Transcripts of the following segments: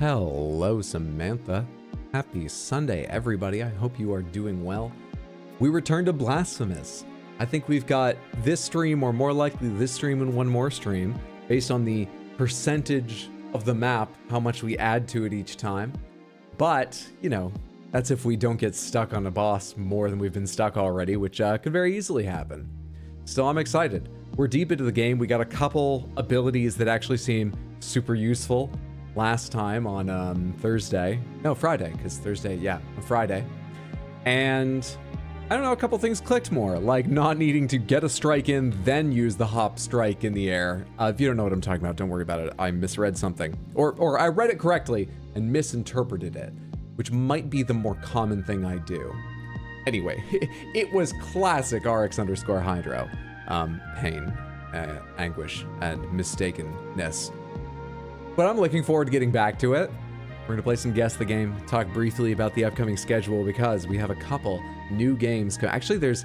Hello, Samantha. Happy Sunday, everybody. I hope you are doing well. We return to Blasphemous. I think we've got this stream, or more likely this stream and one more stream, based on the percentage of the map, how much we add to it each time. But, you know, that's if we don't get stuck on a boss more than we've been stuck already, which could very easily happen. Still, I'm excited. We're deep into the game. We got a couple abilities that actually seem super useful last time on Friday, because Thursday, yeah, on Friday. And I don't know, a couple things clicked more, like not needing to get a strike in, then use the hop strike in the air. If you don't know what I'm talking about, don't worry about it. I misread something. Or I read it correctly and misinterpreted it, which might be the more common thing I do. Anyway, it was classic RX_Hydro. Pain, anguish, and mistakenness. But I'm looking forward to getting back to it. We're gonna play some Guess the Game, talk briefly about the upcoming schedule because we have a couple new games. Actually, there's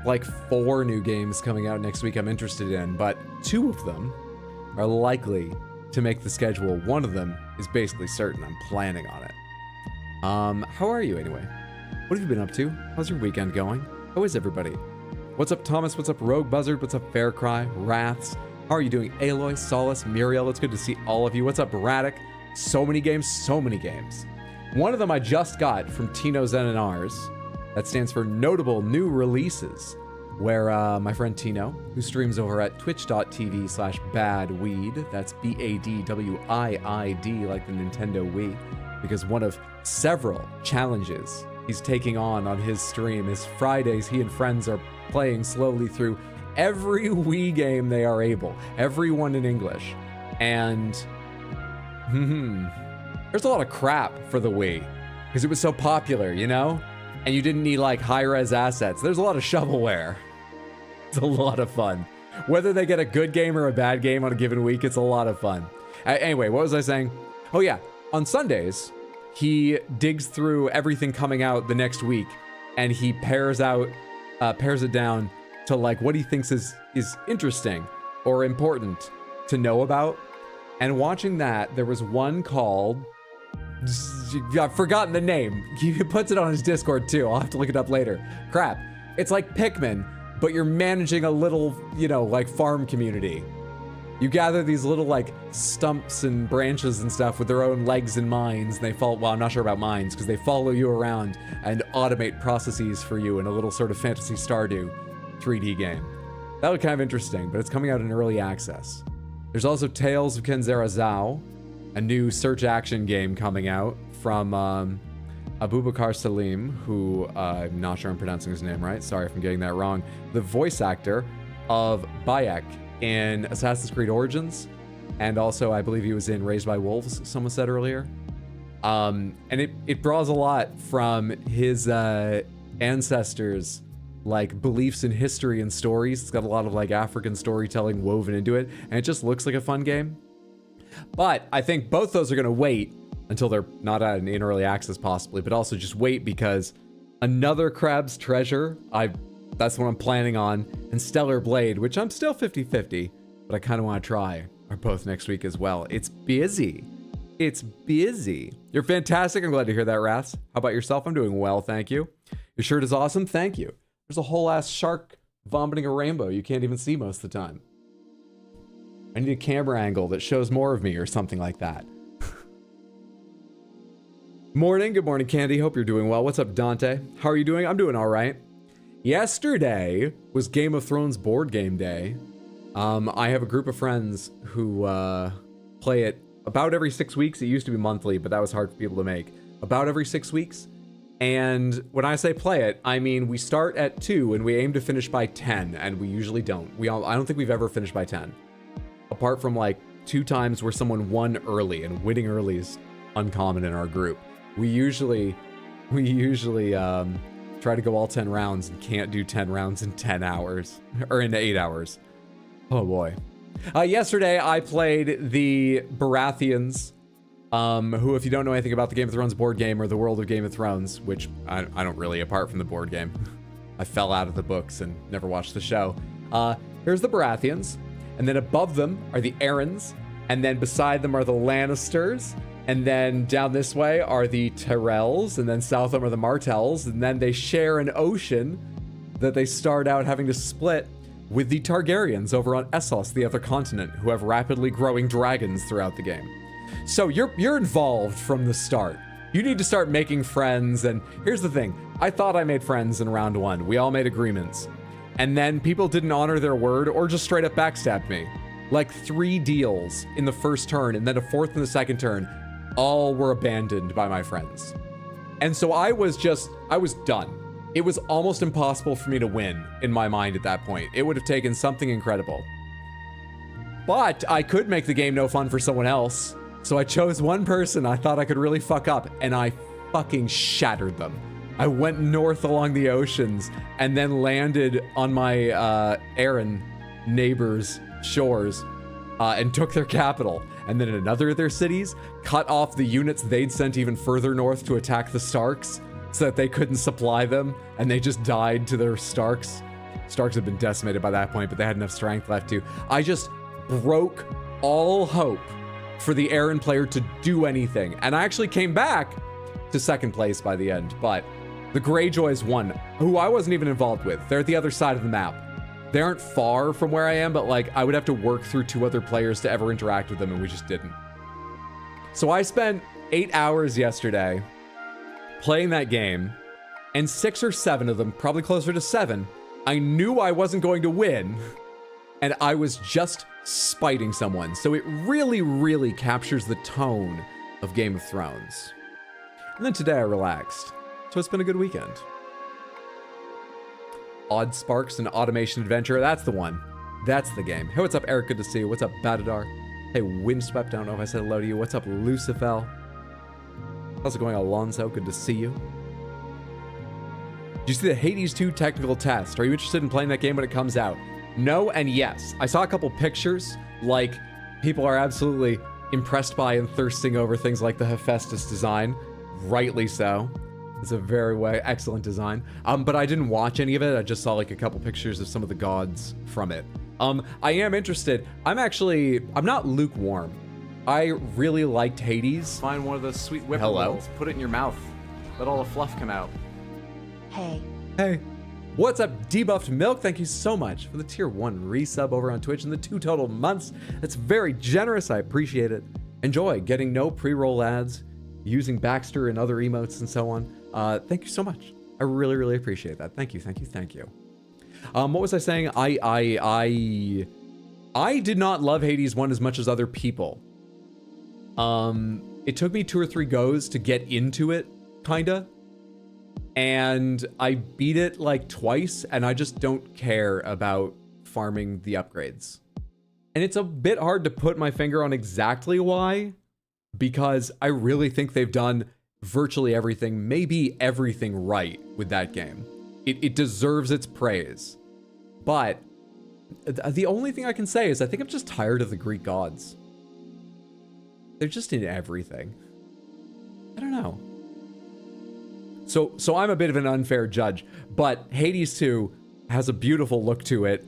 like 4 new games coming out next week I'm interested in, but 2 of them are likely to make the schedule. One of them is basically certain. I'm planning on it. How are you anyway? What have you been up to? How's your weekend going? How is everybody? What's up, Thomas? What's up, Rogue Buzzard? What's up, Faircry? Wraths? How are you doing? Aloy, Solace, Muriel, it's good to see all of you. What's up, Braddock? So many games, so many games. One of them I just got from Tino Zen and Ours. That stands for Notable New Releases, where my friend Tino, who streams over at twitch.tv/badweed, that's BADWIID, like the Nintendo Wii, because one of several challenges he's taking on his stream is Fridays he and friends are playing slowly through every Wii game they are able, everyone in English. And there's a lot of crap for the Wii because it was so popular, you know? And you didn't need like high-res assets. There's a lot of shovelware. It's a lot of fun. Whether they get a good game or a bad game on a given week, it's a lot of fun. Anyway, what was I saying? Oh yeah, on Sundays, he digs through everything coming out the next week and he pairs it down to like what he thinks is interesting or important to know about. And watching that, there was one called, I've forgotten the name. He puts it on his Discord too. I'll have to look it up later. Crap. It's like Pikmin, but you're managing a little, you know, like farm community. You gather these little like stumps and branches and stuff with their own legs and minds. And they follow, well, I'm not sure about minds because they follow you around and automate processes for you in a little sort of Fantasy Stardew 3D game. That looked kind of interesting, but it's coming out in early access. There's also Tales of Kenzera Zhao, a new search action game coming out from Abubakar Salim, who I'm not sure I'm pronouncing his name right. Sorry if I'm getting that wrong. The voice actor of Bayek in Assassin's Creed Origins, and also I believe he was in Raised by Wolves, someone said earlier. And it draws a lot from his ancestors' like beliefs in history and stories. It's got a lot of like African storytelling woven into it, and it just looks like a fun game. But I think both those are going to wait until they're not in early access possibly, but also just wait because Another Crab's Treasure, that's what I'm planning on, and Stellar Blade, which I'm still 50-50, but I kind of want to try, are both next week as well. It's busy. It's busy. You're fantastic. I'm glad to hear that, Wraths. How about yourself? I'm doing well, thank you. Your shirt is awesome. Thank you. There's a whole ass shark vomiting a rainbow you can't even see most of the time. I need a camera angle that shows more of me or something like that. Morning. Good morning, Candy. Hope you're doing well. What's up, Dante? How are you doing? I'm doing all right. Yesterday was Game of Thrones board game day. I have a group of friends who play it about every 6 weeks. It used to be monthly, but that was hard for people to make. About every 6 weeks. And when I say play it, I mean we start at 2 and we aim to finish by 10, and we usually don't. I don't think we've ever finished by 10. Apart from like 2 times where someone won early, and winning early is uncommon in our group. We usually try to go all 10 rounds and can't do 10 rounds in 10 hours, or in 8 hours. Oh boy. Yesterday I played the Baratheons, who, if you don't know anything about the Game of Thrones board game or the world of Game of Thrones, which I don't really, apart from the board game. I fell out of the books and never watched the show. Here's the Baratheons, and then above them are the Aarons, and then beside them are the Lannisters, And then down this way are the Tyrells, and then south of them are the Martells, and then they share an ocean that they start out having to split with the Targaryens over on Essos, the other continent, who have rapidly growing dragons throughout the game. So you're involved from the start. You need to start making friends, and here's the thing. I thought I made friends in round 1. We all made agreements. And then people didn't honor their word or just straight up backstabbed me. Like 3 deals in the first turn, and then a 4th in the second turn, all were abandoned by my friends. And so I was done. It was almost impossible for me to win in my mind at that point. It would have taken something incredible. But I could make the game no fun for someone else. So I chose one person I thought I could really fuck up, and I fucking shattered them. I went north along the oceans and then landed on my Aaron neighbors' shores and took their capital. And then in another of their cities, cut off the units they'd sent even further north to attack the Starks so that they couldn't supply them, and they just died to their Starks. Starks had been decimated by that point, but they had enough strength left to. I just broke all hope for the Aaron player to do anything. And I actually came back to second place by the end, but the Greyjoys won, who I wasn't even involved with. They're at the other side of the map. They aren't far from where I am, but like I would have to work through 2 other players to ever interact with them, and we just didn't. So I spent 8 hours yesterday playing that game, and 6 or 7 of them, probably closer to 7, I knew I wasn't going to win, and I was just spiting someone. So it really, really captures the tone of Game of Thrones. And then today I relaxed. So it's been a good weekend. Odd Sparks and Automation Adventure, that's the one. That's the game. Hey, what's up, Eric? Good to see you. What's up, Batadar? Hey, Windswept, I don't know if I said hello to you. What's up, Lucifel? How's it going, Alonso? Good to see you. Did you see the Hades 2 technical test? Are you interested in playing that game when it comes out? No and yes. I saw a couple pictures, like people are absolutely impressed by and thirsting over things like the Hephaestus design. Rightly so. It's a very excellent design. But I didn't watch any of it. I just saw like a couple pictures of some of the gods from it. I am interested. I'm not lukewarm. I really liked Hades. Find one of those sweet whippoorwills. Put it in your mouth. Let all the fluff come out. Hey. Hey. What's up, Debuffed Milk? Thank you so much for the tier 1 resub over on Twitch and the 2 total months. That's very generous. I appreciate it. Enjoy getting no pre-roll ads, using Baxter and other emotes and so on. Thank you so much. I really, really appreciate that. Thank you, thank you, thank you. What was I saying? I did not love Hades 1 as much as other people. It took me 2 or 3 goes to get into it, kinda. And I beat it like twice, and I just don't care about farming the upgrades. And it's a bit hard to put my finger on exactly why, because I really think they've done virtually everything, maybe everything right with that game. It deserves its praise. But the only thing I can say is I think I'm just tired of the Greek gods. They're just in everything. I don't know. So I'm a bit of an unfair judge, but Hades 2 has a beautiful look to it,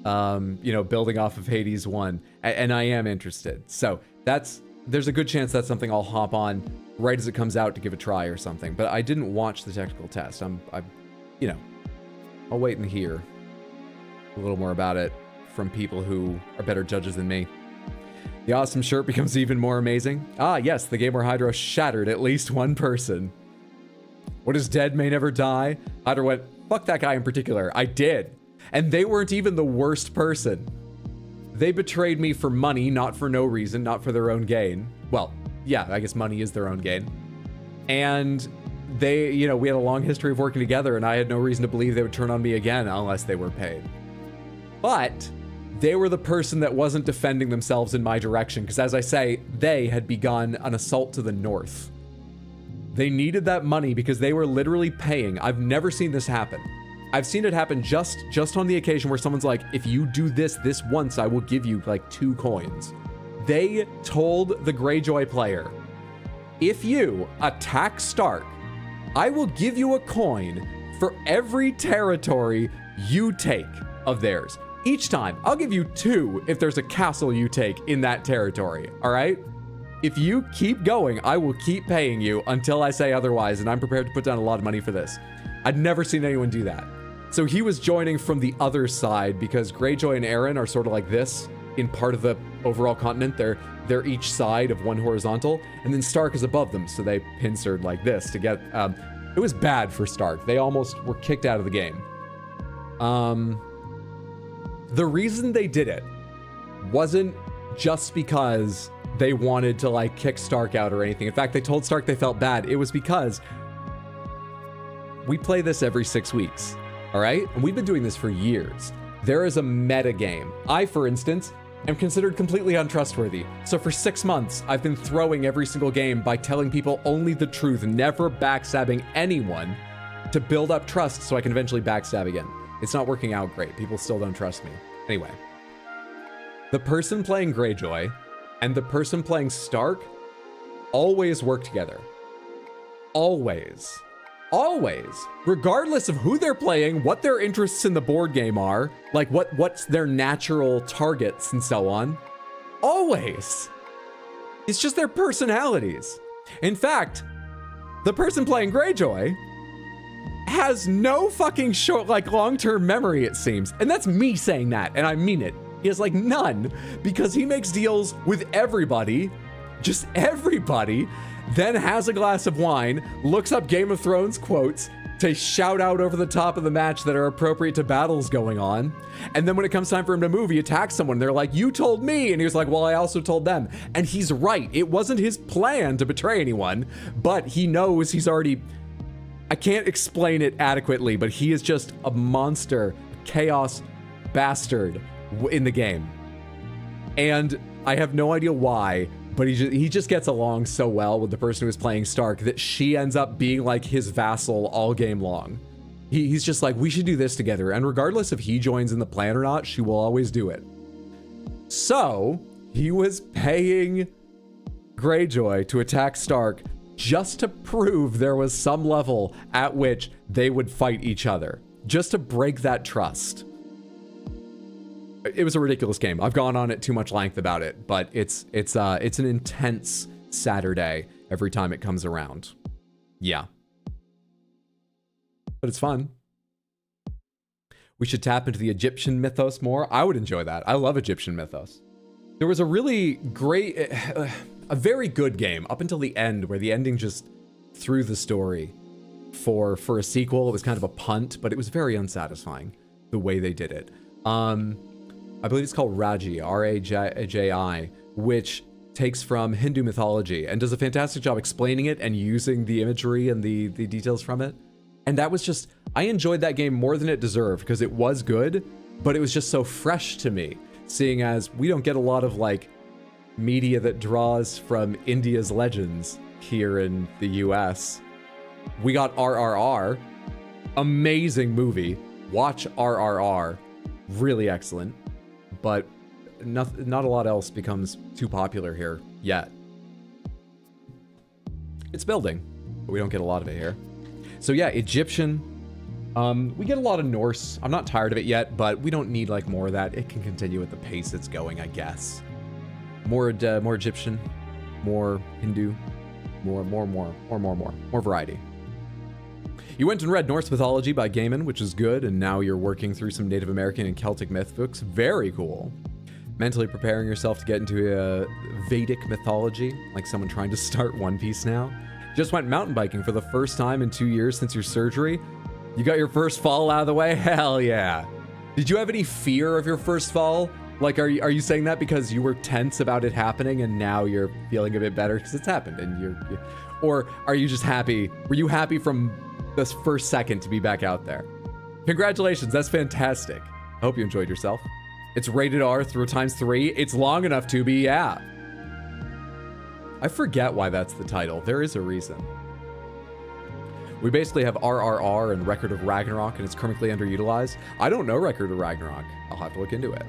you know, building off of Hades 1, and I am interested. So there's a good chance that's something I'll hop on right as it comes out to give a try or something, but I didn't watch the technical test. You know, I'll wait and hear a little more about it from people who are better judges than me. The awesome shirt becomes even more amazing. Ah, yes, the game where Hydra shattered at least one person. What is dead may never die. Hydra went, fuck that guy in particular. I did. And they weren't even the worst person. They betrayed me for money, not for no reason, not for their own gain. Well, yeah, I guess money is their own gain. And they, you know, we had a long history of working together, and I had no reason to believe they would turn on me again unless they were paid. But they were the person that wasn't defending themselves in my direction, because as I say, they had begun an assault to the north. They needed that money because they were literally paying. I've never seen this happen. I've seen it happen just on the occasion where someone's like, if you do this once, I will give you like 2 coins. They told the Greyjoy player, if you attack Stark, I will give you a coin for every territory you take of theirs. Each time, I'll give you 2 if there's a castle you take in that territory, all right? if you keep going, I will keep paying you until I say otherwise, and I'm prepared to put down a lot of money for this. I'd never seen anyone do that. So he was joining from the other side because Greyjoy and Aaron are sort of like this in part of the overall continent. They're each side of one horizontal, and then Stark is above them, so they pincered like this to get... it was bad for Stark. They almost were kicked out of the game. The reason they did it wasn't just because they wanted to like kick Stark out or anything. In fact, they told Stark they felt bad. It was because we play this every 6 weeks, all right? And we've been doing this for years. There is a meta game. I, for instance, am considered completely untrustworthy. So for 6 months, I've been throwing every single game by telling people only the truth, never backstabbing anyone to build up trust so I can eventually backstab again. It's not working out great. People still don't trust me. Anyway, the person playing Greyjoy and the person playing Stark always work together. Always. Always. Regardless of who they're playing, what their interests in the board game are, like what's their natural targets and so on. Always. It's just their personalities. In fact, the person playing Greyjoy has no fucking short, like long-term memory, it seems. And that's me saying that, and I mean it. He has like none, because he makes deals with everybody, just everybody, then has a glass of wine, looks up Game of Thrones quotes to shout out over the top of the match that are appropriate to battles going on. And then when it comes time for him to move, he attacks someone. They're like, you told me. And he was like, well, I also told them. And he's right. It wasn't his plan to betray anyone, but he knows he's already... I can't explain it adequately, but he is just a monster, chaos bastard in the game. And I have no idea why, but he just gets along so well with the person who is playing Stark that she ends up being like his vassal all game long. He's just like, we should do this together. And regardless if he joins in the plan or not, she will always do it. So he was paying Greyjoy to attack Stark just to prove there was some level at which they would fight each other, just to break that trust. It was a ridiculous game. I've gone on at too much length about it, but it's an intense Saturday every time it comes around. Yeah. But it's fun. We should tap into the Egyptian mythos more. I would enjoy that. I love Egyptian mythos. There was a really great, a very good game up until the end, where the ending just threw the story for a sequel. It was kind of a punt, but it was very unsatisfying the way they did it. I believe it's called Raji, R-A-J-I, which takes from Hindu mythology and does a fantastic job explaining it and using the imagery and the details from it. And that was just, I enjoyed that game more than it deserved because it was good, but it was just so fresh to me, seeing as we don't get a lot of like media that draws from India's legends here in the US. We got RRR, amazing movie. Watch RRR, really excellent, but not a lot else becomes too popular here yet. It's building, but we don't get a lot of it here. So yeah, Egyptian. We get a lot of Norse. I'm not tired of it yet, but we don't need like more of that. It can continue at the pace it's going, I guess. More Egyptian, more Hindu, more variety. You went and read Norse mythology by Gaiman, which is good, and now you're working through some Native American and Celtic myth books. Very cool. Mentally preparing yourself to get into Vedic mythology, like someone trying to start One Piece now. Just went mountain biking for the first time in 2 years since your surgery. You got your first fall out of the way? Hell yeah. Did you have any fear of your first fall? Like, are you saying that because you were tense about it happening and now you're feeling a bit better because it's happened and or are you just happy? Were you happy from this first second to be back out there? Congratulations, that's fantastic. I hope you enjoyed yourself. It's rated R through ×3. It's long enough to be, yeah. I forget why that's the title. There is a reason. We basically have RRR and Record of Ragnarok, and it's currently underutilized. I don't know Record of Ragnarok. I'll have to look into it.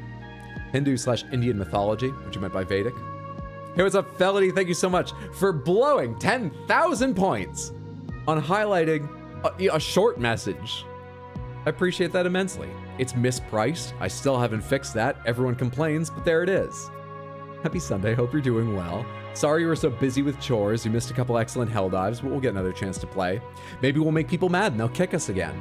Hindu/Indian mythology, which you meant by Vedic. Hey, what's up, Felony? Thank you so much for blowing 10,000 points on highlighting a short message. I appreciate that immensely. It's mispriced. I still haven't fixed that. Everyone complains, but there it is. Happy Sunday. Hope you're doing well. Sorry you were so busy with chores. You missed a couple excellent hell dives, but we'll get another chance to play. Maybe we'll make people mad and they'll kick us again.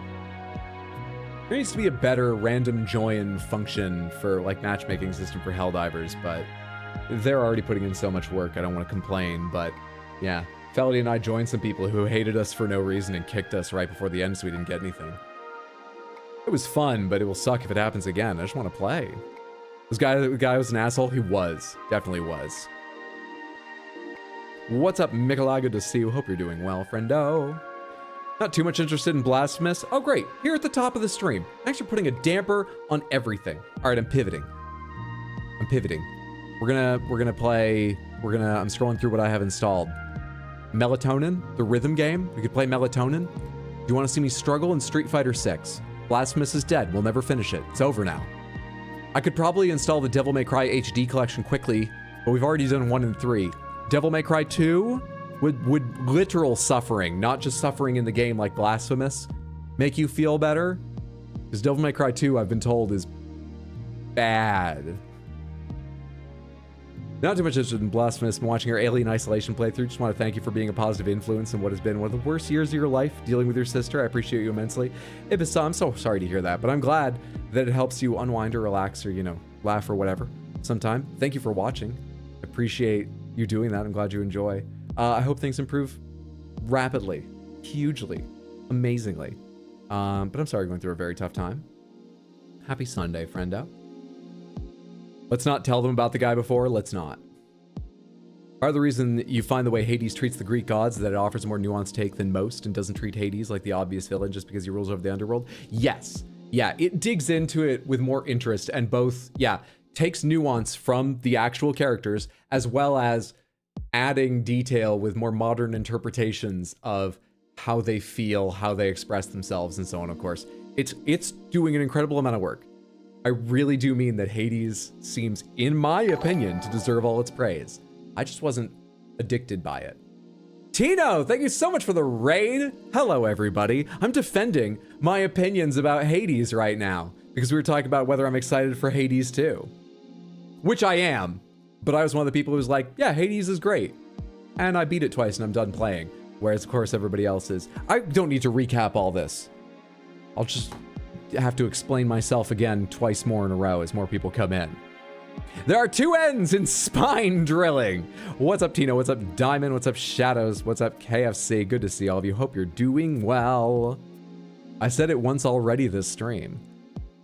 There needs to be a better random join function for like matchmaking system for Helldivers, but they're already putting in so much work. I don't want to complain, but yeah. Felody and I joined some people who hated us for no reason and kicked us right before the end so we didn't get anything. It was fun, but it will suck if it happens again. I just want to play. This guy was an asshole? He was. Definitely was. What's up, Mikolai? Good to see you. Hope you're doing well, friendo. Not too much interested in Blasphemous. Oh, great. Here at the top of the stream. I'm actually putting a damper on everything. All right, I'm pivoting. I'm scrolling through what I have installed. Melatonin, the rhythm game. We could play Melatonin. Do you want to see me struggle in Street Fighter 6? Blasphemous is dead. We'll never finish it. It's over now. I could probably install the Devil May Cry HD collection quickly, but we've already done 1 and 3. Devil May Cry 2 would literal suffering, not just suffering in the game like Blasphemous, make you feel better? Because Devil May Cry 2, I've been told, is bad. Not too much interested in Blasphemous. I'm watching your Alien Isolation playthrough. Just want to thank you for being a positive influence in what has been one of the worst years of your life, dealing with your sister. I appreciate you immensely. Ibisa, I'm so sorry to hear that, but I'm glad that it helps you unwind or relax or, you know, laugh or whatever sometime. Thank you for watching. I appreciate you doing that. I'm glad you enjoy. I hope things improve rapidly, hugely, amazingly. But I'm sorry you're going through a very tough time. Happy Sunday, friendo. Let's not tell them about the guy before. Let's not. Part of the reason you find the way Hades treats the Greek gods is that it offers a more nuanced take than most and doesn't treat Hades like the obvious villain just because he rules over the underworld. Yes. Yeah, it digs into it with more interest and both, yeah, takes nuance from the actual characters as well as adding detail with more modern interpretations of how they feel, how they express themselves, and so on, of course. It's doing an incredible amount of work. I really do mean that Hades seems, in my opinion, to deserve all its praise. I just wasn't addicted by it. Tino, thank you so much for the raid. Hello, everybody. I'm defending my opinions about Hades right now because we were talking about whether I'm excited for Hades 2, which I am. But I was one of the people who was like, yeah, Hades is great. And I beat it twice and I'm done playing. Whereas, of course, everybody else is. I don't need to recap all this. I'll just have to explain myself again twice more in a row as more people come in. There are 2 ends in spine drilling. What's up, Tino? What's up, Diamond? What's up, Shadows? What's up, KFC? Good to see all of you. Hope you're doing well. I said it once already this stream,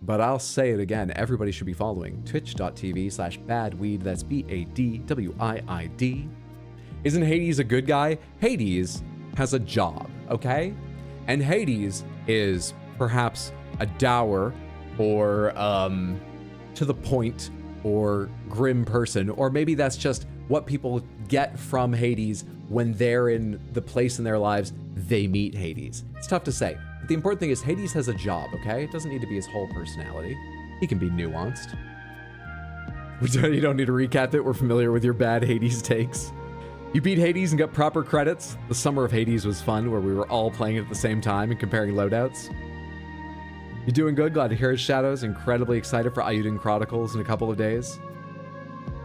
but I'll say it again. Everybody should be following twitch.tv/badweed. That's BADWIID. Isn't Hades a good guy? Hades has a job, okay? And Hades is perhaps a dour or to the point or grim person, or maybe that's just what people get from Hades when they're in the place in their lives they meet Hades. It's tough to say. But the important thing is Hades has a job, okay? It doesn't need to be his whole personality. He can be nuanced. You don't need to recap it. We're familiar with your bad Hades takes. You beat Hades and got proper credits. The summer of Hades was fun, where we were all playing it at the same time and comparing loadouts. You doing good? Glad to hear it, Shadows. Incredibly excited for Ayuden Chronicles in a couple of days.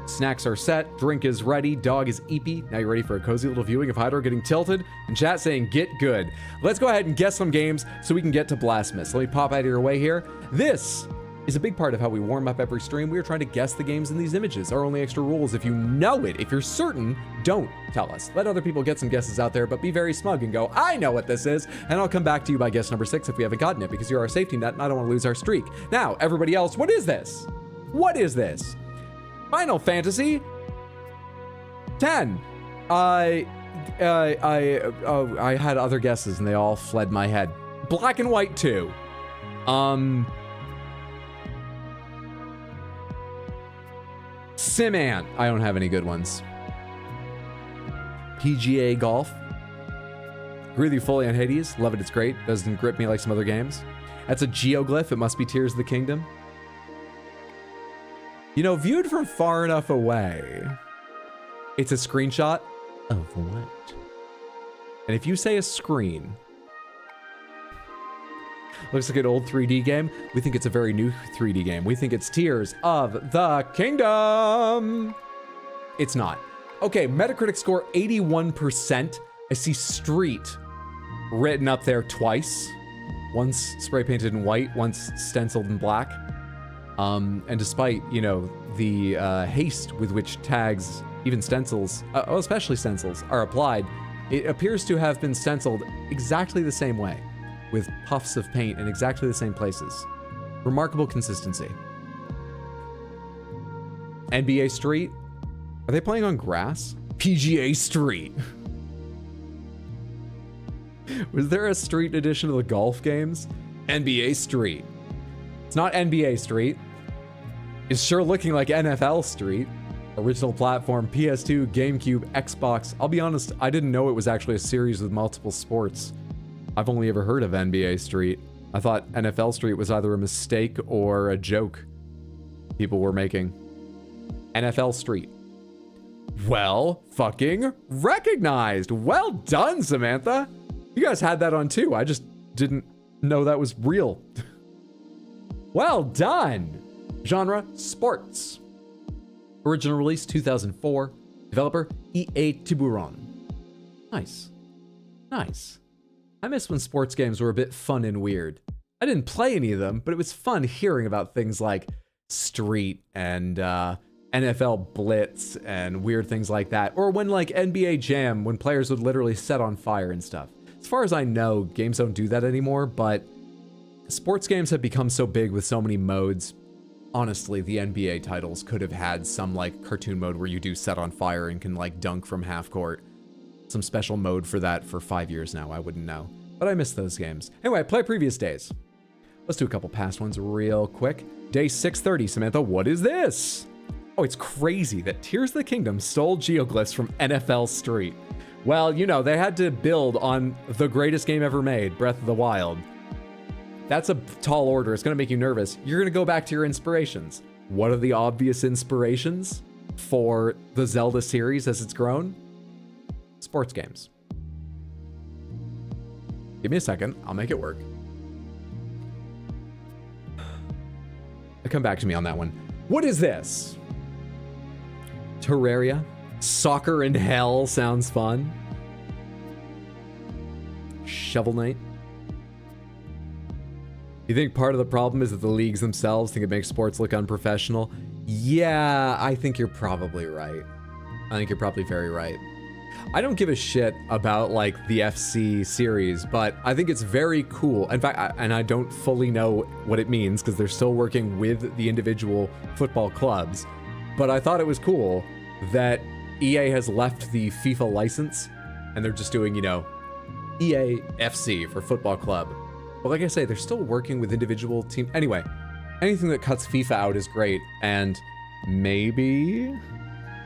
Snacks are set, drink is ready, dog is eepy. Now you're ready for a cozy little viewing of Hydro getting tilted, and chat saying get good. Let's go ahead and guess some games so we can get to Blasphemous. Let me pop out of your way here. This is a big part of how we warm up every stream. We are trying to guess the games in these images. Our only extra rule is if you know it, if you're certain, don't tell us. Let other people get some guesses out there, but be very smug and go, I know what this is, and I'll come back to you by guess number 6 if we haven't gotten it, because you're our safety net and I don't want to lose our streak. Now, everybody else, what is this? What is this? Final Fantasy 10. I had other guesses and they all fled my head. Black and White 2. Simant. I don't have any good ones. PGA Golf. Agree with you fully on Hades. Love it. It's great. Doesn't grip me like some other games. That's a geoglyph. It must be Tears of the Kingdom. You know, viewed from far enough away, it's a screenshot of what? And if you say a screen, looks like an old 3D game, we think it's a very new 3D game. We think it's Tears of the Kingdom. It's not. Okay, Metacritic score 81%. I see Street written up there twice. Once spray painted in white, once stenciled in black. And despite, you know, the haste with which tags, even stencils, especially stencils, are applied, it appears to have been stenciled exactly the same way, with puffs of paint in exactly the same places. Remarkable consistency. NBA Street? Are they playing on grass? PGA Street. Was there a Street edition of the golf games? NBA Street. It's not NBA Street. It's sure looking like NFL Street. Original platform, PS2, GameCube, Xbox. I'll be honest, I didn't know it was actually a series with multiple sports. I've only ever heard of NBA Street. I thought NFL Street was either a mistake or a joke people were making. NFL Street. Well, fucking recognized. Well done, Samantha. You guys had that on too. I just didn't know that was real. Well done. Genre, sports. Original release, 2004. Developer, EA Tiburon. Nice. Nice. I miss when sports games were a bit fun and weird. I didn't play any of them, but it was fun hearing about things like Street and NFL Blitz and weird things like that. Or when like NBA Jam, when players would literally set on fire and stuff. As far as I know, games don't do that anymore, but sports games have become so big with so many modes. Honestly, the NBA titles could have had some like cartoon mode where you do set on fire and can like dunk from half court. Some special mode for that for 5 years now, I wouldn't know. But I miss those games. Anyway, play previous days. Let's do a couple past ones real quick. Day 630, Samantha, what is this? Oh, it's crazy that Tears of the Kingdom stole geoglyphs from NFL Street. Well, you know, they had to build on the greatest game ever made, Breath of the Wild. That's a tall order. It's going to make you nervous. You're going to go back to your inspirations. What are the obvious inspirations for the Zelda series as it's grown? Sports games. Give me a second. I'll make it work. Come back to me on that one. What is this? Terraria? Soccer in Hell sounds fun. Shovel Knight? You think part of the problem is that the leagues themselves think it makes sports look unprofessional? Yeah, I think you're probably right. I think you're probably very right. I don't give a shit about like the FC series, but I think it's very cool. In fact, I don't fully know what it means because they're still working with the individual football clubs. But I thought it was cool that EA has left the FIFA license and they're just doing, you know, EA FC for football club. But like I say, they're still working with individual teams. Anyway, anything that cuts FIFA out is great. And maybe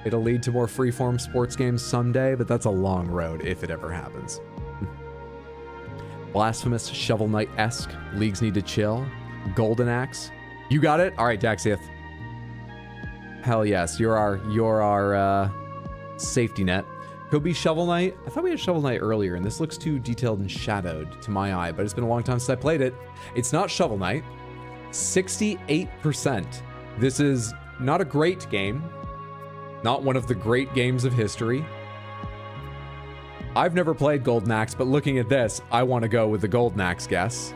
it'll lead to more freeform sports games someday, but that's a long road if it ever happens. Blasphemous, Shovel Knight-esque, Leagues Need to Chill, Golden Axe. You got it? All right, Daxieth. Hell yes, you're our safety net. Could be Shovel Knight. I thought we had Shovel Knight earlier, and this looks too detailed and shadowed to my eye, but it's been a long time since I played it. It's not Shovel Knight. 68%. This is not a great game. Not one of the great games of history. I've never played Golden Axe, but looking at this, I want to go with the Golden Axe guess.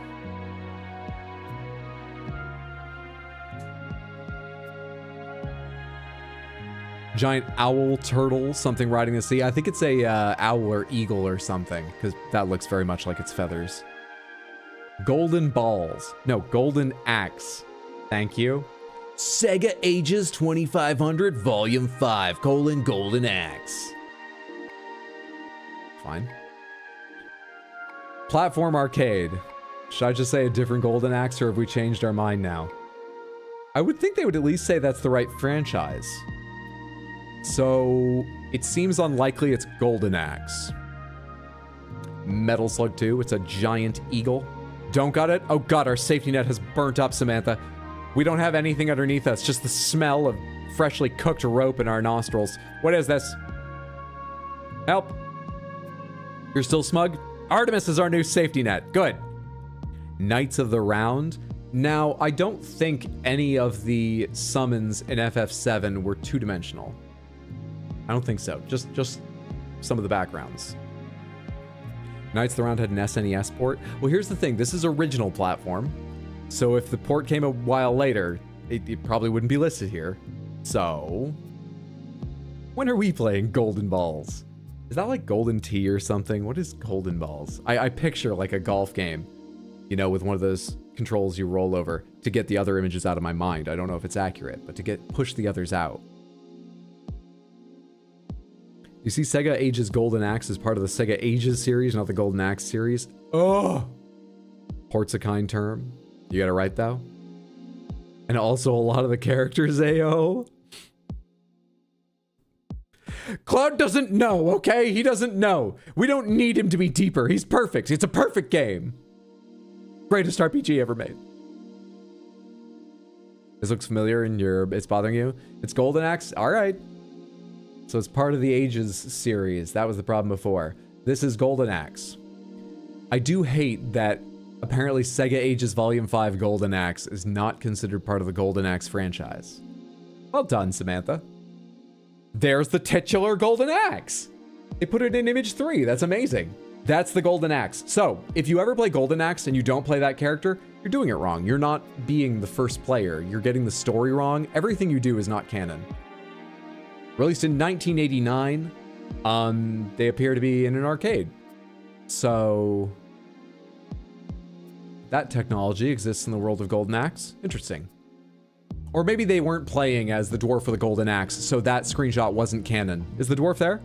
Giant owl, turtle, something riding the sea. I think it's a owl or eagle or something, because that looks very much like its feathers. Golden Balls. No, Golden Axe. Thank you. Sega Ages 2500 Volume 5, Golden Axe. Fine. Platform Arcade. Should I just say a different Golden Axe, or have we changed our mind now? I would think they would at least say that's the right franchise. So, it seems unlikely it's Golden Axe. Metal Slug 2, it's a giant eagle. Don't got it? Oh god, our safety net has burnt up, Samantha. We don't have anything underneath us, just the smell of freshly cooked rope in our nostrils. What is this? Help. You're still smug? Artemis is our new safety net. Good. Knights of the Round. Now, I don't think any of the summons in FF7 were two-dimensional. I don't think so. Just some of the backgrounds. Knights of the Round had an SNES port. Well, here's the thing. This is original platform. So if the port came a while later, it probably wouldn't be listed here. So when are we playing Golden Balls? Is that like Golden Tee or something? What is Golden Balls? I picture like a golf game, you know, with one of those controls you roll over to get the other images out of my mind. I don't know if it's accurate, but to push the others out. You see Sega Ages Golden Axe as part of the Sega Ages series, not the Golden Axe series. Oh! Port's a kind term. You got it right, though. And also a lot of the characters, AO. Cloud doesn't know, okay? He doesn't know. We don't need him to be deeper. He's perfect. It's a perfect game. Greatest RPG ever made. This looks familiar and it's bothering you. It's Golden Axe? All right. So it's part of the Ages series. That was the problem before. This is Golden Axe. I do hate that apparently Sega Ages Volume 5 Golden Axe is not considered part of the Golden Axe franchise. Well done, Samantha. There's the titular Golden Axe. They put it in Image 3. That's amazing. That's the Golden Axe. So if you ever play Golden Axe and you don't play that character, you're doing it wrong. You're not being the first player. You're getting the story wrong. Everything you do is not canon. Released in 1989, they appear to be in an arcade. So that technology exists in the world of Golden Axe. Interesting. Or maybe they weren't playing as the dwarf of the Golden Axe, so that screenshot wasn't canon. Is the dwarf there?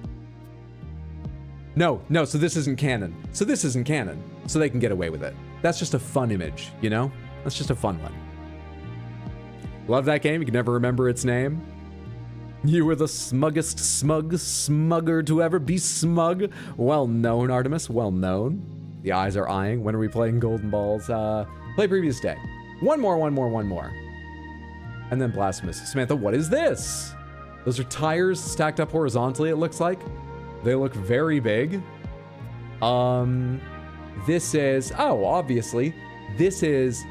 No, so this isn't canon. So this isn't canon. So they can get away with it. That's just a fun image, you know? That's just a fun one. Love that game. You can never remember its name. You were the smuggest smugger to ever be smug. Well known, Artemis, well known. The eyes are eyeing. When are we playing Golden Balls? Play previous day. One more. And then Blasphemous. Samantha, what is this? Those are tires stacked up horizontally, it looks like. They look very big. This is, oh, obviously, this is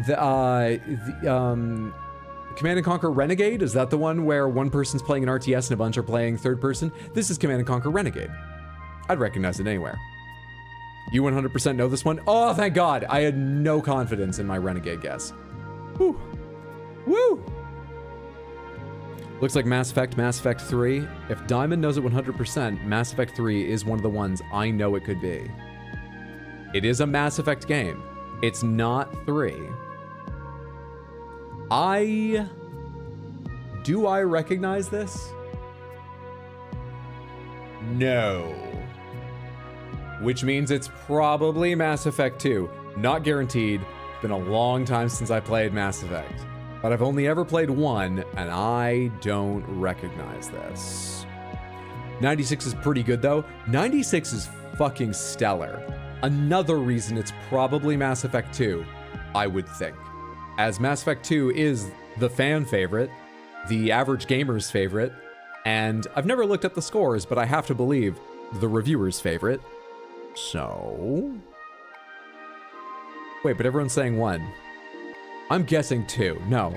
the Command & Conquer Renegade. Is that the one where one person's playing an RTS and a bunch are playing third person? This is Command & Conquer Renegade. I'd recognize it anywhere. You 100% know this one? Oh, thank God. I had no confidence in my Renegade guess. Woo. Woo! Looks like Mass Effect 3. If Diamond knows it 100%, Mass Effect 3 is one of the ones I know it could be. It is a Mass Effect game. It's not 3. Do I recognize this? No. Which means it's probably Mass Effect 2. Not guaranteed. It's been a long time since I played Mass Effect. But I've only ever played one, and I don't recognize this. 96 is pretty good, though. 96 is fucking stellar. Another reason it's probably Mass Effect 2, I would think. As Mass Effect 2 is the fan favorite, the average gamer's favorite, and I've never looked at the scores, but I have to believe the reviewer's favorite. So... Wait, but everyone's saying 1. I'm guessing 2. No,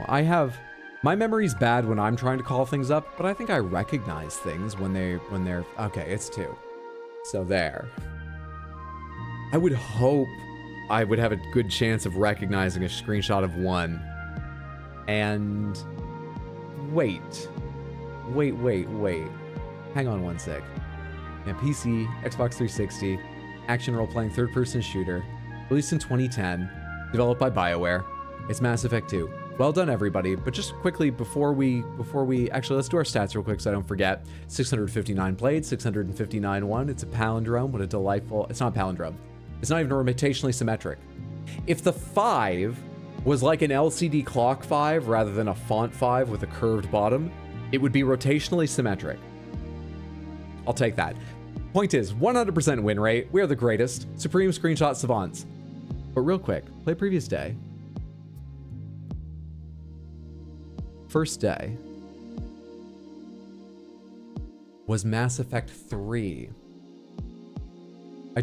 my memory's bad when I'm trying to call things up, but I think I recognize things when they're, okay, it's 2. So there. I would hope I would have a good chance of recognizing a screenshot of 1. And wait. Hang on one sec. Yeah, PC, Xbox 360, action role-playing third-person shooter, released in 2010, developed by BioWare. It's Mass Effect 2. Well done, everybody. But just quickly, before we actually, let's do our stats real quick so I don't forget. 659 played, 659 won. It's a palindrome. What a delightful... It's not a palindrome. It's not even rotationally symmetric. If the 5 was like an LCD clock 5 rather than a font 5 with a curved bottom, it would be rotationally symmetric. I'll take that. Point is, 100% win rate. We are the greatest. Supreme screenshot savants. But real quick, play previous day. First day was Mass Effect 3. I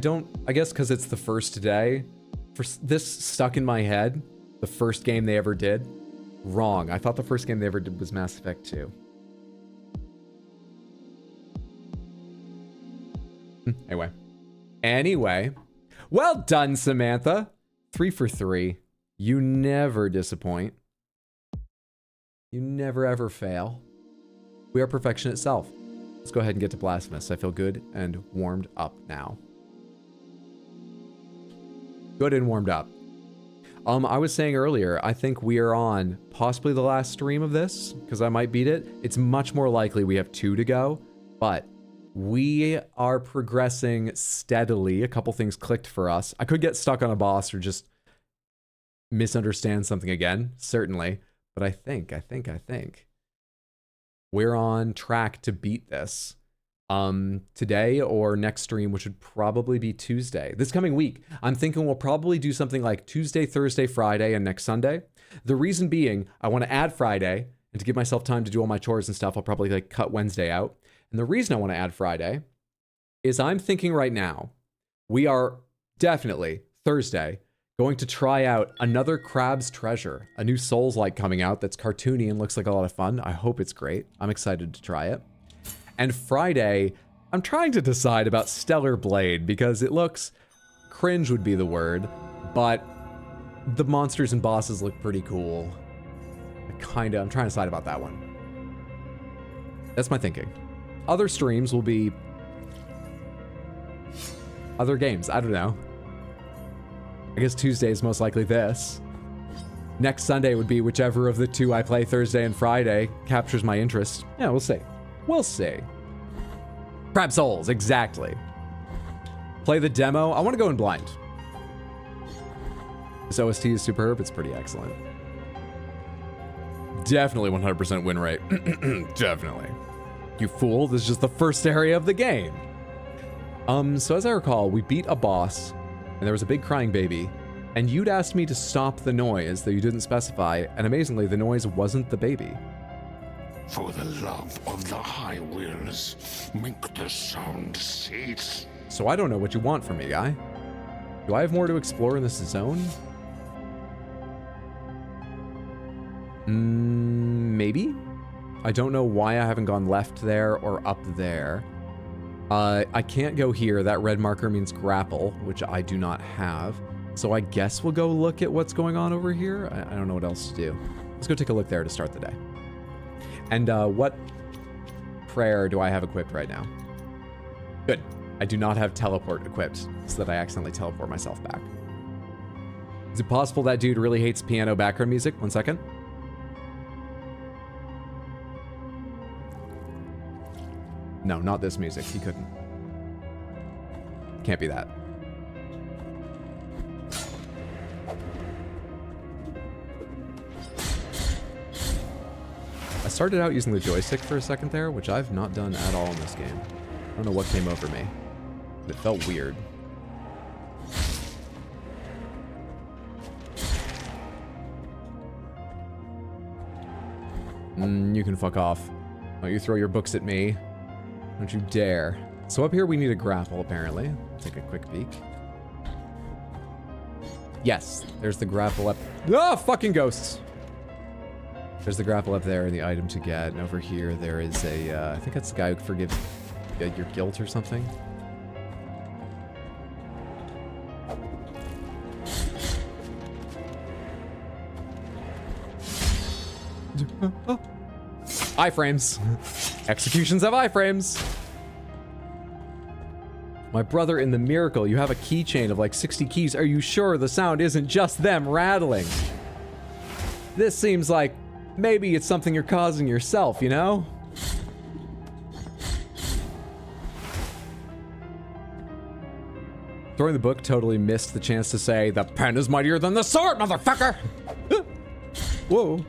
guess because it's the first day, this stuck in my head, the first game they ever did. Wrong. I thought the first game they ever did was Mass Effect 2. Anyway. Well done, Samantha. 3 for 3. You never disappoint. You never ever fail. We are perfection itself. Let's go ahead and get to Blasphemous. I feel good and warmed up now. Good and warmed up. I was saying earlier, I think we are on possibly the last stream of this, because I might beat it. It's much more likely we have 2 to go, but we are progressing steadily. A couple things clicked for us. I could get stuck on a boss or just misunderstand something again, certainly, but I think we're on track to beat this. Today or next stream, which would probably be Tuesday. This coming week, I'm thinking we'll probably do something like Tuesday, Thursday, Friday, and next Sunday. The reason being, I want to add Friday, and to give myself time to do all my chores and stuff, I'll probably like cut Wednesday out. And the reason I want to add Friday is I'm thinking right now, we are definitely Thursday going to try out another Crab's Treasure, a new Souls-like coming out that's cartoony and looks like a lot of fun. I hope it's great. I'm excited to try it. And Friday, I'm trying to decide about Stellar Blade because it looks, cringe would be the word, but the monsters and bosses look pretty cool. I'm trying to decide about that one. That's my thinking. Other streams will be other games. I don't know. I guess Tuesday is most likely this. Next Sunday would be whichever of the 2 I play Thursday and Friday captures my interest. Yeah, we'll see. We'll see. Crab Souls, exactly. Play the demo. I want to go in blind. This OST is superb. It's pretty excellent. Definitely 100% win rate. Definitely. You fool, this is just the first area of the game. So as I recall, we beat a boss, and there was a big crying baby, and you'd asked me to stop the noise, though you didn't specify, and amazingly, the noise wasn't the baby. For the love of the high winds, make the sound cease. So I don't know what you want from me, guy. Do I have more to explore in this zone? Maybe? I don't know why I haven't gone left there or up there. I can't go here. That red marker means grapple, which I do not have. So I guess we'll go look at what's going on over here. I don't know what else to do. Let's go take a look there to start the day. And what prayer do I have equipped right now? Good. I do not have teleport equipped, so that I accidentally teleport myself back. Is it possible that dude really hates piano background music? 1 second. No, not this music. He couldn't. Can't be that. I started out using the joystick for a second there, which I've not done at all in this game. I don't know what came over me, but it felt weird. You can fuck off. Don't you throw your books at me. Don't you dare. So up here we need a grapple, apparently. Take a quick peek. Yes, there's the grapple up. Ah, fucking ghosts! There's the grapple up there and the item to get. And over here there is a, I think that's the guy who forgives your guilt or something. Iframes. Executions have iframes. My brother in the miracle, you have a keychain of like 60 keys. Are you sure the sound isn't just them rattling? This seems like maybe it's something you're causing yourself, you know? Throwing the book totally missed the chance to say, the pen is mightier than the sword, motherfucker! Whoa.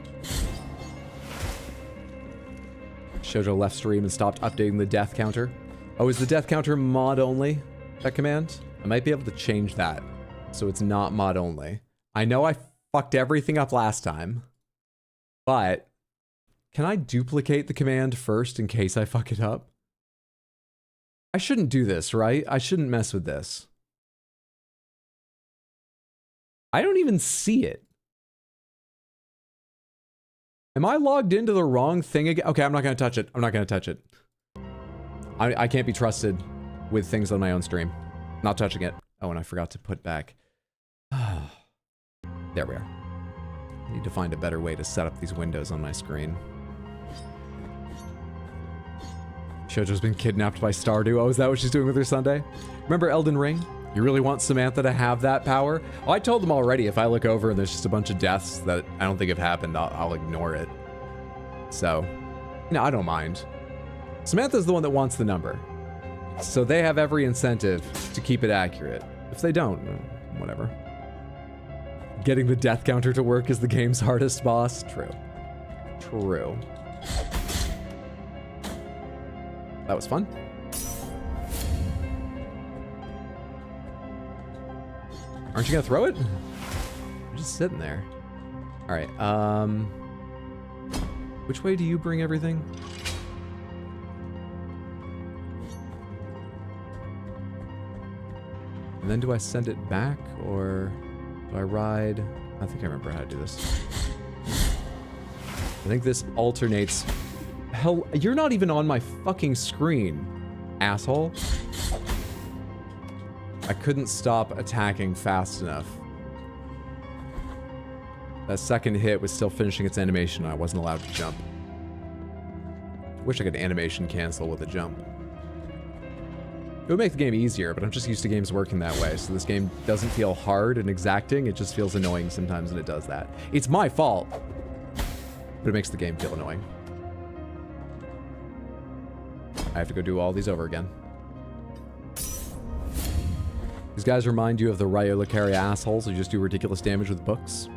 Shoujo left stream and stopped updating the death counter. Oh, is the death counter mod only? That command? I might be able to change that so it's not mod only. I know I fucked everything up last time, but can I duplicate the command first in case I fuck it up? I shouldn't do this, right? I shouldn't mess with this. I don't even see it. Am I logged into the wrong thing again? Okay, I'm not gonna touch it. I'm not gonna touch it. I can't be trusted. with things on my own stream. Not touching it. Oh, and I forgot to put back. There we are. I need to find a better way to set up these windows on my screen. Shoujo's been kidnapped by Stardew. Oh, is that what she's doing with her Sunday? Remember Elden Ring? You really want Samantha to have that power? Oh, I told them already, if I look over and there's just a bunch of deaths that I don't think have happened, I'll ignore it. So, no, I don't mind. Samantha's the one that wants the number. So they have every incentive to keep it accurate. If they don't, whatever. Getting the death counter to work is the game's hardest boss. True. True. That was fun. Aren't you gonna throw it? You're just sitting there. All right. Which way do you bring everything? And then do I send it back, or do I ride? I think I remember how to do this. I think this alternates. Hell, you're not even on my fucking screen, asshole. I couldn't stop attacking fast enough. That second hit was still finishing its animation and I wasn't allowed to jump. Wish I could animation cancel with a jump. It would make the game easier, but I'm just used to games working that way, so this game doesn't feel hard and exacting, it just feels annoying sometimes when it does that. It's my fault, but it makes the game feel annoying. I have to go do all these over again. These guys remind you of the Ryo Lucaria assholes who just do ridiculous damage with books.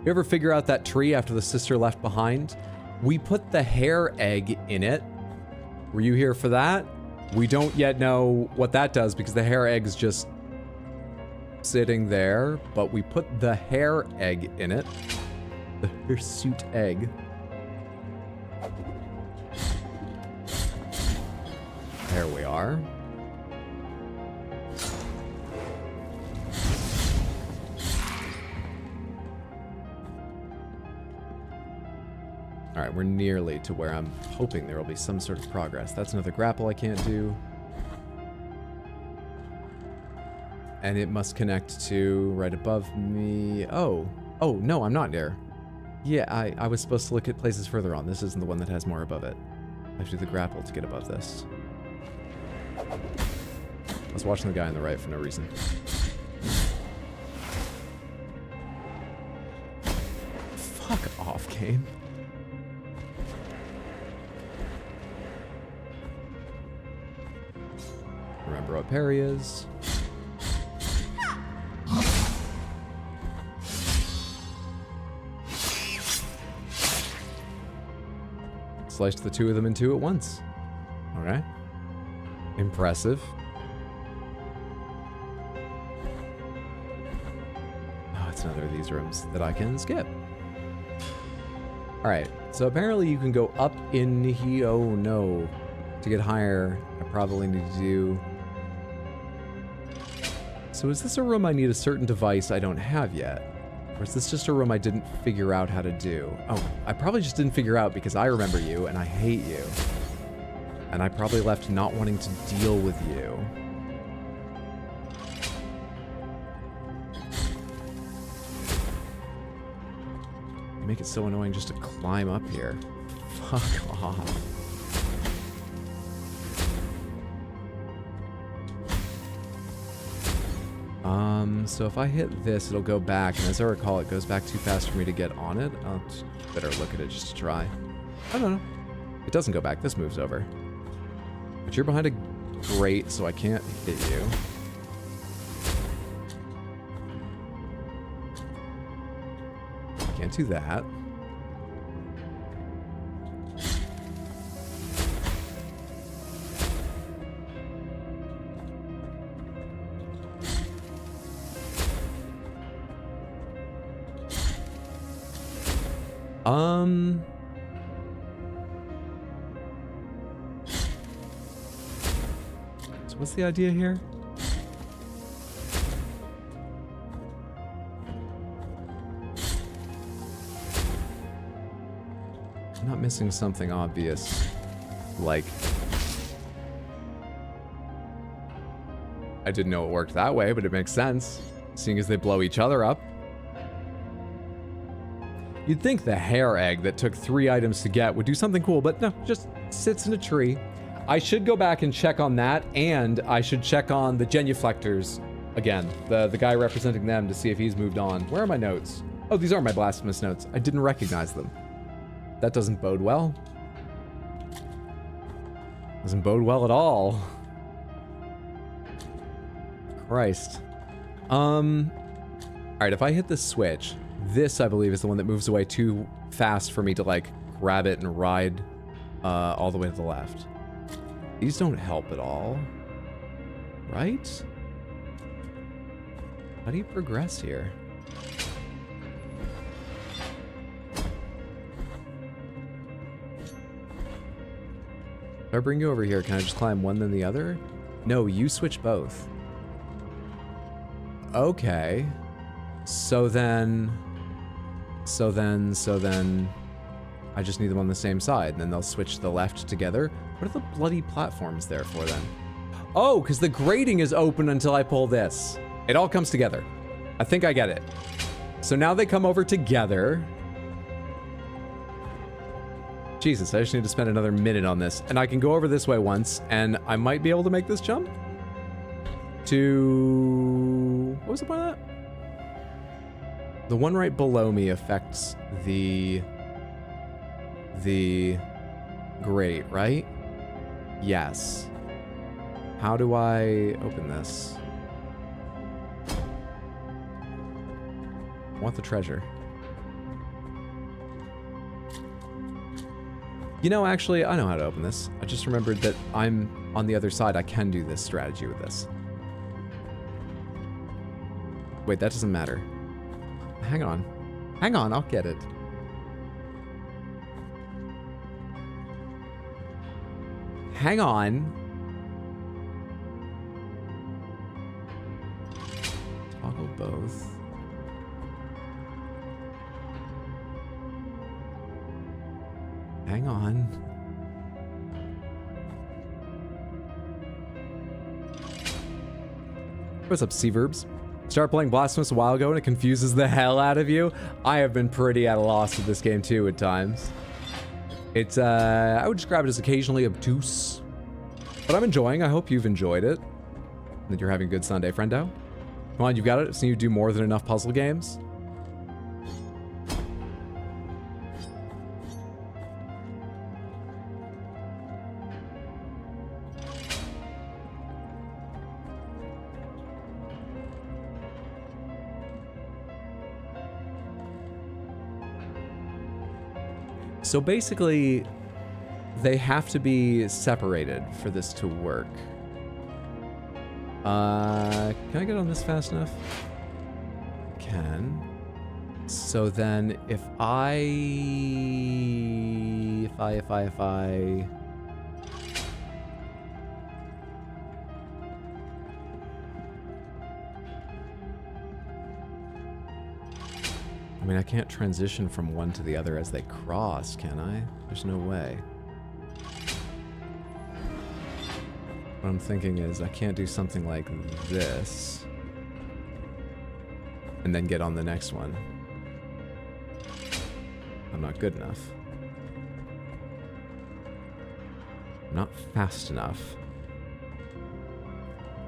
You ever figure out that tree after the sister left behind? We put the hair egg in it. Were you here for that? We don't yet know what that does because the hair egg's just sitting there, but we put the hair egg in it. The hirsute egg. There we are. All right, we're nearly to where I'm hoping there will be some sort of progress. That's another grapple I can't do. And it must connect to right above me. Oh, no, I'm not near. Yeah, I was supposed to look at places further on. This isn't the one that has more above it. I have to do the grapple to get above this. I was watching the guy on the right for no reason. Fuck off, game. Remember what parry is. Sliced the two of them in two at once. Okay. Impressive. Oh, it's another of these rooms that I can skip. Alright, so apparently you can go up in here. Oh no. To get higher, I probably need to do... So is this a room I need a certain device I don't have yet? Or is this just a room I didn't figure out how to do? Oh, I probably just didn't figure out because I remember you and I hate you. And I probably left not wanting to deal with you. You make it so annoying just to climb up here. Fuck off. So if I hit this, it'll go back, and as I recall, it goes back too fast for me to get on it. I'll just better look at it just to try. I don't know. It doesn't go back. This moves over. But you're behind a grate, so I can't hit you. Can't do that. So what's the idea here? I'm not missing something obvious, like... I didn't know it worked that way, but it makes sense, seeing as they blow each other up. You'd think the hair egg that took 3 items to get would do something cool, but no, just sits in a tree. I should go back and check on that, and I should check on the genuflectors again, the guy representing them, to see if he's moved on. Where are my notes? Oh, these are my Blasphemous notes. I didn't recognize them. That doesn't bode well. Doesn't bode well at all. Christ. Alright, if I hit the switch, this, I believe, is the one that moves away too fast for me to, like, grab it and ride all the way to the left. These don't help at all. Right? How do you progress here? If I bring you over here, can I just climb one then the other? No, you switch both. Okay. So then, I just need them on the same side, and then they'll switch to the left together. What are the bloody platforms there for then? Oh, because the grating is open until I pull this. It all comes together. I think I get it. So now they come over together. Jesus, I just need to spend another minute on this. And I can go over this way once, and I might be able to make this jump. To... What was the point of that? The one right below me affects the grate, right? Yes. How do I open this? I want the treasure. You know, actually, I know how to open this. I just remembered that I'm on the other side. I can do this strategy with this. Wait, that doesn't matter. Hang on. Hang on, I'll get it. Hang on. Toggle both. Hang on. What's up, C-verbs? Start playing Blasphemous a while ago and it confuses the hell out of you. I have been pretty at a loss with this game too at times. It's, I would describe it as occasionally obtuse. But I'm enjoying. I hope you've enjoyed it. And that you're having a good Sunday, friendo. Come on, you've got it. I've seen you do more than enough puzzle games. So basically, they have to be separated for this to work. Can I get on this fast enough? Can. So then if I mean, I can't transition from one to the other as they cross, can I? There's no way. What I'm thinking is I can't do something like this and then get on the next one. I'm not good enough. I'm not fast enough.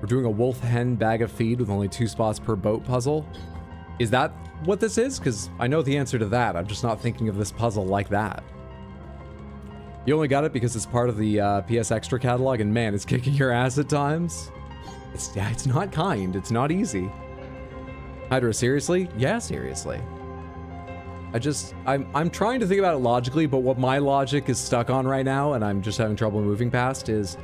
We're doing a wolf hen bag of feed with only 2 spots per boat puzzle. Is that what this is? Because I know the answer to that. I'm just not thinking of this puzzle like that. You only got it because it's part of the PS Extra catalog, and man, it's kicking your ass at times. It's not kind. It's not easy. Hydra, seriously? Yeah, seriously. I'm trying to think about it logically, but what my logic is stuck on right now, and I'm just having trouble moving past, is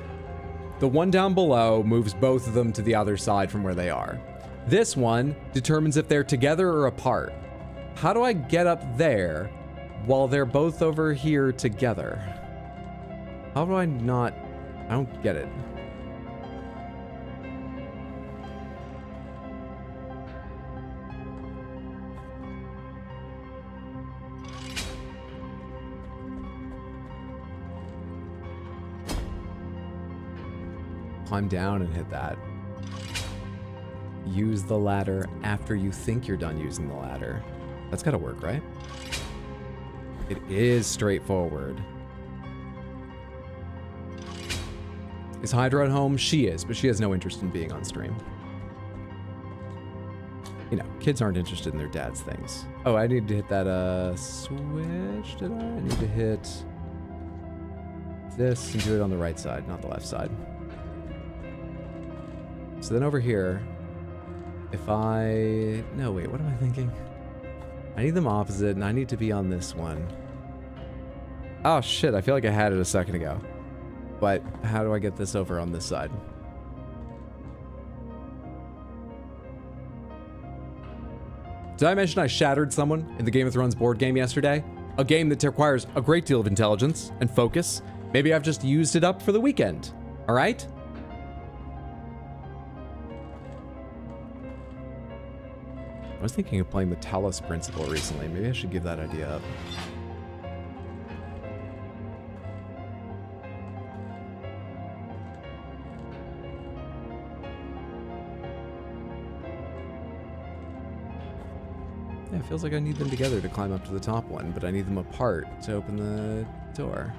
the one down below moves both of them to the other side from where they are. This one determines if they're together or apart. How do I get up there while they're both over here together? How do I not... I don't get it. Climb down and hit that. use the ladder after you think you're done using the ladder. That's gotta work, right? It is straightforward. Is Hydra at home? She is, but she has no interest in being on stream. You know, kids aren't interested in their dad's things. Oh, I need to hit that switch, did I? I need to hit this and do it on the right side, not the left side. So then over here, if I... No, wait, what am I thinking? I need them opposite, and I need to be on this one. Oh, shit, I feel like I had it a second ago. But how do I get this over on this side? Did I mention I shattered someone in the Game of Thrones board game yesterday? A game that requires a great deal of intelligence and focus. Maybe I've just used it up for the weekend. All right? I was thinking of playing the Talos Principle recently. Maybe I should give that idea up. Yeah, it feels like I need them together to climb up to the top one, but I need them apart to open the door.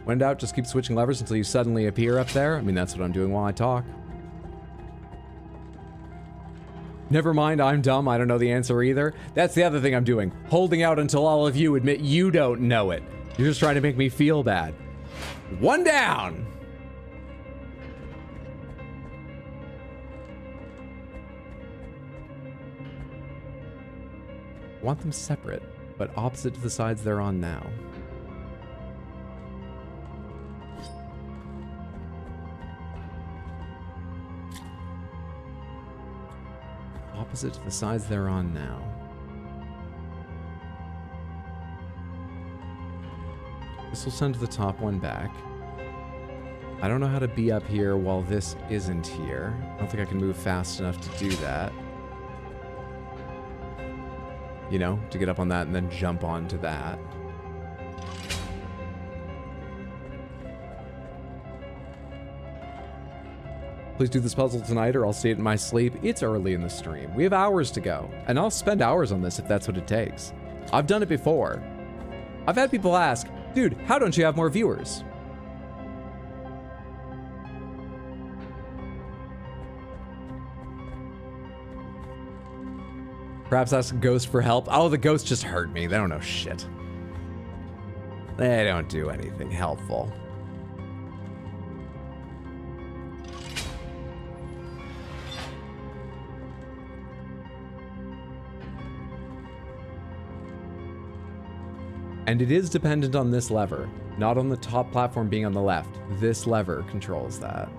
When in doubt, just keep switching levers until you suddenly appear up there. I mean, that's what I'm doing while I talk. Never mind, I'm dumb. I don't know the answer either. That's the other thing I'm doing. Holding out until all of you admit you don't know it. You're just trying to make me feel bad. One down! I want them separate, but opposite to the sides they're on now. Opposite to the sides they're on now. This will send the top one back. I don't know how to be up here while this isn't here. I don't think I can move fast enough to do that. You know, to get up on that and then jump onto that. Please do this puzzle tonight or I'll see it in my sleep. It's early in the stream. We have hours to go. And I'll spend hours on this if that's what it takes. I've done it before. I've had people ask, dude, how don't you have more viewers? Perhaps ask Ghost for help. Oh, the Ghost just hurt me. They don't know shit. They don't do anything helpful. And it is dependent on this lever, not on the top platform being on the left. This lever controls that.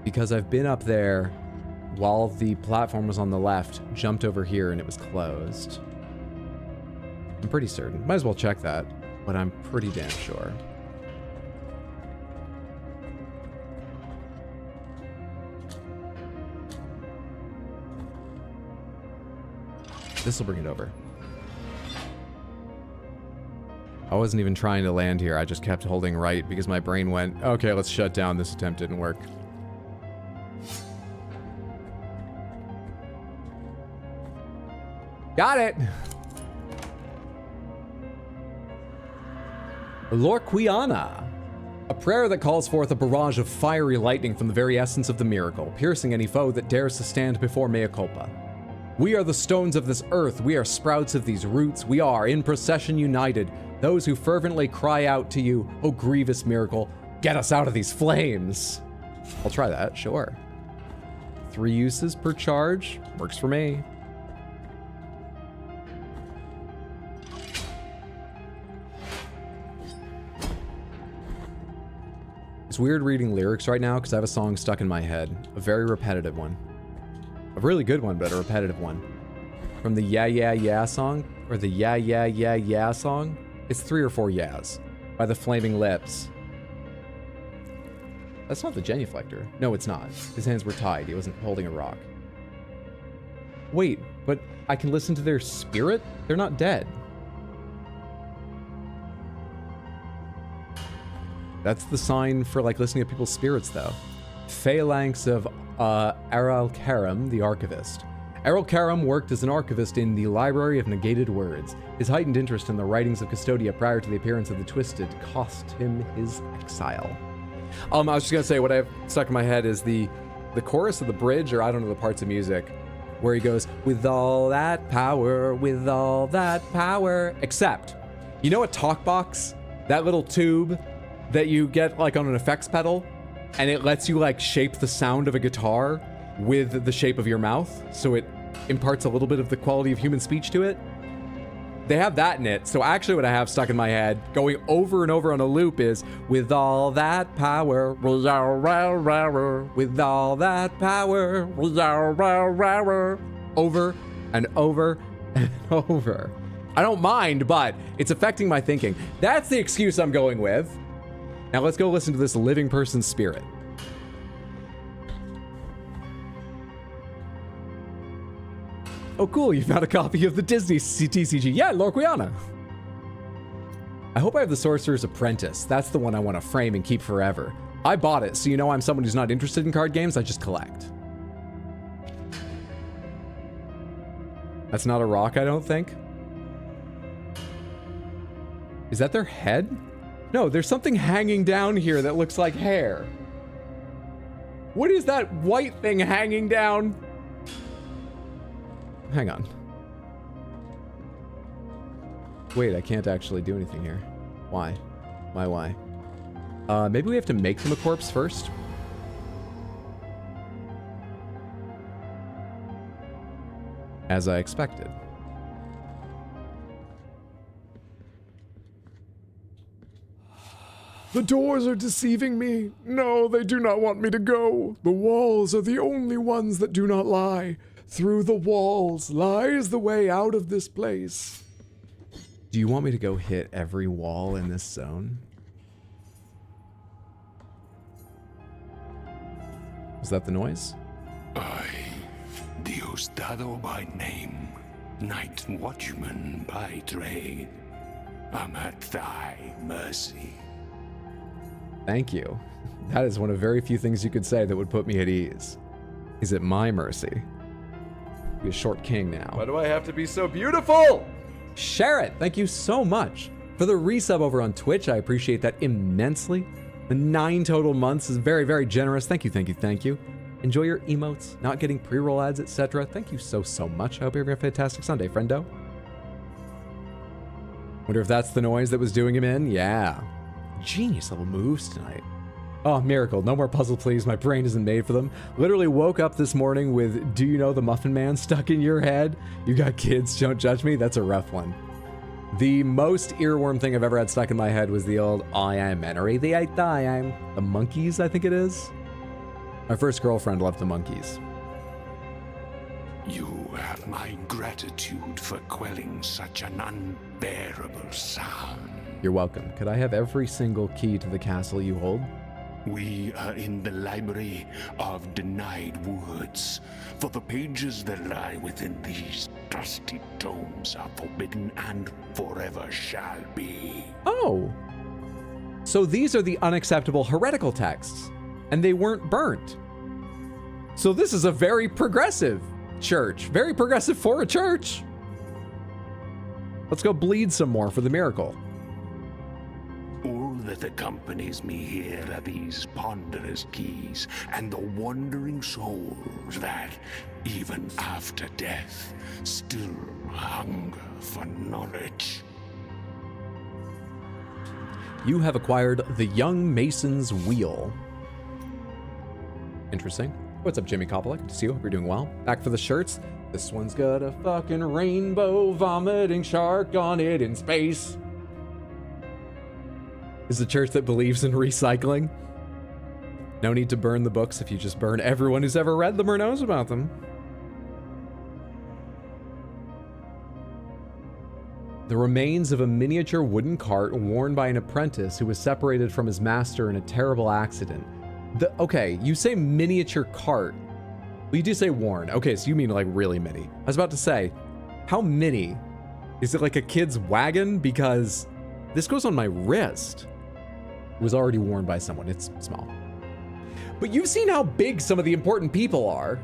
Because I've been up there while the platform was on the left, jumped over here, and it was closed. I'm pretty certain. Might as well check that, but I'm pretty damn sure. This will bring it over. I wasn't even trying to land here. I just kept holding right because my brain went, okay, let's shut down. This attempt didn't work. Got it! Lorquiana. A prayer that calls forth a barrage of fiery lightning from the very essence of the miracle, piercing any foe that dares to stand before mea culpa. We are the stones of this earth, we are sprouts of these roots, we are, in procession united, those who fervently cry out to you, O grievous miracle, get us out of these flames. I'll try that, sure. 3 uses per charge, works for me. It's weird reading lyrics right now because I have a song stuck in my head, a very repetitive one. A really good one, but a repetitive one. From the Yeah Yeah Yeah song, or the Yeah Yeah Yeah Yeah song. It's 3 or 4 yeahs by the Flaming Lips. That's not the genuflector. No, it's not. His hands were tied. He wasn't holding a rock. Wait, but I can listen to their spirit? They're not dead. That's the sign for like listening to people's spirits, though. Phalanx of Aral Karam, the archivist. Aral Karam worked as an archivist in the Library of Negated Words. His heightened interest in the writings of Custodia prior to the appearance of the Twisted cost him his exile. I was just gonna say, what I have stuck in my head is the chorus of the bridge, or I don't know, the parts of music, where he goes, with all that power, except, you know a talk box? That little tube that you get like on an effects pedal, and it lets you like shape the sound of a guitar with the shape of your mouth, so it imparts a little bit of the quality of human speech to it. They have that in it. So actually what I have stuck in my head, going over and over on a loop, is with all that power, with all that power, over and over and over. I don't mind, but it's affecting my thinking. That's the excuse I'm going with. Now let's go listen to this living person's spirit. Oh, cool, you found a copy of the Disney TCG. Yeah, Lorquiana. I hope I have the Sorcerer's Apprentice. That's the one I want to frame and keep forever. I bought it, so you know I'm someone who's not interested in card games. I just collect. That's not a rock, I don't think. Is that their head? No, there's something hanging down here that looks like hair. What is that white thing hanging down? Hang on. Wait, I can't actually do anything here. Why? Why? Maybe we have to make them a corpse first? As I expected. The doors are deceiving me. No, they do not want me to go. The walls are the only ones that do not lie. Through the walls lies the way out of this place. Do you want me to go hit every wall in this zone? Was that the noise? I, Diosdado by name, Night Watchman by trade, am at thy mercy. Thank you. That is one of very few things you could say that would put me at ease. Is it my mercy? Be a short king now. Why do I have to be so beautiful? Share it. Thank you so much for the resub over on Twitch. I appreciate that immensely. The 9 total months is very, very generous. Thank you. Enjoy your emotes, not getting pre-roll ads, etc. Thank you so much. I hope you're having a fantastic Sunday, friendo. Wonder if that's the noise that was doing him in? Yeah. Genius level moves tonight. Oh, miracle. No more puzzle, please. My brain isn't made for them. Literally woke up this morning with, do you know the Muffin Man stuck in your head? You got kids, don't judge me. That's a rough one. The most earworm thing I've ever had stuck in my head was the old I am Henry the Eighth. I am the Monkeys, I think it is. My first girlfriend loved the Monkeys. You have my gratitude for quelling such an unbearable sound. You're welcome. Could I have every single key to the castle you hold? We are in the Library of Denied Woods, for the pages that lie within these dusty tomes are forbidden and forever shall be. Oh. So these are the unacceptable heretical texts, and they weren't burnt. So this is a very progressive church. Very progressive for a church. Let's go bleed some more for the miracle. All that accompanies me here are these ponderous keys and the wandering souls that, even after death, still hunger for knowledge. You have acquired the Young Mason's Wheel. Interesting. What's up, Jimmy Coppola? Good to see you. Hope you're doing well. Back for the shirts. This one's got a fucking rainbow vomiting shark on it in space. Is a church that believes in recycling. No need to burn the books if you just burn everyone who's ever read them or knows about them. The remains of a miniature wooden cart worn by an apprentice who was separated from his master in a terrible accident. Okay, you say miniature cart. Well, you do say worn. Okay, so you mean like really mini. I was about to say, how mini? Is it like a kid's wagon? Because this goes on my wrist. It was already worn by someone. It's small. But you've seen how big some of the important people are.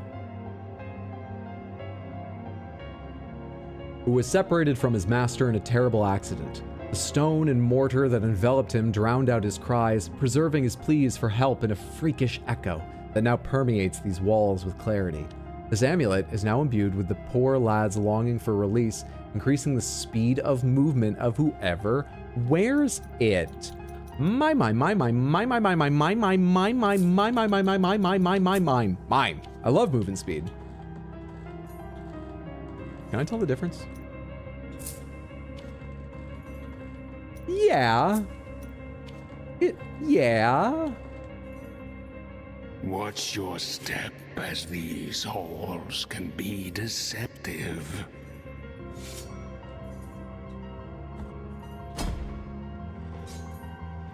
Who was separated from his master in a terrible accident. The stone and mortar that enveloped him drowned out his cries, preserving his pleas for help in a freakish echo that now permeates these walls with clarity. This amulet is now imbued with the poor lad's longing for release, increasing the speed of movement of whoever wears it. Mime. I love movement speed. Can I tell the difference? Yeah. Yeah. Watch your step, as these halls can be deceptive.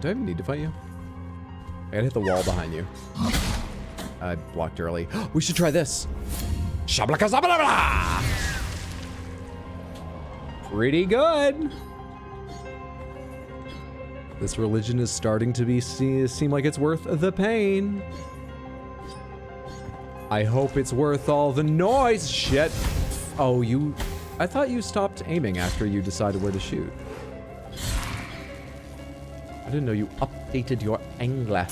Do I even need to fight you? I gotta hit the wall behind you. I blocked early. We should try this. Shablaka-zabalabla! Pretty good. This religion is starting to seem like it's worth the pain. I hope it's worth all the noise. Shit. Oh, I thought you stopped aiming after you decided where to shoot. I didn't know you updated your angle. I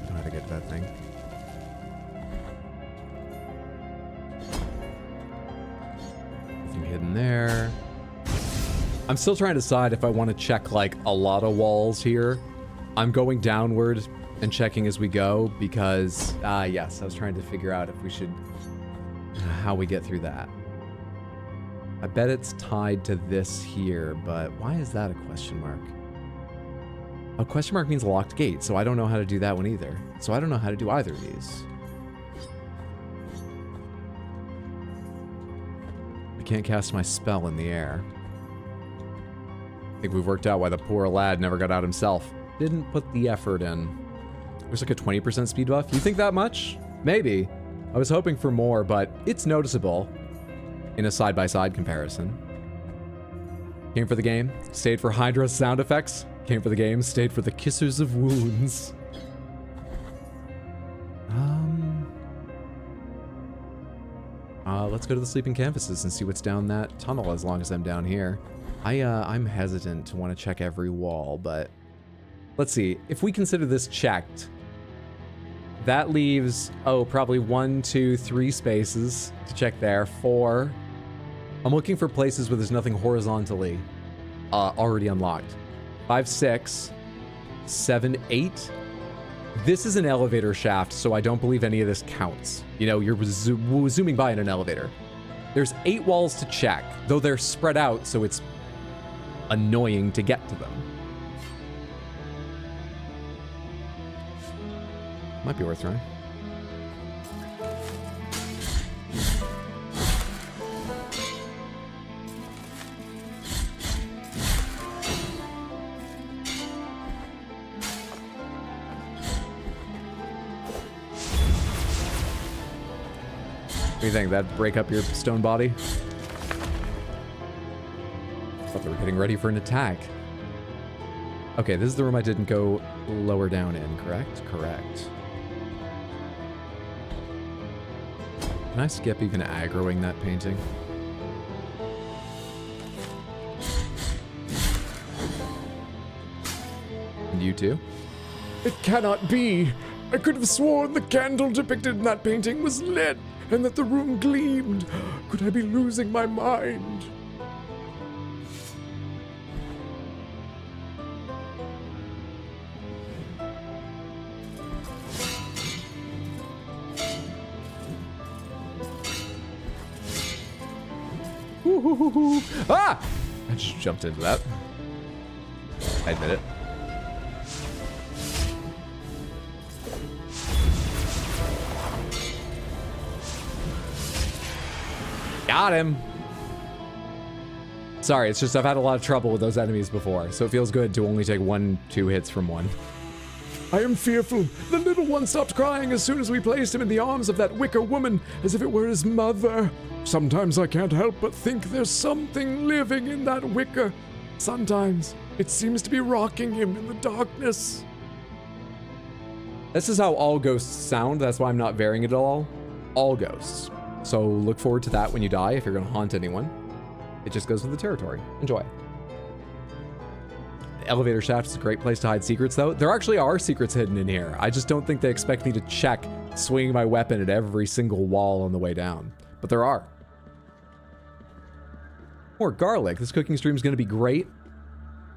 don't know how to get to that thing. Nothing hidden there. I'm still trying to decide if I want to check like a lot of walls here. I'm going downward and checking as we go because, yes, I was trying to figure out if we should, how we get through that. I bet it's tied to this here, but why is that a question mark? A question mark means locked gate, so I don't know how to do that one either. So I don't know how to do either of these. I can't cast my spell in the air. I think we've worked out why the poor lad never got out himself. Didn't put the effort in. There's like a 20% speed buff. You think that much? Maybe. I was hoping for more, but it's noticeable in a side-by-side comparison. Came for the game, stayed for Hydra's sound effects. Came for the game, stayed for the kissers of wounds. Let's go to the sleeping canvases and see what's down that tunnel as long as I'm down here. I'm hesitant to want to check every wall, but let's see. If we consider this checked, that leaves, probably 1, 2, 3 spaces to check there. 4. I'm looking for places where there's nothing horizontally already unlocked. 5, 6, 7, 8. This is an elevator shaft, so I don't believe any of this counts. You know, you're zooming by in an elevator. There's 8 walls to check, though they're spread out, so it's annoying to get to them. Might be worth trying. What do you think? That'd break up your stone body? I thought they were getting ready for an attack. Okay, this is the room I didn't go lower down in, correct? Correct. Can I skip even aggroing that painting? And you too? It cannot be. I could have sworn the candle depicted in that painting was lit and that the room gleamed. Could I be losing my mind? Ah! I just jumped into that. I admit it. Got him. Sorry, it's just I've had a lot of trouble with those enemies before, so it feels good to only take 1, 2 hits from one. I am fearful. The little one stopped crying as soon as we placed him in the arms of that wicker woman, as if it were his mother. Sometimes I can't help but think there's something living in that wicker. Sometimes it seems to be rocking him in the darkness. This is how all ghosts sound. That's why I'm not varying it at all. All ghosts. So look forward to that when you die if you're going to haunt anyone. It just goes with the territory. Enjoy. The elevator shaft is a great place to hide secrets, though. There actually are secrets hidden in here. I just don't think they expect me to check swinging my weapon at every single wall on the way down. But there are. More garlic. This cooking stream is going to be great.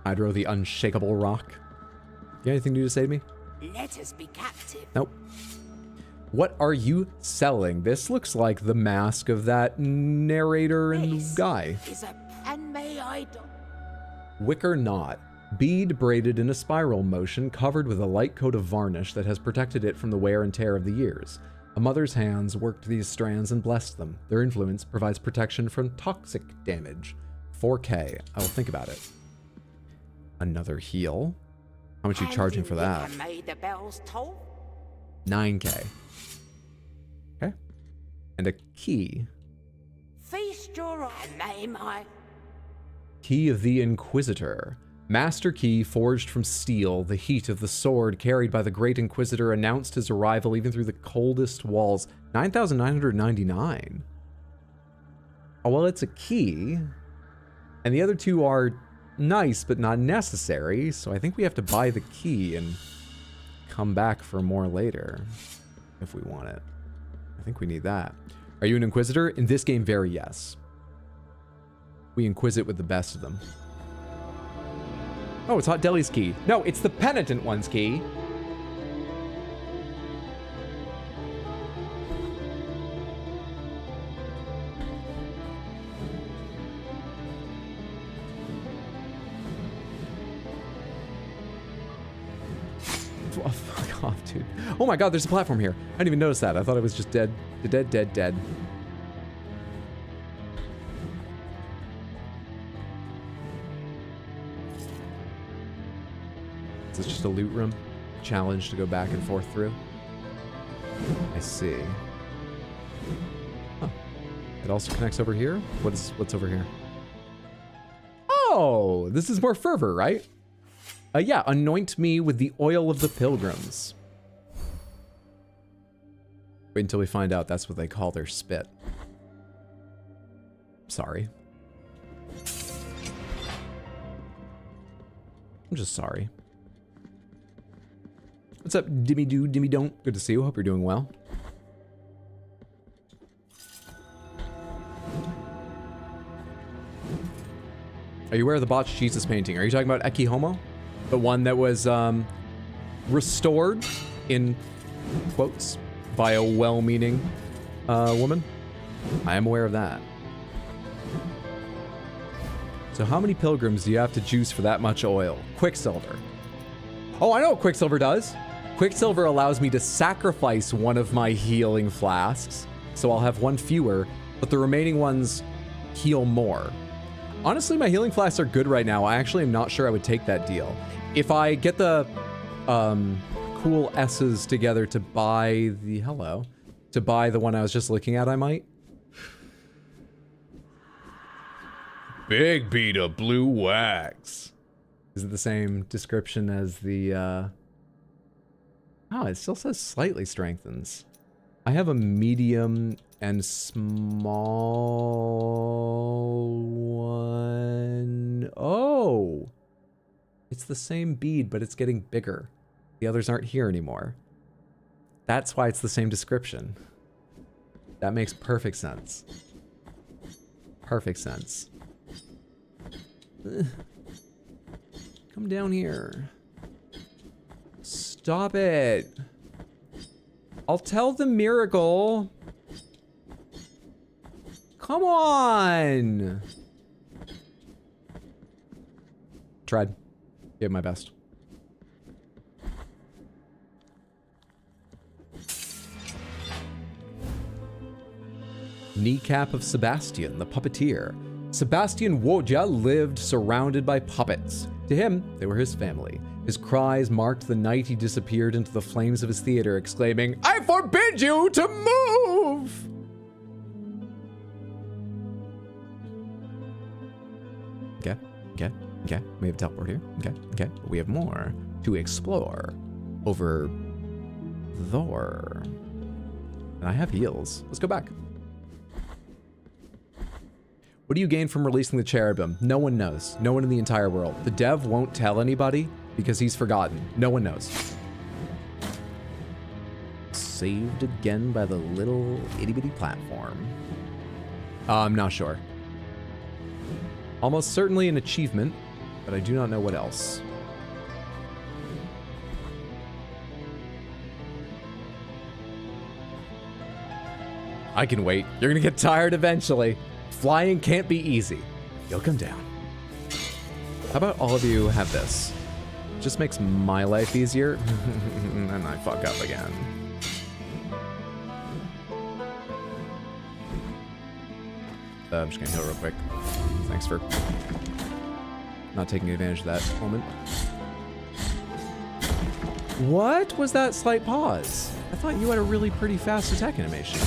Hydro the unshakable rock. You got anything new to say to me? Let us be captive. Nope. What are you selling? This looks like the mask of that narrator and guy. And may I Wicker knot. Bead braided in a spiral motion, covered with a light coat of varnish that has protected it from the wear and tear of the years. A mother's hands worked these strands and blessed them. Their influence provides protection from toxic damage. 4K. I will think about it. Another heal. How much are you charging for that? May the bells toll? 9K. Okay. And a key. Feast your eye, may my... Key of the Inquisitor. Master key forged from steel, the heat of the sword carried by the Great Inquisitor announced his arrival even through the coldest walls. 9,999. Oh, well, it's a key. And the other two are nice, but not necessary. So I think we have to buy the key and come back for more later if we want it. I think we need that. Are you an Inquisitor? In this game, very yes. We inquisit with the best of them. Oh, it's Hot Deli's key. No, it's the Penitent one's key. Oh, fuck off, dude. Oh my god, there's a platform here. I didn't even notice that. I thought it was just dead. Dead. Is this just a loot room? Challenge to go back and forth through? I see. Huh. It also connects over here? What's over here? Oh, this is more fervor, right? Yeah, anoint me with the oil of the pilgrims. Wait until we find out that's what they call their spit. Sorry. I'm just sorry. What's up, Dimmy Do, Dimmy Don't? Good to see you. Hope you're doing well. Are you aware of the botched Jesus painting? Are you talking about Eki Homo? The one that was restored, in quotes, by a well-meaning woman? I am aware of that. So how many pilgrims do you have to juice for that much oil? Quicksilver. Oh, I know what Quicksilver does. Quicksilver allows me to sacrifice one of my healing flasks, so I'll have one fewer, but the remaining ones heal more. Honestly, my healing flasks are good right now. I actually am not sure I would take that deal. If I get the cool S's together to buy the... Hello. To buy the one I was just looking at, I might. Big beat of blue wax. Is it the same description as the... Oh, it still says slightly strengthens. I have a medium and small one. Oh! It's the same bead, but it's getting bigger. The others aren't here anymore. That's why it's the same description. That makes perfect sense. Perfect sense. Come down here. Stop it. I'll tell the miracle. Come on. Tried. Gave my best. Kneecap of Sebastian, the puppeteer. Sebastian Wojda lived surrounded by puppets. To him, they were his family. His cries marked the night he disappeared into the flames of his theater, exclaiming, "I forbid you to move!" Okay. Okay, we have a teleport here. Okay, okay. But we have more to explore over there. And I have heals. Let's go back. What do you gain from releasing the cherubim? No one knows. No one in the entire world. The dev won't tell anybody because he's forgotten. No one knows. Saved again by the little itty-bitty platform. I'm not sure. Almost certainly an achievement, but I do not know what else. I can wait. You're gonna get tired eventually. Flying can't be easy. You'll come down. How about all of you have this? Just makes my life easier, and I fuck up again. I'm just gonna heal real quick. Thanks for not taking advantage of that moment. What was that slight pause? I thought you had a really pretty fast attack animation.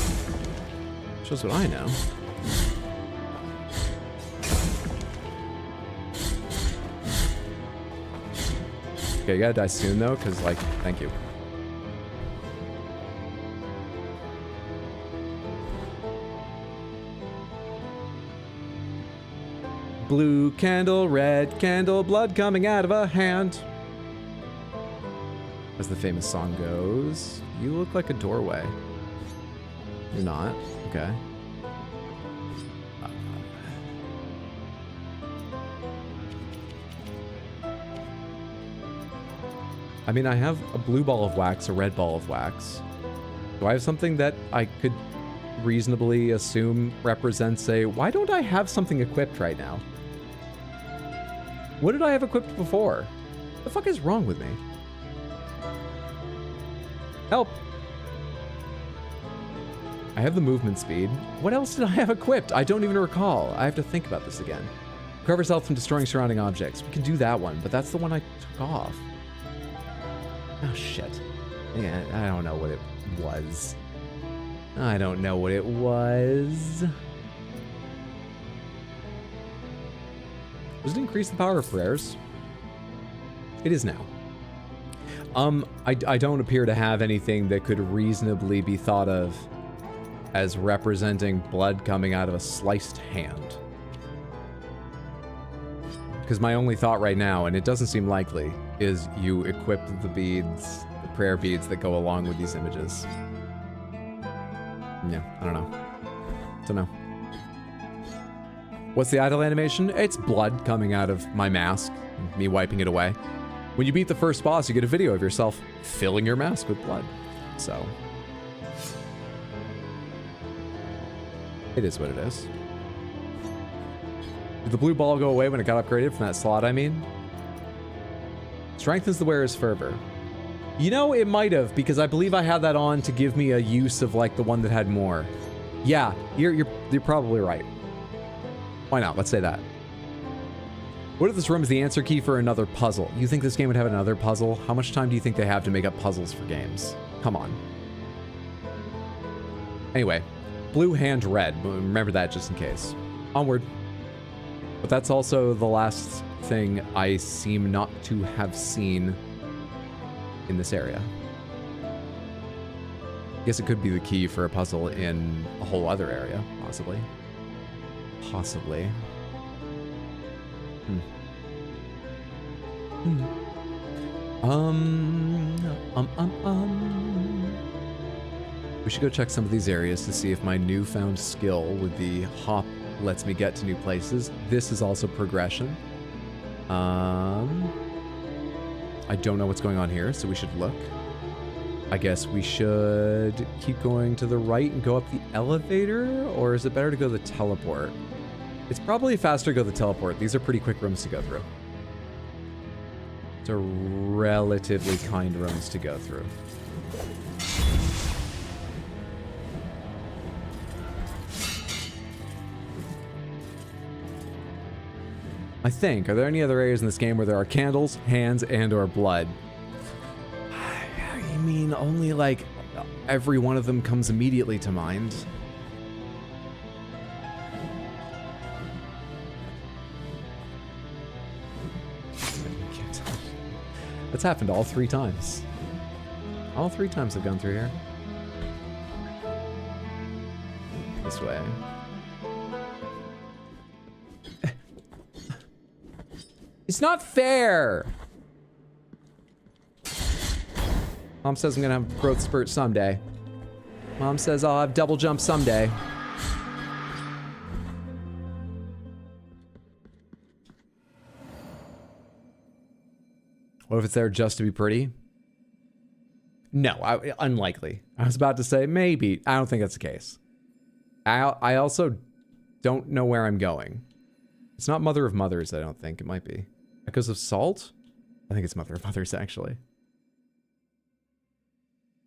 Shows what I know. Okay, you gotta die soon though, because like, thank you. Blue candle, red candle, blood coming out of a hand. As the famous song goes, you look like a doorway. You're not. Okay. I mean, I have a blue ball of wax, a red ball of wax. Do I have something that I could reasonably assume represents a... Why don't I have something equipped right now? What did I have equipped before? What the fuck is wrong with me? Help! I have the movement speed. What else did I have equipped? I don't even recall. I have to think about this again. Recovers health from destroying surrounding objects. We can do that one, but that's the one I took off. Oh, shit. Yeah, I don't know what it was. I don't know what it was. Does it increase the power of prayers? It is now. I don't appear to have anything that could reasonably be thought of as representing blood coming out of a sliced hand. Because my only thought right now, and it doesn't seem likely, is you equip the beads, the prayer beads that go along with these images. Yeah, I don't know. Don't know. What's the idle animation? It's blood coming out of my mask, me wiping it away. When you beat the first boss, you get a video of yourself filling your mask with blood. So, it is what it is. Did the blue ball go away when it got upgraded from that slot, I mean? Strengthens the wearer's fervor. You know, it might have, because I believe I had that on to give me a use of like the one that had more. Yeah, you're probably right. Why not? Let's say that. What if this room is the answer key for another puzzle? You think this game would have another puzzle? How much time do you think they have to make up puzzles for games? Come on. Anyway, blue hand red. Remember that just in case. Onward. But that's also the last thing I seem not to have seen in this area. I guess it could be the key for a puzzle in a whole other area, possibly. Possibly. We should go check some of these areas to see if my newfound skill with the hop lets me get to new places. This is also progression. I don't know what's going on here, so we should look. I guess we should keep going to the right and go up the elevator, or is it better to go the teleport? It's probably faster to go the teleport. These are pretty quick rooms to go through. They're relatively kind rooms to go through. I think. Are there any other areas in this game where there are candles, hands, and or blood? I mean, only like every one of them comes immediately to mind. That's happened all 3 times. All 3 times I've gone through here. This way. It's not fair! Mom says I'm gonna have growth spurt someday. Mom says I'll have double jump someday. What if it's there just to be pretty? No, unlikely. I was about to say maybe. I don't think that's the case. I also don't know where I'm going. It's not Mother of Mothers, I don't think. It might be. Echoes of Salt? I think it's Mother of Mothers, actually.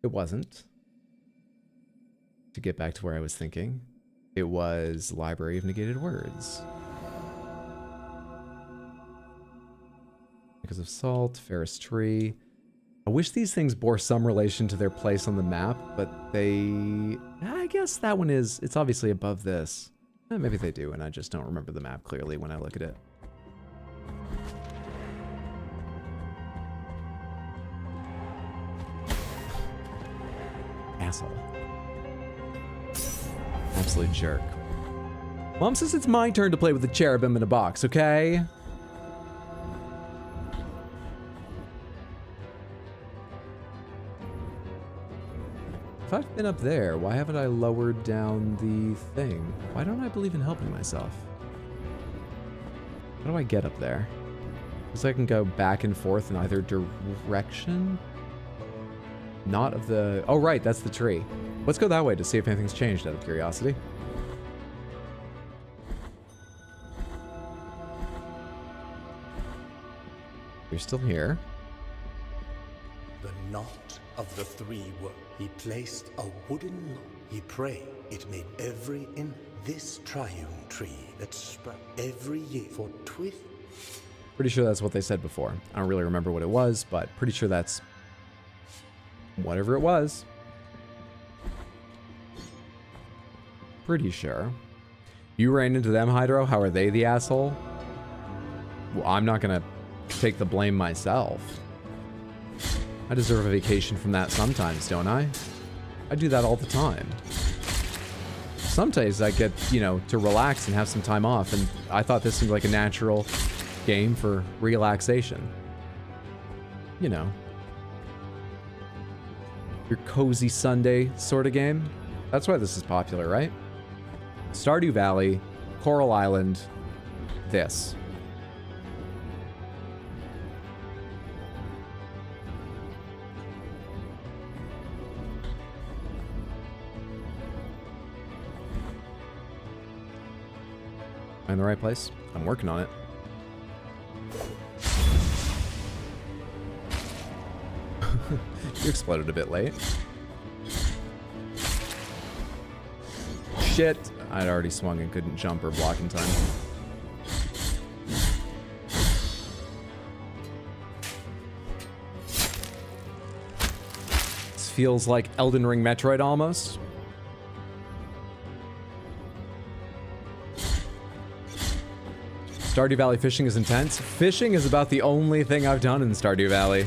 It wasn't. To get back to where I was thinking, it was Library of Negated Words. Because of Salt, Ferris Tree. I wish these things bore some relation to their place on the map, but they... I guess that one is... It's obviously above this. Maybe they do, and I just don't remember the map clearly when I look at it. Asshole. Absolute jerk. Mom says it's my turn to play with the cherubim in a box, okay? If I've been up there, why haven't I lowered down the thing? Why don't I believe in helping myself? How do I get up there? Because I can go back and forth in either direction? Not of the... Oh, right, that's the tree. Let's go that way to see if anything's changed out of curiosity. You're still here. The knot of the 3 were. He placed a wooden lock. He prayed. It made every in this triune tree that sprang every year for twith. Pretty sure that's what they said before. I don't really remember what it was, but pretty sure that's whatever it was. Pretty sure. You ran into them, Hydro? How are they the asshole? Well, I'm not gonna take the blame myself. I deserve a vacation from that sometimes, don't I? I do that all the time. Sometimes I get, you know, to relax and have some time off, and I thought this seemed like a natural game for relaxation. You know. Your cozy Sunday sort of game. That's why this is popular, right? Stardew Valley, Coral Island, this. Am I in the right place? I'm working on it. You exploded a bit late. Shit. I'd already swung and couldn't jump or block in time. This feels like Elden Ring Metroid almost. Stardew Valley fishing is intense. Fishing is about the only thing I've done in Stardew Valley.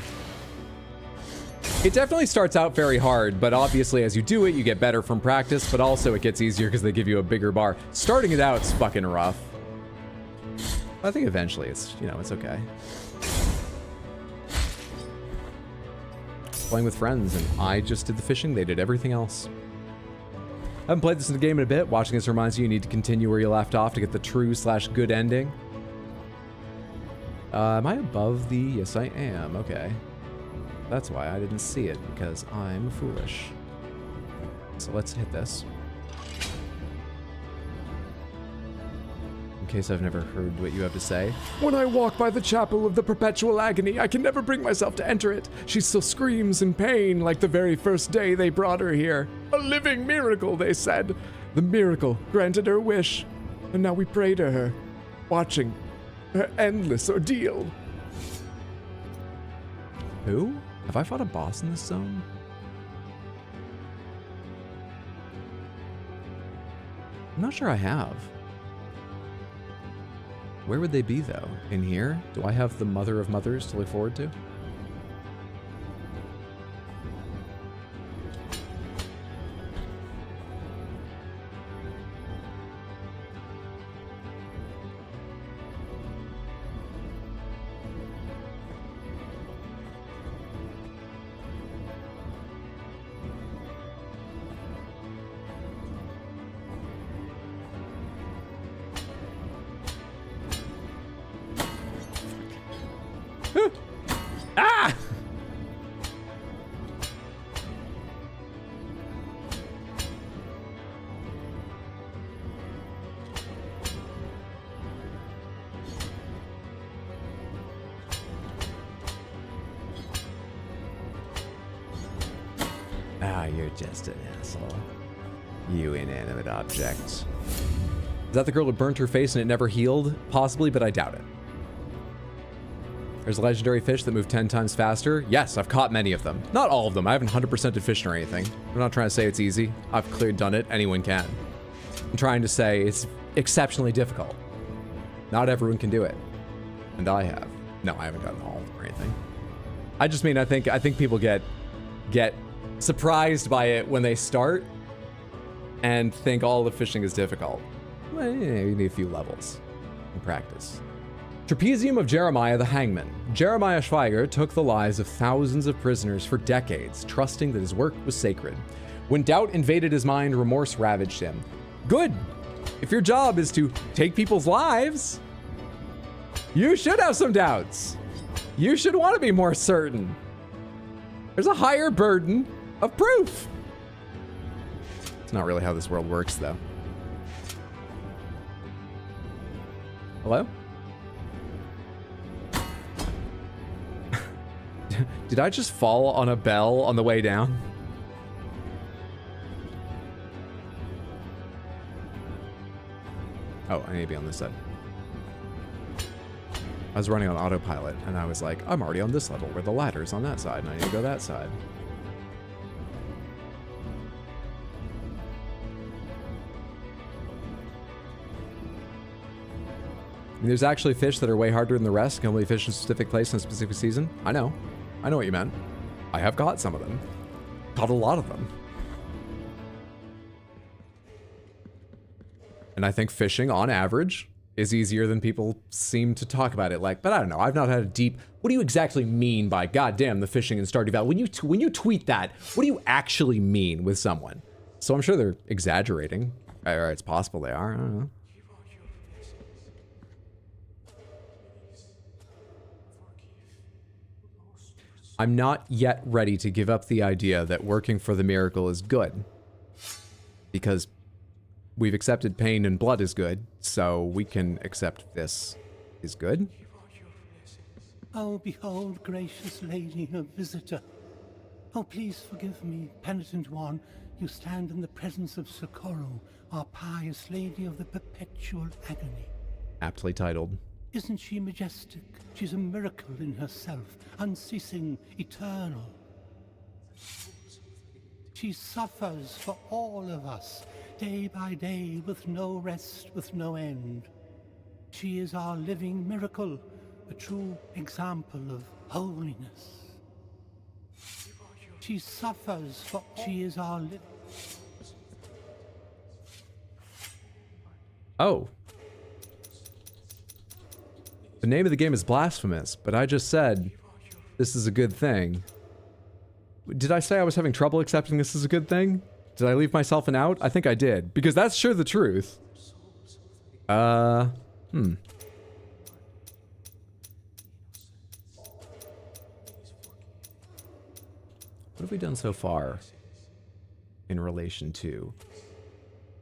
It definitely starts out very hard, but obviously as you do it, you get better from practice, but also it gets easier because they give you a bigger bar. Starting it out is fucking rough. I think eventually it's, you know, it's okay. Playing with friends, and I just did the fishing, they did everything else. I haven't played this in the game in a bit. Watching this reminds you need to continue where you left off to get the true/good ending. Am I above the... Yes, I am. Okay. That's why I didn't see it, because I'm foolish. So let's hit this. In case I've never heard what you have to say. When I walk by the chapel of the perpetual agony, I can never bring myself to enter it. She still screams in pain like the very first day they brought her here. A living miracle, they said. The miracle granted her wish. And now we pray to her, watching her endless ordeal. Who? Have I fought a boss in this zone? I'm not sure I have. Where would they be, though? In here? Do I have the Mother of Mothers to look forward to? Ah! Ah, you're just an asshole. You inanimate object. Is that the girl who burnt her face and it never healed? Possibly, but I doubt it. There's a legendary fish that move 10 times faster. Yes, I've caught many of them. Not all of them. I haven't 100%ed fishing or anything. I'm not trying to say it's easy. I've clearly done it. Anyone can. I'm trying to say it's exceptionally difficult. Not everyone can do it. And I have. No, I haven't gotten all of them or anything. I just mean, I think people get surprised by it when they start and think all the fishing is difficult. Well, yeah, you need a few levels in practice. Trapezium of Jeremiah the Hangman. Jeremiah Schweiger took the lives of thousands of prisoners for decades, trusting that his work was sacred. When doubt invaded his mind, remorse ravaged him. Good. If your job is to take people's lives, you should have some doubts. You should want to be more certain. There's a higher burden of proof. It's not really how this world works, though. Hello? Did I just fall on a bell on the way down? Oh, I need to be on this side. I was running on autopilot, and I was like, I'm already on this level where the ladder's on that side, and I need to go that side. I mean, there's actually fish that are way harder than the rest, can only fish in a specific place in a specific season. I know. I know what you meant. I have caught some of them. Caught a lot of them. And I think fishing, on average, is easier than people seem to talk about it like. But I don't know. I've not had a deep... What do you exactly mean by, goddamn, the fishing in Stardew Valley? When you tweet that, what do you actually mean with someone? So I'm sure they're exaggerating. Or it's possible they are. I don't know. I'm not yet ready to give up the idea that working for the miracle is good. Because we've accepted pain and blood is good, so we can accept this is good. Oh, behold, gracious lady, a visitor. Oh, please forgive me, penitent one. You stand in the presence of Socorro, our pious lady of the perpetual agony. Aptly titled. Isn't she majestic? She's a miracle in herself, unceasing, eternal. She suffers for all of us, day by day, with no rest, with no end. She is our living miracle, a true example of holiness. She suffers for... She is our living... Oh. The name of the game is Blasphemous, but I just said this is a good thing. Did I say I was having trouble accepting this is a good thing? Did I leave myself an out? I think I did, because that's sure the truth. What have we done so far in relation to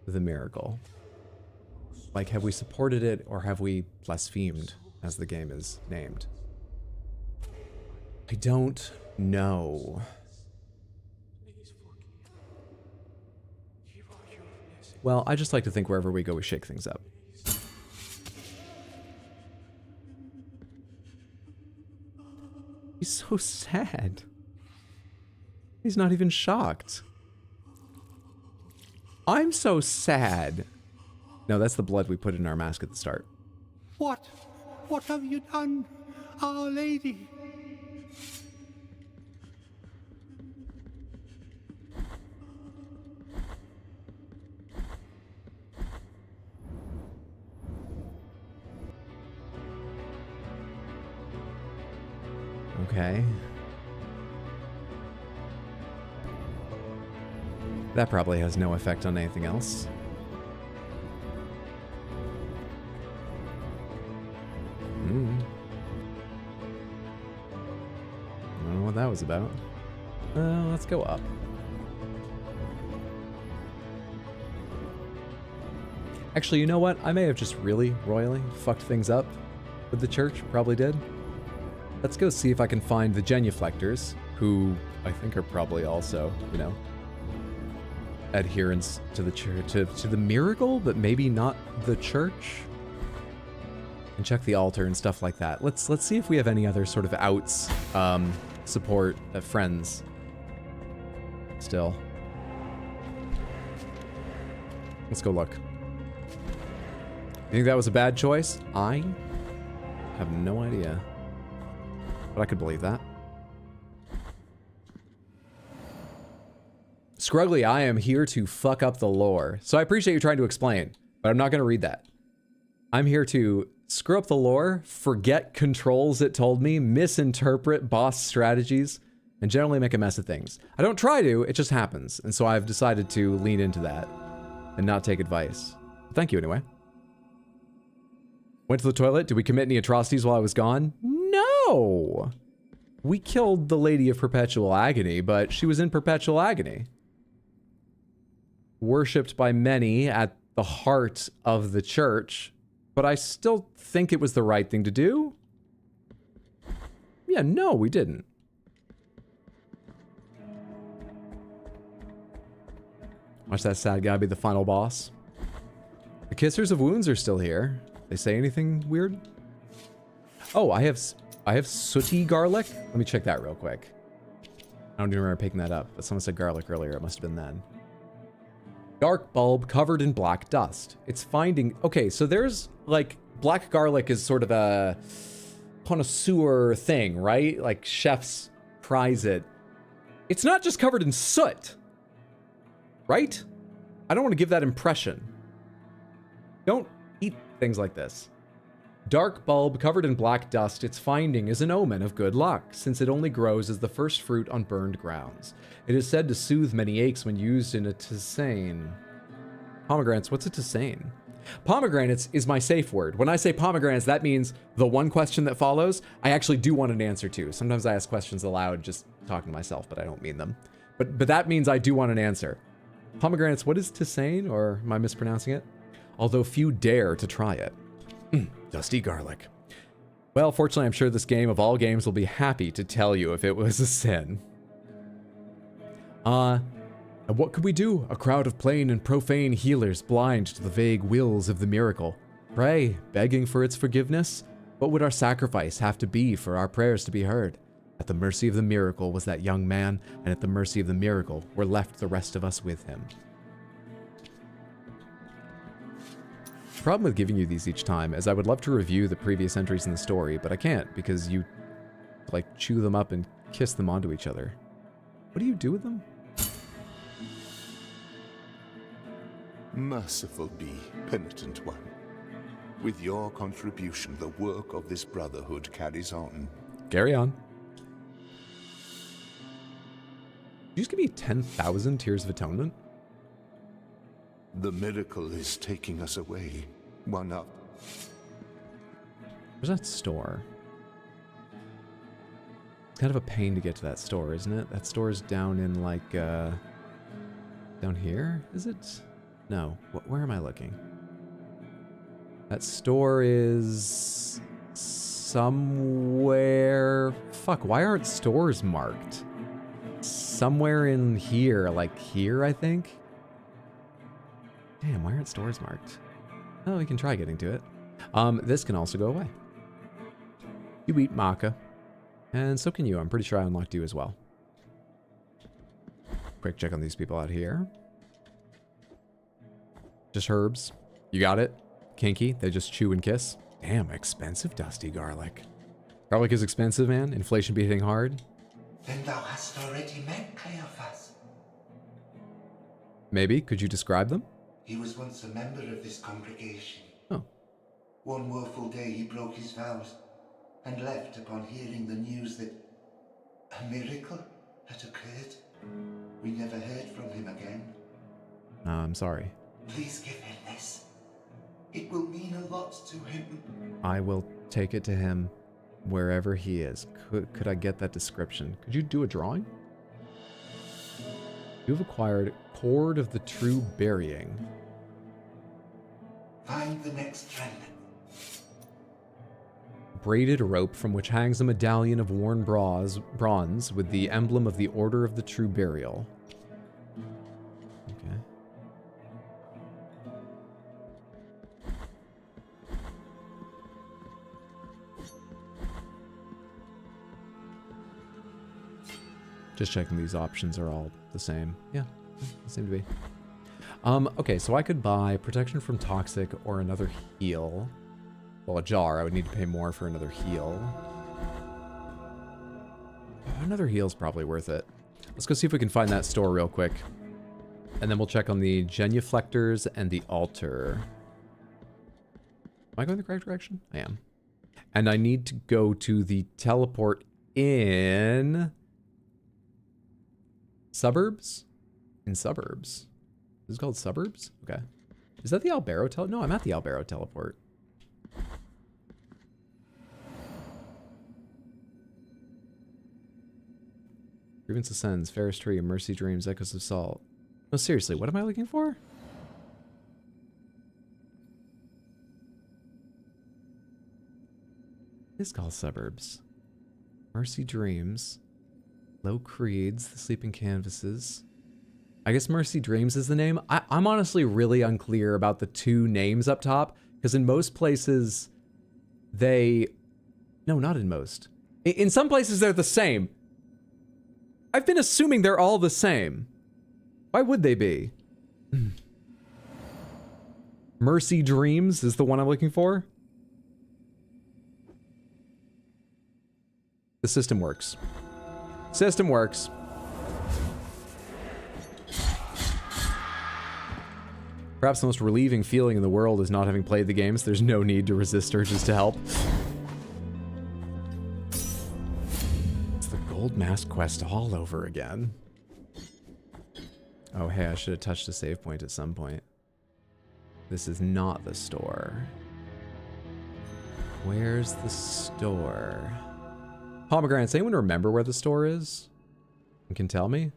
the miracle? Like, have we supported it, or have we blasphemed, as the game is named? I don't know. Well, I just like to think wherever we go, we shake things up. He's so sad. He's not even shocked. I'm so sad. No, that's the blood we put in our mask at the start. What? What have you done, Our Lady? Okay. That probably has no effect on anything else. what that was about. Let's go up. Actually, you know what? I may have just really royally fucked things up with the church. Probably did. Let's go see if I can find the genuflectors, who I think are probably also, you know, adherents to the church, to the miracle, but maybe not the church. And check the altar and stuff like that. Let's see if we have any other sort of outs, support, friends. Still. Let's go look. You think that was a bad choice? I have no idea. But I could believe that. Scrugly, I am here to fuck up the lore. So I appreciate you trying to explain, but I'm not going to read that. I'm here to screw up the lore, forget controls it told me, misinterpret boss strategies, and generally make a mess of things. I don't try to, it just happens. And so I've decided to lean into that and not take advice. Thank you anyway. Went to the toilet. Did we commit any atrocities while I was gone? No! We killed the Lady of Perpetual Agony, but she was in perpetual agony. Worshipped by many at the heart of the church, but I still think it was the right thing to do. Yeah, no, we didn't. Watch that sad guy be the final boss. The Kissers of Wounds are still here. They say anything weird? Oh, I have sooty garlic. Let me check that real quick. I don't even remember picking that up, but someone said garlic earlier. It must have been then. Dark bulb covered in black dust. It's finding... Okay, so there's, like, black garlic is sort of a connoisseur thing, right? Like, chefs prize it. It's not just covered in soot, right? I don't want to give that impression. Don't eat things like this. Dark bulb covered in black dust, its finding is an omen of good luck, since it only grows as the first fruit on burned grounds. It is said to soothe many aches when used in a tisane. Pomegranates, what's a tisane? Pomegranates is my safe word. When I say pomegranates, that means the one question that follows, I actually do want an answer to. Sometimes I ask questions aloud just talking to myself, but I don't mean them. But that means I do want an answer. Pomegranates, what is tisane, or am I mispronouncing it? Although few dare to try it. Dusty garlic. Well, fortunately, I'm sure this game of all games will be happy to tell you if it was a sin. And what could we do? A crowd of plain and profane healers blind to the vague wills of the miracle. Pray, begging for its forgiveness? What would our sacrifice have to be for our prayers to be heard? At the mercy of the miracle was that young man, and at the mercy of the miracle were left the rest of us with him. The problem with giving you these each time is I would love to review the previous entries in the story, but I can't because you, like, chew them up and kiss them onto each other. What do you do with them? Merciful be, penitent one. With your contribution, the work of this brotherhood carries on. Carry on. Did you just give me 10,000 Tears of Atonement? The miracle is taking us away, one up. Where's that store? It's kind of a pain to get to that store, isn't it? That store's down in, like, down here? Is it? No. Where am I looking? That store is somewhere... Fuck, why aren't stores marked? Somewhere in here, like here, I think? Damn, why aren't stores marked? Oh, we can try getting to it. This can also go away. You eat maca. And so can you. I'm pretty sure I unlocked you as well. Quick check on these people out here. Just herbs. You got it? Kinky. They just chew and kiss. Damn, expensive dusty garlic. Garlic is expensive, man. Inflation be hitting hard. Then thou hast already met Cleophas. Maybe. Could you describe them? He was once a member of this congregation. Oh. One woeful day he broke his vows and left upon hearing the news that a miracle had occurred. We never heard from him again. I'm sorry. Please give him this. It will mean a lot to him. I will take it to him. Wherever he is. Could I get that description? Could you do a drawing? You've acquired Cord of the True Burying. Find the next friend. Braided rope from which hangs a medallion of worn bronze with the emblem of the Order of the True Burial. Okay. Just checking these options are all the same. Yeah, they seem to be. Okay, so I could buy protection from toxic or another heal. Well, a jar, I would need to pay more for another heal. Another heal's probably worth it. Let's go see if we can find that store real quick. And then we'll check on the genuflectors and the altar. Am I going the correct direction? I am. And I need to go to the teleport in... Suburbs? In Suburbs. This is called Suburbs? Okay. Is that the Albero teleport? No, I'm at the Albero teleport. Grievance Ascends, Ferris Tree, Mercy Dreams, Echoes of Salt. No, seriously, what am I looking for? It's called Suburbs. Mercy Dreams. Low Creeds, The Sleeping Canvases. I guess Mercy Dreams is the name. I'm honestly really unclear about the two names up top, because in most places, they... No, not in most. In some places, they're the same. I've been assuming they're all the same. Why would they be? Mercy Dreams is the one I'm looking for. The system works. System works. Perhaps the most relieving feeling in the world is not having played the games. There's no need to resist urges to help. It's the Gold Mask quest all over again. Oh, hey, I should have touched a save point at some point. This is not the store. Where's the store? Pomegranates, anyone remember where the store is? And can tell me?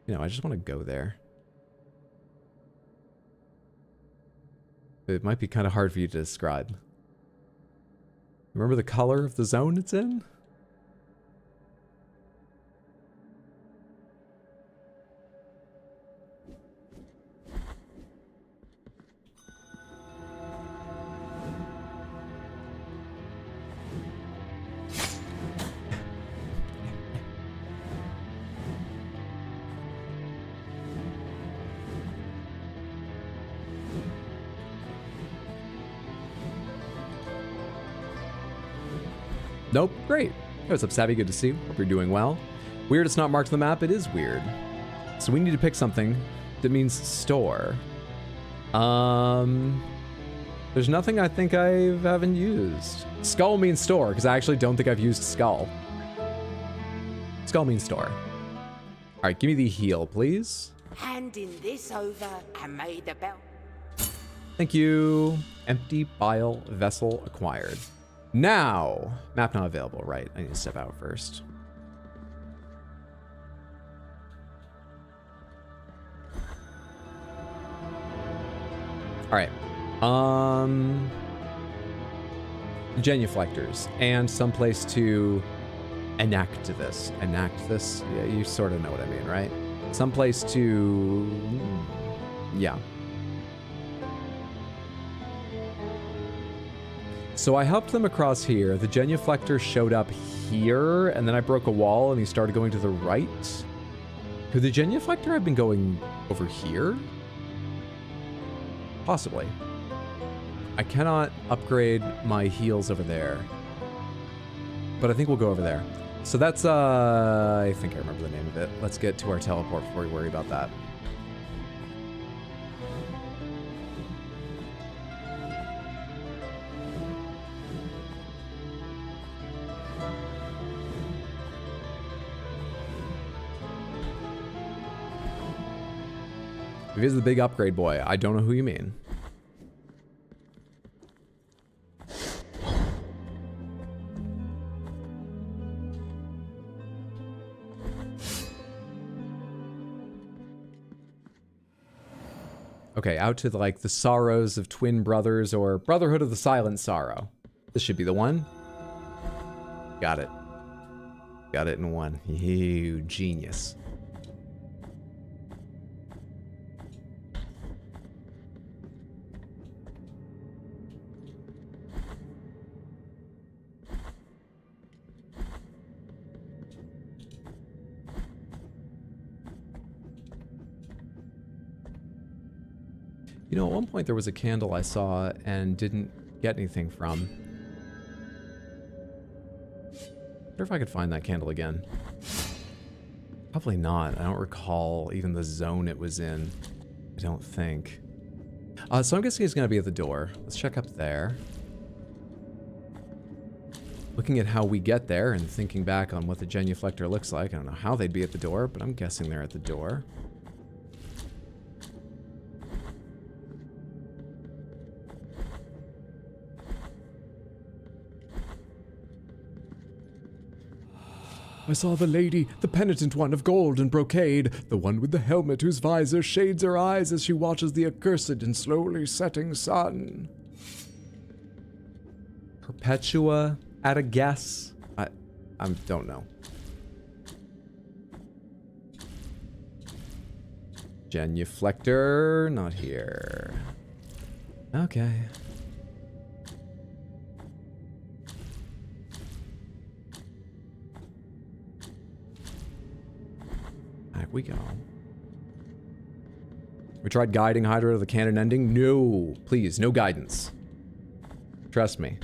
You know, I just want to go there. It might be kind of hard for you to describe. Remember the color of the zone it's in? Nope, great. Hey, what's up, Savvy? Good to see you. Hope you're doing well. Weird it's not marked on the map. It is weird. So we need to pick something that means store. There's nothing I think I haven't used. Skull means store, because I actually don't think I've used skull. Skull means store. All right, give me the heal, please. Handing this over and may the bell. Thank you. Empty bile vessel acquired. Now, map not available, right? I need to step out first. All right. Genuflectors and someplace to enact this. Enact this? Yeah, you sort of know what I mean, right? Someplace to... Yeah. So I helped them across here. The genuflector showed up here, and then I broke a wall, and he started going to the right. Could the genuflector have been going over here? Possibly. I cannot upgrade my heals over there. But I think we'll go over there. So that's, I think I remember the name of it. Let's get to our teleport before we worry about that. If he's the big upgrade boy, I don't know who you mean. Okay, out to like the sorrows of twin brothers or Brotherhood of the Silent Sorrow. This should be the one. Got it. Got it in one. You genius. You know, at one point there was a candle I saw and didn't get anything from. Wonder if I could find that candle again. Probably not. I don't recall even the zone it was in. I don't think. So I'm guessing he's going to be at the door. Let's check up there. Looking at how we get there and thinking back on what the genuflector looks like. I don't know how they'd be at the door, but I'm guessing they're at the door. I saw the lady, the penitent one of gold and brocade, the one with the helmet whose visor shades her eyes as she watches the accursed and slowly setting sun. Perpetua at a guess? I don't know. Genuflector, not here. Okay. Back we go. We tried guiding Hydra to the canon ending. No, please, no guidance. Trust me.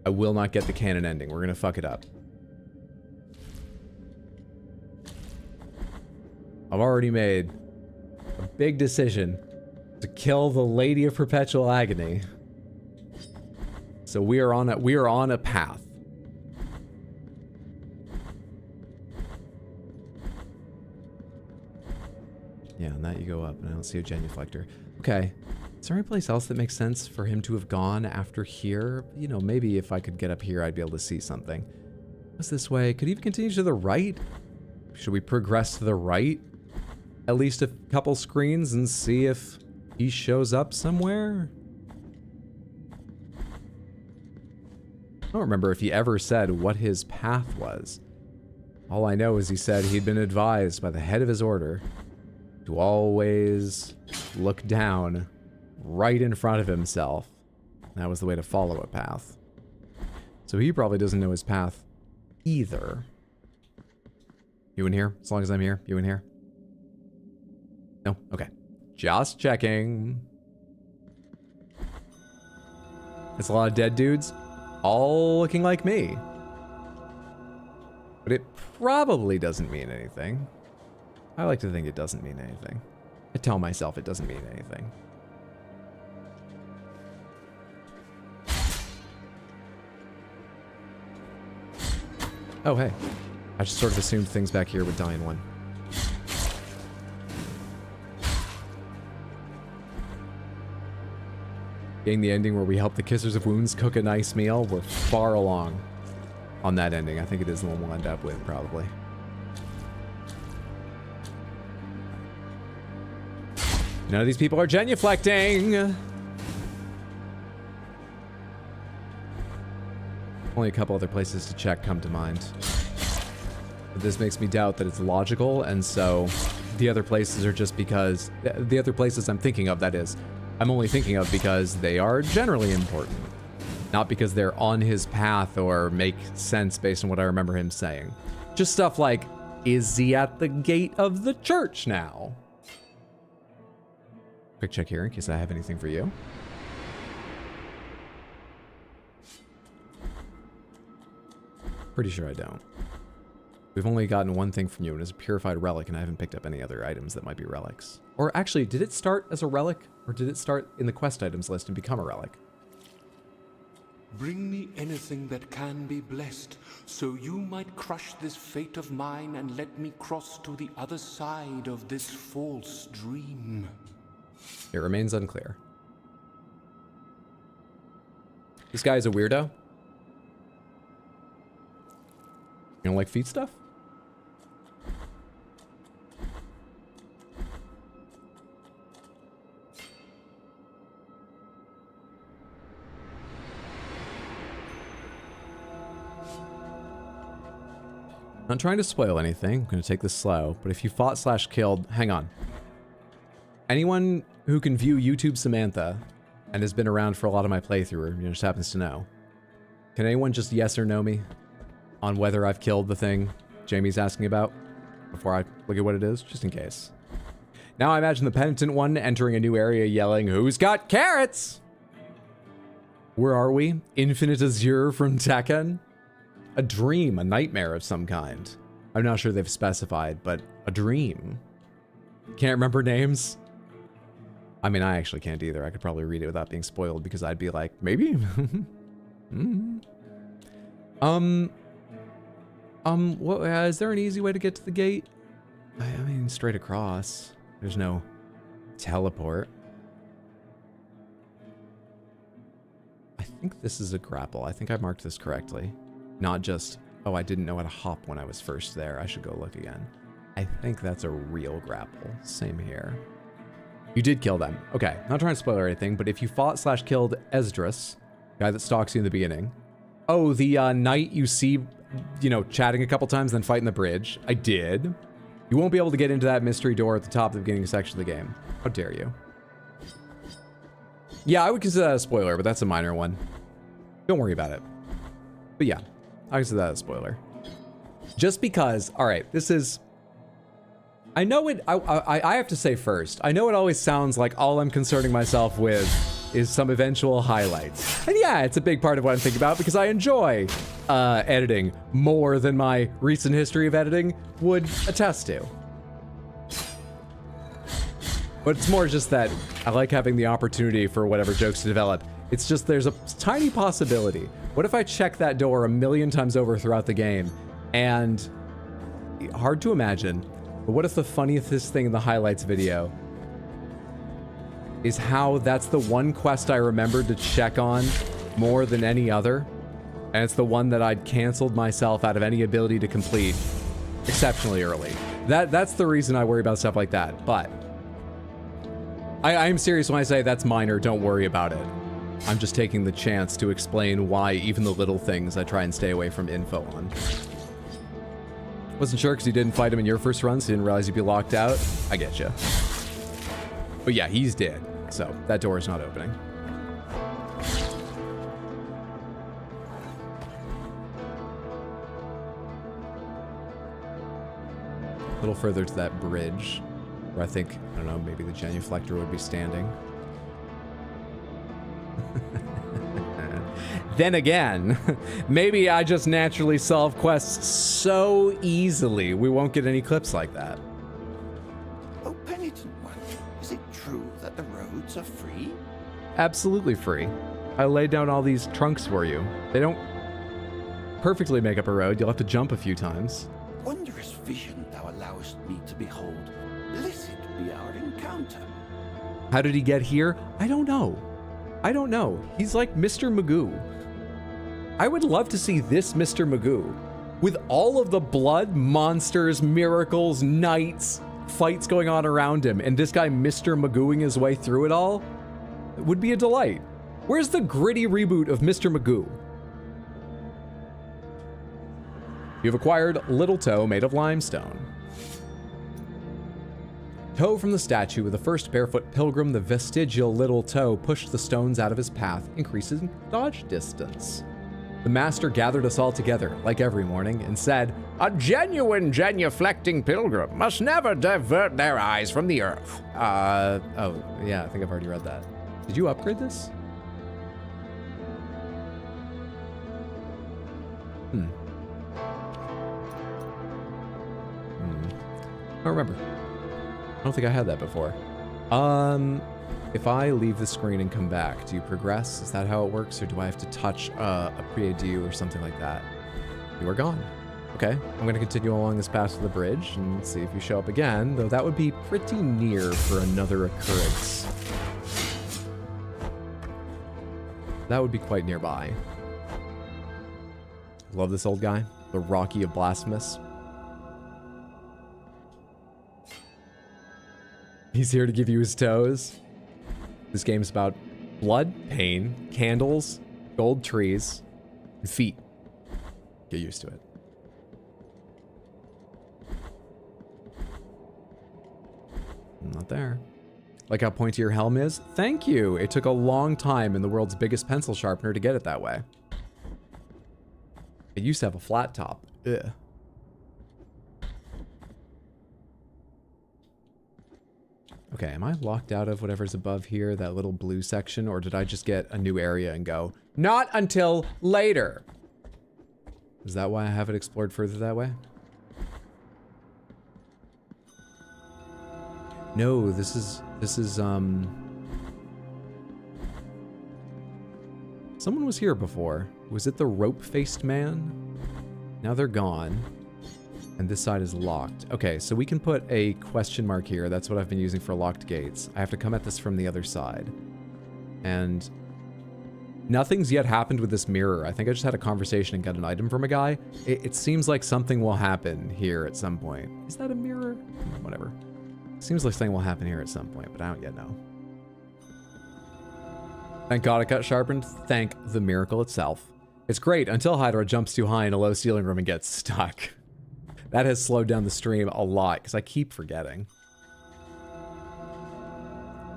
I will not get the canon ending. We're gonna fuck it up. I've already made a big decision to kill the Lady of Perpetual Agony. So we are on a path. Yeah, and that you go up, and I don't see a genuflector. Okay. Is there any place else that makes sense for him to have gone after here? You know, maybe if I could get up here, I'd be able to see something. What's this way? Could he even continue to the right? Should we progress to the right? At least a couple screens and see if he shows up somewhere? I don't remember if he ever said what his path was. All I know is he said he'd been advised by the head of his order to always look down right in front of himself. That was the way to follow a path. So he probably doesn't know his path either. You in here? As long as I'm here? You in here? No? Okay. Just checking. It's a lot of dead dudes, all looking like me. But it probably doesn't mean anything. I like to think it doesn't mean anything. I tell myself it doesn't mean anything. Oh, hey. I just sort of assumed things back here would die in one. Getting the ending where we help the Kissers of Wounds cook a nice meal, we're far along on that ending. I think it is the one we'll end up with, probably. None of these people are genuflecting. Only a couple other places to check come to mind. But this makes me doubt that it's logical, and so the other places are just because... The other places I'm thinking of, that is, I'm only thinking of because they are generally important. Not because they're on his path or make sense based on what I remember him saying. Just stuff like, is he at the gate of the church now? Quick check here in case I have anything for you. Pretty sure I don't. We've only gotten one thing from you, and it's a purified relic, and I haven't picked up any other items that might be relics. Or actually, did it start as a relic, or did it start in the quest items list and become a relic? Bring me anything that can be blessed, so you might crush this fate of mine and let me cross to the other side of this false dream. It remains unclear. This guy's a weirdo. You don't like feet stuff? Not trying to spoil anything. I'm going to take this slow. But if you fought/killed... Hang on. Anyone who can view YouTube Samantha and has been around for a lot of my playthrough, just happens to know. Can anyone just yes or no me on whether I've killed the thing Jamie's asking about before I look at what it is, just in case. Now I imagine the penitent one entering a new area yelling, "Who's got carrots?" Where are we? Infinite Azure from Tekken? A dream, a nightmare of some kind. I'm not sure they've specified, but a dream. Can't remember names? I mean, I actually can't either. I could probably read it without being spoiled because I'd be like, maybe? Is there an easy way to get to the gate? I mean, straight across. There's no teleport. I think this is a grapple. I think I marked this correctly. Not just, oh, I didn't know how to hop when I was first there. I should go look again. I think that's a real grapple. Same here. You did kill them. Okay, not trying to spoil or anything, but if you fought/killed Esdras, guy that stalks you in the beginning. Oh, the knight you see, you know, chatting a couple times, then fighting the bridge. I did. You won't be able to get into that mystery door at the top of the beginning section of the game. How dare you? Yeah, I would consider that a spoiler, but that's a minor one. Don't worry about it. But yeah, I consider that a spoiler. Just because, all right, this is... I know it, I have to say first, I know it always sounds like all I'm concerning myself with is some eventual highlights. And yeah, it's a big part of what I'm thinking about because I enjoy editing more than my recent history of editing would attest to. But it's more just that I like having the opportunity for whatever jokes to develop. It's just there's a tiny possibility. What if I check that door a million times over throughout the game? And hard to imagine, but what if the funniest thing in the highlights video is how that's the one quest I remembered to check on more than any other, and it's the one that I'd canceled myself out of any ability to complete exceptionally early. That's the reason I worry about stuff like that, but I am serious when I say that's minor, don't worry about it. I'm just taking the chance to explain why even the little things I try and stay away from info on. Wasn't sure because you didn't fight him in your first run, so you didn't realize you'd be locked out. I get you. But yeah, he's dead, so that door is not opening. A little further to that bridge, where I think, I don't know, maybe the genuflector would be standing. Then again, maybe I just naturally solve quests so easily we won't get any clips like that. Oh, penitent one, is it true that the roads are free? Absolutely free. I laid down all these trunks for you. They don't perfectly make up a road. You'll have to jump a few times. Wondrous vision thou allowest me to behold. Blessed be our encounter. How did he get here? I don't know. I don't know. He's like Mr. Magoo. I would love to see this Mr. Magoo with all of the blood, monsters, miracles, knights, fights going on around him, and this guy Mr. Magooing his way through it all. It would be a delight. Where's the gritty reboot of Mr. Magoo? You've acquired Little Toe made of limestone. Toe from the statue with the first barefoot pilgrim, the vestigial Little Toe pushed the stones out of his path, increasing dodge distance. The master gathered us all together, like every morning, and said, "A genuine genuflecting pilgrim must never divert their eyes from the earth." Oh, yeah, I think I've already read that. Did you upgrade this? I don't remember. I don't think I had that before. If I leave the screen and come back, do you progress? Is that how it works? Or do I have to touch a prie-dieu or something like that? You are gone. Okay, I'm going to continue along this path to the bridge and see if you show up again, though that would be pretty near for another occurrence. That would be quite nearby. Love this old guy, the Rocky of Blasphemous. He's here to give you his toes. This game's about blood, pain, candles, gold trees, and feet. Get used to it. not there. Like how pointy your helm is? Thank you! It took a long time in the world's biggest pencil sharpener to get it that way. It used to have a flat top. Ugh. Okay, am I locked out of whatever's above here, that little blue section, or did I just get a new area and go, not until later? Is that why I haven't explored further that way? No, this is, someone was here before. Was it the rope-faced man? Now they're gone. And this side is locked. Okay, so we can put a question mark here. That's what I've been using for locked gates. I have to come at this from the other side. And nothing's yet happened with this mirror. I think I just had a conversation and got an item from a guy. It seems like something will happen here at some point. Is that a mirror? Whatever. Seems like something will happen here at some point, but I don't yet know. Thank God it got sharpened. Thank the miracle itself. It's great until Hydra jumps too high in a low ceiling room and gets stuck. That has slowed down the stream a lot, because I keep forgetting.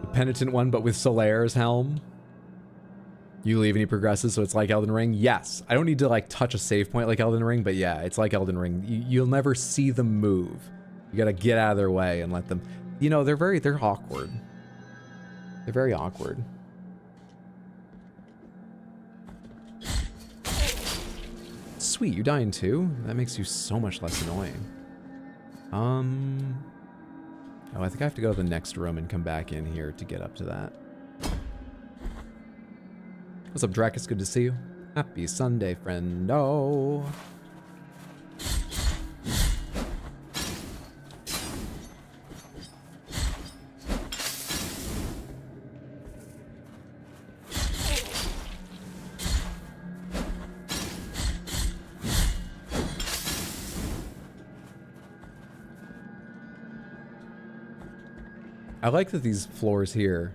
The penitent one, but with Solaire's helm. You leave and he progresses, so it's like Elden Ring? Yes. I don't need to, like, touch a save point like Elden Ring, but yeah, it's like Elden Ring. You'll never see them move. You gotta get out of their way and let them... You know, they're awkward. They're very awkward. Sweet, you dying too? That makes you so much less annoying. Oh, I think I have to go to the next room and come back in here to get up to that. What's up, Drakus? Good to see you. Happy Sunday, friendo. I like that these floors here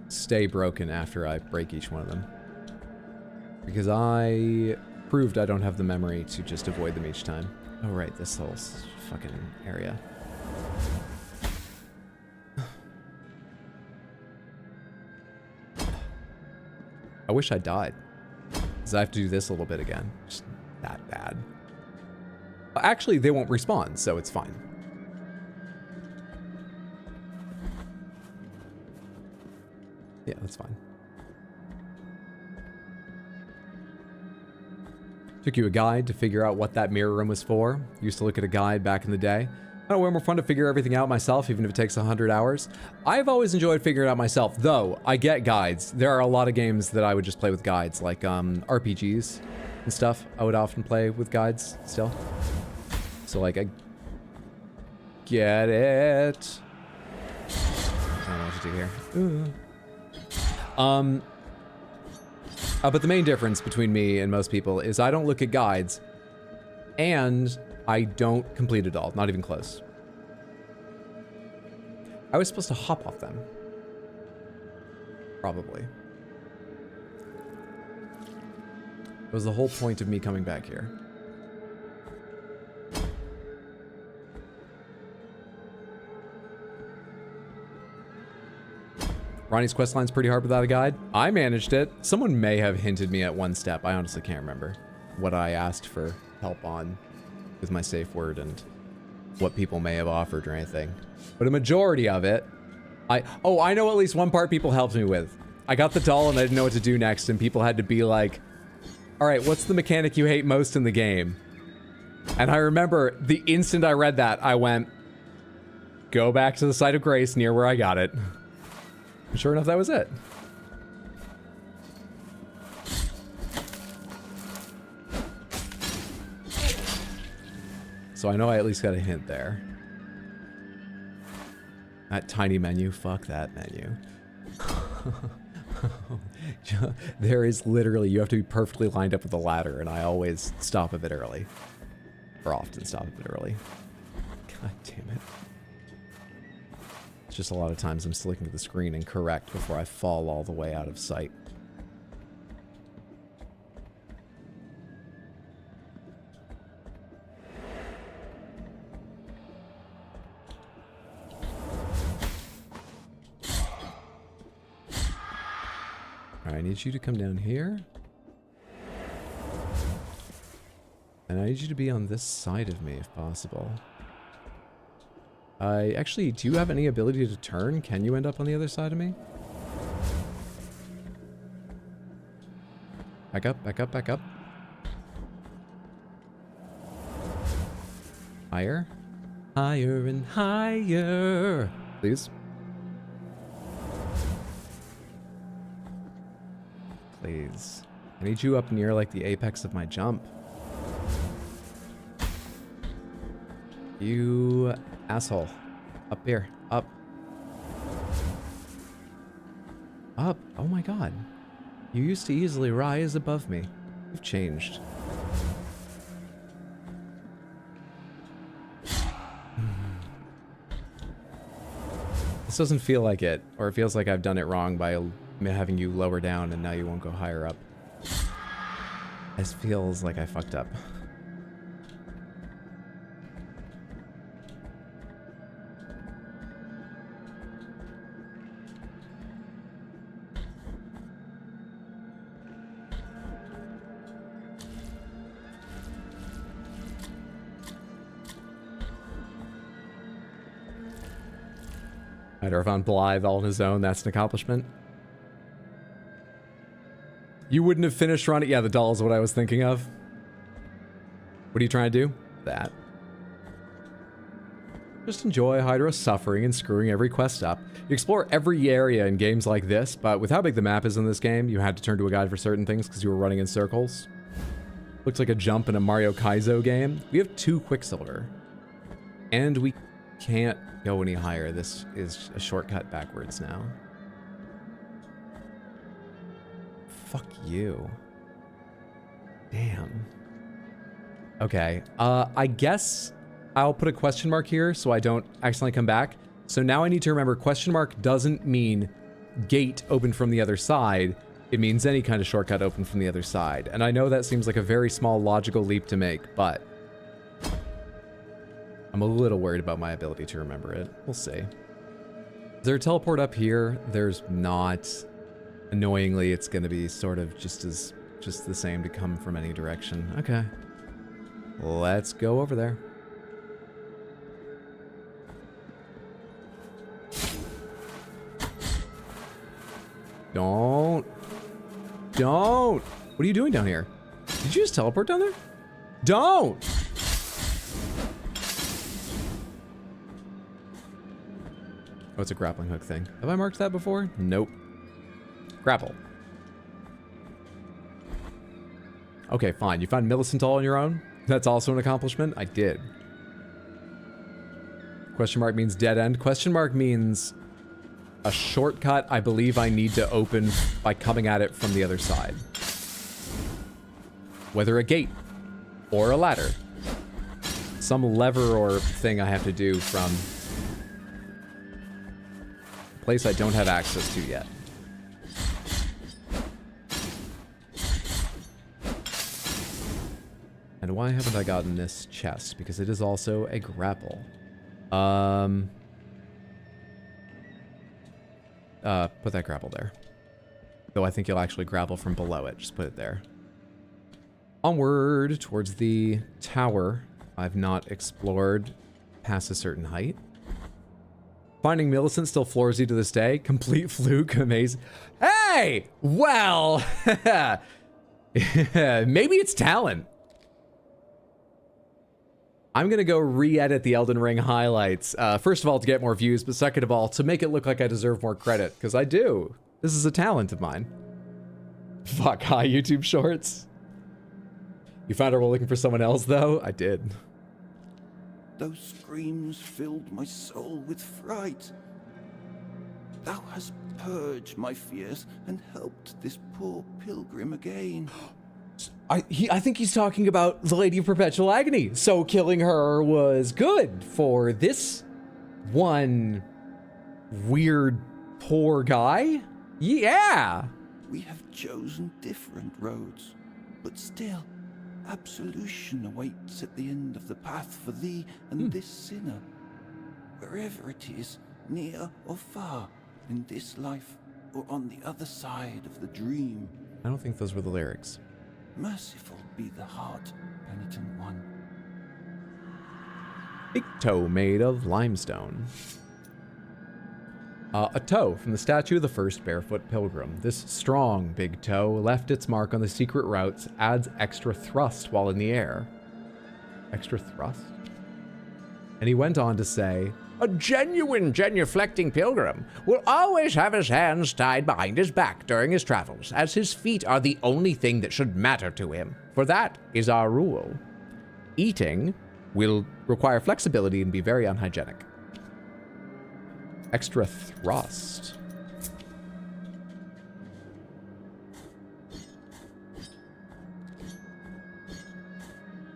stay broken after I break each one of them. Because I proved I don't have the memory to just avoid them each time. Oh right, this whole fucking area. I wish I died. Because I have to do this a little bit again. Just that bad. Actually, they won't respawn, so it's fine. Yeah, that's fine. Took you a guide to figure out what that mirror room was for. Used to look at a guide back in the day. I don't know, way more fun to figure everything out myself, even if it takes 100 hours. I've always enjoyed figuring it out myself, though I get guides. There are a lot of games that I would just play with guides, like RPGs and stuff. I would often play with guides still. So like, I get it. I don't know what to do here. Ooh. But the main difference between me and most people is I don't look at guides, and I don't complete it all, not even close. I was supposed to hop off them. Probably. It was the whole point of me coming back here. Ronnie's questline's pretty hard without a guide. I managed it. Someone may have hinted me at one step. I honestly can't remember what I asked for help on with my safe word and what people may have offered or anything. But a majority of it, I know at least one part people helped me with. I got the doll and I didn't know what to do next, and people had to be like, all right, what's the mechanic you hate most in the game? And I remember the instant I read that, I went, go back to the site of grace near where I got it. And sure enough, that was it. So I know I at least got a hint there. That tiny menu, fuck that menu. There is literally, you have to be perfectly lined up with the ladder, and I always stop a bit early. Or often stop a bit early. God damn it. It's just a lot of times I'm still looking at the screen and correct before I fall all the way out of sight. Alright, I need you to come down here. And I need you to be on this side of me if possible. Actually, do you have any ability to turn? Can you end up on the other side of me? Back up, back up, back up. Higher. Higher and higher. Please. Please. I need you up near like the apex of my jump. You asshole. Up here. Up. Up. Oh my god. You used to easily rise above me. You've changed. This doesn't feel like it, or it feels like I've done it wrong by having you lower down and now you won't go higher up. This feels like I fucked up. Or found Blythe all on his own. That's an accomplishment. You wouldn't have finished running. Yeah, the doll is what I was thinking of. What are you trying to do? That. Just enjoy Hydra's suffering and screwing every quest up. You explore every area in games like this, but with how big the map is in this game, you had to turn to a guide for certain things because you were running in circles. Looks like a jump in a Mario Kaizo game. We have 2 Quicksilver. And we can't go any higher. This is a shortcut backwards now. Fuck you. Damn. Okay. I guess I'll put a question mark here so I don't accidentally come back. So now I need to remember question mark doesn't mean gate open from the other side. It means any kind of shortcut open from the other side. And I know that seems like a very small logical leap to make, but I'm a little worried about my ability to remember it. We'll see. Is there a teleport up here? There's not. Annoyingly, it's going to be sort of just the same to come from any direction. Okay. Let's go over there. Don't. What are you doing down here? Did you just teleport down there? Don't! Oh, it's a grappling hook thing. Have I marked that before? Nope. Grapple. Okay, fine. You found Millicent all on your own? That's also an accomplishment? I did. Question mark means dead end. Question mark means a shortcut I believe I need to open by coming at it from the other side. Whether a gate or a ladder. Some lever or thing I have to do from a place I don't have access to yet. And why haven't I gotten this chest? Because it is also a grapple. Put that grapple there. Though I think you'll actually grapple from below it. Just put it there. Onward towards the tower. I've not explored past a certain height. Finding Millicent still floors you to this day. Complete fluke. Amazing. Hey! Well, maybe it's talent. I'm going to go re-edit the Elden Ring highlights. First of all, to get more views, but second of all, to make it look like I deserve more credit, because I do. This is a talent of mine. Fuck, hi, YouTube Shorts. You found out we're looking for someone else, though? I did. Those screams filled my soul with fright. Thou hast purged my fears and helped this poor pilgrim again. I think he's talking about the Lady of Perpetual Agony. So killing her was good for this one weird poor guy? Yeah! We have chosen different roads, but still, absolution awaits at the end of the path for thee and this sinner. Wherever it is, near or far, in this life or on the other side of the dream. I don't think those were the lyrics. Merciful be the heart, penitent one. Big toe made of limestone. A toe from the statue of the first barefoot pilgrim. This strong big toe left its mark on the secret routes, adds extra thrust while in the air. Extra thrust? And he went on to say, a genuine genuflecting pilgrim will always have his hands tied behind his back during his travels, as his feet are the only thing that should matter to him, for that is our rule. Eating will require flexibility and be very unhygienic. Extra thrust.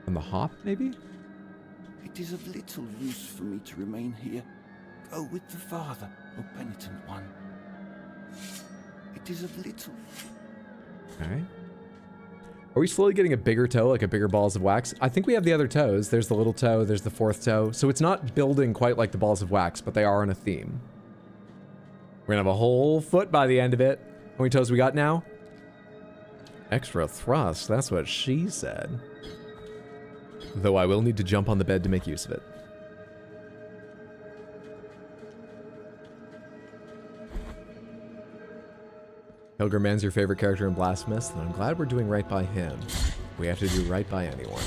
On the hop, maybe? It is of little use for me to remain here. Go with the Father, O penitent one. It is of little. Okay. Are we slowly getting a bigger toe, like a bigger balls of wax? I think we have the other toes. There's the little toe, there's the fourth toe. So it's not building quite like the balls of wax, but they are on a theme. We're gonna have a whole foot by the end of it. How many toes we got now? Extra thrust, that's what she said. Though I will need to jump on the bed to make use of it. Pilgrim Man's your favorite character in Blasphemous, and I'm glad we're doing right by him. We have to do right by anyone.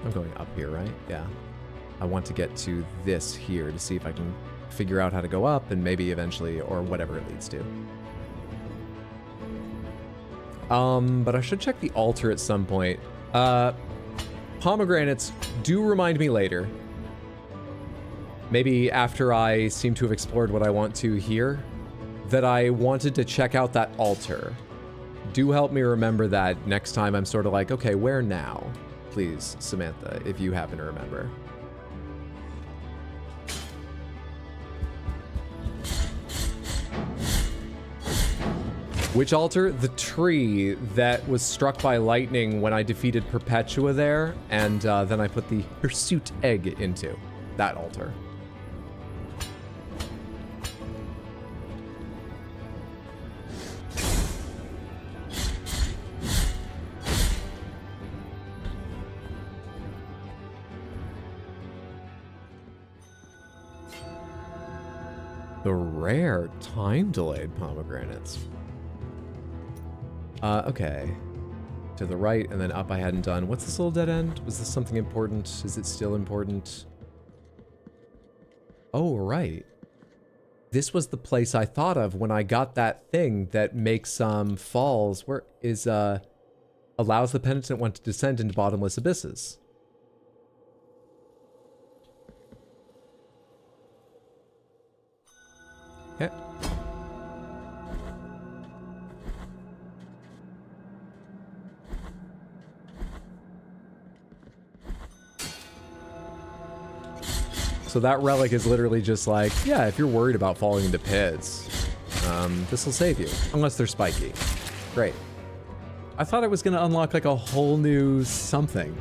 I'm going up here, right? Yeah. I want to get to this here to see if I can figure out how to go up and maybe eventually, or whatever it leads to. But I should check the altar at some point. Pomegranates do remind me later. Maybe after I seem to have explored what I want to here, that I wanted to check out that altar. Do help me remember that next time I'm sort of like, okay, where now? Please, Samantha, if you happen to remember. Which altar? The tree that was struck by lightning when I defeated Perpetua there, and then I put the pursuit egg into that altar. The rare time-delayed pomegranates. Okay. To the right and then up I hadn't done. What's this little dead end? Was this something important? Is it still important? Oh, right. This was the place I thought of when I got that thing that makes falls. Where is, allows the penitent one to descend into bottomless abysses. Okay. So that relic is literally just like, yeah, if you're worried about falling into pits, this will save you. Unless they're spiky. Great. I thought it was going to unlock like a whole new something.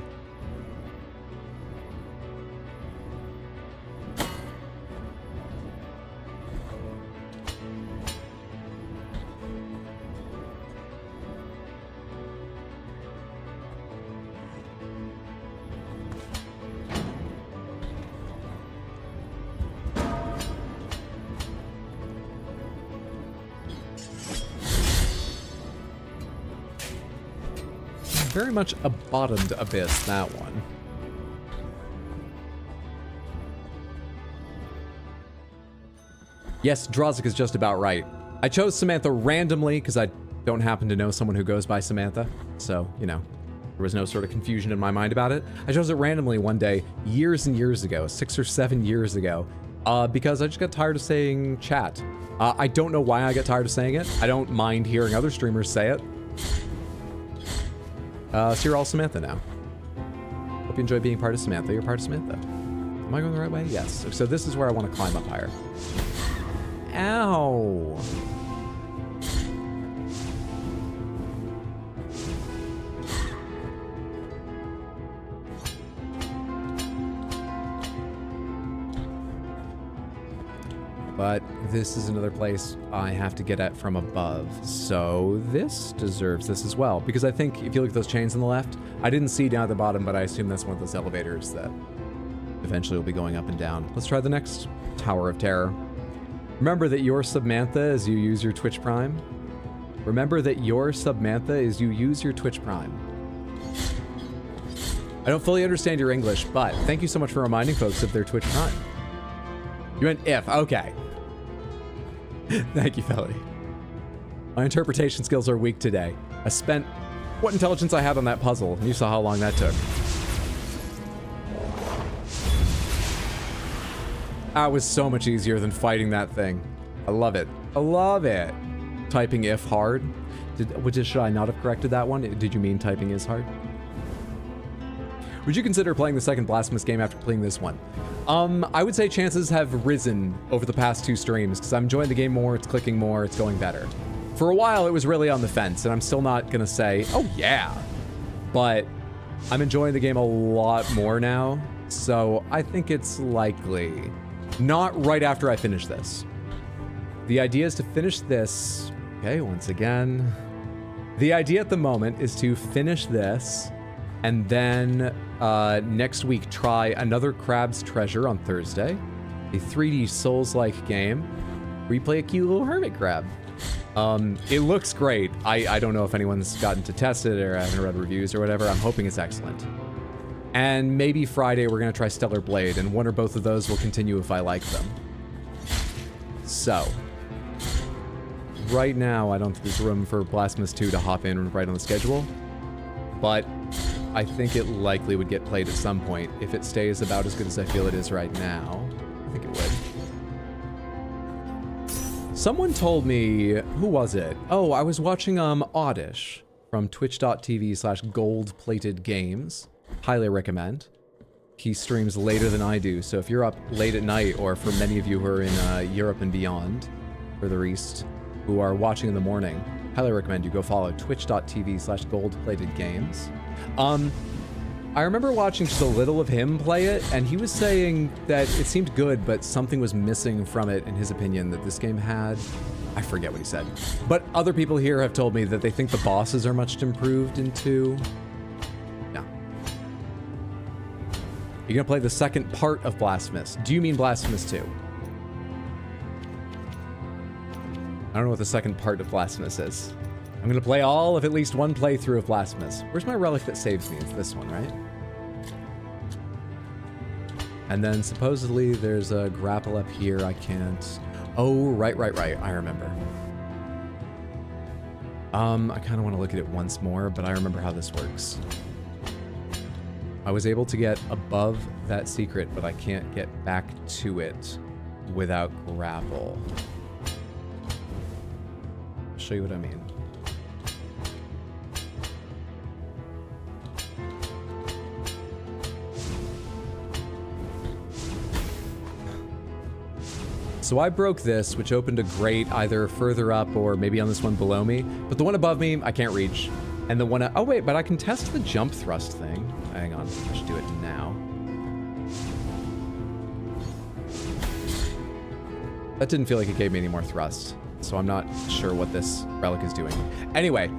Very much a bottomed abyss, that one. Yes, Drozic is just about right. I chose Samantha randomly because I don't happen to know someone who goes by Samantha. So, you know, there was no sort of confusion in my mind about it. I chose it randomly one day, years and years ago, 6 or 7 years ago, because I just got tired of saying chat. I don't know why I got tired of saying it. I don't mind hearing other streamers say it. So you're all Samantha now. Hope you enjoy being part of Samantha. You're part of Samantha. Am I going the right way? Yes. So this is where I want to climb up higher. Ow. But this is another place I have to get at from above. So this deserves this as well. Because I think if you look at those chains on the left, I didn't see down at the bottom, but I assume that's one of those elevators that eventually will be going up and down. Let's try the next Tower of Terror. Remember that you're Submantha as you use your Twitch Prime. Remember that you're Submantha as you use your Twitch Prime. I don't fully understand your English, but thank you so much for reminding folks of their Twitch Prime. You meant if, okay. Thank you, Felly. My interpretation skills are weak today. I spent what intelligence I had on that puzzle, and you saw how long that took. That was so much easier than fighting that thing. I love it. I love it. Typing if hard. Should I not have corrected that one? Did you mean typing is hard? Would you consider playing the second Blasphemous game after playing this one? I would say chances have risen over the past 2 streams because I'm enjoying the game more, it's clicking more, it's going better. For a while, it was really on the fence, and I'm still not gonna say, oh yeah, but I'm enjoying the game a lot more now, so I think it's likely. Not right after I finish this. The idea is to finish this, okay, once again. The idea at the moment is to finish this, and then next week try another Crab's Treasure on Thursday, a 3D Souls-like game where you play a cute little hermit crab. It looks great. I don't know if anyone's gotten to test it or haven't read reviews or whatever. I'm hoping it's excellent. And maybe Friday we're gonna try Stellar Blade, and one or both of those will continue if I like them. So, right now I don't think there's room for Blasphemous 2 to hop in right on the schedule, but I think it likely would get played at some point. If it stays about as good as I feel it is right now, I think it would. Someone told me, who was it? Oh, I was watching Oddish from twitch.tv/goldplatedgames. Highly recommend. He streams later than I do, so if you're up late at night, or for many of you who are in Europe and beyond, further east, who are watching in the morning, highly recommend you go follow twitch.tv/goldplatedgames. I remember watching just a little of him play it, and he was saying that it seemed good, but something was missing from it, in his opinion, that this game had. I forget what he said. But other people here have told me that they think the bosses are much improved in 2. No. You're gonna play the second part of Blasphemous. Do you mean Blasphemous 2? I don't know what the second part of Blasphemous is. I'm gonna play all of at least one playthrough of Blasphemous. Where's my relic that saves me? It's this one, right? And then supposedly there's a grapple up here. I can't. Oh, right. I remember. I kind of want to look at it once more, but I remember how this works. I was able to get above that secret, but I can't get back to it without grapple. I'll show you what I mean. So I broke this, which opened a grate either further up or maybe on this one below me. But the one above me, I can't reach. And the one... oh, wait, but I can test the jump thrust thing. Hang on, I should do it now. That didn't feel like it gave me any more thrust. So I'm not sure what this relic is doing. Anyway,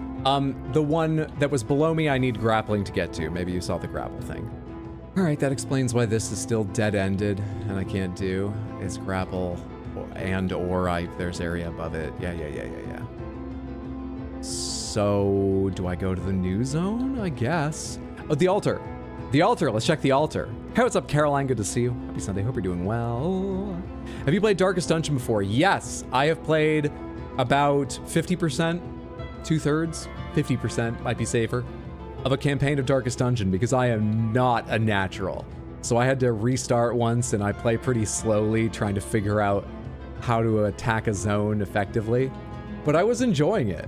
the one that was below me, I need grappling to get to. Maybe you saw the grapple thing. All right, that explains why this is still dead-ended and I can't do is grapple or there's area above it. Yeah. So, do I go to the new zone? I guess. Oh, the altar. The altar, let's check the altar. Hey, what's up, Caroline? Good to see you. Happy Sunday, hope you're doing well. Have you played Darkest Dungeon before? Yes, I have played about 50%, 2/3, 50% might be safer, of a campaign of Darkest Dungeon because I am not a natural. So I had to restart once and I play pretty slowly trying to figure out how to attack a zone effectively, but I was enjoying it.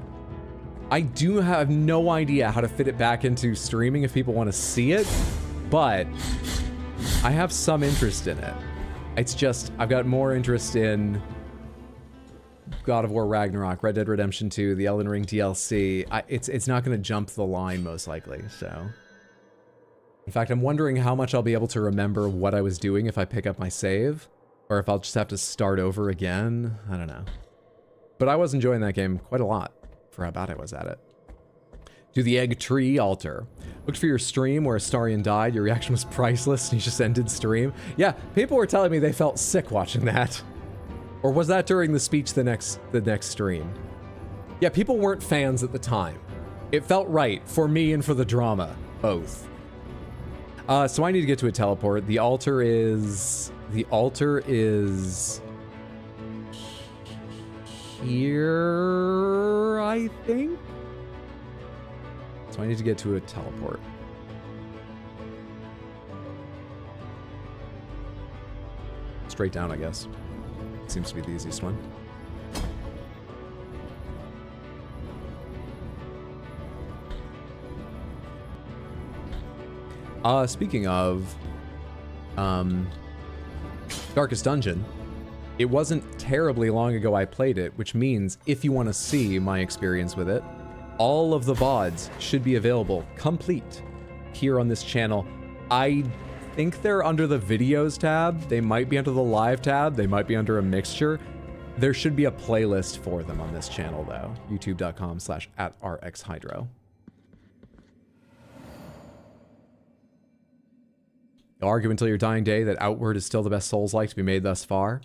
I do have no idea how to fit it back into streaming if people want to see it, but I have some interest in it. It's just, I've got more interest in God of War Ragnarok, Red Dead Redemption 2, the Elden Ring DLC. It's not going to jump the line most likely, so. In fact, I'm wondering how much I'll be able to remember what I was doing if I pick up my save. Or if I'll just have to start over again. I don't know. But I was enjoying that game quite a lot for how bad I was at it. Do the egg tree altar. Looked for your stream where Astarion died. Your reaction was priceless and you just ended stream. Yeah, people were telling me they felt sick watching that. Or was that during the speech the next stream? Yeah, people weren't fans at the time. It felt right for me and for the drama, both. So I need to get to a teleport. The altar is here, I think. So I need to get to a teleport. Straight down, I guess. Seems to be the easiest one. Speaking of Darkest Dungeon, it wasn't terribly long ago I played it, which means if you want to see my experience with it, all of the VODs should be available complete here on this channel. I think they're under the videos tab. They might be under the live tab. They might be under a mixture. There should be a playlist for them on this channel though. youtube.com/@rxhydro. You'll argue until your dying day that Outward is still the best Souls-like to be made thus far.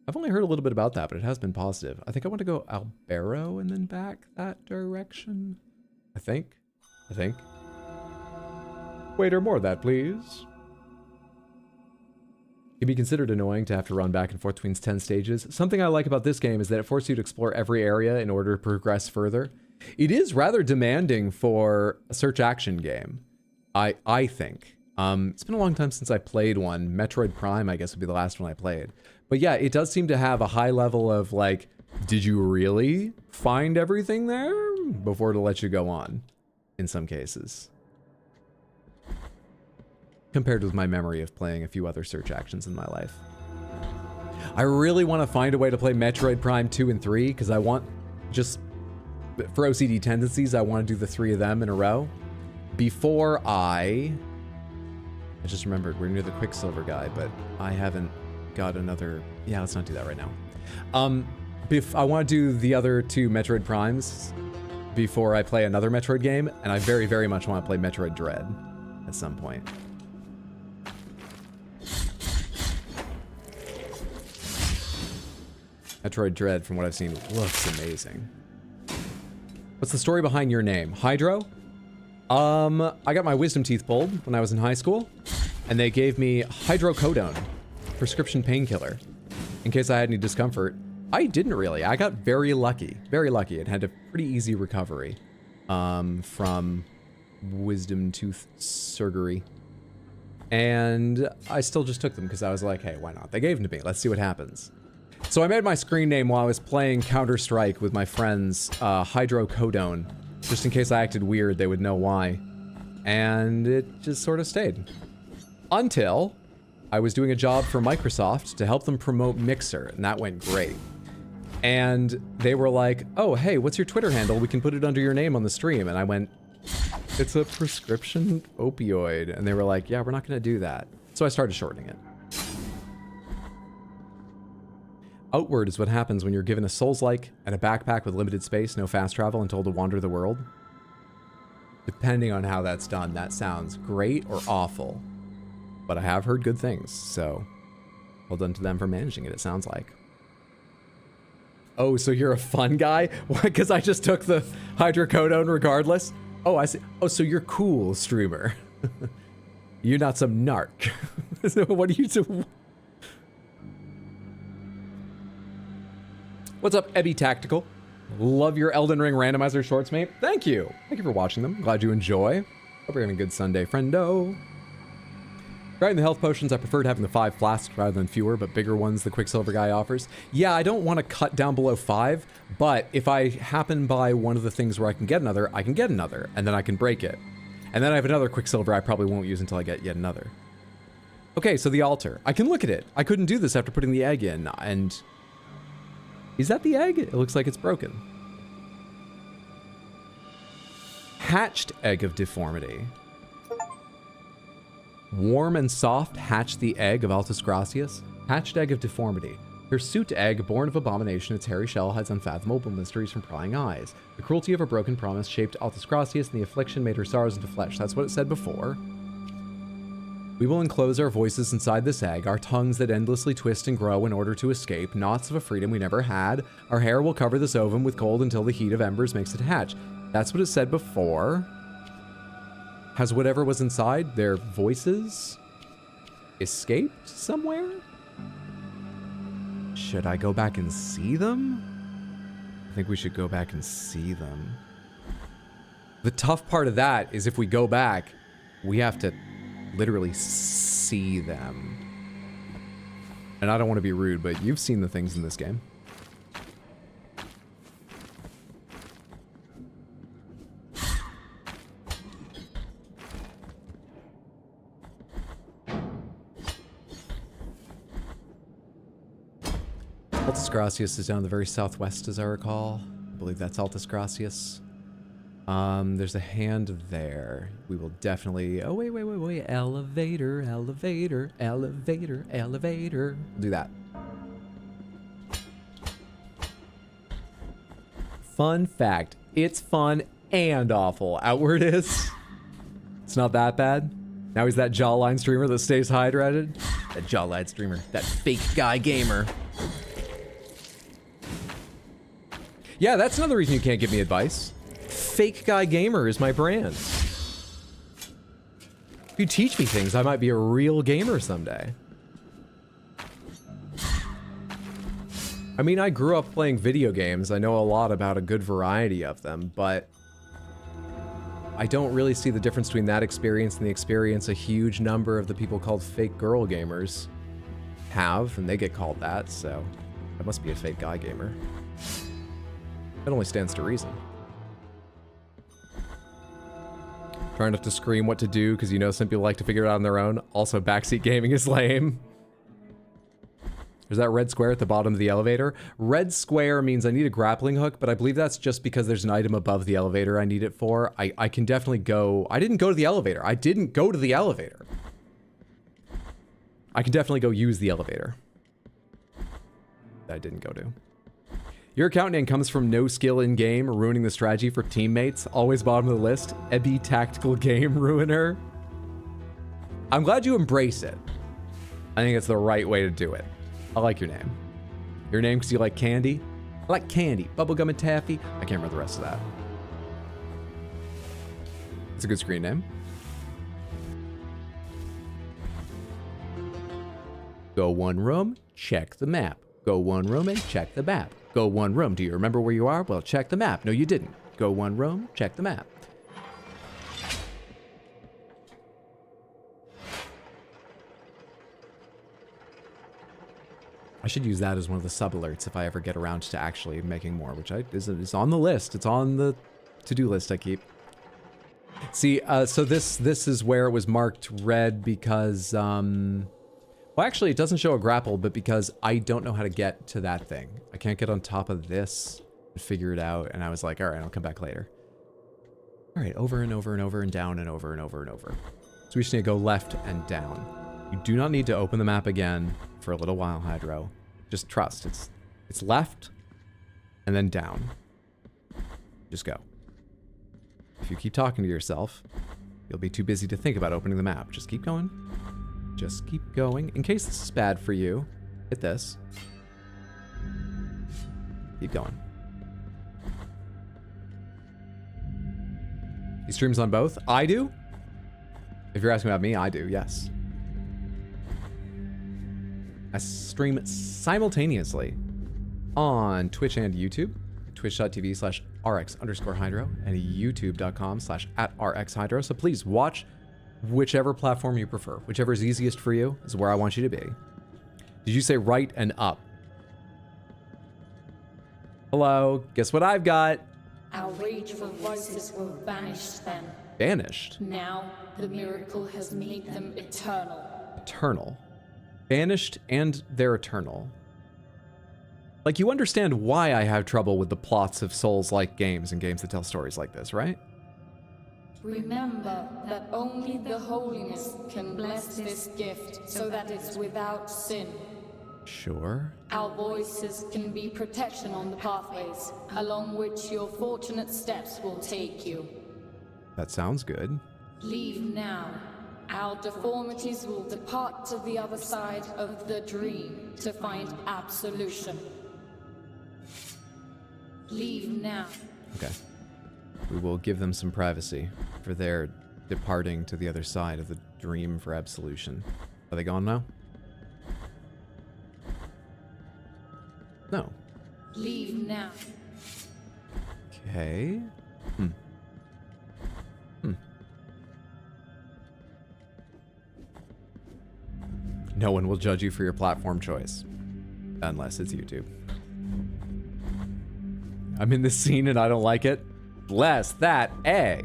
I've only heard a little bit about that, but it has been positive. I think I want to go Albero and then back that direction. I think. Wait, or more of that, please. It can be considered annoying to have to run back and forth between 10 stages. Something I like about this game is that it forces you to explore every area in order to progress further. It is rather demanding for a search action game, I think. It's been a long time since I played one. Metroid Prime, I guess, would be the last one I played. But yeah, it does seem to have a high level of like, did you really find everything there? Before to let you go on, in some cases. Compared with my memory of playing a few other search actions in my life. I really want to find a way to play Metroid Prime 2 and 3, because I want, just for OCD tendencies, I want to do the 3 of them in a row. Before I just remembered we're near the Quicksilver guy, but I haven't got another. Yeah, let's not do that right now. I want to do the other 2 Metroid Primes before I play another Metroid game, and I very, very much want to play Metroid Dread at some point. Metroid Dread, from what I've seen, looks amazing. What's the story behind your name? Hydro? I got my wisdom teeth pulled when I was in high school, and they gave me hydrocodone, prescription painkiller, in case I had any discomfort. I didn't really. I got very lucky. Very lucky. It had a pretty easy recovery from wisdom tooth surgery. And I still just took them because I was like, hey, why not? They gave them to me. Let's see what happens. So I made my screen name while I was playing Counter-Strike with my friends, hydrocodone. Just in case I acted weird, they would know why. And it just sort of stayed. Until I was doing a job for Microsoft to help them promote Mixer, and that went great. And they were like, oh, hey, what's your Twitter handle? We can put it under your name on the stream. And I went, it's a prescription opioid. And they were like, yeah, we're not going to do that. So I started shortening it. Outward is what happens when you're given a Souls-like and a backpack with limited space, no fast travel, and told to wander the world. Depending on how that's done, that sounds great or awful. But I have heard good things, so well done to them for managing it, it sounds like. Oh, so you're a fun guy? Because I just took the hydrocodone regardless? Oh, I see. Oh, so you're cool, streamer. You're not some narc. So what do you do? What's up, Ebby Tactical? Love your Elden Ring randomizer shorts, mate. Thank you. Thank you for watching them. Glad you enjoy. Hope you're having a good Sunday, friendo. Regarding the health potions, I preferred having the 5 flasks rather than fewer, but bigger ones the Quicksilver guy offers. Yeah, I don't want to cut down below 5, but if I happen by one of the things where I can get another, I can get another, and then I can break it. And then I have another Quicksilver I probably won't use until I get yet another. Okay, so the altar. I can look at it. I couldn't do this after putting the egg in, and... Is that the egg? It looks like it's broken. Hatched egg of deformity. Warm and soft, hatch the egg of Altus Gracias. Hatched egg of deformity. Hirsute egg, born of abomination, its hairy shell hides unfathomable mysteries from prying eyes. The cruelty of a broken promise shaped Altus Gracias, and the affliction made her sorrows into flesh. That's what it said before. We will enclose our voices inside this egg, our tongues that endlessly twist and grow in order to escape, knots of a freedom we never had. Our hair will cover this ovum with cold until the heat of embers makes it hatch. That's what it said before. Has whatever was inside, their voices, escaped somewhere? Should I go back and see them? I think we should go back and see them. The tough part of that is if we go back, we have to literally see them. And I don't want to be rude, but you've seen the things in this game. Altus Gracias is down in the very southwest, as I recall. I believe that's Altus Gracias. There's a hand there. We will definitely... Oh, wait. Elevator, elevator, elevator, elevator. We'll do that. Fun fact. It's fun and awful. Outward is. It's not that bad. Now he's that jawline streamer that stays hydrated. That jawline streamer. That fake guy gamer. Yeah, that's another reason you can't give me advice. Fake guy gamer is my brand. If you teach me things, I might be a real gamer someday. I mean, I grew up playing video games. I know a lot about a good variety of them, but I don't really see the difference between that experience and the experience a huge number of the people called fake girl gamers have, and they get called that, so I must be a fake guy gamer. It only stands to reason. Trying not to scream what to do because you know some people like to figure it out on their own. Also, backseat gaming is lame. There's that red square at the bottom of the elevator. Red square means I need a grappling hook, but I believe that's just because there's an item above the elevator I need it for. I can definitely go... I didn't go to the elevator. I didn't go to the elevator. I can definitely go use the elevator. That I didn't go to. Your account name comes from no skill in game, ruining the strategy for teammates. Always bottom of the list. Ebby Tactical Game Ruiner. I'm glad you embrace it. I think it's the right way to do it. I like your name. Your name because you like candy? I like candy. Bubblegum and taffy. I can't remember the rest of that. It's a good screen name. Go one room, check the map. Go one room and check the map. Go one room. Do you remember where you are? Well, check the map. No, you didn't. Go one room, check the map. I should use that as one of the sub-alerts if I ever get around to actually making more, which is on the list. It's on the to-do list I keep. See, so this is where it was marked red because, well, actually, it doesn't show a grapple, but because I don't know how to get to that thing. I can't get on top of this and figure it out, and I was like, all right, I'll come back later. All right, over and over and over and down and over and over and over. So we just need to go left and down. You do not need to open the map again for a little while, Hydro. Just trust. It's left and then down. Just go. If you keep talking to yourself, you'll be too busy to think about opening the map. Just keep going. Just keep going. In case this is bad for you, hit this. Keep going. He streams on both? I do? If you're asking about me, I do, yes. I stream simultaneously on Twitch and YouTube. Twitch.tv/RX_Hydro and YouTube.com/@RxHydro. So please watch whichever platform you prefer. Whichever is easiest for you is where I want you to be. Did you say right and up? Hello, guess what I've got? Our rage for voices were banished then. Banished? Now, the miracle has made them eternal. Eternal. Banished and they're eternal. Like, you understand why I have trouble with the plots of Souls-like games and games that tell stories like this, right? Remember that only the holiness can bless this gift so that it's without sin. Sure. Our voices can be protection on the pathways, along which your fortunate steps will take you. That sounds good. Leave now. Our deformities will depart to the other side of the dream to find absolution. Leave now. Okay. We will give them some privacy for their departing to the other side of the dream for absolution. Are they gone now? No. Leave now. Okay. No one will judge you for your platform choice. Unless it's YouTube. I'm in this scene and I don't like it. Bless that egg.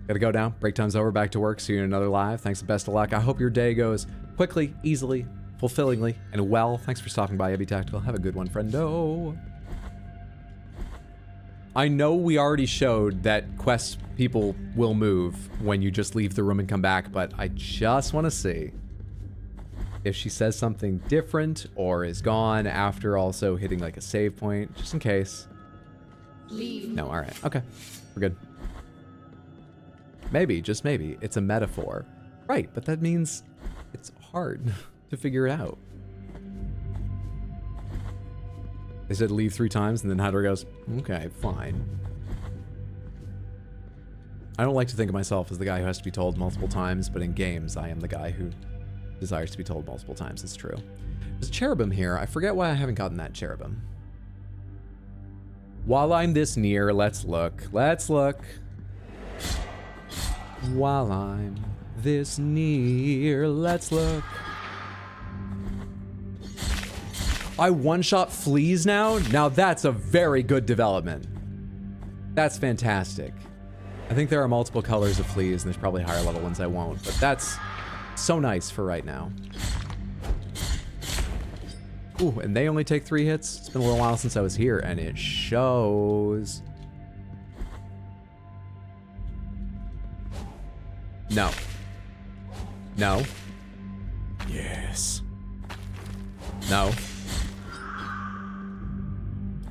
Gotta go now. Break time's over. Back to work. See you in another live. Thanks and best of luck. I hope your day goes quickly, easily, fulfillingly, and well. Thanks for stopping by, Abby Tactical. Have a good one, friendo. I know we already showed that quest people will move when you just leave the room and come back, but I just want to see if she says something different or is gone after also hitting like a save point, just in case. Leave. No, all right. Okay. We're good. Maybe, just maybe, it's a metaphor. Right, but that means it's hard to figure it out. They said leave 3 times, and then Hydra goes, okay, fine. I don't like to think of myself as the guy who has to be told multiple times, but in games, I am the guy who desires to be told multiple times. It's true. There's a cherubim here. I forget why I haven't gotten that cherubim. While I'm this near, let's look. Let's look. While I'm this near, let's look. I one-shot fleas now? Now that's a very good development. That's fantastic. I think there are multiple colors of fleas, and there's probably higher level ones I won't, but that's so nice for right now. Ooh, and they only take 3 hits? It's been a little while since I was here, and it shows. No. No. Yes. No.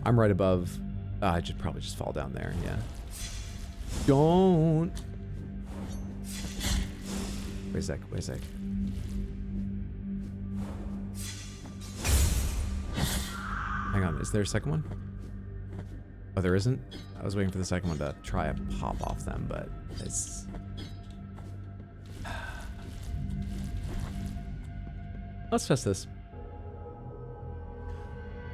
I'm right above. I should probably just fall down there, yeah. Don't. Wait a sec, wait a sec. Hang on, is there a second one? Oh, there isn't? I was waiting for the second one to try and pop off them, but it's... Let's test this.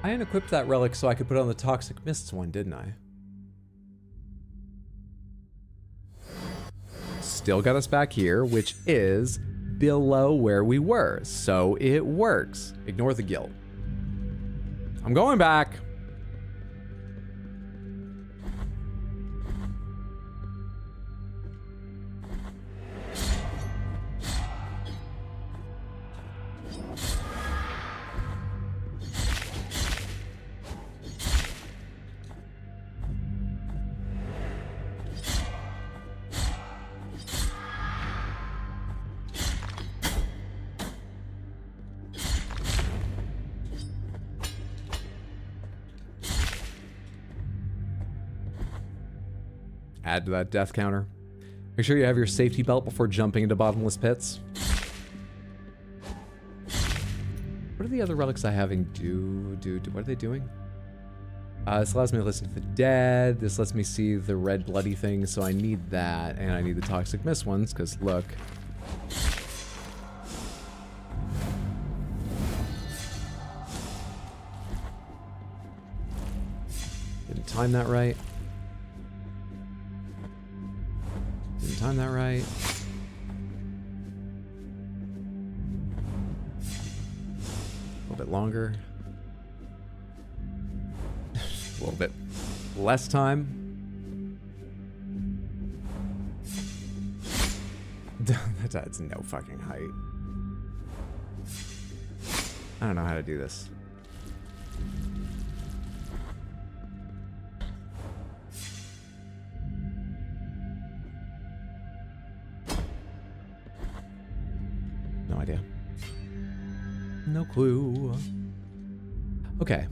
I unequipped that relic so I could put it on the Toxic Mists one, didn't I? Still got us back here, which is below where we were, so it works. Ignore the guilt. I'm going back. Add to that death counter. Make sure you have your safety belt before jumping into bottomless pits. What are the other relics I have in what are they doing? This allows me to listen to the dead. This lets me see the red bloody things, so I need that. And I need the Toxic Mist ones, because look. Didn't time that right. Didn't time that right. A little bit longer. A little bit less time. That's no fucking height. I don't know how to do this. No idea. No clue. Okay.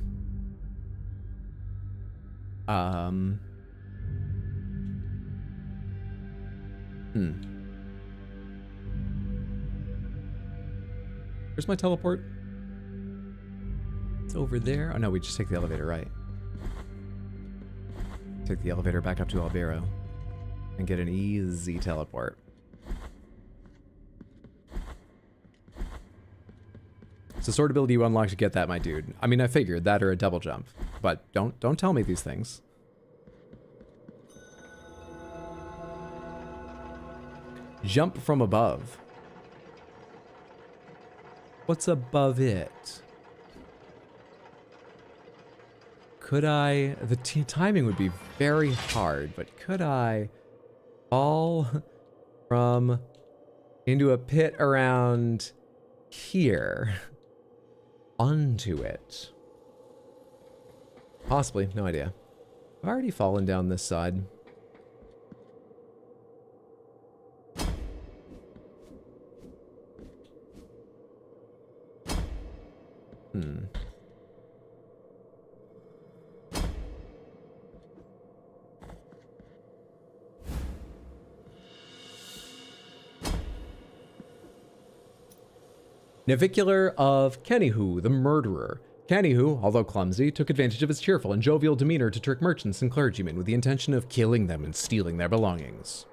Where's my teleport? It's over there. Oh no, we just take the elevator, right? Take the elevator back up to Albero and get an easy teleport. So sword ability you unlock to get that, my dude. I mean, I figured that or a double jump, but don't tell me these things. Jump from above. What's above it? Could I... The timing would be very hard, but could I fall from into a pit around here onto it? Possibly, no idea. I've already fallen down this side. Navicular of Kennyhu, the murderer. Kennyhu, although clumsy, took advantage of his cheerful and jovial demeanor to trick merchants and clergymen with the intention of killing them and stealing their belongings.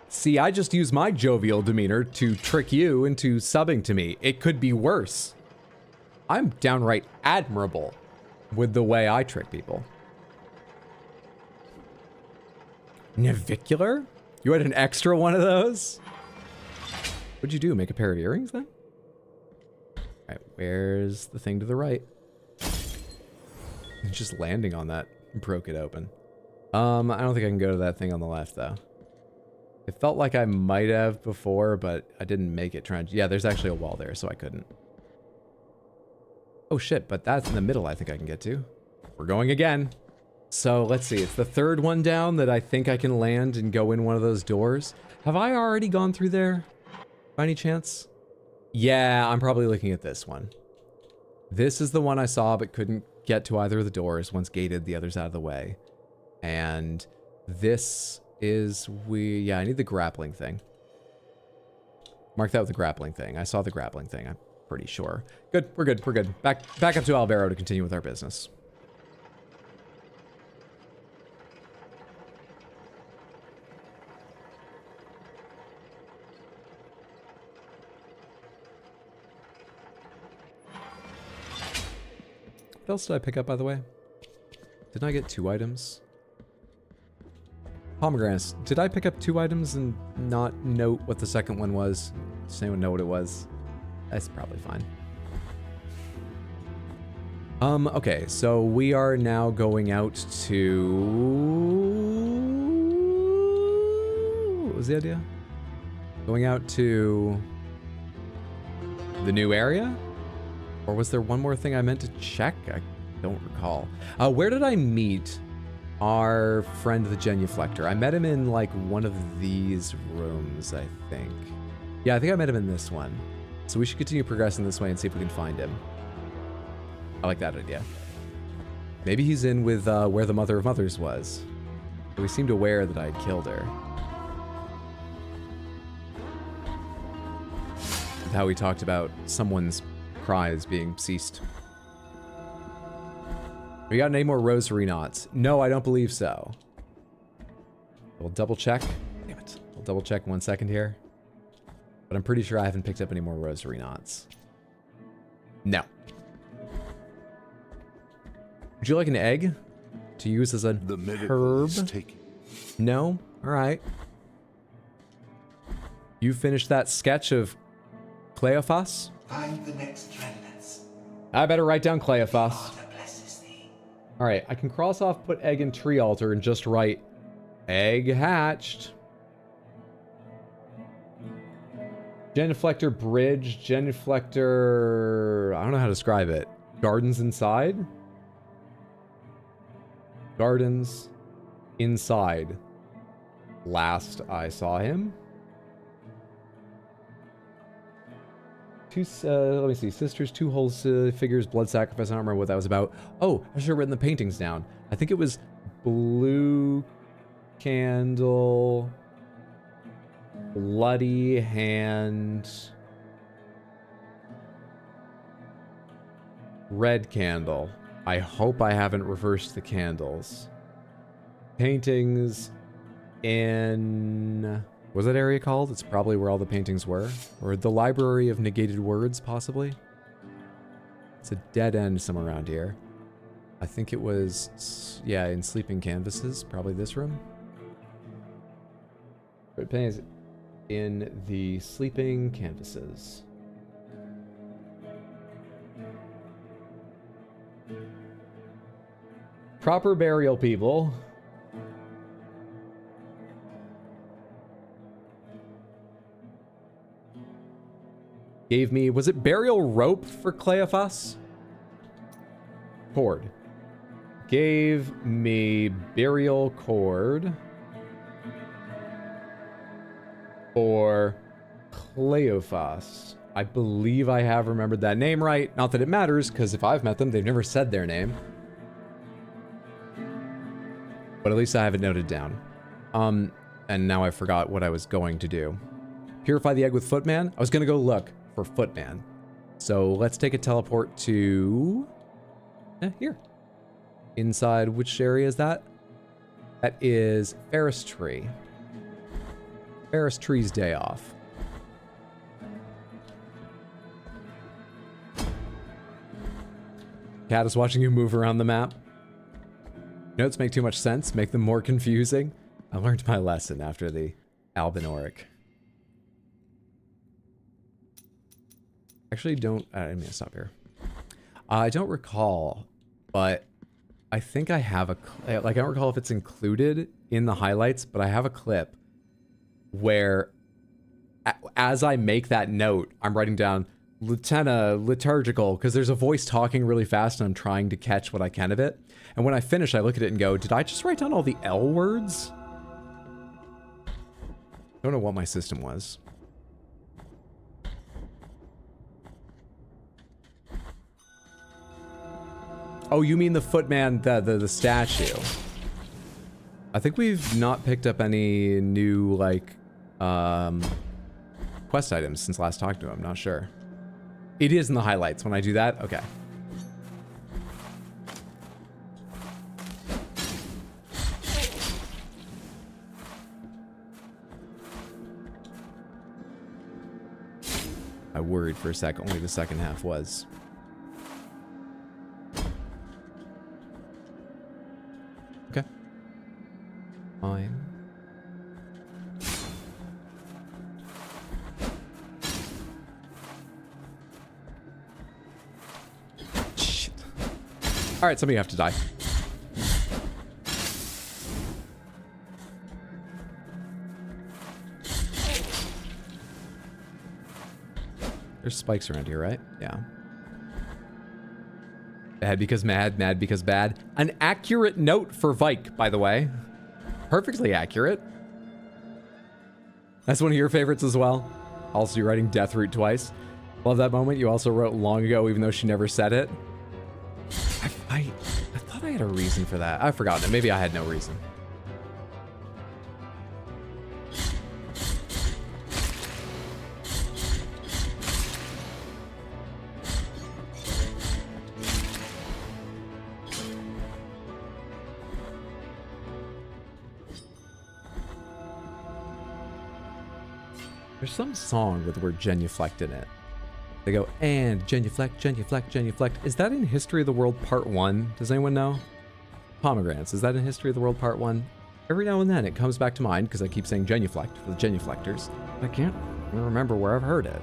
See, I just used my jovial demeanor to trick you into subbing to me. It could be worse. I'm downright admirable with the way I trick people. Navicular? You had an extra one of those? What'd you do? Make a pair of earrings then? Alright, where's the thing to the right? Just landing on that broke it open. I don't think I can go to that thing on the left though. It felt like I might have before, but I didn't make it trying. Yeah, there's actually a wall there, so I couldn't. Oh shit, but that's in the middle I think I can get to. We're going again. So let's see, it's the third one down that I think I can land and go in one of those doors. Have I already gone through there by any chance? Yeah, I'm probably looking at this one. This is the one I saw but couldn't get to either of the doors. One's gated, the other's out of the way. And this is yeah, I need the grappling thing. Mark that with the grappling thing. I saw the grappling thing, I'm pretty sure. Good, we're good, we're good. Back up to Albero to continue with our business. What else did I pick up, by the way? Didn't I get 2 items? Pomegranates. Did I pick up 2 items and not note what the second one was? Does anyone know what it was? That's probably fine. Okay, so we are now going out to... What was the idea? Going out to... the new area? Or was there one more thing I meant to check? I don't recall. Where did I meet our friend the genuflector? I met him in like one of these rooms, I think. Yeah, I think I met him in this one. So we should continue progressing this way and see if we can find him. I like that idea. Maybe he's in with where the Mother of Mothers was. We seemed aware that I had killed her. And how we talked about someone's cries being ceased. We got any more rosary knots? No, I don't believe so. We'll double check. Damn it. We'll double check 1 second here. But I'm pretty sure I haven't picked up any more rosary knots. No. Would you like an egg to use as a herb? No? Alright. You finished that sketch of Cleophas? Find the next remnants. I better write down Cleophas. Alright, I can cross off put egg in tree altar and just write egg hatched. Genuflector bridge, genuflector... I don't know how to describe it. Gardens inside? Gardens inside. Last I saw him. Let me see. Sisters, two holes, figures, blood sacrifice. I don't remember what that was about. Oh, I should have written the paintings down. I think it was blue candle, bloody hand, red candle. I hope I haven't reversed the candles. Paintings in... What's that area called? It's probably where all the paintings were. Or the Library of Negated Words, possibly. It's a dead end somewhere around here. I think it was, yeah, in Sleeping Canvases. Probably this room. But paintings in the Sleeping Canvases. Proper burial, people. Gave me, was it burial rope for Cleophas? Cord. Gave me burial cord for Cleophas. I believe I have remembered that name right. Not that it matters, because if I've met them, they've never said their name. But at least I have it noted down. And now I forgot what I was going to do. Purify the egg with Footman? I was going to go look for Footman. So let's take a teleport to... here. Inside, which area is that? That is Ferris Tree. Ferris Tree's day off. Cat is watching you move around the map. Notes make too much sense, make them more confusing. I learned my lesson after the Albinoric. Actually, don't... I'm gonna stop here. I don't recall, but I think I have a... Like, I don't recall if it's included in the highlights, but I have a clip where, as I make that note, I'm writing down Lieutenant Liturgical, because there's a voice talking really fast and I'm trying to catch what I can of it. And when I finish, I look at it and go, did I just write down all the L words? Don't know what my system was. Oh, you mean the Footman, the statue. I think we've not picked up any new, like, quest items since last talked to him. Not sure. It is in the highlights when I do that? Okay. I worried for a sec. Only the second half was. Okay. Fine. Shit. Alright, somebody have to die. There's spikes around here, right? Yeah. Bad because mad, mad because bad. An accurate note for Vike, by the way. Perfectly accurate. That's one of your favorites as well. Also, you're writing Deathroot twice. Love that moment. You also wrote long ago, even though she never said it. I thought I had a reason for that. I've forgotten it. Maybe I had no reason. There's some song with the word genuflect in it. They go, and genuflect, genuflect, genuflect. Is that in History of the World Part 1? Does anyone know? Pomegranates, is that in History of the World Part 1? Every now and then it comes back to mind because I keep saying genuflect for the genuflectors. I can't remember where I've heard it.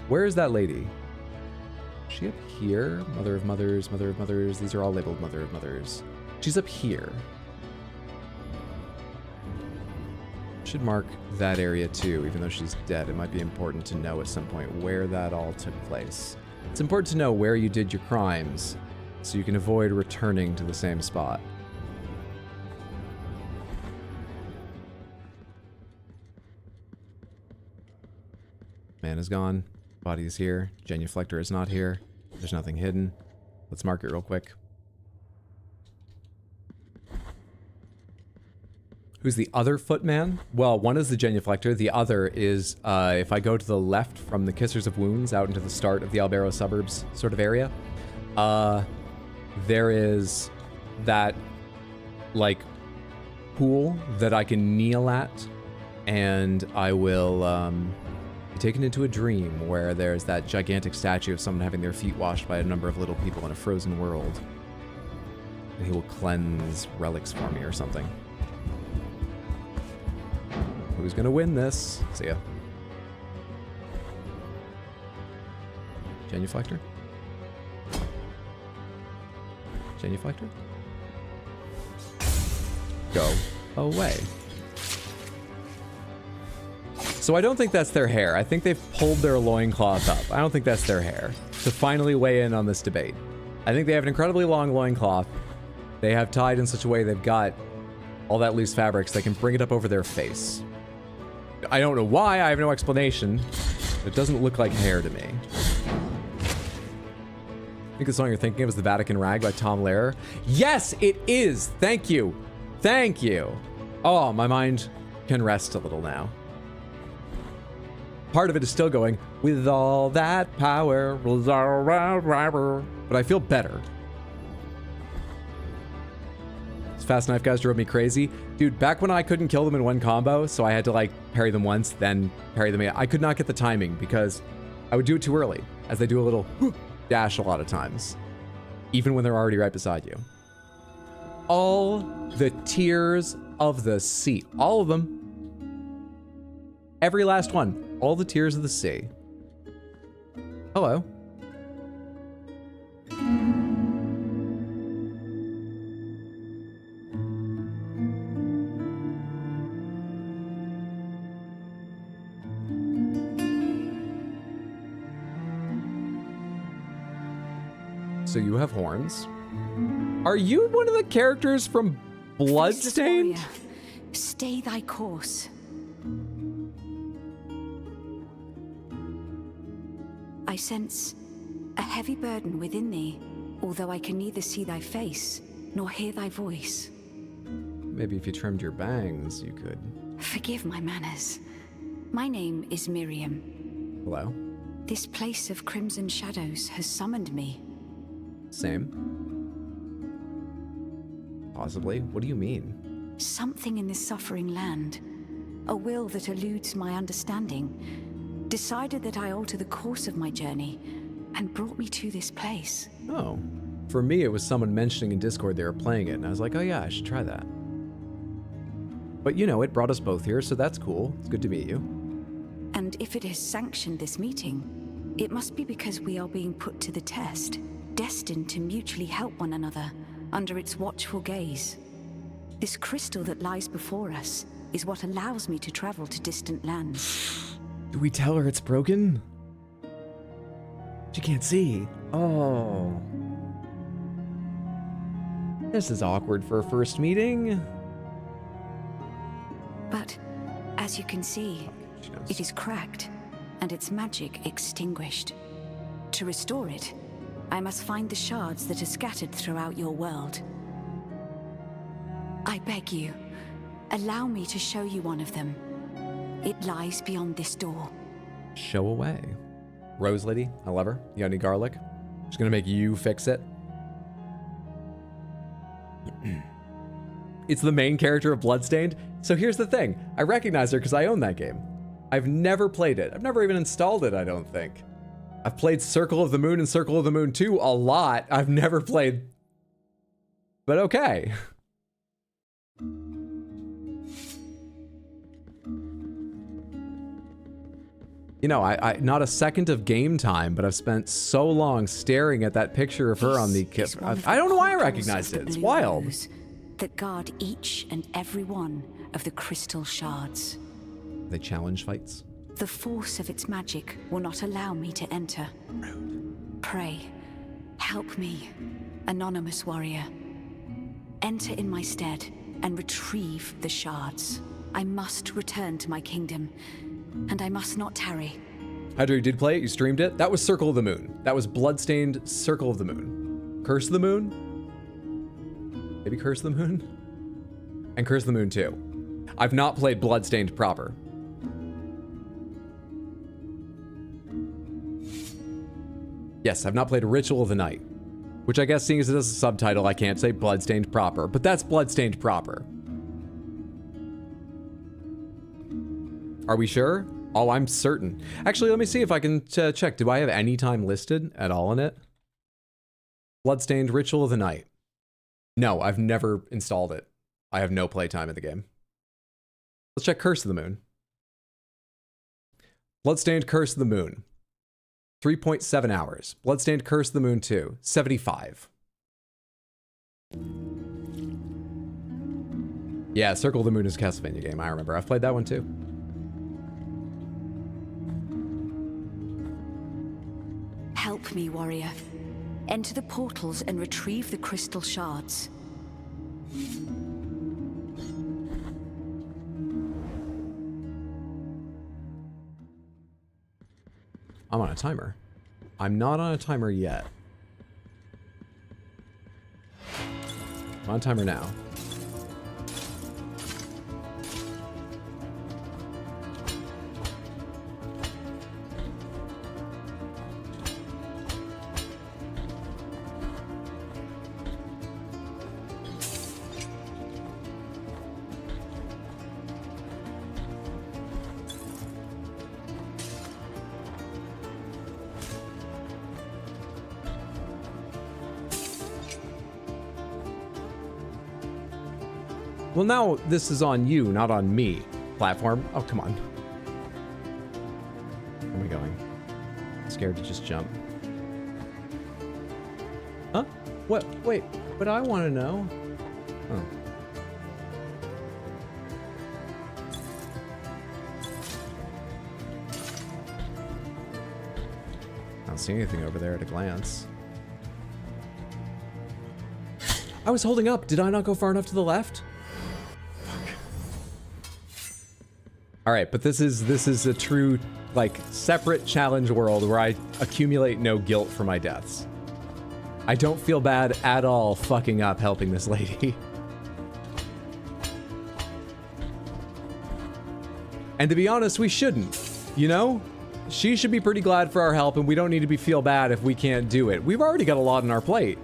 Where is that lady? Is she up here? Mother of Mothers, Mother of Mothers. These are all labeled Mother of Mothers. She's up here. Should mark that area too, even though she's dead. It might be important to know at some point where that all took place. It's important to know where you did your crimes, so you can avoid returning to the same spot. Man is gone. Body is here. Genuflector is not here. There's nothing hidden. Let's mark it real quick. Who's the other footman? Well, one is the genuflector. The other is, if I go to the left from the Kissers of Wounds out into the start of the Albero suburbs sort of area, there is that, like, pool that I can kneel at, and I will be taken into a dream where there's that gigantic statue of someone having their feet washed by a number of little people in a frozen world. And he will cleanse relics for me or something. Who's gonna win this? See ya. Genuflector? Genuflector? Go away. So I don't think that's their hair. I think they've pulled their loincloth up. I don't think that's their hair. To finally weigh in on this debate. I think they have an incredibly long loincloth. They have tied in such a way they've got all that loose fabric so they can bring it up over their face. I don't know why, I have no explanation. It doesn't look like hair to me. I think the song you're thinking of is The Vatican Rag by Tom Lehrer. Yes, it is! Thank you! Thank you! Oh, my mind can rest a little now. Part of it is still going, with all that power, but I feel better. Fast Knife guys drove me crazy. Dude, back when I couldn't kill them in one combo, so I had to like parry them once, then parry them again. I could not get the timing because I would do it too early, as they do a little dash a lot of times, even when they're already right beside you. All the tears of the sea. All of them. Every last one. All the tears of the sea. Hello. So you have horns. Are you one of the characters from Bloodstained? Stay thy course. I sense a heavy burden within thee, although I can neither see thy face nor hear thy voice. Maybe if you trimmed your bangs, you could. Forgive my manners. My name is Miriam. Hello. This place of crimson shadows has summoned me. Same. Possibly. What do you mean? Something in this suffering land, a will that eludes my understanding, decided that I alter the course of my journey and brought me to this place. Oh. For me, it was someone mentioning in Discord they were playing it, and I was like, oh yeah, I should try that. But you know, it brought us both here, so that's cool. It's good to meet you. And if it has sanctioned this meeting, it must be because we are being put to the test, destined to mutually help one another under its watchful gaze. This crystal that lies before us is what allows me to travel to distant lands. Do we tell her it's broken? She can't see. Oh. This is awkward for a first meeting. But, as you can see, it is cracked, and its magic extinguished. To restore it, I must find the shards that are scattered throughout your world. I beg you, allow me to show you one of them. It lies beyond this door. Show away. Rose Lady, I love her. You got any garlic? She's gonna make you fix it. It's the main character of Bloodstained. So here's the thing. I recognize her because I own that game. I've never played it. I've never even installed it, I don't think. I've played Circle of the Moon and Circle of the Moon 2 a lot. I've never played... But okay. You know, I not a second of game time, but I've spent so long staring at that picture of her on the... I don't know why I recognized it. It's wild. That guard each and every one of the crystal shards. They challenge fights. The force of its magic will not allow me to enter. Pray, help me, anonymous warrior. Enter in my stead and retrieve the shards. I must return to my kingdom, and I must not tarry. Hydra, you did play it? You streamed it? That was Circle of the Moon. That was Bloodstained Circle of the Moon. Curse of the Moon? Maybe Curse of the Moon? And Curse of the Moon 2. I've not played Bloodstained proper. Yes, I've not played Ritual of the Night. Which I guess, seeing as it has a subtitle, I can't say Bloodstained proper. But that's Bloodstained proper. Are we sure? Oh, I'm certain. Actually, let me see if I can check. Do I have any time listed at all in it? Bloodstained Ritual of the Night. No, I've never installed it. I have no playtime in the game. Let's check Curse of the Moon. Bloodstained Curse of the Moon. 3.7 hours. Bloodstained Curse of the Moon 2. 75. Yeah, Circle of the Moon is a Castlevania game. I remember. I've played that one too. Help me, warrior. Enter the portals and retrieve the crystal shards. I'm on a timer. I'm not on a timer yet. I'm on a timer now. Well, now this is on you, not on me. Platform. Oh, come on. Where am I going? Scared to just jump. Huh? What? Wait. What I want to know? Oh. I don't see anything over there at a glance. I was holding up. Did I not go far enough to the left? All right, but this is a true, like, separate challenge world where I accumulate no guilt for my deaths. I don't feel bad at all fucking up helping this lady. And to be honest, we shouldn't, you know? She should be pretty glad for our help, and we don't need to feel bad if we can't do it. We've already got a lot on our plate.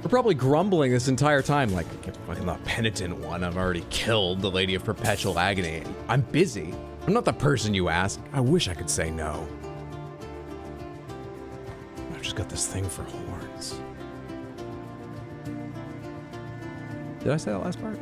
We're probably grumbling this entire time, like, I'm the penitent one. I've already killed the Lady of Perpetual Agony. I'm busy. I'm not the person you ask. I wish I could say no. I've just got this thing for horns. Did I say that last part?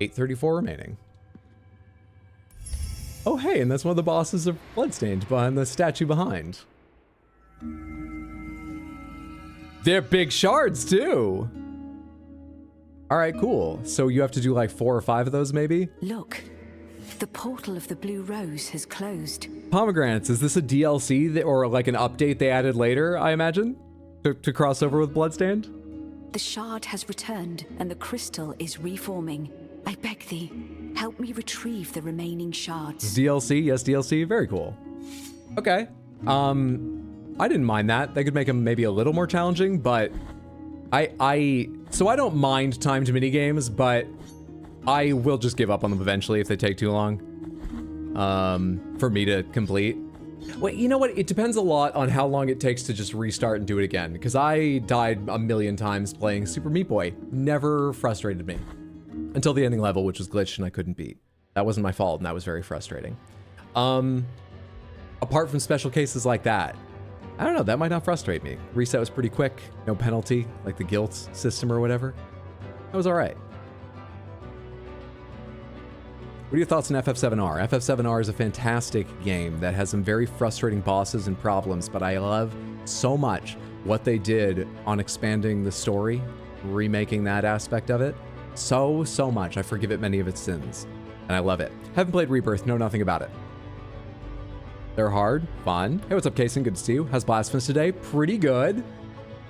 $834 remaining. Oh, hey, and that's one of the bosses of Bloodstained behind the statue behind. They're big shards, too. All right, cool. So you have to do like 4 or 5 of those, maybe? Look, the portal of the Blue Rose has closed. Pomegranates, is this a DLC or like an update they added later, I imagine? To cross over with Bloodstained? The shard has returned, and the crystal is reforming. I beg thee, help me retrieve the remaining shards. DLC, yes, DLC, very cool. Okay. I didn't mind that. They could make them maybe a little more challenging, but so I don't mind timed minigames, but I will just give up on them eventually if they take too long for me to complete. Wait, you know what? It depends a lot on how long it takes to just restart and do it again, because I died a million times playing Super Meat Boy. Never frustrated me. Until the ending level, which was glitched and I couldn't beat. That wasn't my fault, and that was very frustrating. Apart from special cases like that, I don't know, that might not frustrate me. Reset was pretty quick, no penalty, like the guilt system or whatever. That was all right. What are your thoughts on FF7R? FF7R is a fantastic game that has some very frustrating bosses and problems, but I love so much what they did on expanding the story, remaking that aspect of it, so much. I forgive it many of its sins, and I love it. Haven't played Rebirth, know nothing about it. They're hard, fun. Hey, what's up, Kason? Good to see you. How's Blasphemous today? Pretty good.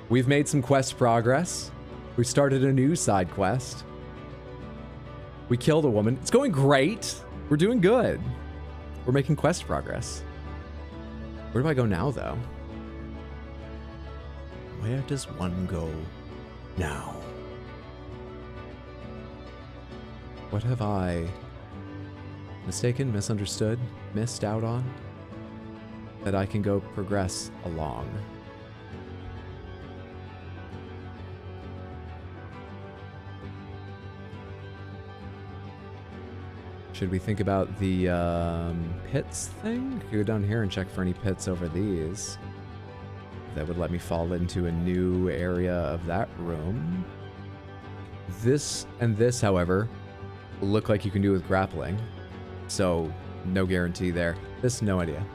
We've made some quest progress. We started a new side quest. We killed a woman. It's going great. We're doing good. We're making quest progress. Where do I go now, though? Where does one go now? What have I mistaken, misunderstood, missed out on that I can go progress along? Should we think about the pits thing? I could go down here and check for any pits over these. That would let me fall into a new area of that room. This and this, however, look like you can do with grappling. So, no guarantee there. This, no idea.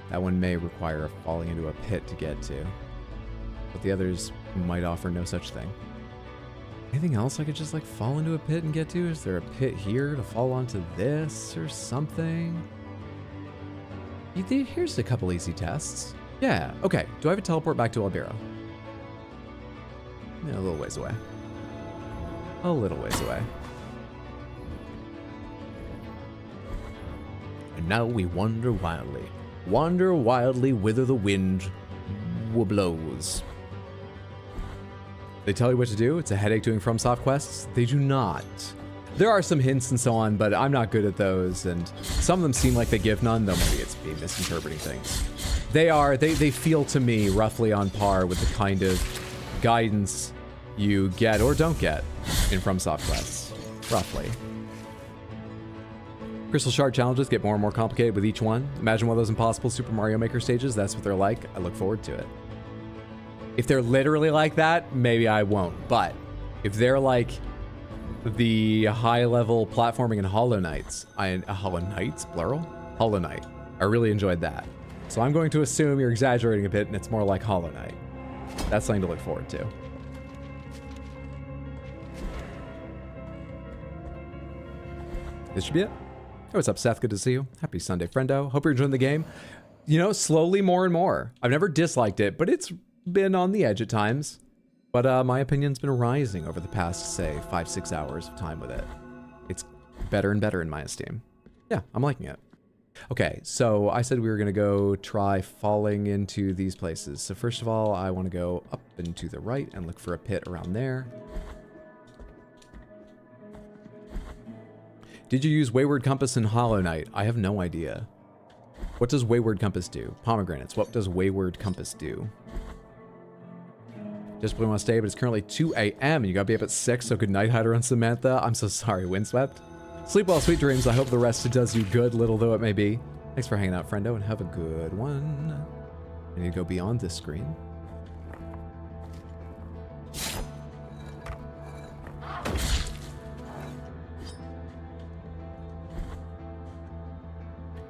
That one may require falling into a pit to get to. But the others might offer no such thing. Anything else I could just like fall into a pit and get to? Is there a pit here to fall onto this or something? Here's a couple easy tests. Yeah, okay. Do I have a teleport back to Albiro? Yeah, a little ways away. A little ways away. And now we wander wildly. Wander wildly whither the wind blows. They tell you what to do. It's a headache doing FromSoft quests. They do not. There are some hints and so on, but I'm not good at those, and some of them seem like they give none, though maybe it's me misinterpreting things. They feel to me roughly on par with the kind of guidance you get or don't get in FromSoft quests. Roughly. Crystal Shard challenges get more and more complicated with each one. Imagine one of those impossible Super Mario Maker stages. That's what they're like. I look forward to it. If they're literally like that, maybe I won't. But if they're like the high-level platforming in Hollow Knights, Hollow Knights, plural? Hollow Knight. I really enjoyed that. So I'm going to assume you're exaggerating a bit and it's more like Hollow Knight. That's something to look forward to. This should be it. Hey, what's up, Seth? Good to see you. Happy Sunday, friendo. Hope you're enjoying the game. You know, slowly more and more. I've never disliked it, but it's been on the edge at times. But my opinion's been rising over the past, say, 5-6 hours of time with it. It's better and better in my esteem. Yeah, I'm liking it. Okay, so I said we were going to go try falling into these places. So first of all, I want to go up and to the right and look for a pit around there. Did you use Wayward Compass in Hollow Knight? I have no idea. What does Wayward Compass do? Pomegranates. What does Wayward Compass do? Just really want to stay, but it's currently 2 a.m. You gotta be up at 6, so good night, Hyder and Samantha. I'm so sorry, Windswept. Sleep well, sweet dreams. I hope the rest does you good, little though it may be. Thanks for hanging out, friendo, and have a good one. I need to go beyond this screen.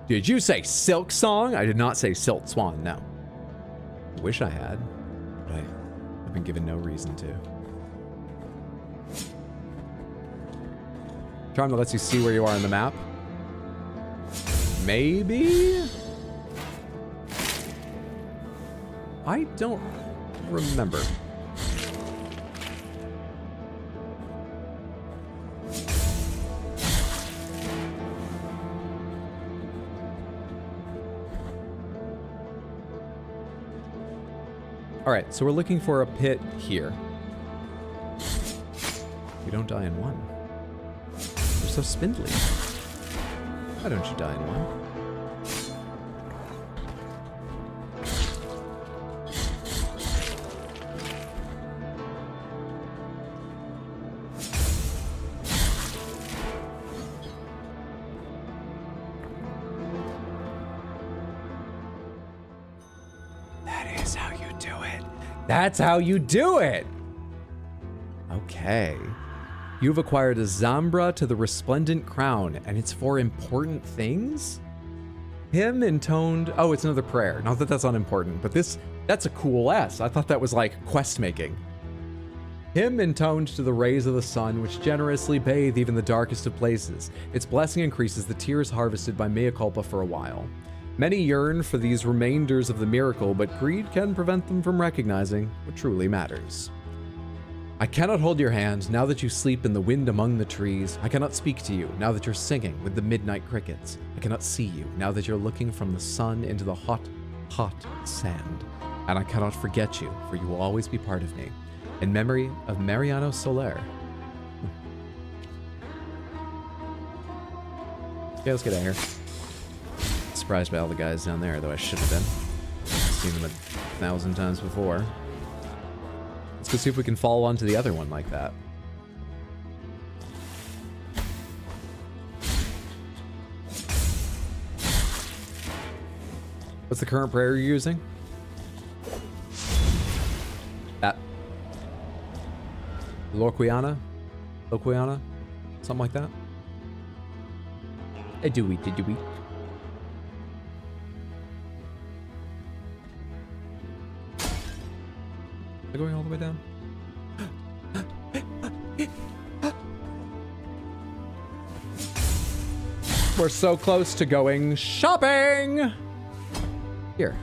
Did you say Silk Song? I did not say Silk Swan, no. Wish I had, but I've been given no reason to. Charm that lets you see where you are on the map. Maybe? I don't remember. All right, so we're looking for a pit here. You don't die in one. You're so spindly. Why don't you die in one? That's how you do it! Okay. You've acquired a Zambra to the Resplendent Crown, and it's for important things? Hymn intoned... Oh, it's another prayer. Not that that's unimportant, but this That's a cool S. I thought that was like quest making. Hymn intoned to the rays of the sun, which generously bathe even the darkest of places. Its blessing increases the tears harvested by mea culpa for a while. Many yearn for these remainders of the miracle, but greed can prevent them from recognizing what truly matters. I cannot hold your hand now that you sleep in the wind among the trees. I cannot speak to you now that you're singing with the midnight crickets. I cannot see you now that you're looking from the sun into the hot, hot sand. And I cannot forget you, for you will always be part of me. In memory of Mariano Soler. Okay, let's get out of here. Surprised by all the guys down there, though I should have been. Seen them 1,000 times before. Let's go see if we can fall onto the other one like that. What's the current prayer you're using? That. Loquiana? Something like that? A dewey. Am I going all the way down? We're so close to going shopping! Here.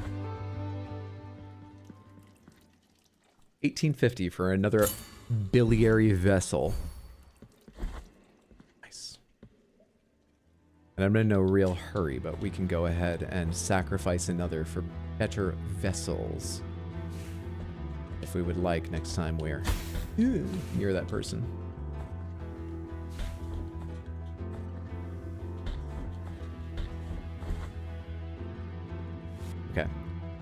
1850 for another biliary vessel. Nice. And I'm in no real hurry, but we can go ahead and sacrifice another for better vessels. If we would like next time we're near that person. Okay.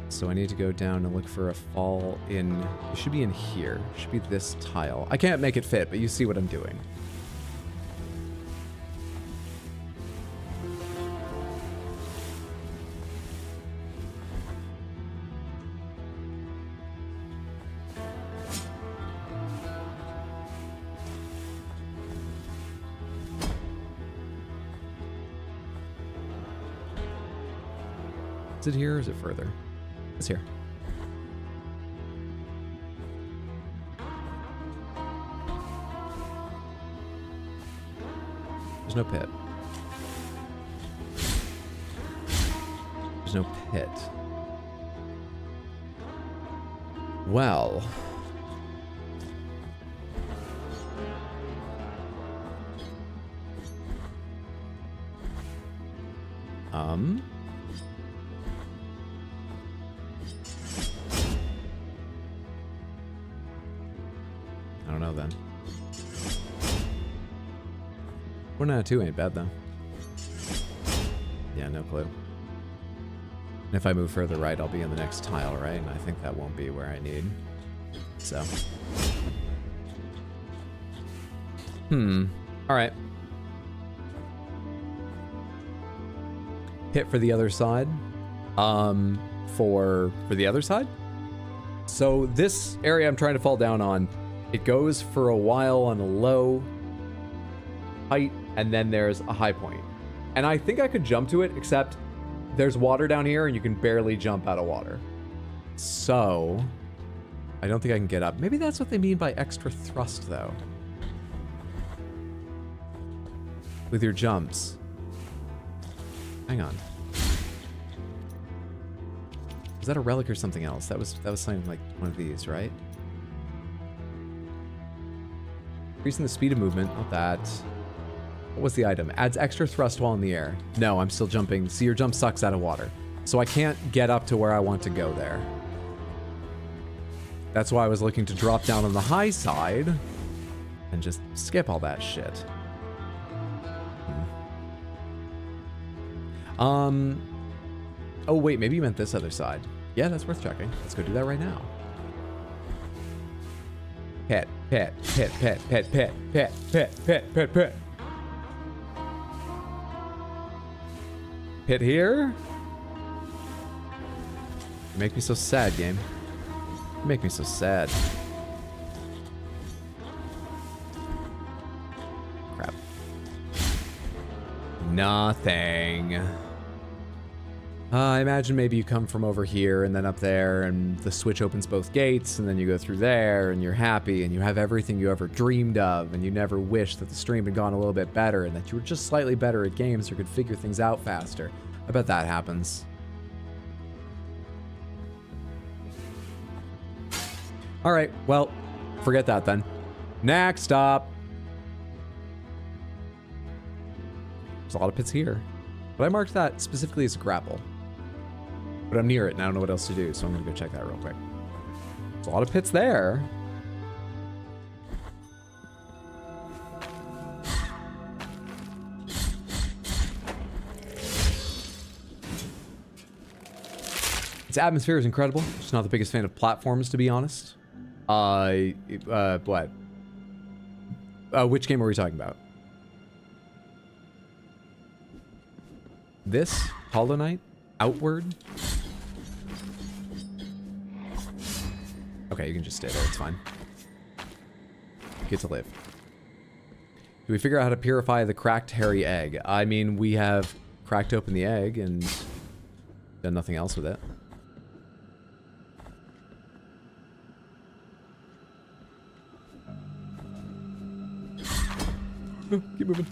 So I need to go down and look for a fall in... It should be in here. It should be this tile. I can't make it fit, but you see what I'm doing. Is it here or is it further? It's here. There's no pit. There's no pit. Well. I don't know then. 1 out of 2 ain't bad though. Yeah, no clue. And if I move further right, I'll be in the next tile, right? And I think that won't be where I need. So. Alright. Hit for the other side. For the other side? So this area I'm trying to fall down on, it goes for a while on a low height, and then there's a high point. And I think I could jump to it, except there's water down here, and you can barely jump out of water. So, I don't think I can get up. Maybe that's what they mean by extra thrust, though. With your jumps. Hang on. Was that a relic or something else? That was something like one of these, right? Increasing the speed of movement, not that. What was the item? Adds extra thrust while in the air. No, I'm still jumping. See, your jump sucks out of water. So I can't get up to where I want to go there. That's why I was looking to drop down on the high side and just skip all that shit. Oh wait, maybe you meant this other side. Yeah, that's worth checking. Let's go do that right now. Pit, pit, pit, pit, pit, pit, pit, pit, pit, pit, pit. Pit here. You make me so sad, game. You make me so sad. Crap. Nothing. I imagine maybe you come from over here and then up there, and the switch opens both gates, and then you go through there, and you're happy, and you have everything you ever dreamed of, and you never wished that the stream had gone a little bit better, and that you were just slightly better at games or could figure things out faster. I bet that happens. All right, well, forget that then. Next stop. There's a lot of pits here, but I marked that specifically as a grapple. But I'm near it and I don't know what else to do, so I'm gonna go check that real quick. There's a lot of pits there. Its atmosphere is incredible. Just not the biggest fan of platforms, to be honest. What? Which game are we talking about? This? Hollow Knight? Outward? Okay, you can just stay there, it's fine. Get to live. Do we figure out how to purify the cracked hairy egg? I mean, we have cracked open the egg and done nothing else with it. Oh, keep moving.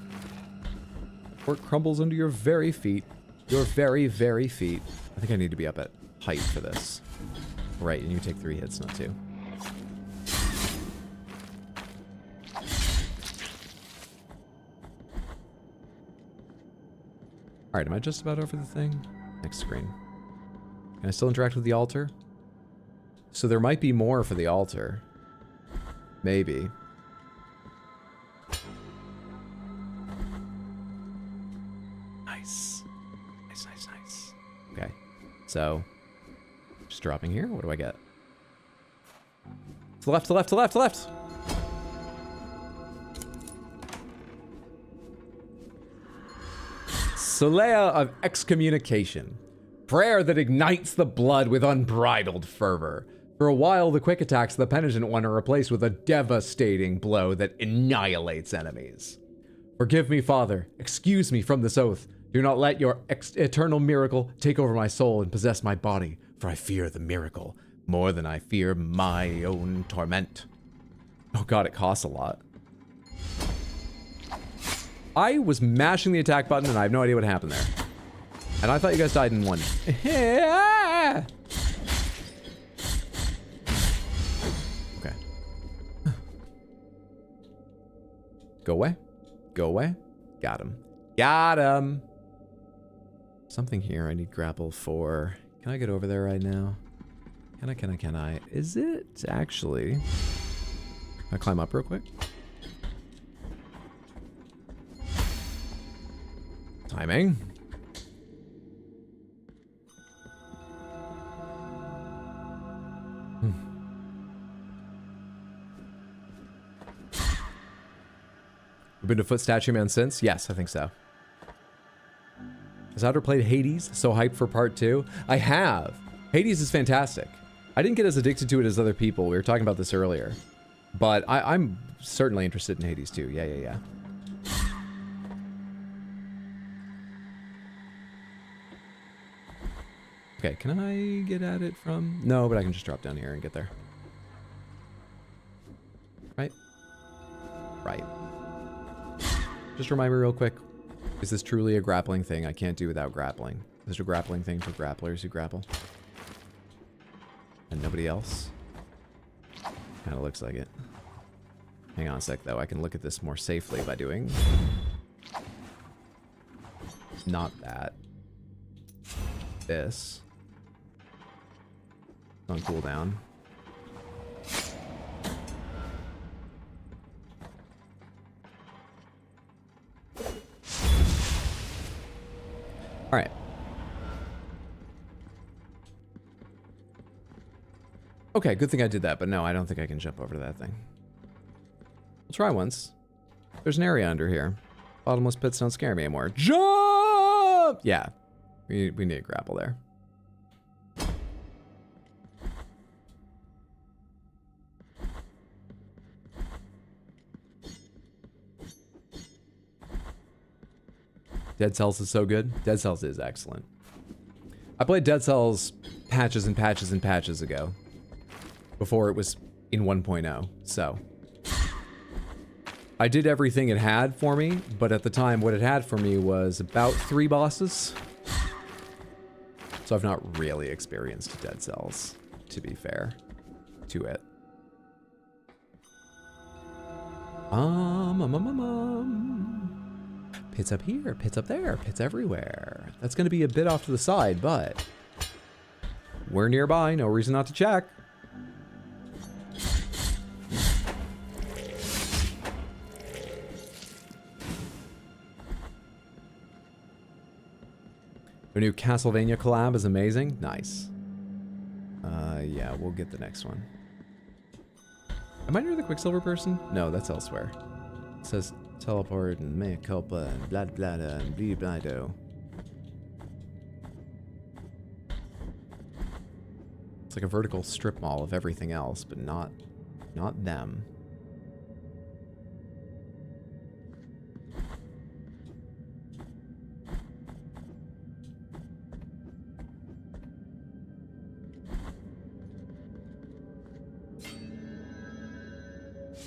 Or it crumbles under your very feet. Your very, very feet. I think I need to be up at height for this. Right, and you take 3 hits, not 2. Alright, am I just about over the thing? Next screen. Can I still interact with the altar? So there might be more for the altar. Maybe. Nice. Nice, nice, nice. Okay. So, just dropping here. What do I get? To the left, to the left, to the left, to the left! Solea of Excommunication. Prayer that ignites the blood with unbridled fervor. For a while, the quick attacks of the Penitent One are replaced with a devastating blow that annihilates enemies. Forgive me, Father. Excuse me from this oath. Do not let your eternal miracle take over my soul and possess my body, for I fear the miracle more than I fear my own torment. Oh god, it costs a lot. I was mashing the attack button and I have no idea what happened there. And I thought you guys died in one. Okay. Go away. Go away. Got him. Got him. Something here I need grapple for. Can I get over there right now? Can I? Is it actually... Can I climb up real quick? Timing. You've been to Foot Statue Man since? Yes, I think so. Has Outer played Hades? So hyped for part 2? I have. Hades is fantastic. I didn't get as addicted to it as other people. We were talking about this earlier. But I'm certainly interested in Hades too. Yeah. Okay, can I get at it from... No, but I can just drop down here and get there. Right? Right. Just remind me real quick. Is this truly a grappling thing? I can't do without grappling. Is it a grappling thing for grapplers who grapple? And nobody else? Kinda looks like it. Hang on a sec though, I can look at this more safely by doing... Not that. This. On cooldown. Alright. Okay, good thing I did that, but no, I don't think I can jump over to that thing. We'll try once. There's an area under here. Bottomless pits don't scare me anymore. Jump! Yeah. We need a grapple there. Dead Cells is so good. Dead Cells is excellent. I played Dead Cells patches and patches and patches ago. Before it was in 1.0, so. I did everything it had for me, but at the time what it had for me was about 3 bosses. So I've not really experienced Dead Cells, to be fair to it. Pits up here, pits up there, pits everywhere. That's gonna be a bit off to the side, but we're nearby, no reason not to check. The new Castlevania collab is amazing. Nice. Yeah, we'll get the next one. Am I near the Quicksilver person? No, that's elsewhere. It says teleport and mea culpa and blah blah and blah blah do. It's like a vertical strip mall of everything else, but not them.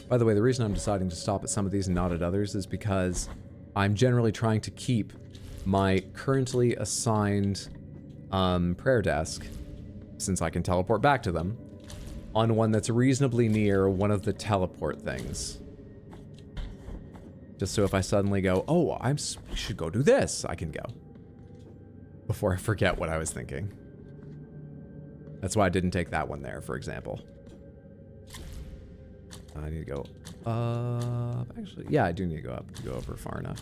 By the way, the reason I'm deciding to stop at some of these and not at others is because I'm generally trying to keep my currently assigned prayer desk, since I can teleport back to them, on one that's reasonably near one of the teleport things. Just so if I suddenly go, oh, I should go do this, I can go. Before I forget what I was thinking. That's why I didn't take that one there, for example. I need to go up. Actually, yeah, I do need to go up to go over far enough.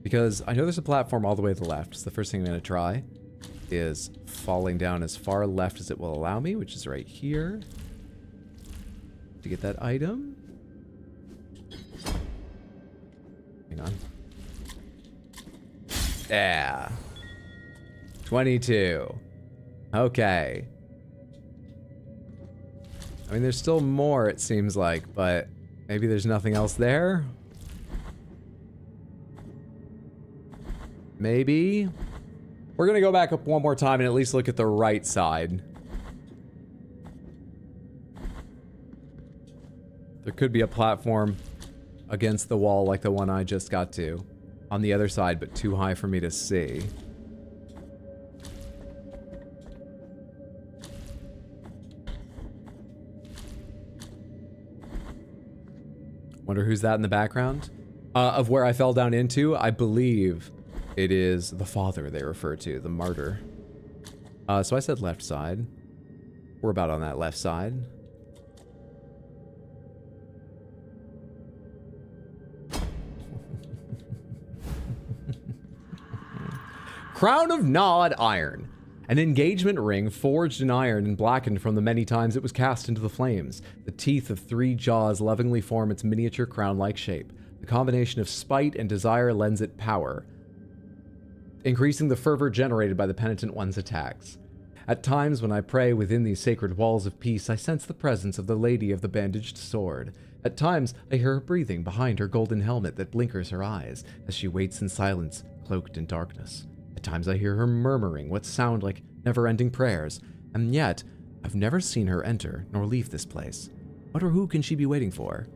Because I know there's a platform all the way to the left. So the first thing I'm going to try is falling down as far left as it will allow me, which is right here. To get that item. Hang on. Yeah. 22. Okay. I mean, there's still more, it seems like, but maybe there's nothing else there? Maybe? We're gonna go back up one more time and at least look at the right side. There could be a platform against the wall like the one I just got to on the other side, but too high for me to see. Wonder who's that in the background? Of where I fell down into, I believe it is the father they refer to, the martyr. So I said left side. We're about on that left side. Crown of gnawed iron. An engagement ring forged in iron and blackened from the many times it was cast into the flames. The teeth of 3 jaws lovingly form its miniature crown-like shape. The combination of spite and desire lends it power, increasing the fervor generated by the penitent one's attacks. At times when I pray within these sacred walls of peace, I sense the presence of the Lady of the Bandaged Sword. At times, I hear her breathing behind her golden helmet that blinkers her eyes as she waits in silence, cloaked in darkness. At times I hear her murmuring what sound like never-ending prayers, and yet I've never seen her enter nor leave this place. What or who can she be waiting for?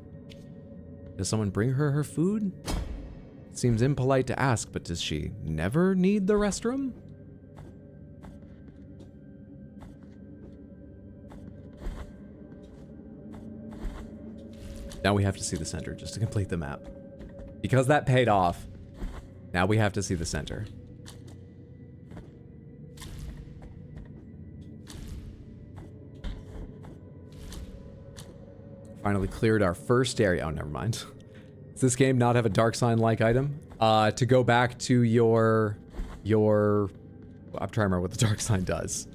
Does someone bring her her food? It seems impolite to ask, but does she never need the restroom? Now we have to see the center just to complete the map. Because that paid off, now we have to see the center. Finally cleared our first area. Oh, never mind. Does this game not have a dark sign-like item? To go back to your... I'm trying to remember what the dark sign does.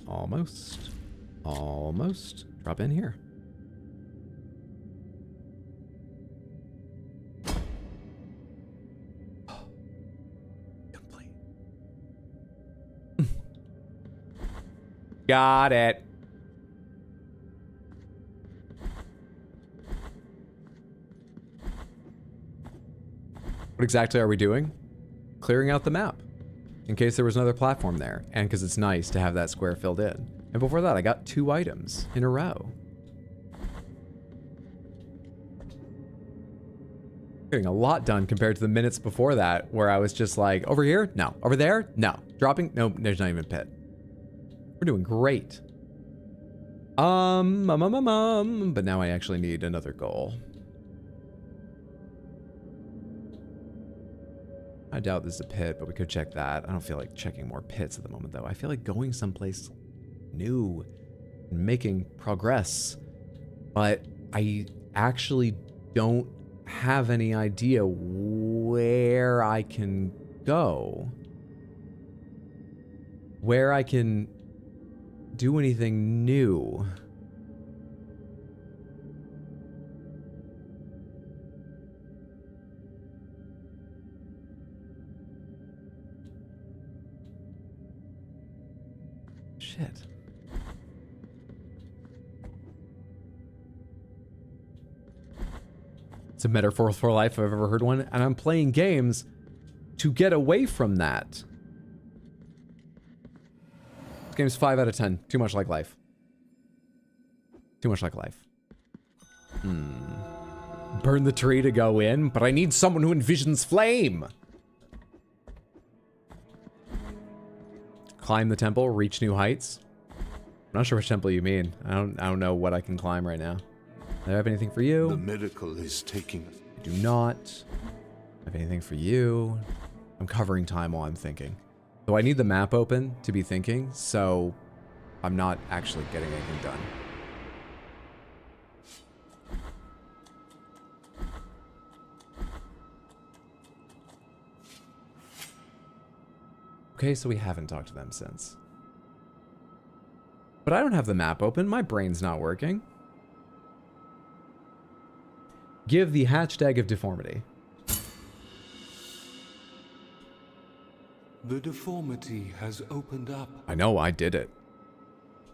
Almost. Almost. Drop in here. Complete. Got it. What exactly are we doing? clearing out the map in case there was another platform there, and because it's nice to have that square filled in. And before that, I got 2 items in a row. Getting a lot done compared to the minutes before that, where I was just like, over here? No. Over there? No. Dropping? No, there's not even a pit. We're doing great. But now I actually need another goal. I doubt there's a pit, but we could check that. I don't feel like checking more pits at the moment, though. I feel like going someplace new and making progress. But I actually don't have any idea where I can go. Where I can do anything new. Shit. It's a metaphor for life if I've ever heard one, and I'm playing games to get away from that. This game's 5 out of 10. Too much like life. Too much like life. Burn the tree to go in, but I need someone who envisions flame. Climb the temple, reach new heights. I'm not sure which temple you mean. I don't know what I can climb right now. Do I have anything for you? The miracle is taking us. I do not have anything for you. I'm covering time while I'm thinking. So I need the map open to be thinking, so I'm not actually getting anything done. Okay, so we haven't talked to them since. But I don't have the map open. My brain's not working. Give the hatched egg of deformity. The deformity has opened up. I know, I did it.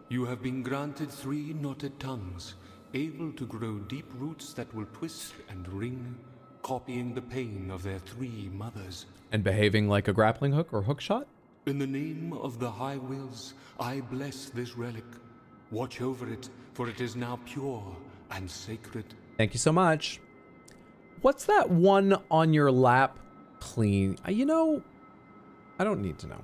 You have been granted 3 knotted tongues, able to grow deep roots that will twist and wring, copying the pain of their 3 mothers. And behaving like a grappling hook or hook shot? In the name of the High Wills, I bless this relic. Watch over it, for it is now pure and sacred. Thank you so much. What's that one on your lap clean? You know, I don't need to know.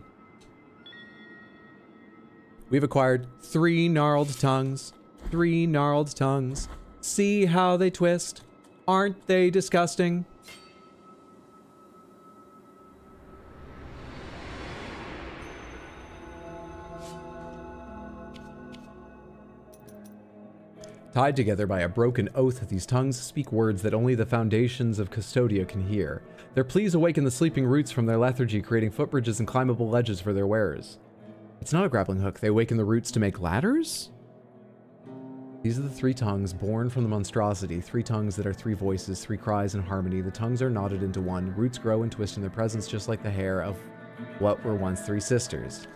We've acquired 3 gnarled tongues. 3 gnarled tongues. See how they twist? Aren't they disgusting? Tied together by a broken oath, these tongues speak words that only the foundations of Custodia can hear. Their pleas awaken the sleeping roots from their lethargy, creating footbridges and climbable ledges for their wearers. It's not a grappling hook. They awaken the roots to make ladders? These are the 3 tongues born from the monstrosity. 3 tongues that are 3 voices, 3 cries in harmony. The tongues are knotted into one. Roots grow and twist in their presence just like the hair of what were once 3 sisters.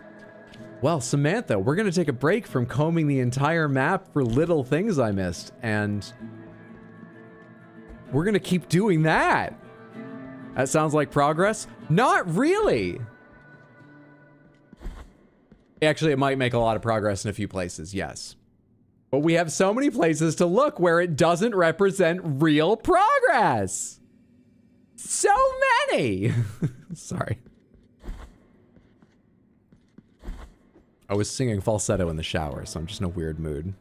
Well, Samantha, we're going to take a break from combing the entire map for little things I missed, and we're going to keep doing that. That sounds like progress? Not really. Actually, it might make a lot of progress in a few places, yes. But we have so many places to look where it doesn't represent real progress. So many. Sorry. I was singing falsetto in the shower, so I'm just in a weird mood.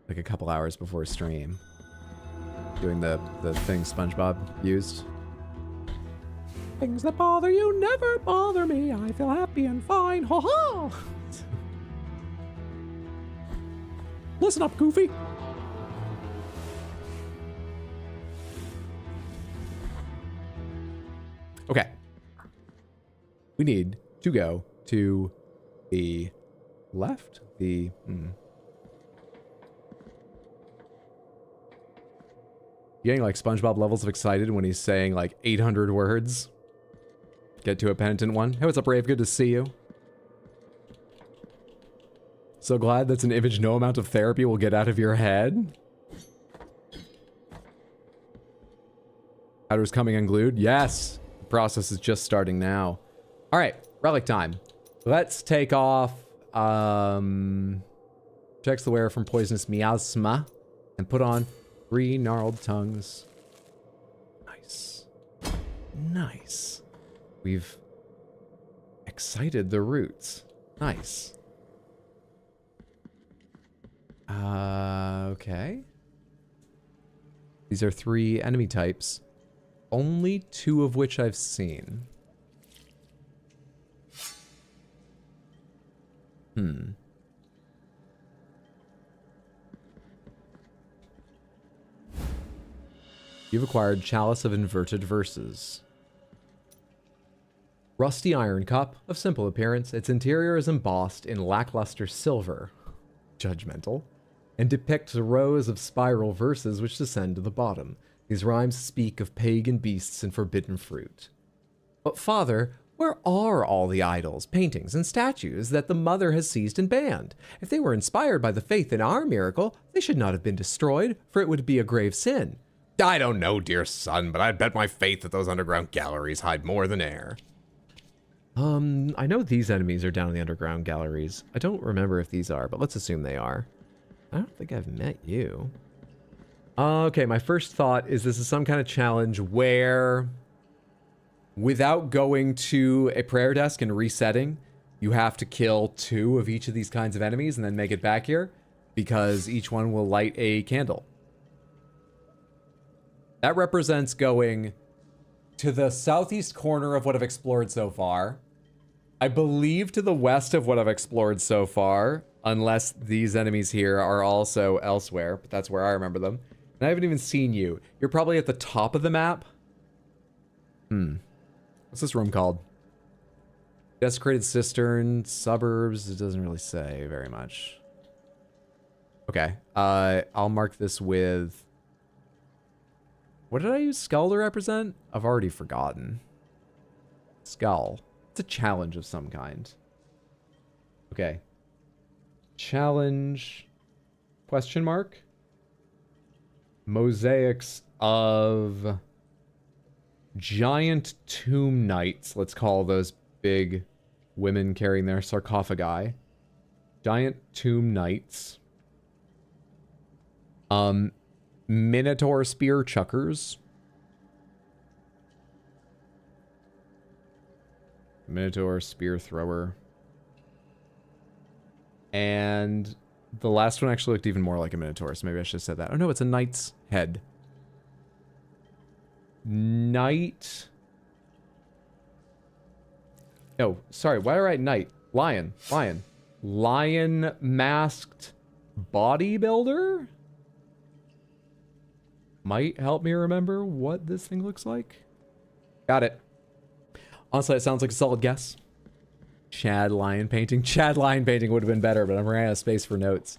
Like a couple hours before stream. Doing the thing SpongeBob used. Things that bother you never bother me. I feel happy and fine. Ha ha! Listen up, Goofy. Okay. We need to go to the left, Getting like SpongeBob levels of excited when he's saying like 800 words. Get to a penitent one. Hey, what's up, Rave? Good to see you. So glad that's an image no amount of therapy will get out of your head. Powder's coming unglued. Yes. process is just starting now. All right, relic time. Let's take off. Protects the wearer from poisonous miasma, and put on 3 gnarled tongues. Nice. Nice. We've excited the roots. Nice. Okay. These are 3 enemy types, only 2 of which I've seen. You've acquired Chalice of Inverted Verses. Rusty iron cup of simple appearance. Its interior is embossed in lackluster silver. Judgmental. And depicts rows of spiral verses which descend to the bottom. These rhymes speak of pagan beasts and forbidden fruit. But Father, where are all the idols, paintings, and statues that the mother has seized and banned? If they were inspired by the faith in our miracle, they should not have been destroyed, for it would be a grave sin. I don't know, dear son, but I'd bet my faith that those underground galleries hide more than air. I know these enemies are down in the underground galleries. I don't remember if these are, but let's assume they are. I don't think I've met you. Okay, my first thought is this is some kind of challenge where, without going to a prayer desk and resetting, you have to kill 2 of each of these kinds of enemies and then make it back here, because each one will light a candle. That represents going to the southeast corner of what I've explored so far. I believe to the west of what I've explored so far, unless these enemies here are also elsewhere, but that's where I remember them. And I haven't even seen you. You're probably at the top of the map. What's this room called? Desecrated Cistern, Suburbs. It doesn't really say very much. Okay. I'll mark this with... What did I use skull to represent? I've already forgotten. Skull. It's a challenge of some kind. Okay. Challenge... Question mark? Mosaics of... Giant tomb knights. Let's call those big women carrying their sarcophagi. Giant tomb knights. Minotaur spear chuckers. Minotaur spear thrower. And the last one actually looked even more like a minotaur, so maybe I should have said that. Oh no, it's a knight's head. Knight. No, sorry, why did I write knight? Lion. Lion. Lion masked bodybuilder? Might help me remember what this thing looks like. Got it. Honestly, it sounds like a solid guess. Chad lion painting. Chad lion painting would have been better, but I'm running out of space for notes.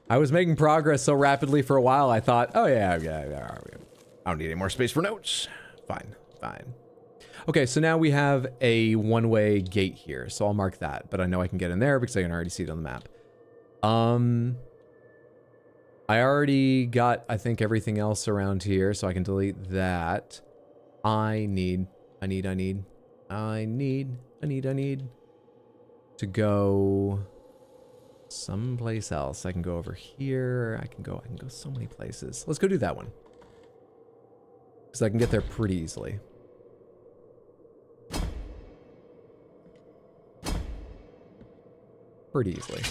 I was making progress so rapidly for a while, I thought, oh yeah, I don't need any more space for notes. Fine, fine. Okay, so now we have a one-way gate here, so I'll mark that, but I know I can get in there because I can already see it on the map. I already got, I think, everything else around here, so I can delete that. I need to go someplace else. I can go over here. I can go so many places. Let's go do that one. Because I can get there pretty easily. Pretty easily.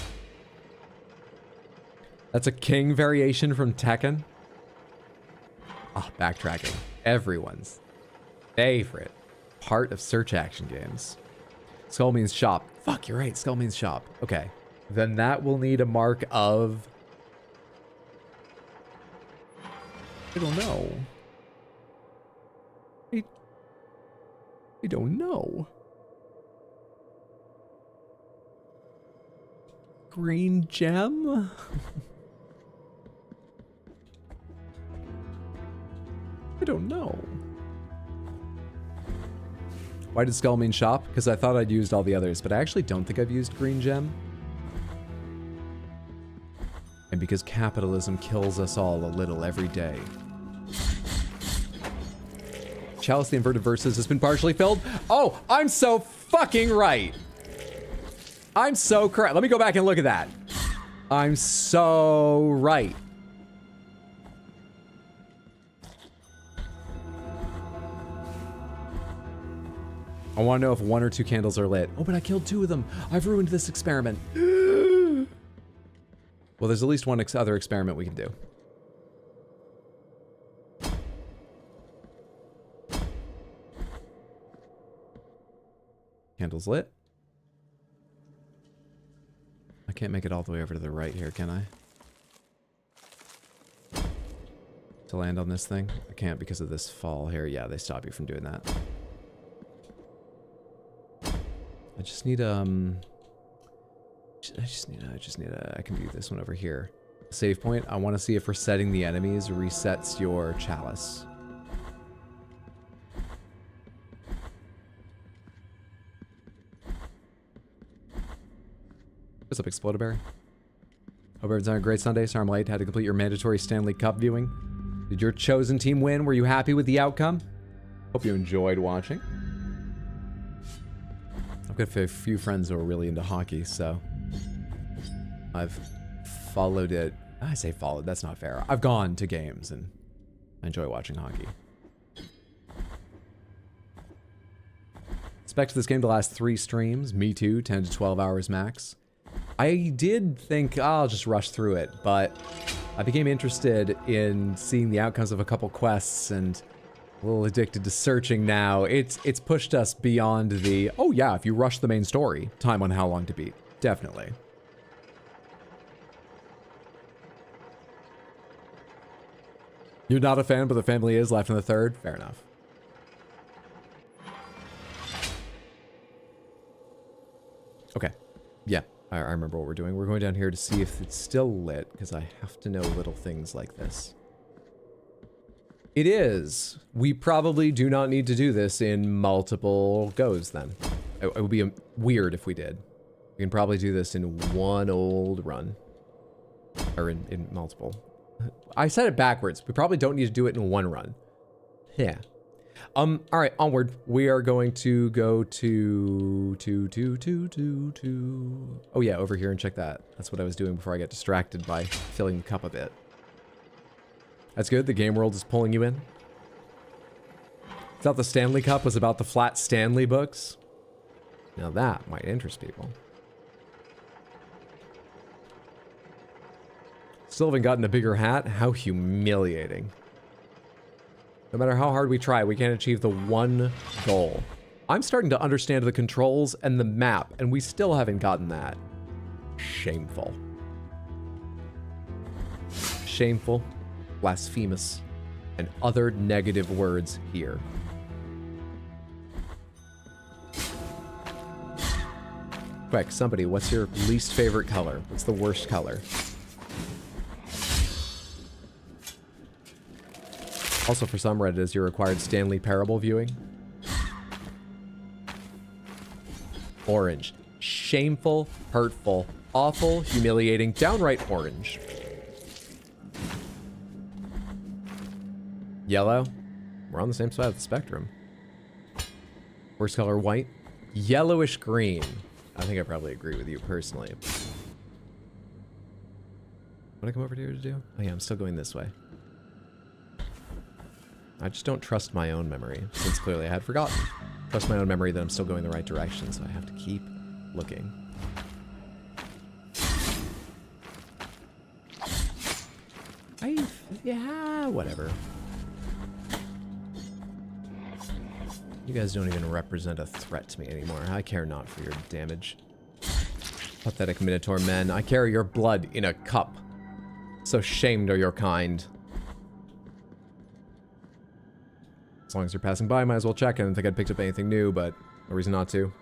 That's a king variation from Tekken. Ah, backtracking. Everyone's favorite part of search action games. Skull means shop. Fuck, you're right. Skull means shop. Okay. Then that will need a mark of... I don't know. I don't know. Green gem? I don't know. Why did skull mean shop? Because I thought I'd used all the others, but I actually don't think I've used green gem. And because capitalism kills us all a little every day. Chalice, the inverted verses, has been partially filled. Oh, I'm so fucking right. I'm so correct. Let me go back and look at that. I'm so right. I want to know if 1 or 2 candles are lit. Oh, but I killed 2 of them. I've ruined this experiment. Well, there's at least one other experiment we can do. Candles lit. I can't make it all the way over to the right here, can I? To land on this thing? I can't because of this fall here. Yeah, they stop you from doing that. I just need I can do this one over here. Save point. I want to see if resetting the enemies resets your chalice. What's up, Explodaberry? Hope everyone's having a great Sunday. Sorry I'm late. Had to complete your mandatory Stanley Cup viewing. Did your chosen team win? Were you happy with the outcome? Hope you enjoyed watching. I've got a few friends who are really into hockey, so I've followed it. I say followed, that's not fair. I've gone to games and I enjoy watching hockey. Expect this game to last 3 streams. Me too, 10 to 12 hours max. I did think I'll just rush through it, but I became interested in seeing the outcomes of a couple quests and a little addicted to searching now. It's pushed us beyond the, oh yeah, if you rush the main story, time on how long to beat. Definitely. You're not a fan, but the family is left in the 3rd? Fair enough. Okay. Yeah, I remember what we're doing. We're going down here to see if it's still lit, because I have to know little things like this. It is. We probably do not need to do this in multiple goes, then. It would be weird if we did. We can probably do this in one old run. Or in multiple. I said it backwards. We probably don't need to do it in one run. Yeah. All right, onward. We are going to go to oh yeah, over here and check that. That's what I was doing before I got distracted by filling the cup a bit. That's good. The game world is pulling you in. Thought the Stanley Cup was about the flat Stanley books. Now that might interest people. Still haven't gotten a bigger hat? How humiliating. No matter how hard we try, we can't achieve the one goal. I'm starting to understand the controls and the map, and we still haven't gotten that. Shameful. Shameful, blasphemous, and other negative words here. Quick, somebody, what's your least favorite color? What's the worst color? Also, for some, Reddit is your required Stanley Parable viewing. Orange. Shameful, hurtful, awful, humiliating, downright orange. Yellow. We're on the same side of the spectrum. Worst color, white. Yellowish green. I think I probably agree with you personally. What did I come over here to do? Oh yeah, I'm still going this way. I just don't trust my own memory, since clearly I had forgotten. Trust my own memory that I'm still going the right direction, so I have to keep looking. Yeah, whatever. You guys don't even represent a threat to me anymore. I care not for your damage. Pathetic Minotaur men, I carry your blood in a cup. So shamed are your kind. As long as you're passing by, might as well check. I didn't think I'd picked up anything new, but no reason not to.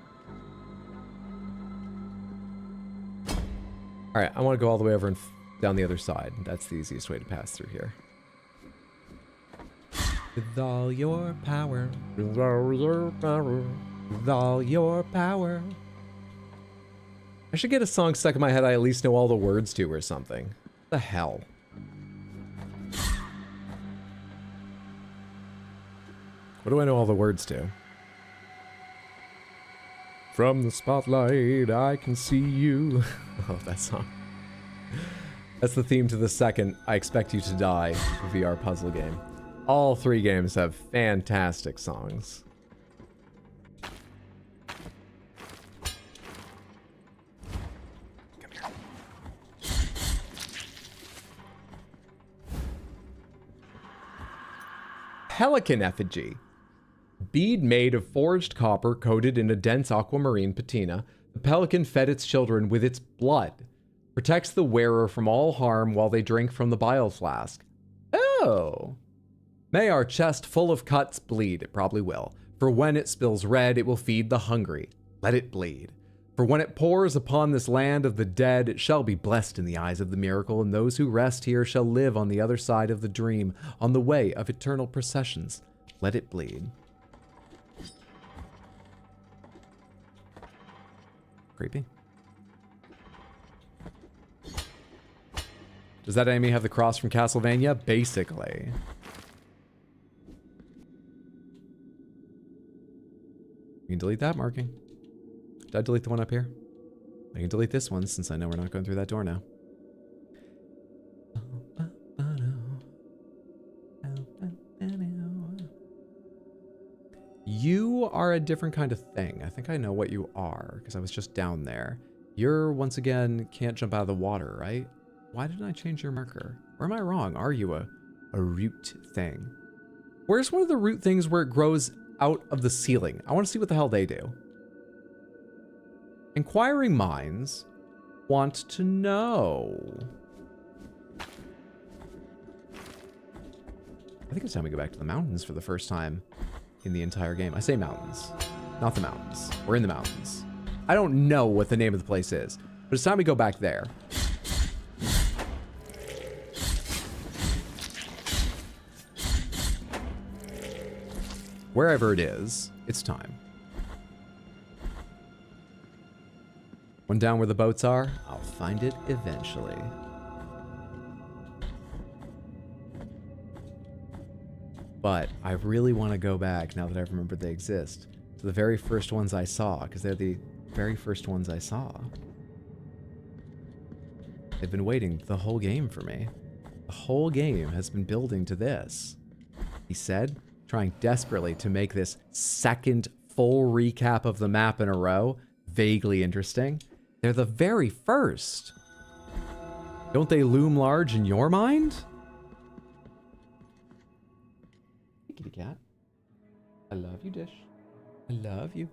Alright, I want to go all the way over and down the other side. That's the easiest way to pass through here. With all your power, with all your power, with all your power. I should get a song stuck in my head I at least know all the words to or something. What the hell? What do I know all the words to? From the spotlight, I can see you. Oh, that song. That's the theme to the second I Expect You to Die VR puzzle game. All 3 games have fantastic songs. Come here. Pelican effigy. Bead made of forged copper coated in a dense aquamarine patina, the pelican fed its children with its blood. Protects the wearer from all harm while they drink from the bile flask. Oh. May our chest full of cuts bleed. It probably will. For when it spills red, it will feed the hungry. Let it bleed. For when it pours upon this land of the dead, it shall be blessed in the eyes of the miracle, and those who rest here shall live on the other side of the dream, on the way of eternal processions. Let it bleed. Creepy. Does that enemy have the cross from Castlevania? Basically. You can delete that marking. Did I delete the one up here? I can delete this one since I know we're not going through that door now. You are a different kind of thing. I think I know what you are, because I was just down there. You're, once again, can't jump out of the water, right? Why didn't I change your marker? Or am I wrong? Are you a root thing? Where's one of the root things where it grows out of the ceiling? I want to see what the hell they do. Inquiring minds want to know. I think it's time we go back to the mountains for the first time in the entire game. I say mountains, not the mountains. We're in the mountains. I don't know what the name of the place is, but it's time we go back there. Wherever it is, it's time. When down where the boats are, I'll find it eventually. But I really want to go back, now that I've remembered they exist, to the very first ones I saw, because they're the very first ones I saw. They've been waiting the whole game for me. The whole game has been building to this. He said, trying desperately to make this second full recap of the map in a row vaguely interesting. They're the very first. Don't they loom large in your mind? Hey, kitty cat. I love you, Dish. I love you.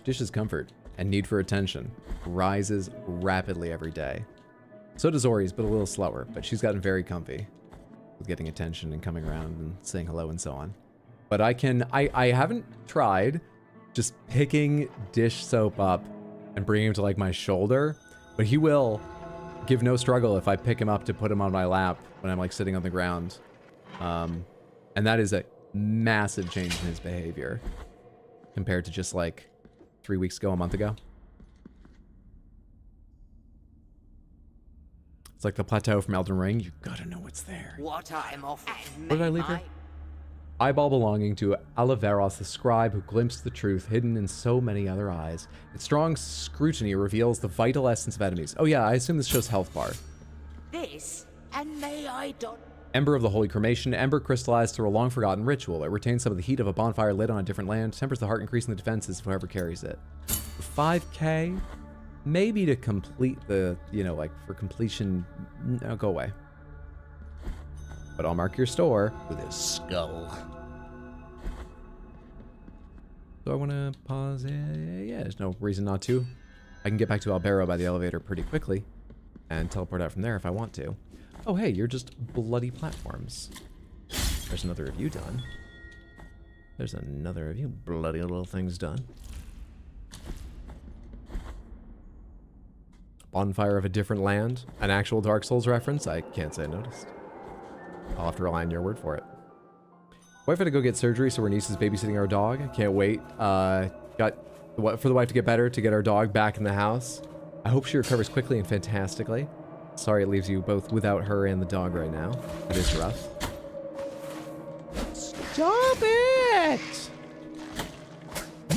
Dish's comfort and need for attention rises rapidly every day. So does Ori's, but a little slower, but she's gotten very comfy with getting attention and coming around and saying hello and so on. But I haven't tried just picking Dish Soap up and bringing him to like my shoulder, but he will give no struggle if I pick him up to put him on my lap when I'm like sitting on the ground. And that is a massive change in his behavior compared to just like 3 weeks ago, a month ago. It's like the plateau from Elden Ring. You gotta know what's there. What I'm offering. What did I leave here? Eyeball belonging to Alaveros the scribe who glimpsed the truth hidden in so many other eyes. Its strong scrutiny reveals the vital essence of enemies. Oh yeah, I assume this shows health bar. This, and may I dot. Ember of the Holy Cremation. Ember crystallized through a long-forgotten ritual. It retains some of the heat of a bonfire lit on a different land. Tempers the heart, increasing the defenses of whoever carries it. 5k? Maybe to complete the, you know, like for completion. No, go away. But I'll mark your store with a skull. So I want to pause it. Yeah, there's no reason not to. I can get back to Albero by the elevator pretty quickly and teleport out from there if I want to. Oh, hey, you're just bloody platforms. There's another review done. There's another review. Bloody little things done. Bonfire of a different land. An actual Dark Souls reference? I can't say I noticed. I'll have to rely on your word for it. Wife had to go get surgery, so her niece is babysitting our dog. Can't wait. Got for the wife to get better, to get our dog back in the house. I hope she recovers quickly and fantastically. Sorry it leaves you both without her and the dog right now. It is rough. Stop it!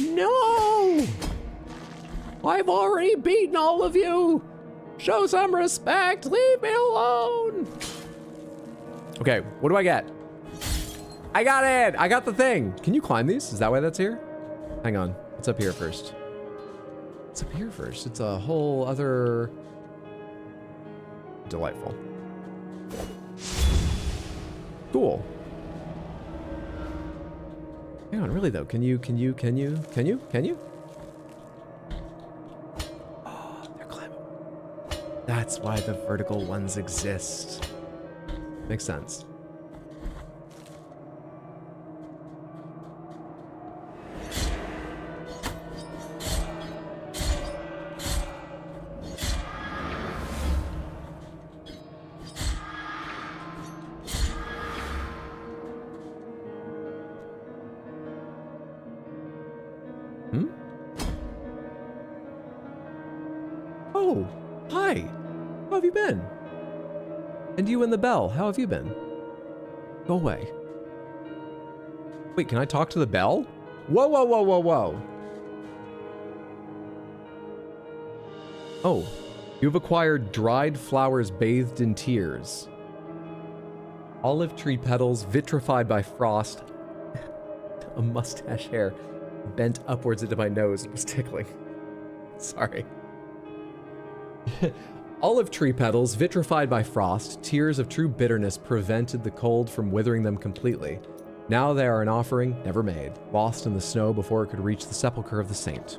No! I've already beaten all of you! Show some respect! Leave me alone! Okay, what do I get? I got it! I got the thing! Can you climb these? Is that why that's here? Hang on. What's up here first? What's up here first? It's a whole other... Delightful. Cool. Hang on, really though, can you? Oh, they're climbable. That's why the vertical ones exist. Makes sense. Oh, hi. How have you been? And you and the bell, how have you been? Go away. Wait, can I talk to the bell? Whoa, whoa, whoa, whoa, whoa. Oh, you've acquired dried flowers bathed in tears. Olive tree petals vitrified by frost. A mustache hair bent upwards into my nose and was tickling. Sorry. Olive tree petals, vitrified by frost, tears of true bitterness prevented the cold from withering them completely. Now they are an offering never made, lost in the snow before it could reach the sepulchre of the saint.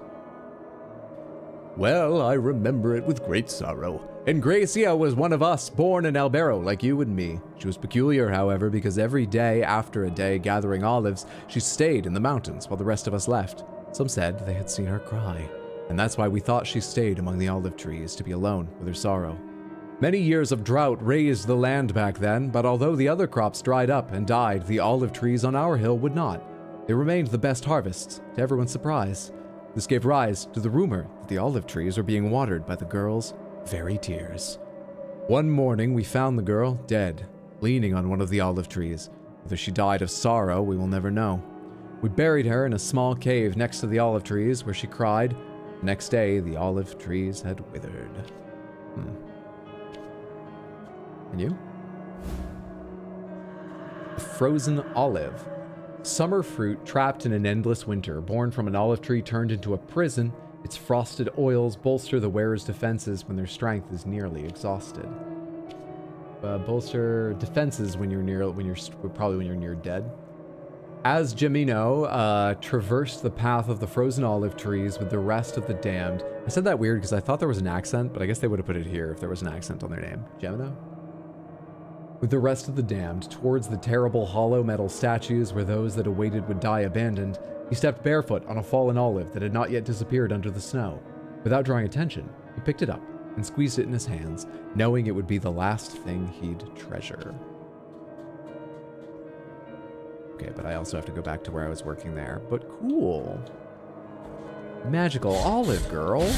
Well, I remember it with great sorrow. Ingracia was one of us, born in Albero, like you and me. She was peculiar, however, because every day after a day gathering olives, she stayed in the mountains while the rest of us left. Some said they had seen her cry. And that's why we thought she stayed among the olive trees to be alone with her sorrow. Many years of drought raised the land back then, but although the other crops dried up and died, the olive trees on our hill would not. They remained the best harvests, to everyone's surprise. This gave rise to the rumor that the olive trees were being watered by the girl's very tears. One morning, we found the girl dead, leaning on one of the olive trees. Whether she died of sorrow, we will never know. We buried her in a small cave next to the olive trees, where she cried. Next day, the olive trees had withered. And you? The frozen olive. Summer fruit trapped in an endless winter, born from an olive tree turned into a prison. Its frosted oils bolster the wearer's defenses when their strength is nearly exhausted. Bolster defenses when you're near dead. As Gemino traversed the path of the frozen olive trees with the rest of the damned. I said that weird because I thought there was an accent, but I guess they would have put it here if there was an accent on their name. Gemino? With the rest of the damned, towards the terrible hollow metal statues where those that awaited would die abandoned, he stepped barefoot on a fallen olive that had not yet disappeared under the snow. Without drawing attention, he picked it up and squeezed it in his hands, knowing it would be the last thing he'd treasure. Okay, but I also have to go back to where I was working there. But cool. Magical olive, girl.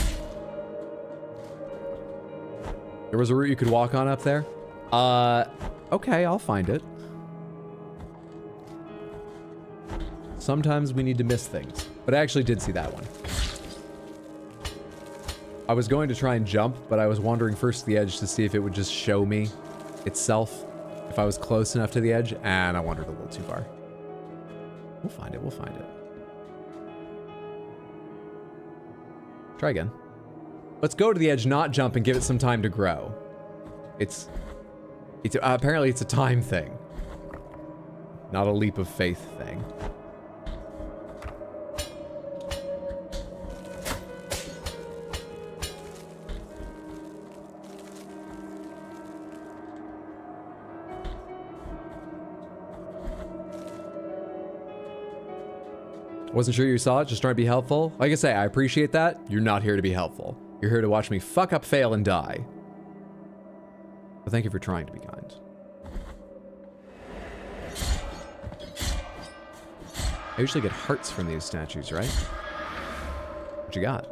There was a route you could walk on up there? Okay, I'll find it. Sometimes we need to miss things. But I actually did see that one. I was going to try and jump, but I was wandering first to the edge to see if it would just show me itself if I was close enough to the edge, and I wandered a little too far. We'll find it, we'll find it. Try again. Let's go to the edge, not jump, and give it some time to grow. It's apparently it's a time thing. Not a leap of faith thing. Wasn't sure you saw it, just trying to be helpful. Like I say, I appreciate that. You're not here to be helpful. You're here to watch me fuck up, fail, and die. But thank you for trying to be kind. I usually get hearts from these statues, right? What you got?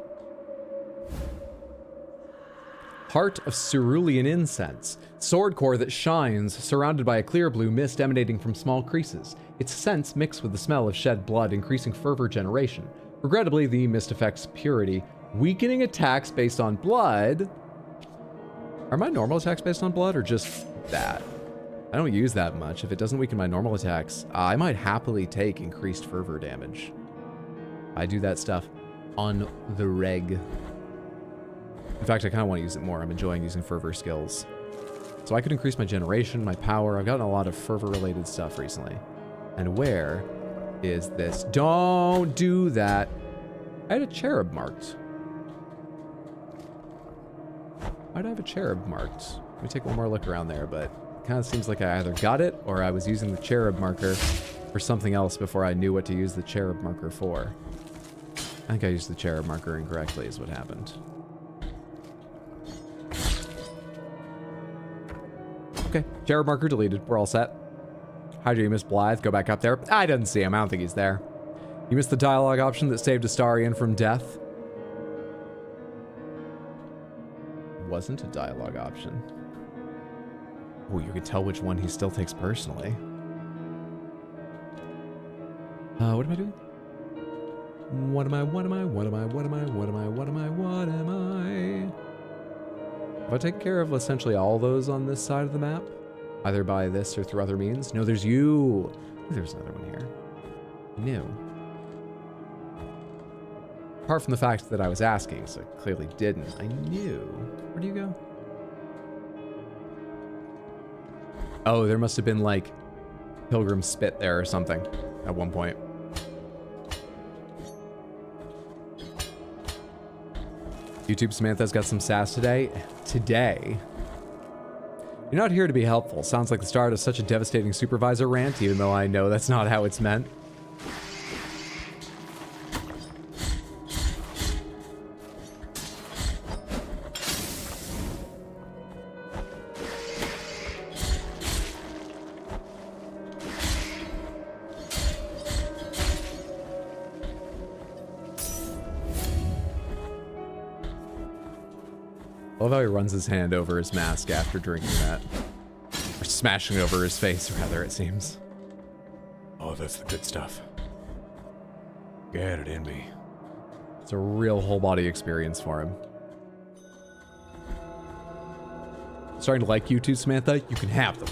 Heart of cerulean incense. Sword core that shines, surrounded by a clear blue mist emanating from small creases. Its scents mix with the smell of shed blood, increasing fervor generation. Regrettably, the mist affects purity, weakening attacks based on blood. Are my normal attacks based on blood or just that? I don't use that much. If it doesn't weaken my normal attacks, I might happily take increased fervor damage. I do that stuff on the reg. In fact, I kind of want to use it more. I'm enjoying using fervor skills. So I could increase my generation, my power. I've gotten a lot of fervor-related stuff recently. And where is this? Don't do that. I had a cherub marked. Why'd I have a cherub marked? Let me take one more look around there, but it kind of seems like I either got it or I was using the cherub marker for something else before I knew what to use the cherub marker for. I think I used the cherub marker incorrectly is what happened. Okay, cherub marker deleted. We're all set. How'd you miss Blythe? Go back up there. I didn't see him. I don't think he's there. You missed the dialogue option that saved Astarion from death. Wasn't a dialogue option. Oh, you can tell which one he still takes personally. What am I doing? What am I? Have I taken care of essentially all those on this side of the map? Either by this or through other means? No, there's you. There's another one here. No. Apart from the fact that I was asking, so I clearly didn't. I knew. Where do you go? Oh, there must have been like Pilgrim Spit there or something at one point. YouTube Samantha's got some sass today. Today. You're not here to be helpful. Sounds like the start of such a devastating supervisor rant, even though I know that's not how it's meant. I love how he runs his hand over his mask after drinking that. Or smashing it over his face, rather, it seems. Oh, that's the good stuff. Get it in me. It's a real whole body experience for him. Starting to like you too, Samantha? You can have them.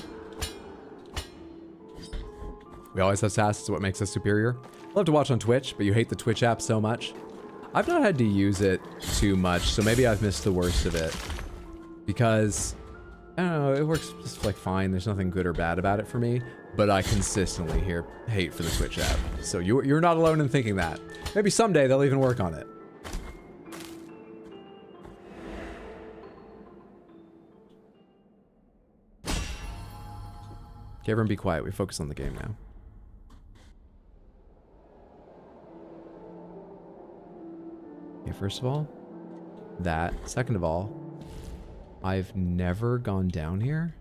We always have sass, it's what makes us superior. Love to watch on Twitch, but you hate the Twitch app so much. I've not had to use it too much, so maybe I've missed the worst of it. Because, I don't know, it works just like fine. There's nothing good or bad about it for me, but I consistently hear hate for the Twitch app. So you're not alone in thinking that. Maybe someday they'll even work on it. Okay, everyone be quiet. We focus on the game now. Okay, first of all, that. Second of all, I've never gone down here.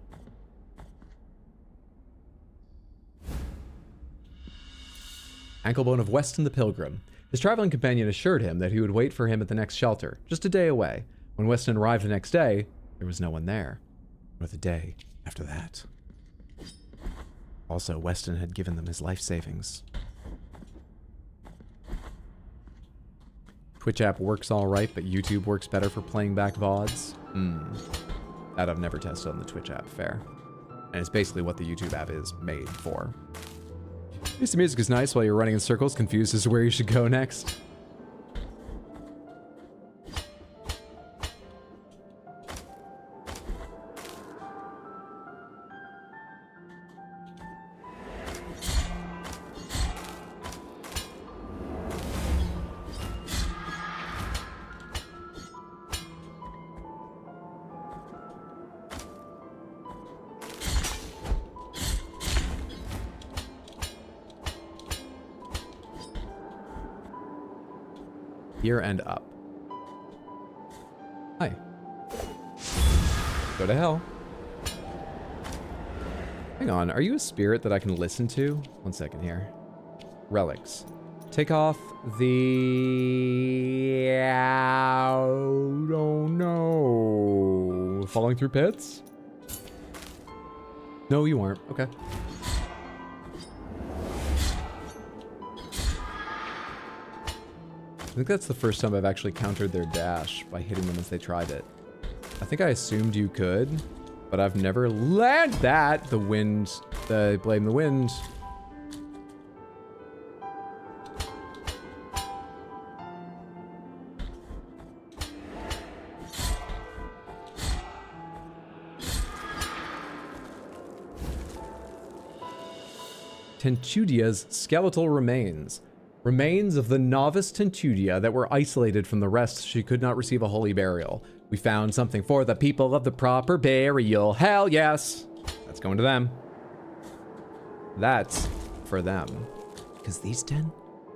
Anklebone of Weston the Pilgrim. His traveling companion assured him that he would wait for him at the next shelter, just a day away. When Weston arrived the next day, there was no one there. Or the day after that. Also, Weston had given them his life savings. Twitch app works alright, but YouTube works better for playing back VODs. That I've never tested on the Twitch app, fair. And it's basically what the YouTube app is made for. At least the music is nice while you're running in circles, confused as to where you should go next. Here and up. Hi. Go to hell. Hang on, are you a spirit that I can listen to? 1 second here. Relics. Take off the... Oh no. we're falling through pits? No, you weren't. Okay. I think that's the first time I've actually countered their dash by hitting them as they tried it. I think I assumed you could, but I've never landed that. The wind, blame the wind. Tentudia's skeletal remains. Remains of the novice Tentudia that were isolated from the rest. She could not receive a holy burial. We found something for the people of the proper burial. Hell yes! That's going to them. That's for them. Because these 10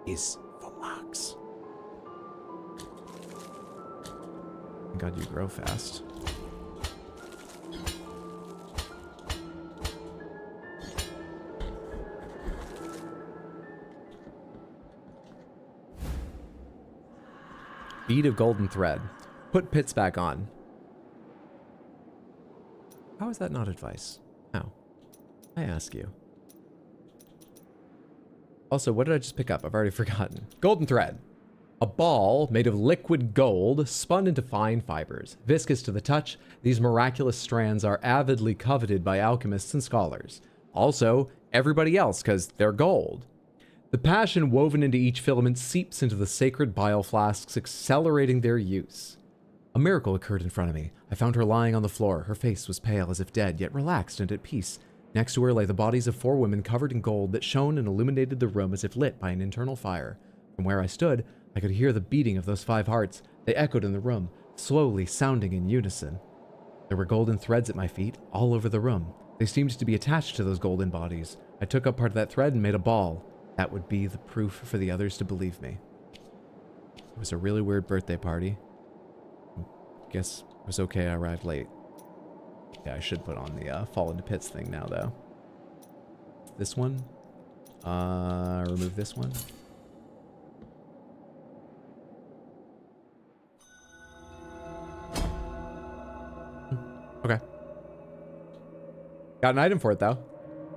is for Lux. Thank God you grow fast. Bead of golden thread. Put pits back on. How is that not advice? How? I ask you. Also, what did I just pick up? I've already forgotten. Golden thread. A ball made of liquid gold spun into fine fibers. Viscous to the touch, these miraculous strands are avidly coveted by alchemists and scholars. Also, everybody else, because they're gold. The passion woven into each filament seeps into the sacred bile flasks, accelerating their use. A miracle occurred in front of me. I found her lying on the floor. Her face was pale as if dead, yet relaxed and at peace. Next to her lay the bodies of 4 women covered in gold that shone and illuminated the room as if lit by an internal fire. From where I stood, I could hear the beating of those 5 hearts. They echoed in the room, slowly sounding in unison. There were golden threads at my feet, all over the room. They seemed to be attached to those golden bodies. I took up part of that thread and made a ball. That would be the proof for the others to believe me. It was a really weird birthday party. Guess it was okay I arrived late. Yeah, I should put on the fall into pits thing now, though. This one. Remove this one. Okay. Got an item for it, though.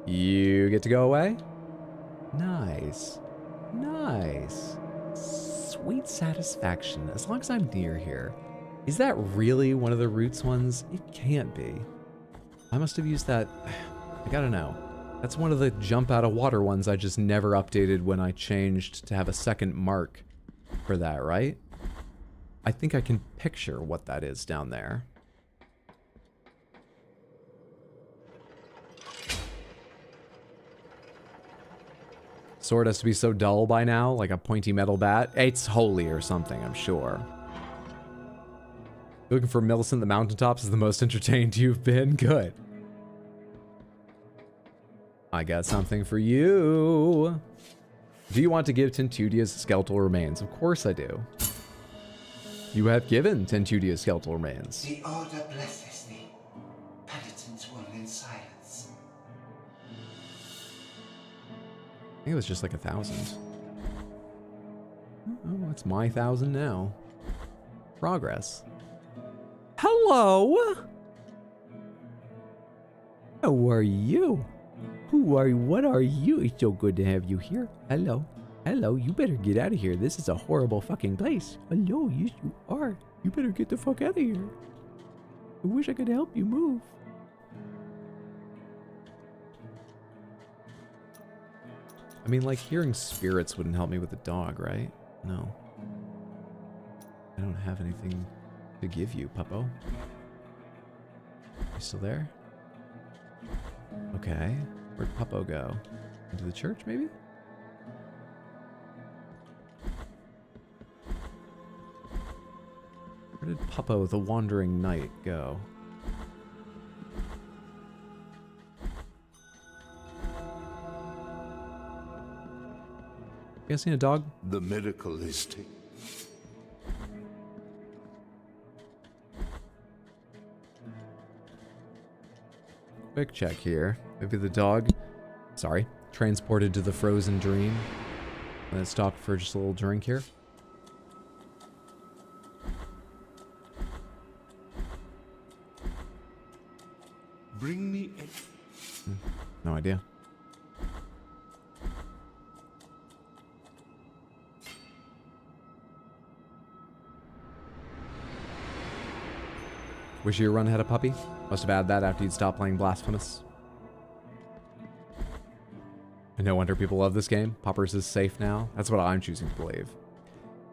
You get to go away? Nice. Nice. Sweet satisfaction, as long as I'm near here. Is that really one of the roots ones? It can't be. I must have used that... I gotta know. That's one of the jump out of water ones I just never updated when I changed to have a second mark for that, right? I think I can picture what that is down there. Sword has to be so dull by now, like a pointy metal bat. It's holy or something, I'm sure. Looking for Millicent the Mountaintops is the most entertained you've been? Good. I got something for you. Do you want to give Tentudia's skeletal remains? Of course I do. You have given Tentudia's skeletal remains. The order blesses thee. Penitents won in silence. I think it was just like 1,000. Oh, it's my 1,000 now. Progress. Hello? How are you? Who are you? What are you? It's so good to have you here. Hello. Hello, you better get out of here. This is a horrible fucking place. Hello, yes you are. You better get the fuck out of here. I wish I could help you move. I mean, like, hearing spirits wouldn't help me with the dog, right? No. I don't have anything to give you, Puppo. You still there? Okay. Where'd Puppo go? Into the church, maybe? Where did Puppo, the wandering knight, go? You guys seen a dog? The miracle is taken. Quick check here. Maybe the dog, sorry, transported to the frozen dream. And it stopped for just a little drink here. Bring me No idea. Wish your run had a puppy. Must have had that after you'd stopped playing Blasphemous. And no wonder people love this game. Poppers is safe now. That's what I'm choosing to believe.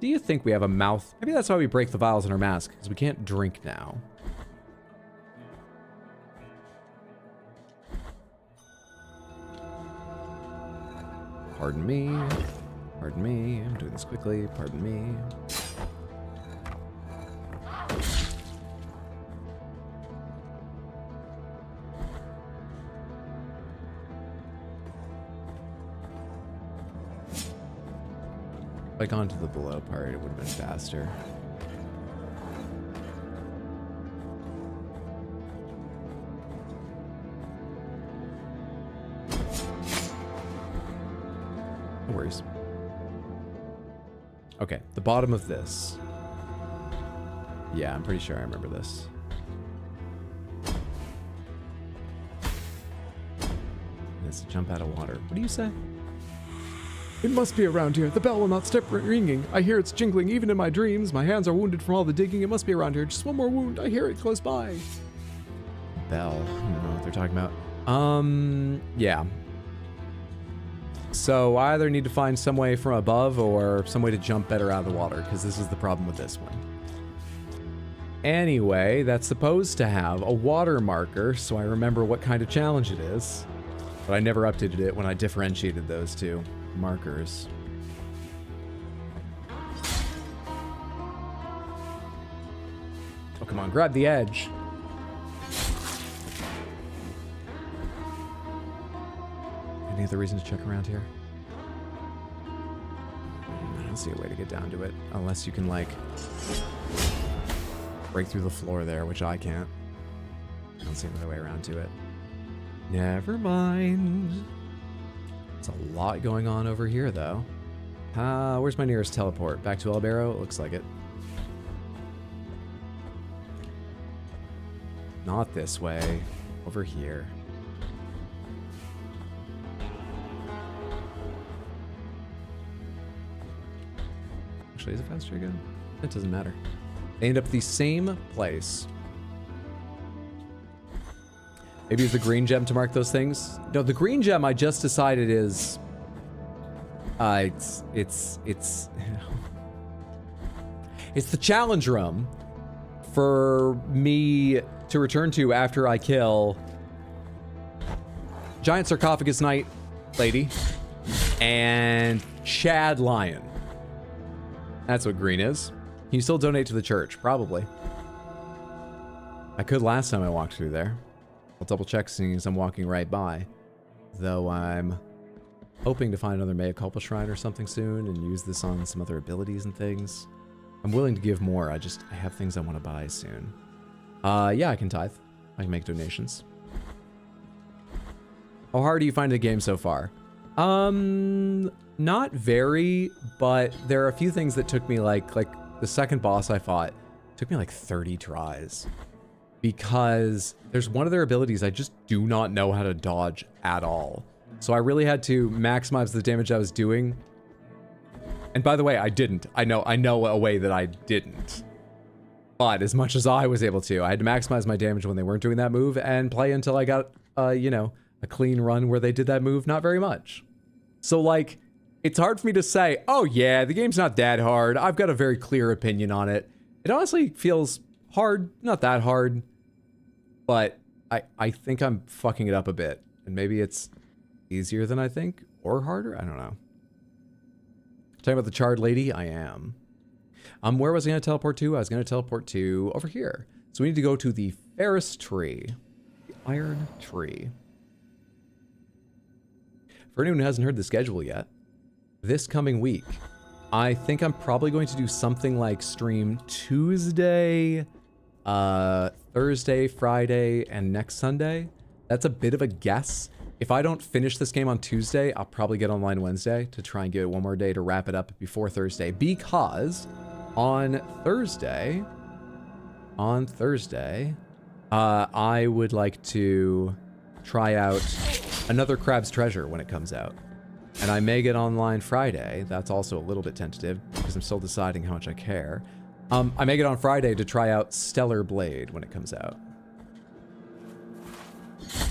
Do you think we have a mouth? Maybe that's why we break the vials in our mask, because we can't drink now. Pardon me. Pardon me. I'm doing this quickly. Pardon me. If I gone to the below part, it would have been faster. No worries. Okay, the bottom of this. Yeah, I'm pretty sure I remember this. It's to jump out of water. What do you say? It must be around here. The bell will not stop ringing. I hear it's jingling even in my dreams. My hands are wounded from all the digging. It must be around here. Just one more wound. I hear it close by. Bell. I don't know what they're talking about. Yeah. So I either need to find some way from above or some way to jump better out of the water, because this is the problem with this one. Anyway, that's supposed to have a water marker, so I remember what kind of challenge it is. But I never updated it when I differentiated those two markers. Oh, come on, grab the edge. Any other reason to check around here? I don't see a way to get down to it, unless you can, like, break through the floor there, which I can't. I don't see another way around to it. Never mind. There's a lot going on over here, though. Where's my nearest teleport? Back to El Barro? It looks like it. Not this way. Over here. Actually, is it faster again? It doesn't matter. They end up at the same place. Maybe it's the green gem to mark those things. No, the green gem I just decided is... It's the challenge room for me to return to after I kill Giant Sarcophagus Knight Lady and Chad Lion. That's what green is. Can you still donate to the church? Probably. I could last time I walked through there. I'll double check seeing as I'm walking right by. Though I'm hoping to find another Mea Culpa shrine or something soon and use this on some other abilities and things. I'm willing to give more. I have things I want to buy soon. Yeah, I can tithe. I can make donations. How hard do you find the game so far? Not very, but there are a few things that took me like the second boss I fought took me like 30 tries. Because there's one of their abilities I just do not know how to dodge at all. So I really had to maximize the damage I was doing. And by the way, I didn't. I know a way that I didn't. But as much as I was able to, I had to maximize my damage when they weren't doing that move and play until I got, you know, a clean run where they did that move not very much. So like, it's hard for me to say, oh yeah, the game's not that hard. I've got a very clear opinion on it. It honestly feels hard, not that hard. But I think I'm fucking it up a bit. And maybe it's easier than I think, or harder? I don't know. Talking about the Charred Lady? I am. Where was I going to teleport to? I was going to teleport to over here. So we need to go to the Ferris Tree. The Iron Tree. For anyone who hasn't heard the schedule yet, this coming week, I think I'm probably going to do something like stream Tuesday, Thursday, Friday, and next Sunday. That's a bit of a guess. If I don't finish this game on Tuesday, I'll probably get online Wednesday to try and give it one more day to wrap it up before Thursday. Because on Thursday, I would like to try out another Crab's Treasure when it comes out. And I may get online Friday. That's also a little bit tentative because I'm still deciding how much I care. I may get on Friday to try out Stellar Blade when it comes out.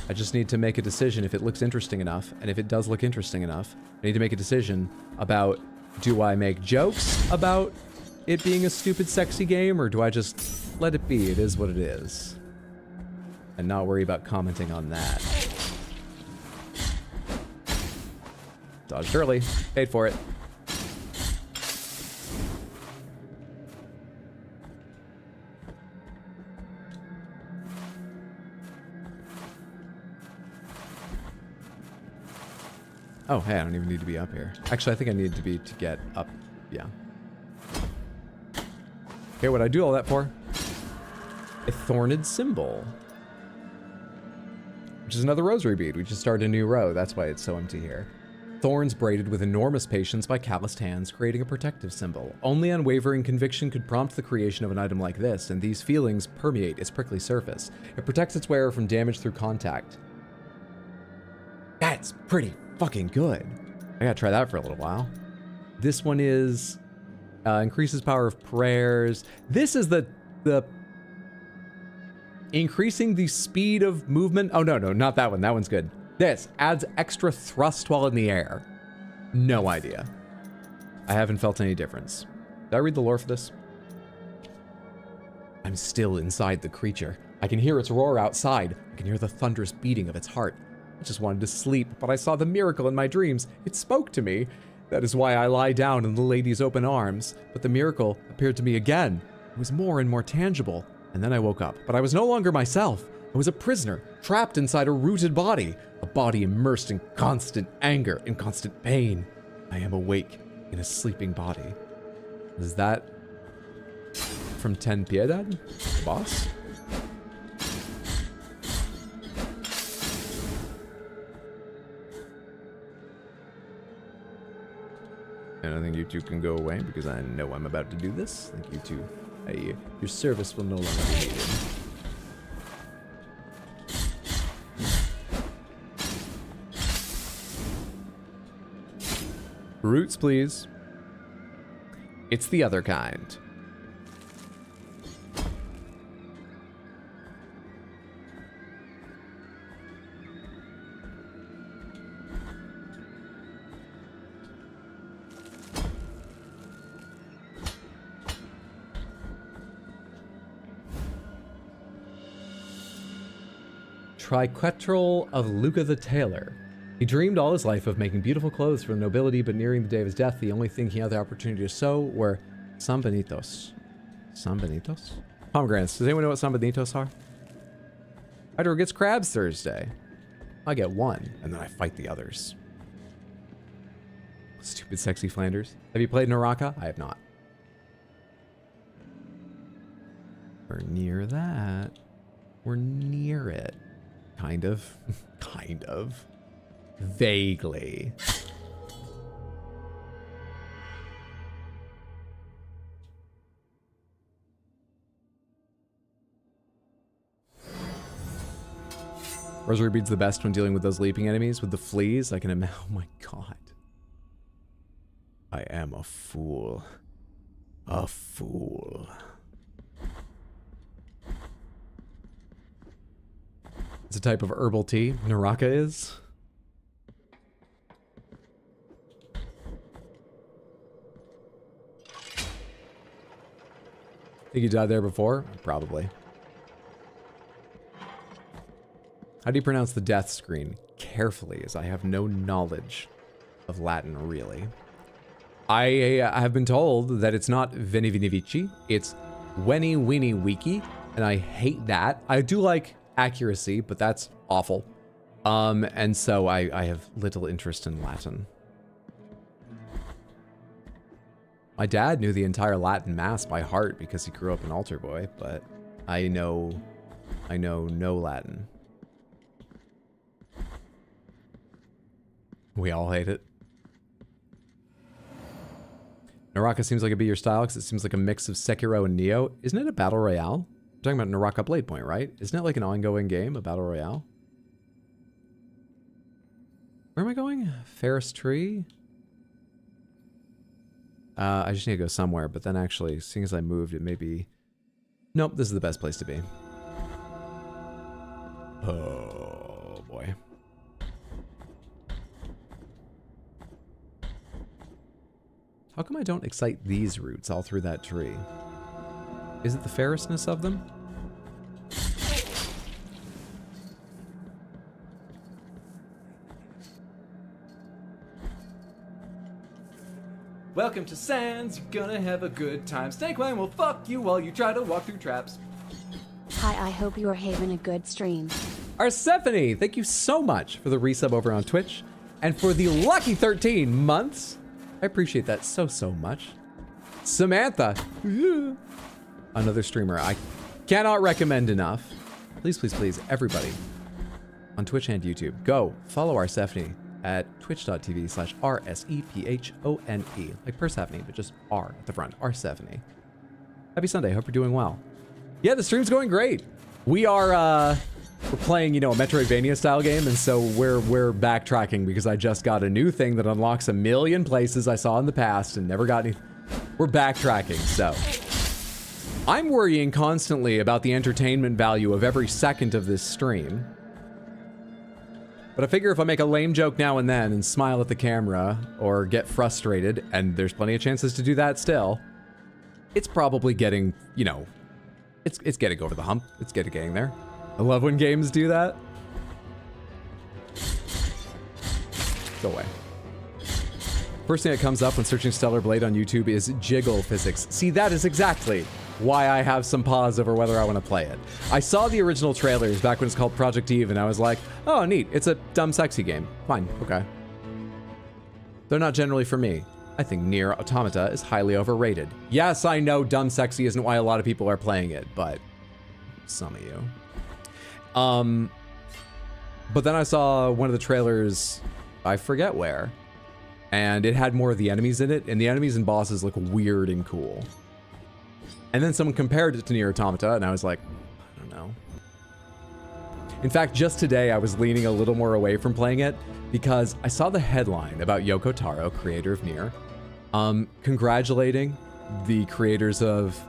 I just need to make a decision if it looks interesting enough, and if it does look interesting enough, I need to make a decision about, do I make jokes about it being a stupid, sexy game, or do I just let it be? It is what it is. And not worry about commenting on that. Dodged early. Paid for it. Oh, hey, I don't even need to be up here. Actually, I think I need to be to get up. Yeah. Okay, what'd I do all that for? A thorned symbol. Which is another rosary bead. We just started a new row. That's why it's so empty here. Thorns braided with enormous patience by calloused hands, creating a protective symbol. Only unwavering conviction could prompt the creation of an item like this, and these feelings permeate its prickly surface. It protects its wearer from damage through contact. That's pretty fucking good. I gotta try that for a little while. This one is increases power of prayers. This is the increasing the speed of movement. Oh, no, not that one. That one's good. This adds extra thrust while in the air. No idea. I haven't felt any difference. Did I read the lore for this? I'm still inside the creature. I can hear its roar outside. I can hear the thunderous beating of its heart. I just wanted to sleep, but I saw the miracle in my dreams. It spoke to me. That is why I lie down in the lady's open arms. But the miracle appeared to me again. It was more and more tangible. And then I woke up. But I was no longer myself. I was a prisoner, trapped inside a rooted body. A body immersed in constant anger and constant pain. I am awake in a sleeping body. Is that from Ten Piedad, boss? And I think you two can go away because I know I'm about to do this. Thank you two. Your service will no longer be needed. Roots, please. It's the other kind. Triquetral of Luca the Tailor. He dreamed all his life of making beautiful clothes for the nobility, but nearing the day of his death, the only thing he had the opportunity to sew were Sambenitos. Sambenitos? Pomegranates. Does anyone know what Sambenitos are? Hydro gets crabs Thursday. I get one, and then I fight the others. Stupid sexy Flanders. Have you played Naraka? I have not. We're near that. We're near it. Kind of. Kind of. Vaguely. Rosary bead's the best when dealing with those leaping enemies. With the fleas, I can imagine. Oh my god. I am a fool. A fool. It's a type of herbal tea. Naraka is. Think you died there before? Probably. How do you pronounce the death screen? Carefully, as I have no knowledge of Latin, really. I have been told that it's not Veni Vini Vici, it's Weni Wini Wiki, and I hate that. I do like accuracy, but that's awful. And so I have little interest in Latin. My dad knew the entire Latin Mass by heart because he grew up an altar boy, but I know no Latin. We all hate it. Naraka seems like it'd be your style because it seems like a mix of Sekiro and Nioh. Isn't it a battle royale? talking about Naraka Blade Point, right? Isn't it like an ongoing game, a battle royale? Where am I going? Ferris Tree? I just need to go somewhere, but then actually, seeing as I moved, it may be... Nope, this is the best place to be. Oh, boy. How come I don't excite these roots all through that tree? Is it the ferrousness of them? Welcome to Sands, you're gonna have a good time. Snakewang will fuck you while you try to walk through traps. Hi, I hope you are having a good stream. Arsephone, thank you so much for the resub over on Twitch and for the lucky 13 months. I appreciate that so much. Samantha, another streamer I cannot recommend enough. Please, please, please, everybody on Twitch and YouTube, go follow Arsephone at twitch.tv/RSEPHONE. Like Persephone, but just R at the front. Arsephone. Happy Sunday. Hope you're doing well. Yeah, the stream's going great. We are we're playing, you know, a Metroidvania style game, and so we're backtracking because I just got a new thing that unlocks a million places I saw in the past and never got any. We're backtracking, so I'm worrying constantly about the entertainment value of every second of this stream. But I figure if I make a lame joke now and then and smile at the camera or get frustrated, and there's plenty of chances to do that still, it's probably getting, you know, it's getting over the hump. It's getting there. I love when games do that. Go away. First thing that comes up when searching Stellar Blade on YouTube is jiggle physics. See, that is exactly why I have some pause over whether I want to play it. I saw the original trailers back when it's called Project Eve, and I was like, oh, neat. It's a dumb, sexy game. Fine. Okay. They're not generally for me. I think Nier Automata is highly overrated. Yes, I know dumb, sexy isn't why a lot of people are playing it, but some of you. But then I saw one of the trailers, I forget where, and it had more of the enemies in it, and the enemies and bosses look weird and cool. And then someone compared it to Nier Automata, and I was like, I don't know. In fact, just today, I was leaning a little more away from playing it because I saw the headline about Yoko Taro, creator of Nier, congratulating the creators of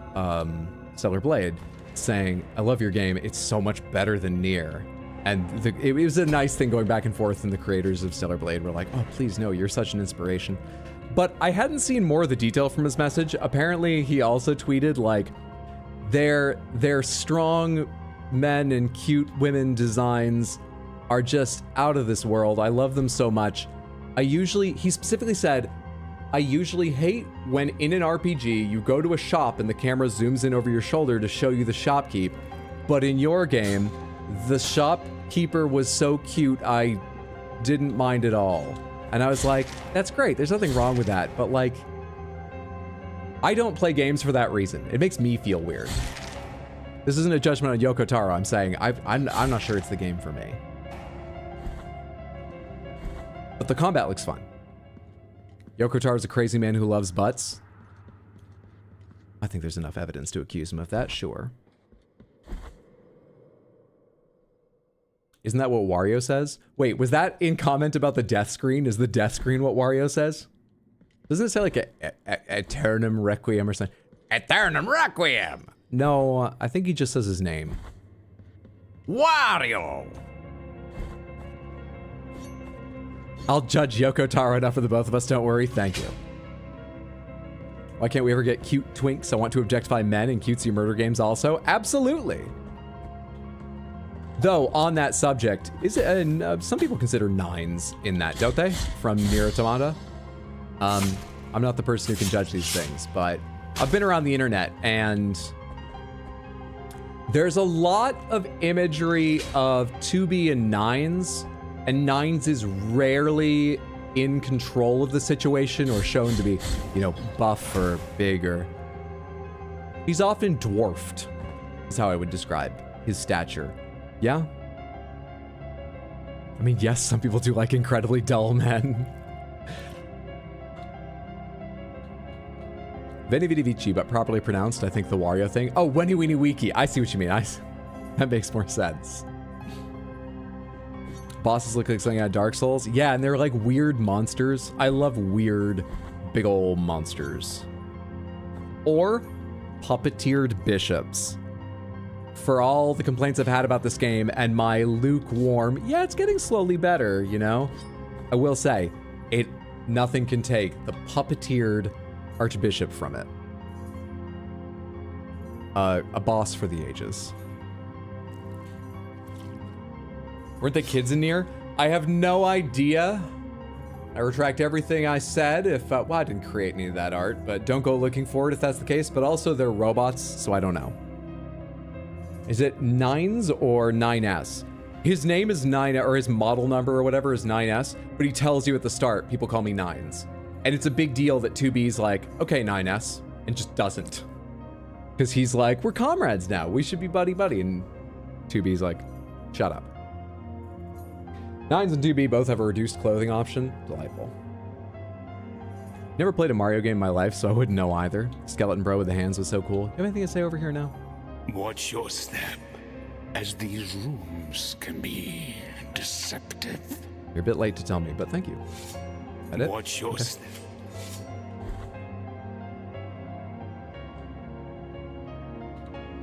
Stellar Blade, saying, I love your game, it's so much better than Nier. And it was a nice thing going back and forth, and the creators of Stellar Blade were like, oh, please, no, you're such an inspiration. But I hadn't seen more of the detail from his message. Apparently, he also tweeted, like, their strong men and cute women designs are just out of this world. I love them so much. He specifically said, I usually hate when in an RPG, you go to a shop and the camera zooms in over your shoulder to show you the shopkeep. But in your game, the shopkeeper was so cute, I didn't mind at all. And I was like, that's great. There's nothing wrong with that. But like, I don't play games for that reason. It makes me feel weird. This isn't a judgment on Yoko Taro. I'm saying I'm not sure it's the game for me. But the combat looks fun. Yoko Taro's a crazy man who loves butts. I think there's enough evidence to accuse him of that, sure. Isn't that what Wario says? Wait, was that in comment about the death screen? Is the death screen what Wario says? Doesn't it say like Eternum Requiem or something? Eternum Requiem! No, I think he just says his name. Wario! I'll judge Yoko Taro enough for the both of us, don't worry, thank you. Why can't we ever get cute twinks? I want to objectify men in cutesy murder games also. Absolutely! Though, on that subject, some people consider 9s in that, don't they? From Nier Automata. I'm not the person who can judge these things, but I've been around the internet, and there's a lot of imagery of 2B and 9s, and 9s is rarely in control of the situation or shown to be, you know, buff or big or... He's often dwarfed, is how I would describe his stature. Yeah? I mean, yes, some people do like incredibly dull men. Veni Vidi Vici, but properly pronounced, I think the Wario thing. Oh, Weni Weenie Wiki. I see what you mean. That makes more sense. Bosses look like something out of Dark Souls. Yeah, and they're like weird monsters. I love weird, big old monsters. Or puppeteered bishops. For all the complaints I've had about this game and my lukewarm, yeah, it's getting slowly better, you know? I will say, nothing can take the puppeteered archbishop from it. A boss for the ages. Weren't they kids in Nier? I have no idea. I retract everything I said if, well, I didn't create any of that art, but don't go looking for it if that's the case, but also they're robots, so I don't know. Is it 9s or 9S? His name is 9, or his model number or whatever is 9S, but he tells you at the start, people call me 9s. And it's a big deal that 2B's like, okay, 9S, and just doesn't. Because he's like, we're comrades now, we should be buddy-buddy, and 2B's like, shut up. 9s and 2B both have a reduced clothing option. Delightful. Never played a Mario game in my life, so I wouldn't know either. Skeleton Bro with the hands was so cool. You have anything to say over here now? Watch your step, as these rooms can be deceptive. You're a bit late to tell me, but thank you. Watch your step.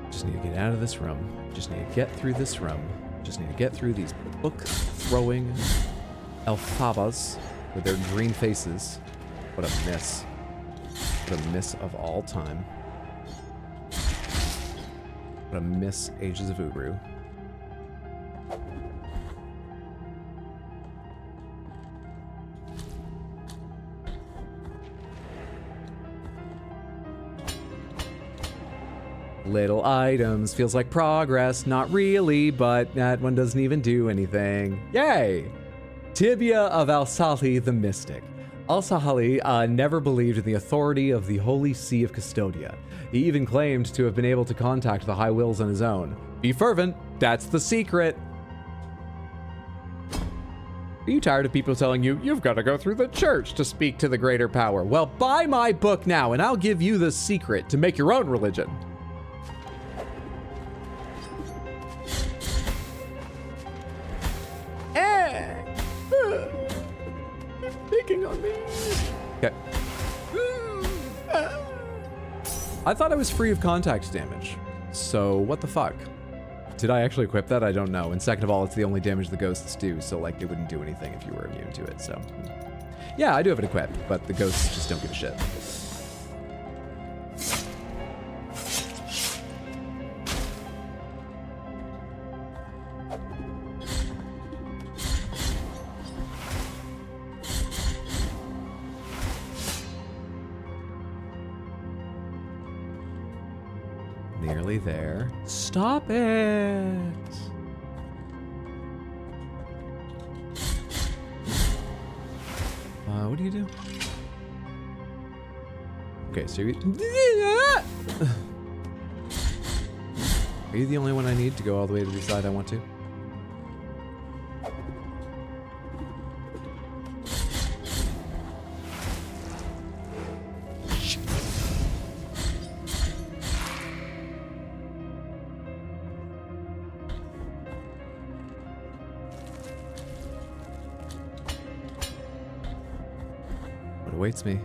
Just need to get out of this room. Just need to get through this room. Just need to get through these book-throwing Elphabas with their green faces. What a miss. What a miss of all time. What a miss, Ages of Uru. Little items, feels like progress, not really, but that one doesn't even do anything. Yay! Tibia of Al-Sali the Mystic. Al-Sali never believed in the authority of the Holy See of Custodia. He even claimed to have been able to contact the High Wills on his own. Be fervent, that's the secret. Are you tired of people telling you, you've got to go through the church to speak to the greater power? Well, buy my book now and I'll give you the secret to make your own religion. Picking on me. Okay. I thought I was free of contact damage. So what the fuck? Did I actually equip that? I don't know. And second of all, it's the only damage the ghosts do, so like it wouldn't do anything if you were immune to it, so. Yeah, I do have it equipped, but the ghosts just don't give a shit. Nearly there. Stop it! What do you do? Okay, so you... Are you the only one I need to go all the way to the side I want to? Awaits me.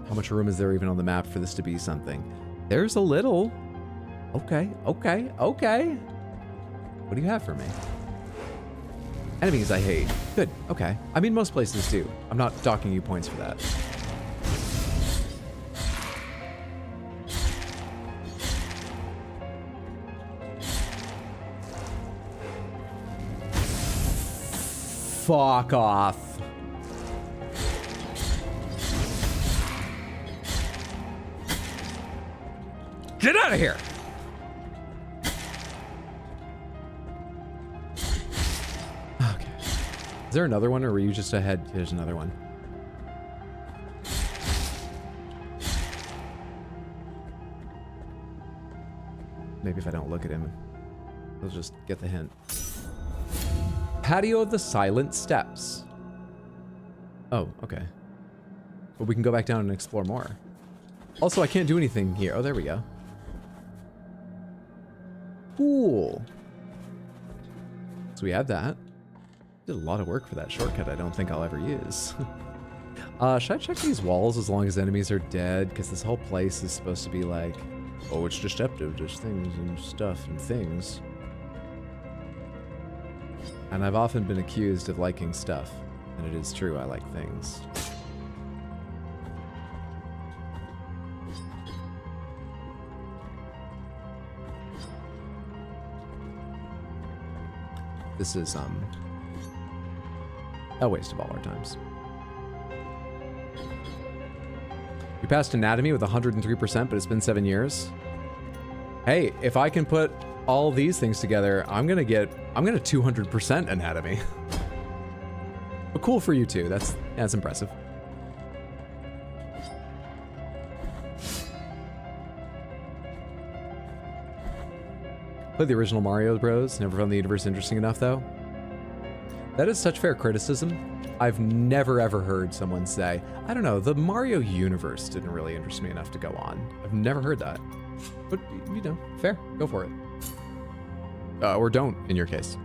How much room is there even on the map for this to be something? There's a little. Okay, okay, okay. What do you have for me? Enemies I hate. Good, okay. I mean, most places do. I'm not docking you points for that. Fuck off. Get out of here. Okay. Is there another one or were you just ahead? There's another one. Maybe if I don't look at him, he'll just get the hint. Patio of the Silent Steps. Oh, okay. But we can go back down and explore more. Also, I can't do anything here. Oh, there we go. Cool. So we have that. Did a lot of work for that shortcut I don't think I'll ever use. Should I check these walls as long as enemies are dead? Because this whole place is supposed to be like, oh, it's deceptive. There's things and stuff and things. And I've often been accused of liking stuff. And it is true, I like things. This is, a waste of all our times. We passed anatomy with 103%, but it's been 7 years. Hey, if I can put all these things together, I'm gonna 200% anatomy. But cool for you too. That's impressive. Played the original Mario Bros. Never found the universe interesting enough though. That is such fair criticism. I've never ever heard someone say, I don't know, the Mario universe didn't really interest me enough to go on. I've never heard that. But, you know, fair. Go for it. Or don't, in your case.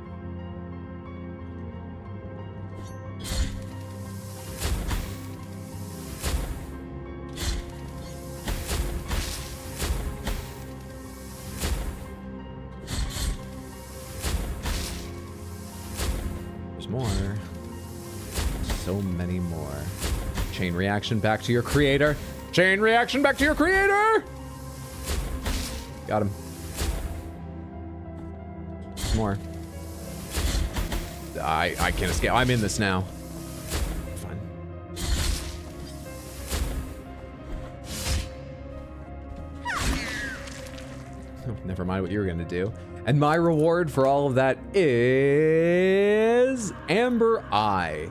There's more. So many more. Chain reaction back to your creator. Chain reaction back to your creator! Got him. More. I can't escape. I'm in this now. Fine. Oh, never mind what you were gonna do. And my reward for all of that is Amber Eye.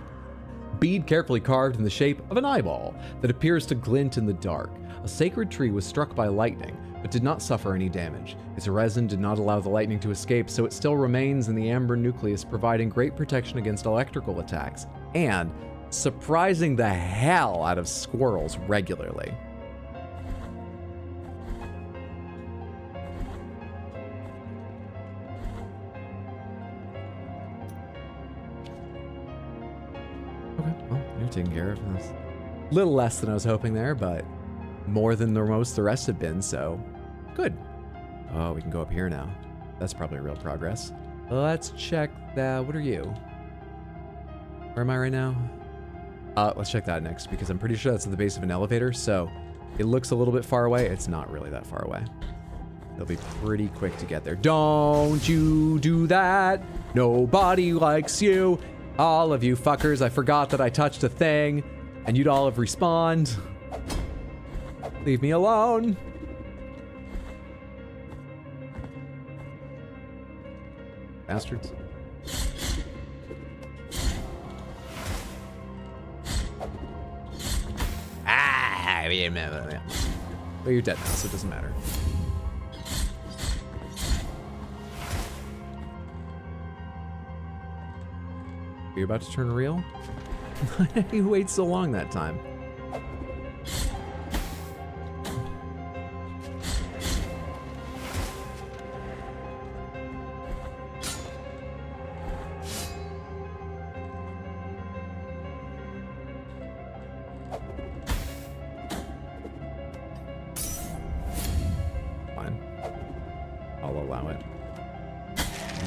Bead carefully carved in the shape of an eyeball that appears to glint in the dark. A sacred tree was struck by lightning, but did not suffer any damage. Its resin did not allow the lightning to escape, so it still remains in the amber nucleus, providing great protection against electrical attacks, and surprising the hell out of squirrels regularly. Okay, well, you're taken care of. That's a little less than I was hoping there, but more than the rest have been, so good. Oh, we can go up here now. That's probably real progress. Let's check that. What are you? Where am I right now? Let's check that next, because I'm pretty sure that's at the base of an elevator, so it looks a little bit far away. It's not really that far away. It'll be pretty quick to get there. Don't you do that. Nobody likes you. All of you fuckers, I forgot that I touched a thing, and you'd all have respawned. Leave me alone. Bastards. Ah, yeah. Well, you're dead now, so it doesn't matter. Are you about to turn real? You wait so long that time.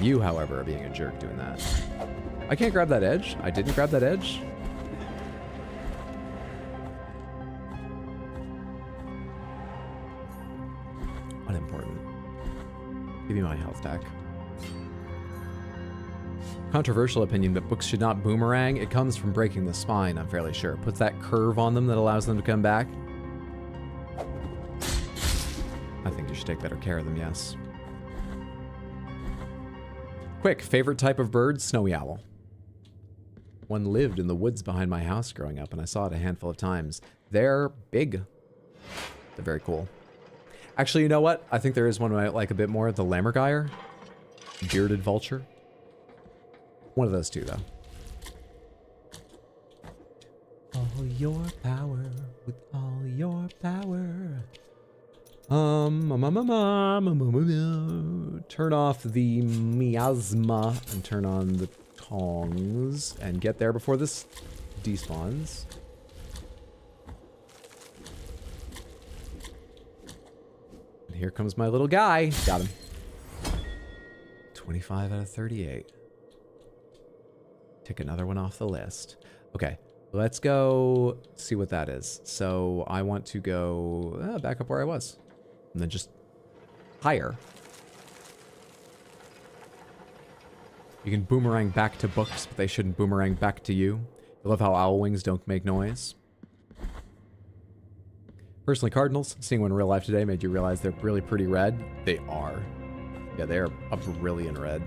You, however, are being a jerk doing that. I can't grab that edge. I didn't grab that edge. Unimportant. Give me my health back. Controversial opinion, but books should not boomerang. It comes from breaking the spine, I'm fairly sure. Puts that curve on them that allows them to come back. I think you should take better care of them, yes. Quick, favorite type of bird? Snowy owl. One lived in the woods behind my house growing up, and I saw it a handful of times. They're big. They're very cool. Actually, you know what? I think there is one I like a bit more. The lammergeier. Bearded vulture. One of those two, though. All your power, with all your power. Turn off the miasma and turn on the tongs and get there before this despawns. And here comes my little guy. Got him. 25 out of 38. Tick another one off the list. Okay, let's go see what that is. So I want to go back up where I was. And then just higher. You can boomerang back to books, but they shouldn't boomerang back to you. I love how owl wings don't make noise. Personally, cardinals, seeing one in real life today made you realize they're really pretty red. They are. Yeah, they are a brilliant red.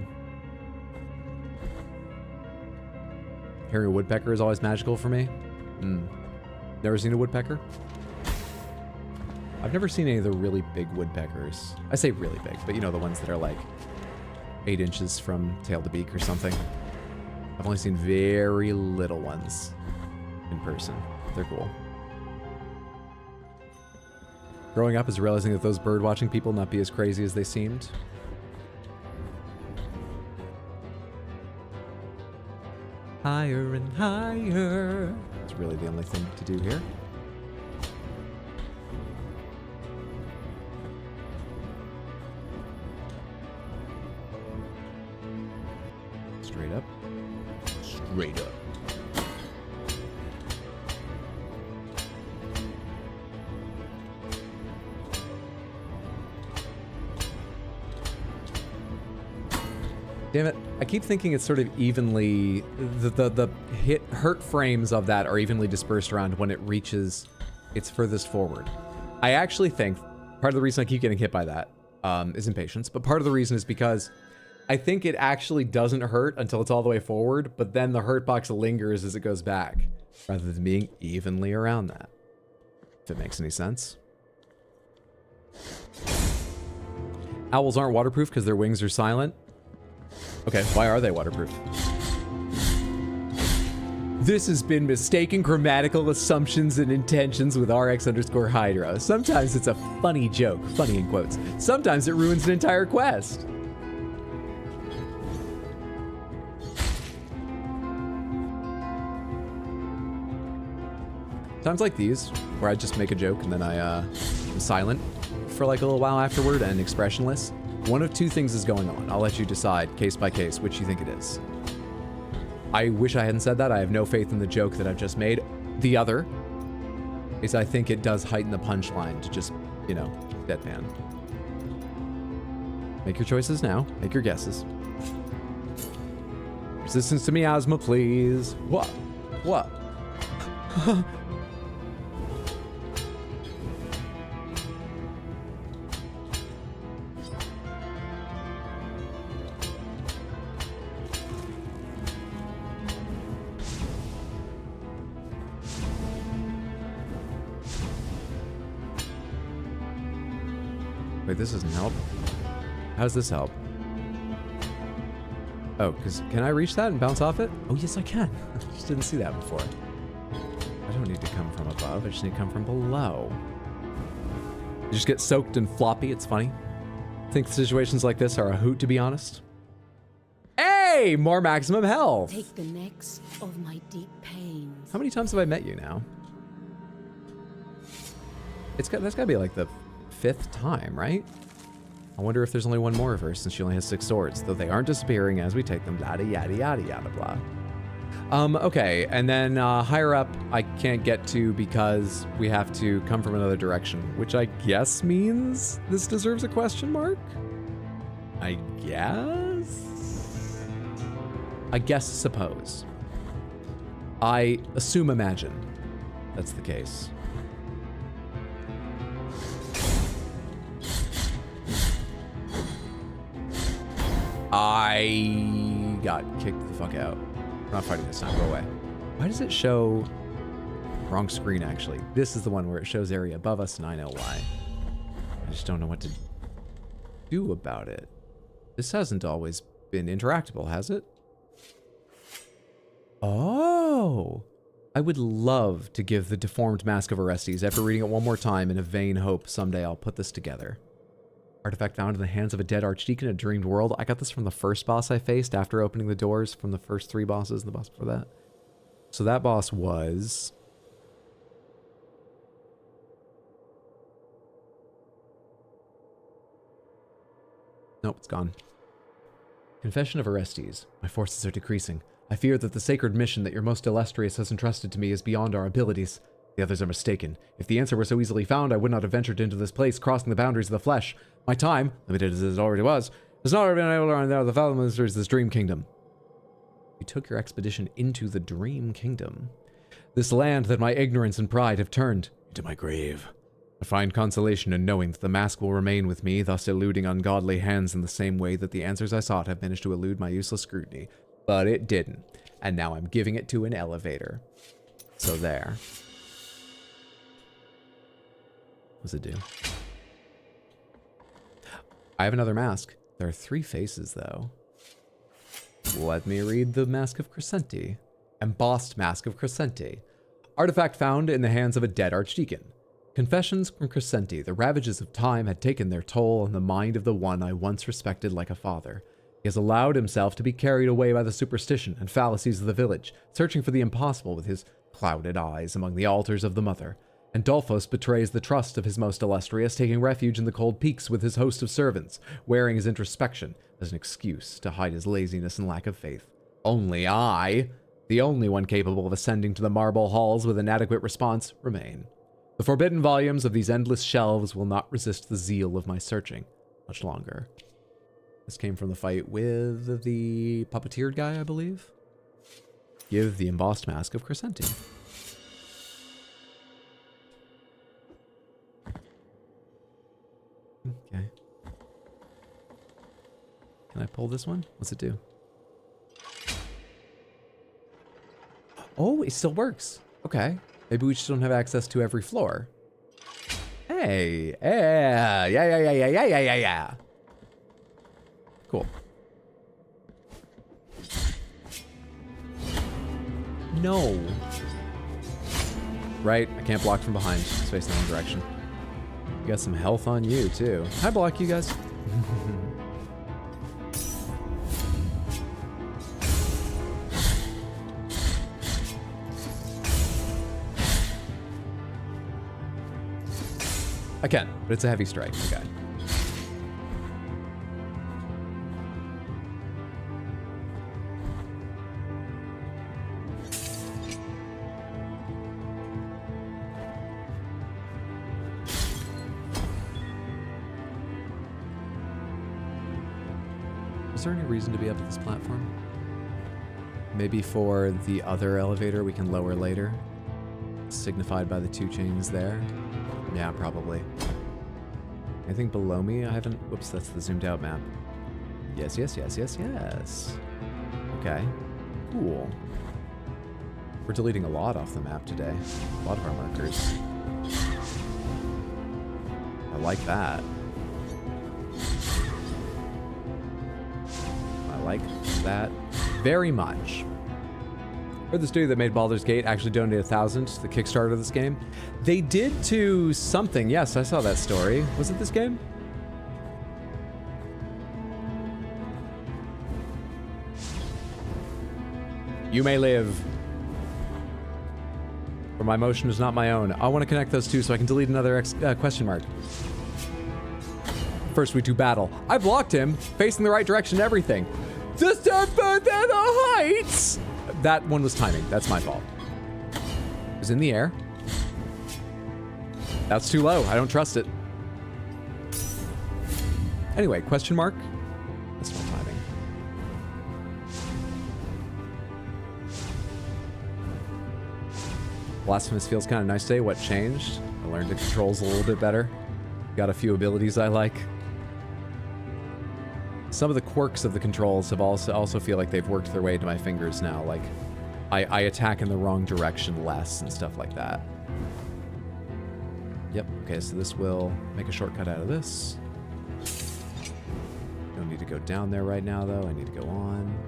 Hearing a woodpecker is always magical for me. Never seen a woodpecker? I've never seen any of the really big woodpeckers. I say really big, but you know, the ones that are like 8 inches from tail to beak or something. I've only seen very little ones in person. They're cool. Growing up is realizing that those bird watching people not be as crazy as they seemed. Higher and higher. It's really the only thing to do here. Straight up. Straight up. Damn it. I keep thinking it's sort of evenly, the hurt frames of that are evenly dispersed around when it reaches its furthest forward. I actually think part of the reason I keep getting hit by that is impatience, but part of the reason is because I think it actually doesn't hurt until it's all the way forward, but then the hurt box lingers as it goes back, rather than being evenly around that. If it makes any sense. Owls aren't waterproof because their wings are silent. Okay, why are they waterproof? This has been Mistaken Grammatical Assumptions and Intentions with RX_Hydra. Sometimes it's a funny joke, funny in quotes. Sometimes it ruins an entire quest. Times like these, where I just make a joke and then I'm silent for like a little while afterward and expressionless. One of two things is going on. I'll let you decide case by case which you think it is. I wish I hadn't said that. I have no faith in the joke that I've just made. The other is I think it does heighten the punchline to just, you know, deadpan. Make your choices now. Make your guesses. Resistance to miasma, please. What? What? Wait, this doesn't help. How does this help? Oh, because can I reach that and bounce off it? Oh, yes, I can. I just didn't see that before. I don't need to come from above. I just need to come from below. You just get soaked and floppy. It's funny. I think situations like this are a hoot, to be honest. Hey, more maximum health. Take the necks of my deep pains. How many times have I met you now? That's got to be like the 5th time, right? I wonder if there's only one more of her since she only has 6 swords, though they aren't disappearing as we take them, yada yada yada yada blah. Okay, and then higher up I can't get to because we have to come from another direction, which I guess means this deserves a question mark? I guess suppose. I assume imagine that's the case. I got kicked the fuck out. I'm not fighting this time. Go away. Why does it show... Wrong screen, actually. This is the one where it shows area above us, and I know why. I just don't know what to do about it. This hasn't always been interactable, has it? Oh. I would love to give the deformed Mask of Orestes after reading it one more time in a vain hope someday I'll put this together. Artifact found in the hands of a dead archdeacon in a dreamed world. I got this from the first boss I faced after opening the doors from the first 3 bosses and the boss before that. So that boss was... Nope, it's gone. Confession of Orestes. My forces are decreasing. I fear that the sacred mission that your most illustrious has entrusted to me is beyond our abilities. The others are mistaken. If the answer were so easily found, I would not have ventured into this place, crossing the boundaries of the flesh. My time, limited as it already was, has not been able to learn the foul mysteries of this dream kingdom. You took your expedition into the dream kingdom. This land that my ignorance and pride have turned into my grave. I find consolation in knowing that the mask will remain with me, thus eluding ungodly hands in the same way that the answers I sought have managed to elude my useless scrutiny. But it didn't. And now I'm giving it to an elevator. So there. What's it do? I have another mask. There are 3 faces, though. Let me read the Mask of Crescenti. Embossed Mask of Crescenti. Artifact found in the hands of a dead archdeacon. Confessions from Crescenti. The ravages of time had taken their toll on the mind of the one I once respected like a father. He has allowed himself to be carried away by the superstition and fallacies of the village, searching for the impossible with his clouded eyes among the altars of the mother. And Dolphos betrays the trust of his most illustrious, taking refuge in the cold peaks with his host of servants, wearing his introspection as an excuse to hide his laziness and lack of faith. Only I, the only one capable of ascending to the marble halls with an adequate response, remain. The forbidden volumes of these endless shelves will not resist the zeal of my searching much longer. This came from the fight with the puppeteered guy, I believe. Give the embossed mask of Crescenti. Okay. Can I pull this one? What's it do? Oh, it still works. Okay. Maybe we just don't have access to every floor. Hey. Yeah. Cool. No. Right, I can't block from behind. Just face in the wrong direction. You got some health on you, too. Hi, block you guys. I can, but it's a heavy strike. Okay. Is there any reason to be up at this platform? Maybe for the other elevator we can lower later? Signified by the 2 chains there? Yeah, probably. Anything below me? I haven't... Whoops, that's the zoomed out map. Yes. Okay. Cool. We're deleting a lot off the map today. A lot of our markers. I like that. I like that very much. Heard the studio that made Baldur's Gate actually donated 1,000 to the Kickstarter of this game. They did to something. Yes, I saw that story. Was it this game? You may live. For my motion is not my own. I want to connect those 2 so I can delete another question mark. First we do battle. I blocked him, facing the right direction, everything. Just at the heights! That one was timing. That's my fault. It was in the air. That's too low. I don't trust it. Anyway, question mark. That's not timing. Blasphemous feels kind of nice today. What changed? I learned the controls a little bit better. Got a few abilities I like. Some of the quirks of the controls have also feel like they've worked their way into my fingers now. Like, I attack in the wrong direction less and stuff like that. Yep, okay, so this will make a shortcut out of this. Don't need to go down there right now, though. I need to go on.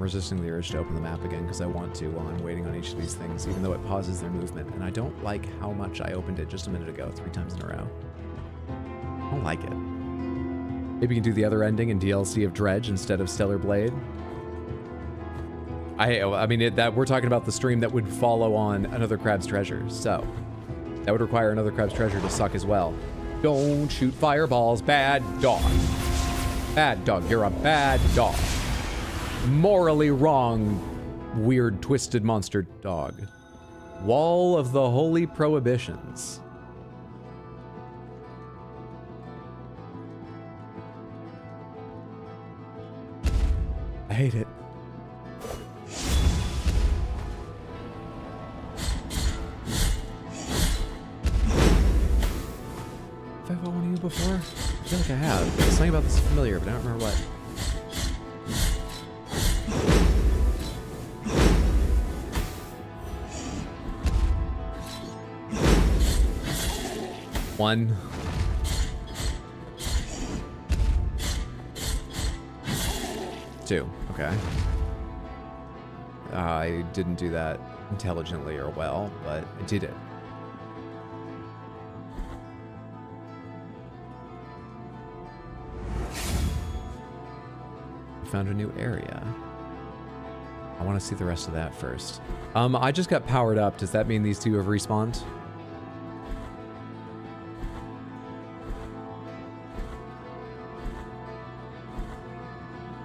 I'm resisting the urge to open the map again because I want to while I'm waiting on each of these things, even though it pauses their movement. And I don't like how much I opened it just a minute ago, 3 times in a row. I don't like it. Maybe you can do the other ending in DLC of Dredge instead of Stellar Blade. I mean, that we're talking about the stream that would follow on Another Crab's Treasure, so that would require Another Crab's Treasure to suck as well. Don't shoot fireballs, bad dog. Bad dog, you're a bad dog. Morally wrong, weird, twisted monster dog. Wall of the Holy Prohibitions. I hate it. Have I fought one of you before? I feel like I have. Something about this is familiar, but I don't remember what. One. Two. Okay. I didn't do that intelligently or well, but I did it. Found a new area. I want to see the rest of that first. I just got powered up. Does that mean these two have respawned?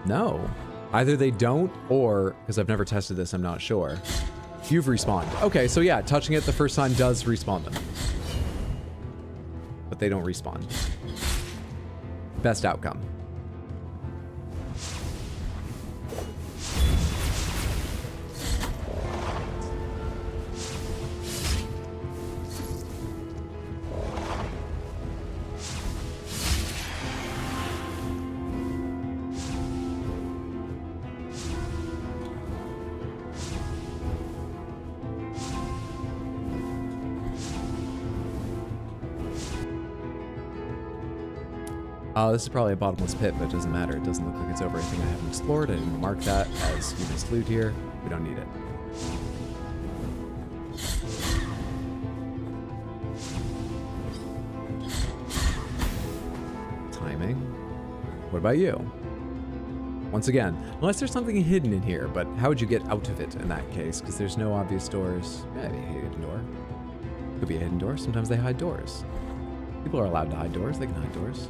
No. Either they don't, or, because I've never tested this, I'm not sure. You've respawned. Okay, so yeah, touching it the first time does respawn them. But they don't respawn. Best outcome. This is probably a bottomless pit, but it doesn't matter. It doesn't look like it's over anything I haven't explored. I didn't mark that as you missed loot here. We don't need it. Timing. What about you? Once again, unless there's something hidden in here, but how would you get out of it in that case? Because there's no obvious doors. Yeah, maybe a hidden door. Could be a hidden door. Sometimes they hide doors. People are allowed to hide doors. They can hide doors.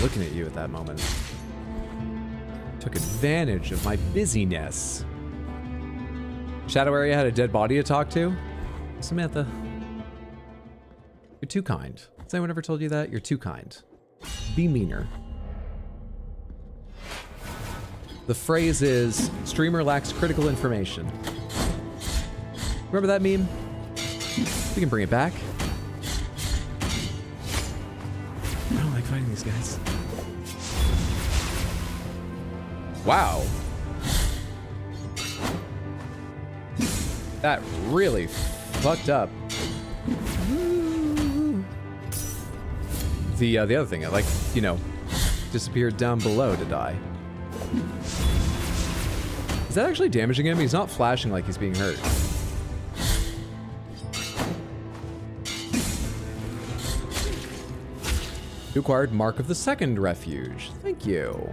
Looking at you at that moment. Took advantage of my busyness. Shadow area had a dead body to talk to? Samantha. You're too kind. Has anyone ever told you that? You're too kind. Be meaner. The phrase is, streamer lacks critical information. Remember that meme? We can bring it back. I don't like fighting these guys. Wow. That really fucked up. The other thing, I like, you know, disappeared down below to die. Is that actually damaging him? He's not flashing like he's being hurt. You acquired Mark of the Second Refuge. Thank you.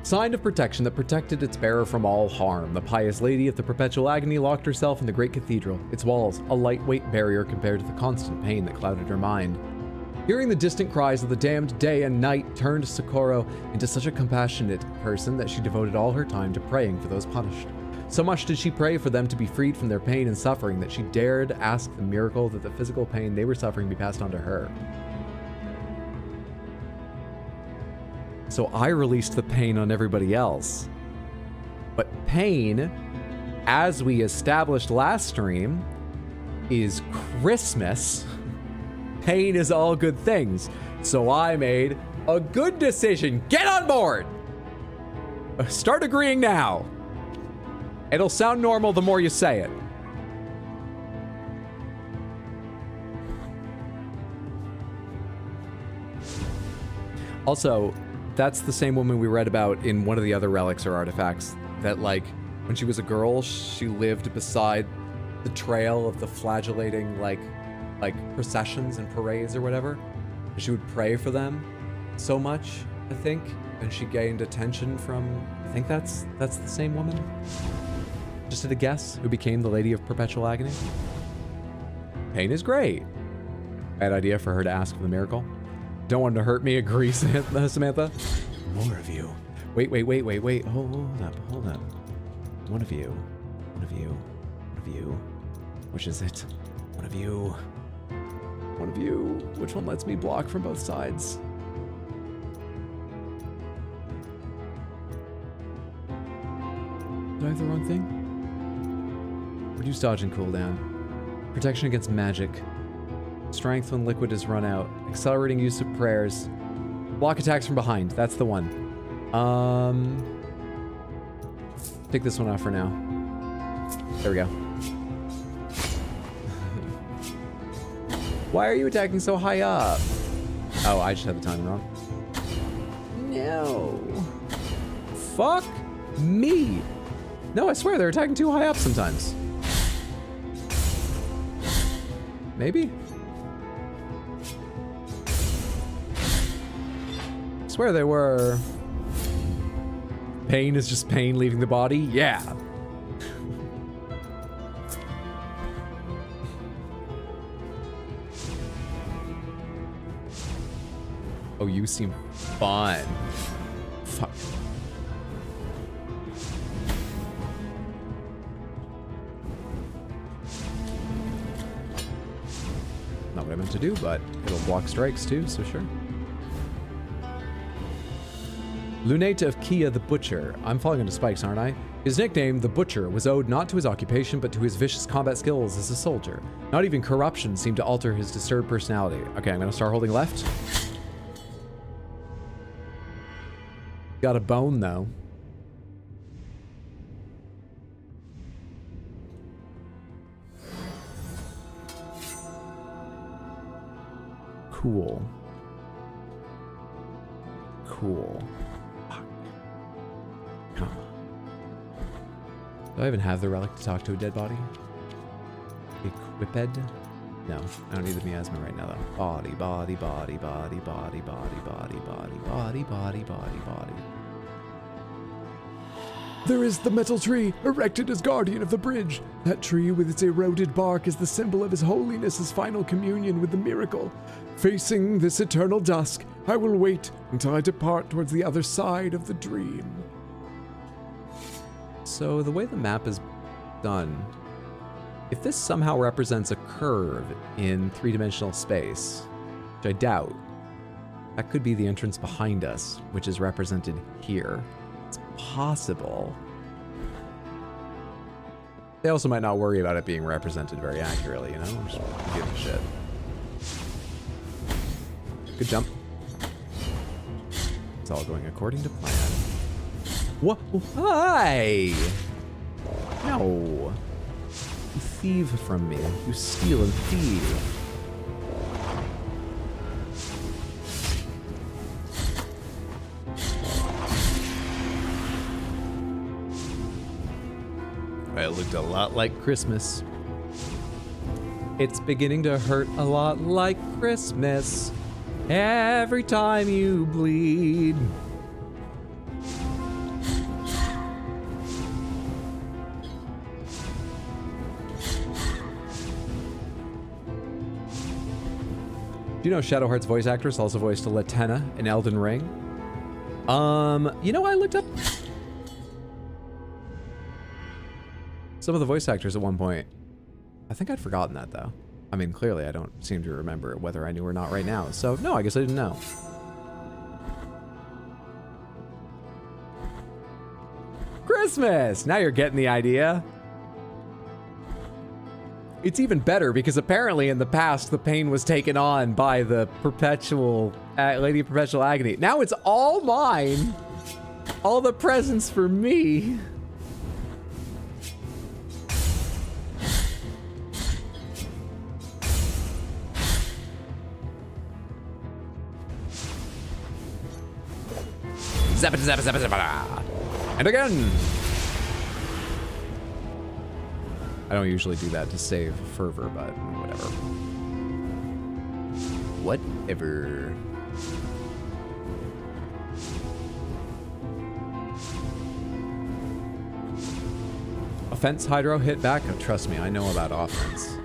Sign of protection that protected its bearer from all harm. The pious lady of the perpetual agony locked herself in the great cathedral, its walls a lightweight barrier compared to the constant pain that clouded her mind. Hearing the distant cries of the damned day and night turned Socorro into such a compassionate person that she devoted all her time to praying for those punished. So much did she pray for them to be freed from their pain and suffering that she dared ask the miracle that the physical pain they were suffering be passed on to her. So I released the pain on everybody else. But pain, as we established last stream, is Christmas. Pain is all good things. So I made A good decision. Get on board. Start agreeing now. It'll sound normal the more you say it. Also, that's the same woman we read about in one of the other relics or artifacts that, like, when she was a girl, she lived beside the trail of the flagellating, like processions and parades or whatever. She would pray for them so much, I think, and she gained attention from, I think that's the same woman. Just at a guess, who became the Lady of Perpetual Agony. Pain is great. Bad idea for her to ask for the miracle. Don't want to hurt me, agree, Samantha. More of you. Wait. Hold up. One of you. Which is it? One of you. Which one lets me block from both sides? Did I have the wrong thing? Reduce dodge and cooldown. Protection against magic. Strength when liquid is run out. Accelerating use of prayers. Block attacks from behind. That's the one. Take this one off for now. There we go. Why are you attacking so high up? Oh, I just had the timing wrong. No. Fuck me. No, I swear they're attacking too high up sometimes. Maybe? I swear they were. Pain is just pain leaving the body? Yeah. Oh, you seem fun. Fuck. Not what I meant to do, but it'll block strikes too, so sure. Lunate of Kia the Butcher. I'm falling into spikes, aren't I? His nickname, the Butcher, was owed not to his occupation, but to his vicious combat skills as a soldier. Not even corruption seemed to alter his disturbed personality. Okay, I'm gonna start holding left. Got a bone, though. Cool. Fuck. Huh. Do I even have the relic to talk to a dead body? Equiped? No, I don't need the miasma right now, though. Body. There is the metal tree, erected as guardian of the bridge. That tree with its eroded bark is the symbol of His Holiness's final communion with the miracle. Facing this eternal dusk, I will wait until I depart towards the other side of the dream. So the way the map is done, if this somehow represents a curve in three-dimensional space, which I doubt, that could be the entrance behind us, which is represented here. It's possible. They also might not worry about it being represented very accurately, you know? I'm just giving a shit. Good jump. It's all going according to plan. What? Why? No. You thieve from me. You steal and thieve. It looked a lot like Christmas. It's beginning to hurt a lot like Christmas. Every time you bleed. Do you know Shadowheart's voice actress also voiced Latenna in Elden Ring? You know, I looked up some of the voice actors at one point. I think I'd forgotten that, though. I mean, clearly I don't seem to remember whether I knew or not right now. So, no, I guess I didn't know. Christmas! Now you're getting the idea. It's even better because apparently in the past the pain was taken on by the perpetual Lady of Perpetual Agony. Now it's all mine. All the presents for me. Zappa, zappa, zappa, zappa. And again. I don't usually do that to save fervor, but whatever. Whatever. Offense Hydro hit back? Oh, trust me, I know about offense.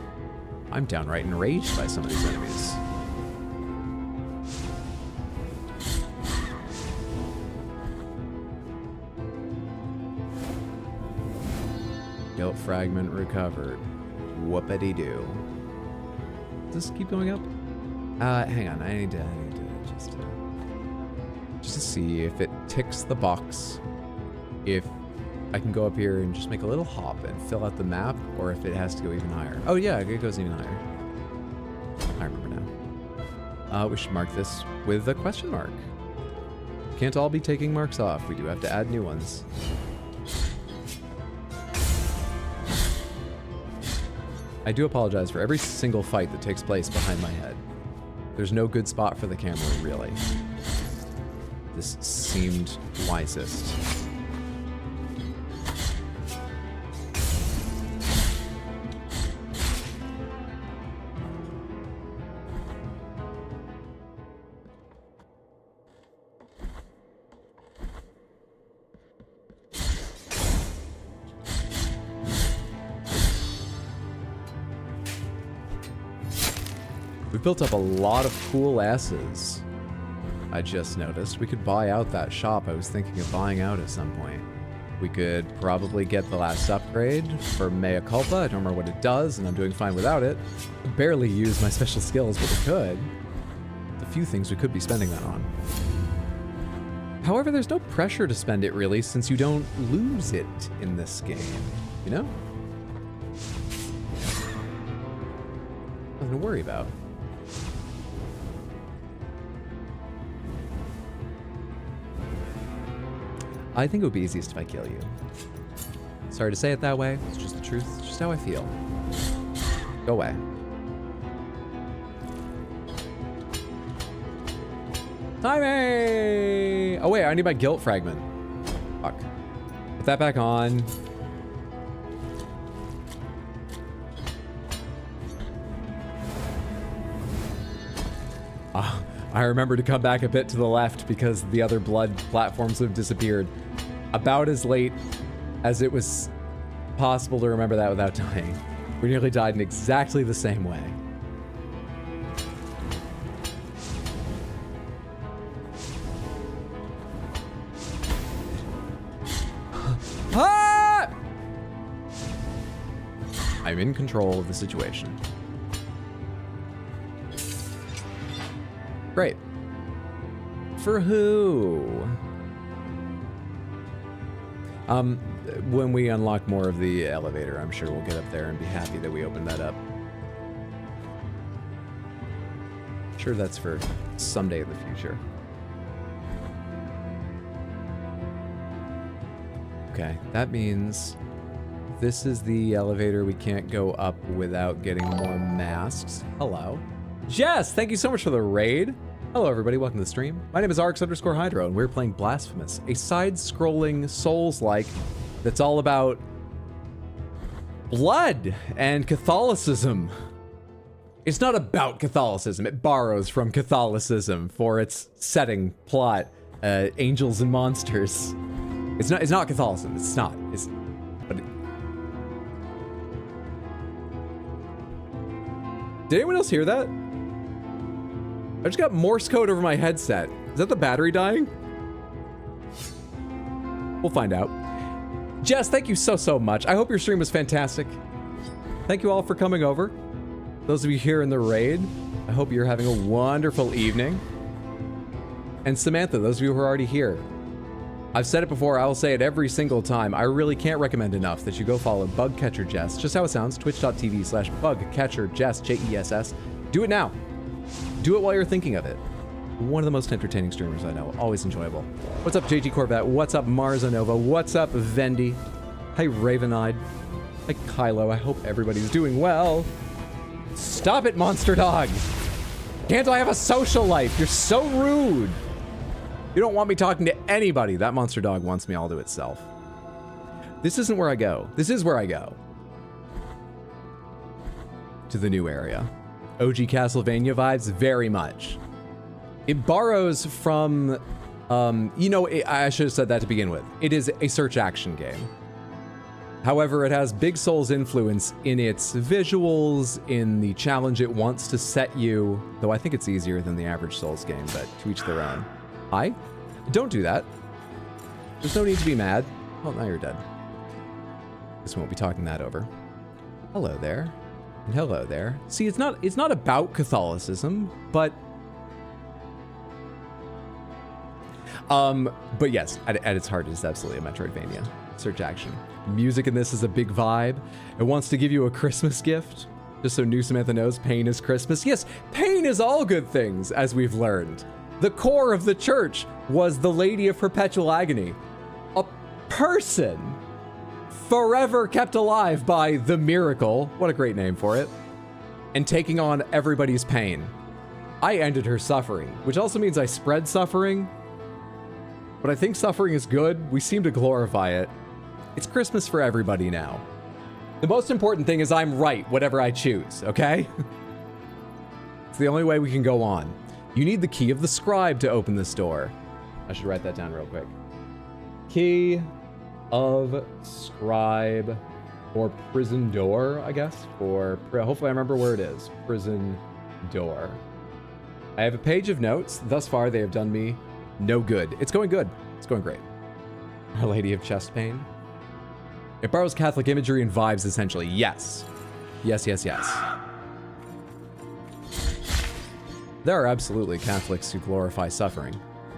I'm downright enraged by some of these enemies. Guilt fragment recovered. Whoopity-doo. Does this keep going up? Hang on, I need to just to see if it ticks the box. If I can go up here and just make a little hop and fill out the map, or if it has to go even higher. Oh yeah, it goes even higher. I remember now. We should mark this with a question mark. Can't all be taking marks off. We do have to add new ones. I do apologize for every single fight that takes place behind my head. There's no good spot for the camera, really. This seemed wisest. We built up a lot of cool asses. I just noticed. We could buy out that shop I was thinking of buying out at some point. We could probably get the last upgrade for Mea Culpa. I don't remember what it does, and I'm doing fine without it. I barely use my special skills, but we could. A few things we could be spending that on. However, there's no pressure to spend it, really, since you don't lose it in this game, you know? Nothing to worry about. I think it would be easiest if I kill you. Sorry to say it that way. It's just the truth. It's just how I feel. Go away. Timing! Oh wait, I need my guilt fragment. Fuck. Put that back on. I remember to come back a bit to the left because the other blood platforms have disappeared. About as late as it was possible to remember that without dying. We nearly died in exactly the same way. Ah! I'm in control of the situation. Great. For who? When we unlock more of the elevator, I'm sure we'll get up there and be happy that we opened that up. Sure, that's for someday in the future. Okay, that means this is the elevator we can't go up without getting more masks. Hello. Jess, thank you so much for the raid. Hello everybody, welcome to the stream. My name is Arx_Hydro, and we're playing Blasphemous, a side-scrolling Souls-like that's all about blood and Catholicism. It's not about Catholicism, it borrows from Catholicism for its setting, plot, angels and monsters. It's not Catholicism, it's not. Did anyone else hear that? I just got Morse code over my headset. Is that the battery dying? We'll find out. Jess, thank you so much. I hope your stream was fantastic. Thank you all for coming over. Those of you here in the raid, I hope you're having a wonderful evening. And Samantha, those of you who are already here, I've said it before, I'll say it every single time. I really can't recommend enough that you go follow BugCatcherJess, just how it sounds, twitch.tv/BugCatcherJess, Jess. Do it now. Do it while you're thinking of it. One of the most entertaining streamers I know, always enjoyable. What's up, JG Corvette? What's up, Marzanova? What's up, Vendi? Hi, Raveneyed. Hi, Kylo. I hope everybody's doing well. Stop it, Monster Dog! Can't I have a social life? You're so rude! You don't want me talking to anybody. That Monster Dog wants me all to itself. This isn't where I go. This is where I go. To the new area. OG Castlevania vibes, very much. It borrows from, I should have said that to begin with. It is a search action game. However, it has Big Soul's influence in its visuals, in the challenge it wants to set you, though I think it's easier than the average Souls game, but to each their own. Hi? Don't do that. There's no need to be mad. Oh, now you're dead. Guess we won't be talking that over. Hello there. And hello there. See, it's not about Catholicism, but yes, at its heart, it is absolutely a Metroidvania. Search action. Music in this is a big vibe. It wants to give you a Christmas gift. Just so New Samantha knows, pain is Christmas. Yes, pain is all good things, as we've learned. The core of the church was the Lady of Perpetual Agony. A person forever kept alive by the miracle. What a great name for it. And taking on everybody's pain. I ended her suffering, which also means I spread suffering. But I think suffering is good. We seem to glorify it. It's Christmas for everybody now. The most important thing is I'm right, whatever I choose, okay? It's the only way we can go on. You need the key of the scribe to open this door. I should write that down real quick. Key of scribe or prison door, I guess. Or hopefully I remember where it is. Prison door. I have a page of notes. Thus far, they have done me no good. It's going good. It's going great. Our Lady of Chest Pain. It borrows Catholic imagery and vibes, essentially. Yes. Yes, yes, yes. There are absolutely Catholics who glorify suffering,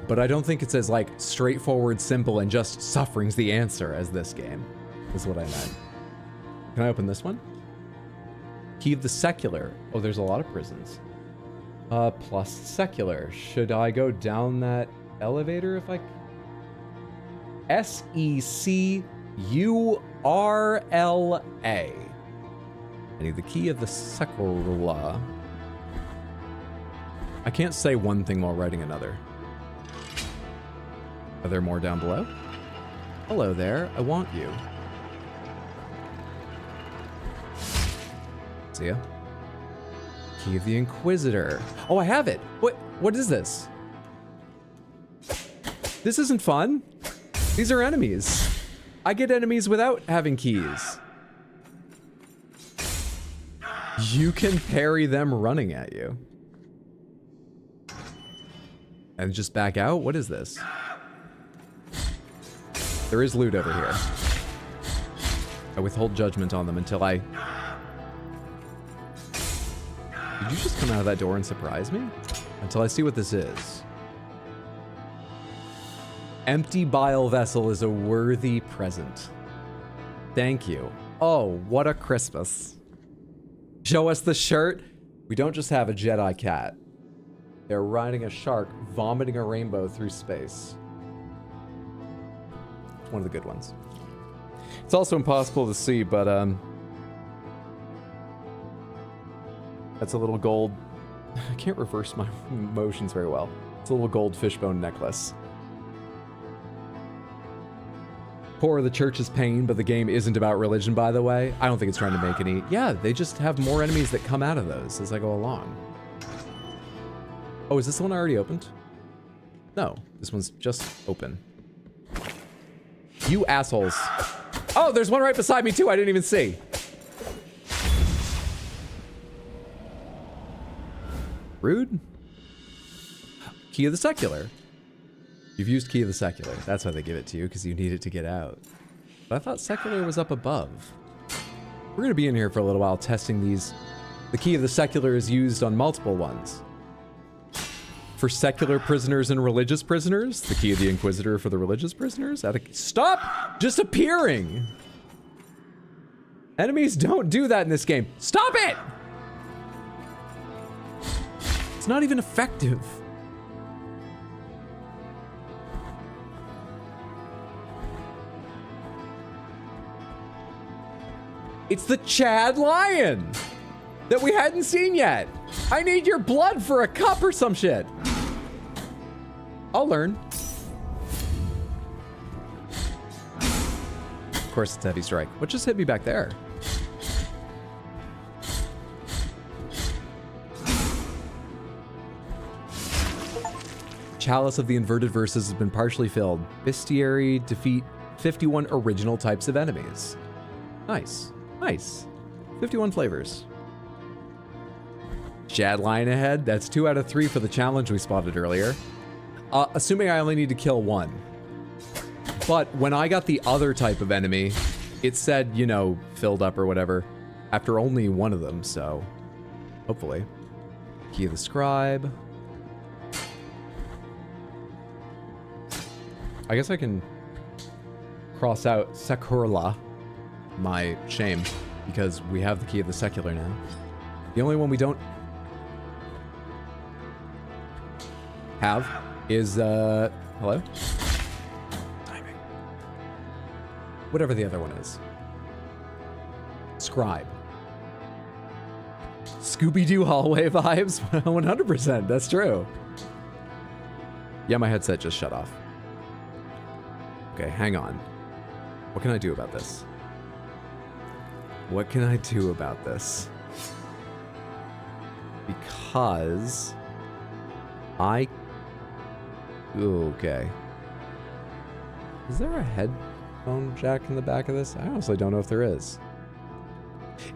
but I don't think it's as, like, straightforward, simple, and just suffering's the answer as this game, is what I meant. Can I open this one? Key of the Secular. Oh, there's a lot of prisons. Plus Secular. Should I go down that elevator if I... S-E-C-U-R-L-A. I need the key of the Secular. I can't say one thing while writing another. Are there more down below? Hello there, I want you. See ya. Key of the Inquisitor. Oh, I have it. What is this? This isn't fun. These are enemies. I get enemies without having keys. You can parry them running at you. And just back out? What is this? There is loot over here. I withhold judgment on them until I... Did you just come out of that door and surprise me? Until I see what this is. Empty bile vessel is a worthy present. Thank you. Oh, what a Christmas. Show us the shirt. We don't just have a Jedi cat. They're riding a shark, vomiting a rainbow through space. It's one of the good ones. It's also impossible to see, but that's a little gold. I can't reverse my motions very well. It's a little gold fishbone necklace. Poor the church's pain, but the game isn't about religion, by the way. I don't think it's trying to make any... Yeah, they just have more enemies that come out of those as I go along. Oh, is this the one I already opened? No, this one's just open. You assholes. Oh, there's one right beside me too, I didn't even see. Rude. Key of the Secular. You've used Key of the Secular. That's why they give it to you, because you need it to get out. But I thought Secular was up above. We're going to be in here for a little while testing these. The Key of the Secular is used on multiple ones. for secular prisoners and religious prisoners. The key of the Inquisitor for the religious prisoners. Stop just appearing. Enemies don't do that in this game. Stop it! It's not even effective. It's the Chad Lion that we hadn't seen yet. I need your blood for a cup or some shit. I'll learn. Of course, it's Heavy Strike. What just hit me back there? Chalice of the Inverted Verses has been partially filled. Bestiary defeat 51 original types of enemies. Nice. Nice. 51 flavors. Chad Lion ahead. That's 2 out of 3 for the challenge we spotted earlier. Assuming I only need to kill 1. But when I got the other type of enemy, it said, you know, filled up or whatever, after only 1 of them, so hopefully. Key of the Scribe. I guess I can cross out Sekurla, my shame, because we have the Key of the Secular now. The only one we don't have is, hello? Timing. Whatever the other one is. Scribe. Scooby-Doo hallway vibes? 100%, that's true. Yeah, my headset just shut off. Okay, hang on. What can I do about this? What can I do about this? Because okay. Is there a headphone jack in the back of this? I honestly don't know if there is.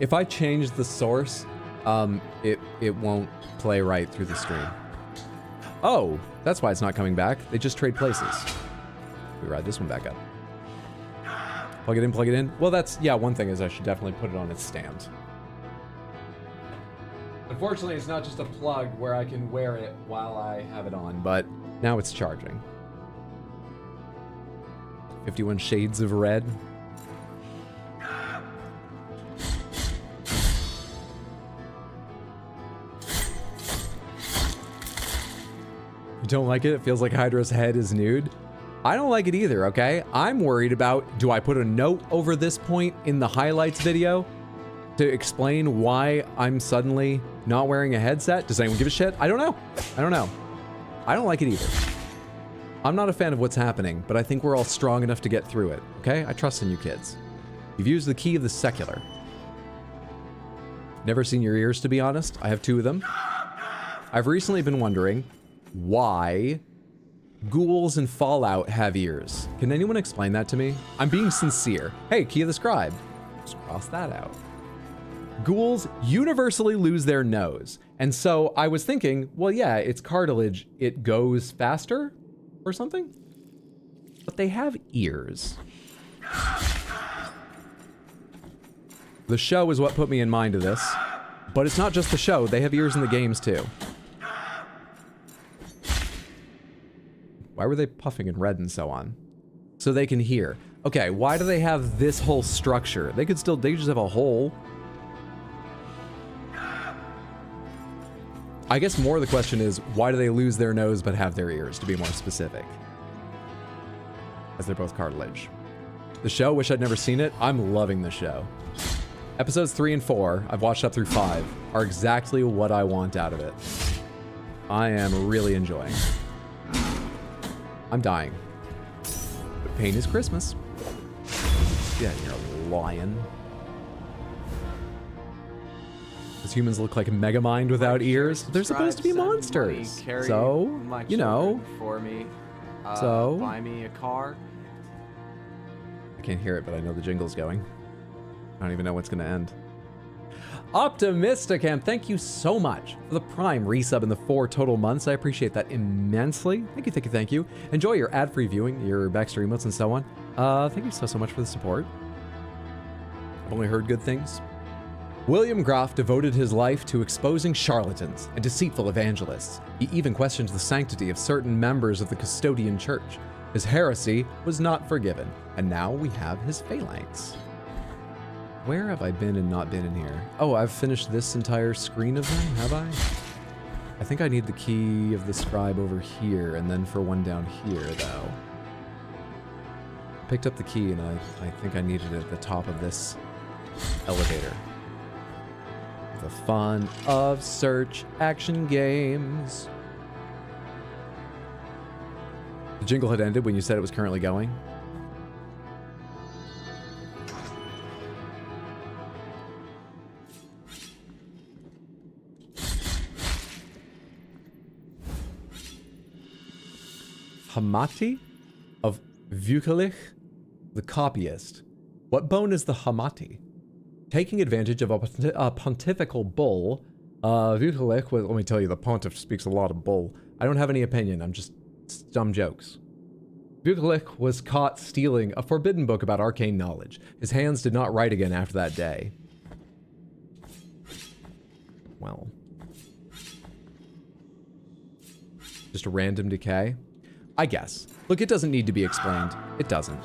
If I change the source, it won't play right through the stream. Oh, that's why it's not coming back. They just trade places. We ride this one back up. Plug it in, plug it in. Well, that's, yeah, one thing is I should definitely put it on its stand. Unfortunately, it's not just a plug where I can wear it while I have it on, but now it's charging. 51 Shades of Red. You don't like it? It feels like Hydra's head is nude. I don't like it either, okay? I'm worried about, do I put a note over this point in the highlights video to explain why I'm suddenly not wearing a headset? Does anyone give a shit? I don't know. I don't know. I don't like it either. I'm not a fan of what's happening, but I think we're all strong enough to get through it, okay? I trust in you kids. You've used the Key of the Secular. Never seen your ears, to be honest. I have 2 of them. I've recently been wondering why ghouls in Fallout have ears. Can anyone explain that to me? I'm being sincere. Hey, Key of the Scribe. Just cross that out. Ghouls universally lose their nose. And so I was thinking, well, yeah, it's cartilage. It goes faster or something? But they have ears. The show is what put me in mind of this. But it's not just the show. They have ears in the games too. Why were they puffing in red and so on? So they can hear. Okay, why do they have this whole structure? They could just have a hole. I guess more of the question is, why do they lose their nose but have their ears, to be more specific? As they're both cartilage. The show, wish I'd never seen it. I'm loving the show. Episodes 3 and 4, I've watched up through 5, are exactly what I want out of it. I am really enjoying. I'm dying. But pain is Christmas. Yeah, you're a lion. Does humans look like Megamind without ears? They're supposed to be monsters. So, you know. For me, so buy me a car. I can't hear it, but I know the jingle's going. I don't even know what's going to end. Optimisticam, thank you so much for the Prime resub in the 4 total months. I appreciate that immensely. Thank you, thank you, thank you. Enjoy your ad-free viewing, your backstory emotes, and so on. Thank you so much for the support. I've only heard good things. William Groff devoted his life to exposing charlatans and deceitful evangelists. He even questioned the sanctity of certain members of the custodian church. His heresy was not forgiven, and now we have his phalanx. Where have I been and not been in here? Oh, I've finished this entire screen of them, have I? I think I need the key of the scribe over here, and then for one down here, though. I picked up the key, and I think I needed it at the top of this elevator. The fun of search action games. The jingle had ended when you said it was currently going. Hamati of Vukalich, the copyist. What bone is the Hamati? Taking advantage of a pontifical bull, Vukalich was, let me tell you, the pontiff speaks a lot of bull. I don't have any opinion, I'm just dumb jokes. Vukalich was caught stealing a forbidden book about arcane knowledge. His hands did not write again after that day. Well. Just a random decay? I guess. Look, it doesn't need to be explained. It doesn't.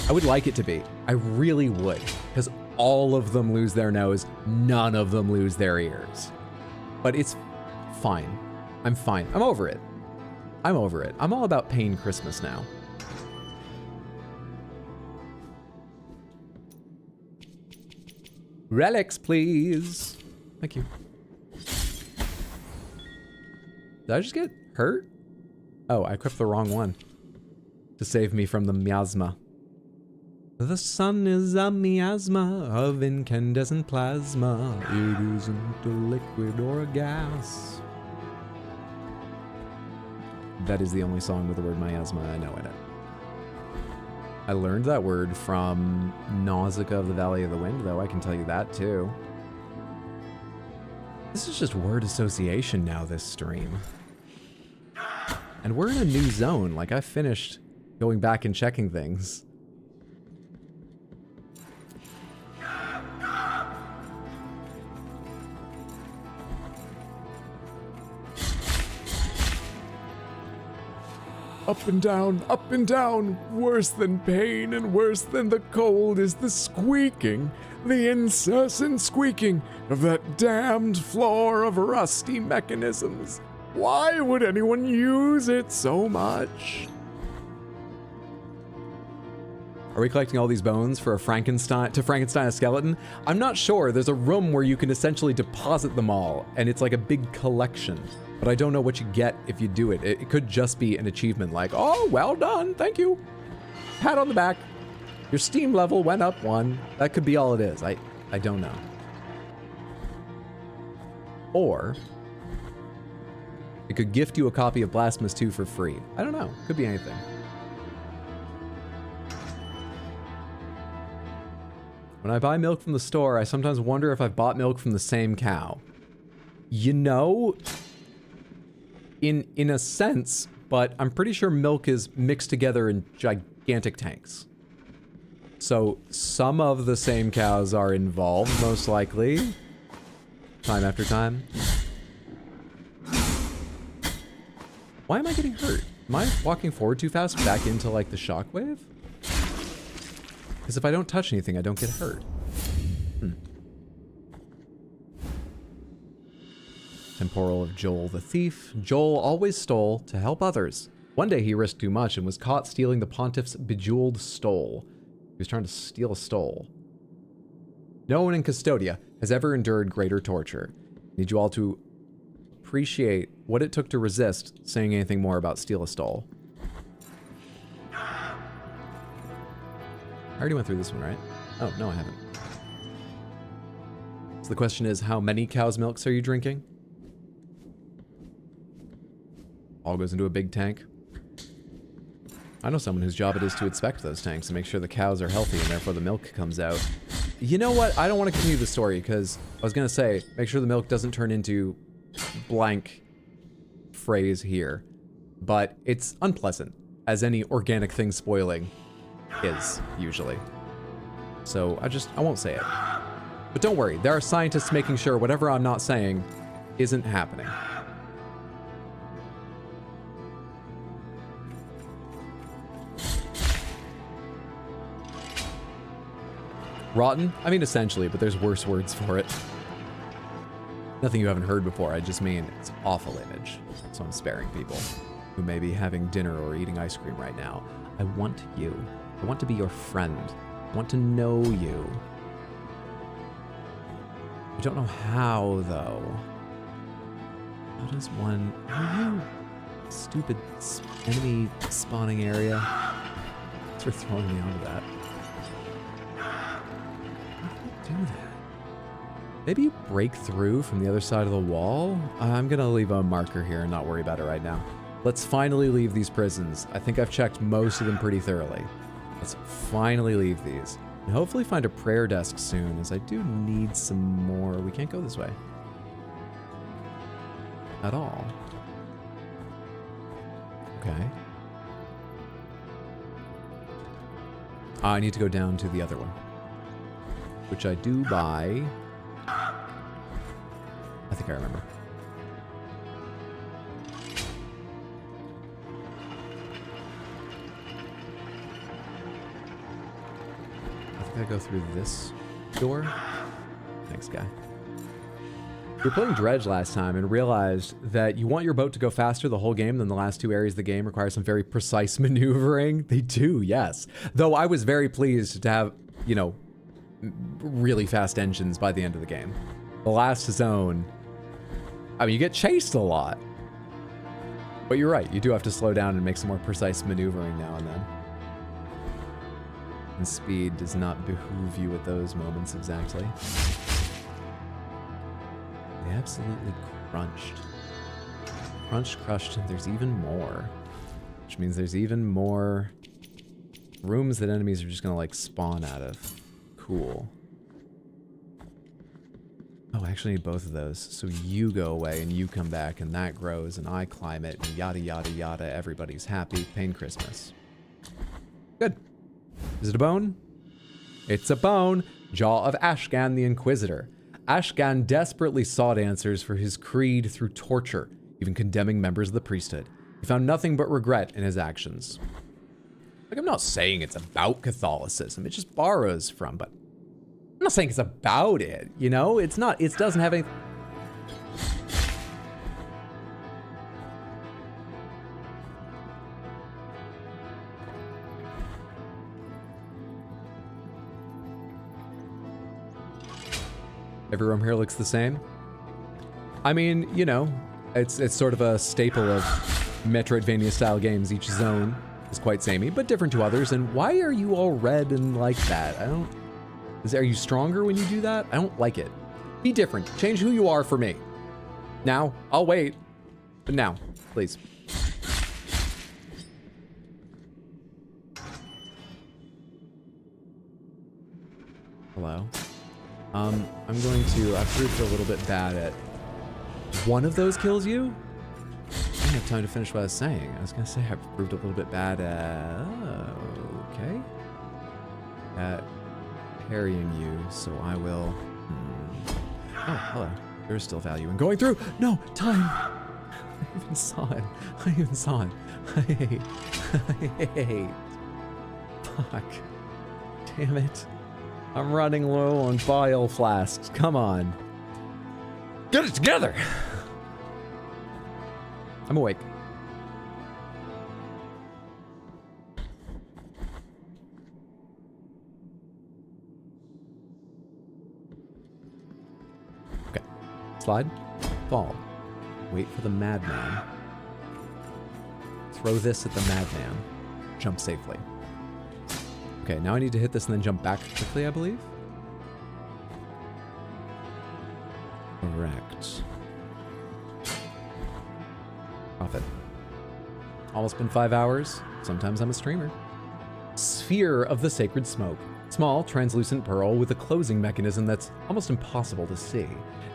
I would like it to be. I really would. Because all of them lose their nose, none of them lose their ears. But it's fine. I'm fine. I'm over it. I'm over it. I'm all about Pain Christmas now. Relics, please. Thank you. Did I just get hurt? Oh, I equipped the wrong one. To save me from the miasma. The sun is a miasma of incandescent plasma. It isn't a liquid or a gas. That is the only song with the word miasma I know in it. I learned that word from Nausicaa of the Valley of the Wind, though, I can tell you that, too. This is just word association now, this stream. And we're in a new zone, like I finished going back and checking things. Up and down, worse than pain and worse than the cold is the squeaking, the incessant squeaking of that damned floor of rusty mechanisms. Why would anyone use it so much? Are we collecting all these bones for a Frankenstein a skeleton? I'm not sure. There's a room where you can essentially deposit them all, and it's like a big collection. But I don't know what you get if you do it. It could just be an achievement like, oh, well done, thank you. Pat on the back. Your Steam level went up 1. That could be all it is. I don't know. Or it could gift you a copy of Blasphemous 2 for free. I don't know. Could be anything. When I buy milk from the store, I sometimes wonder if I've bought milk from the same cow. You know, in a sense, but I'm pretty sure milk is mixed together in gigantic tanks. So some of the same cows are involved, most likely. Time after time. Why am I getting hurt? Am I walking forward too fast back into like the shockwave? Because if I don't touch anything, I don't get hurt. Temporal of Joel the Thief. Joel always stole to help others. One day he risked too much and was caught stealing the pontiff's bejeweled stole. He was trying to steal a stole. No one in Custodia has ever endured greater torture. I need you all to appreciate what it took to resist saying anything more about steal a stole. I already went through this one, right? Oh, no, I haven't. So the question is, how many cow's milks are you drinking? All goes into a big tank. I know someone whose job it is to inspect those tanks and make sure the cows are healthy and therefore the milk comes out. You know what? I don't want to continue the story because I was going to say, make sure the milk doesn't turn into blank phrase here. But it's unpleasant, as any organic thing spoiling is, usually. So I won't say it. But don't worry, there are scientists making sure whatever I'm not saying isn't happening. Rotten? I mean, essentially, but there's worse words for it. Nothing you haven't heard before, I just mean it's an awful image. So I'm sparing people who may be having dinner or eating ice cream right now. I want you. I want to be your friend. I want to know you. I don't know how, though. How does one... Are you... Stupid enemy spawning area? Thanks for throwing me onto that. Do that. Maybe you break through from the other side of the wall? I'm gonna leave a marker here and not worry about it right now. Let's finally leave these prisons. I think I've checked most of them pretty thoroughly. Let's finally leave these. And hopefully find a prayer desk soon, as I do need some more. We can't go this way. At all. Okay. I need to go down to the other one. Which I do by... I think I remember. I think I go through this door. Thanks, guy. We were playing Dredge last time and realized that you want your boat to go faster the whole game than the last two areas of the game require some very precise maneuvering. They do, yes. Though I was very pleased to have, you know, really fast engines by the end of the game. The last zone, I mean, you get chased a lot. But you're right, you do have to slow down and make some more precise maneuvering now and then. And speed does not behoove you at those moments exactly. They absolutely crunched. Crunched, crushed, and there's even more. Which means there's even more rooms that enemies are just gonna like spawn out of. Cool. Oh, I actually need both of those. So you go away and you come back and that grows and I climb it and yada yada yada. Everybody's happy. Pain Christmas. Good. Is it a bone? It's a bone. Jaw of Ashgan the Inquisitor. Ashgan desperately sought answers for his creed through torture, even condemning members of the priesthood. He found nothing but regret in his actions. Like, I'm not saying it's about Catholicism. It just borrows from, but I'm not saying it's about it, you know? It's not, it doesn't have any... Every room here looks the same. I mean, you know, it's sort of a staple of Metroidvania-style games. Each zone is quite samey, but different to others. And why are you all red and like that? I don't... Are you stronger when you do that? I don't like it. Be different. Change who you are for me. Now, I'll wait. But now, please. Hello? I'm going to... I've proved a little bit bad at... One of those kills you? I didn't have time to finish what I was saying. I was going to say I've proved a little bit bad at... okay. At parrying you, so I will... Oh, hello. There's still value in going through. No, time. I even saw it. I even saw it. I hate. Fuck. Damn it. I'm running low on bile flasks. Come on. Get it together. I'm awake. Okay. Slide. Fall. Wait for the madman. Throw this at the madman. Jump safely. Okay, now I need to hit this and then jump back quickly, I believe. Correct. Profit. Almost been 5 hours. Sometimes I'm a streamer. Sphere of the Sacred Smoke. Small, translucent pearl with a closing mechanism that's almost impossible to see.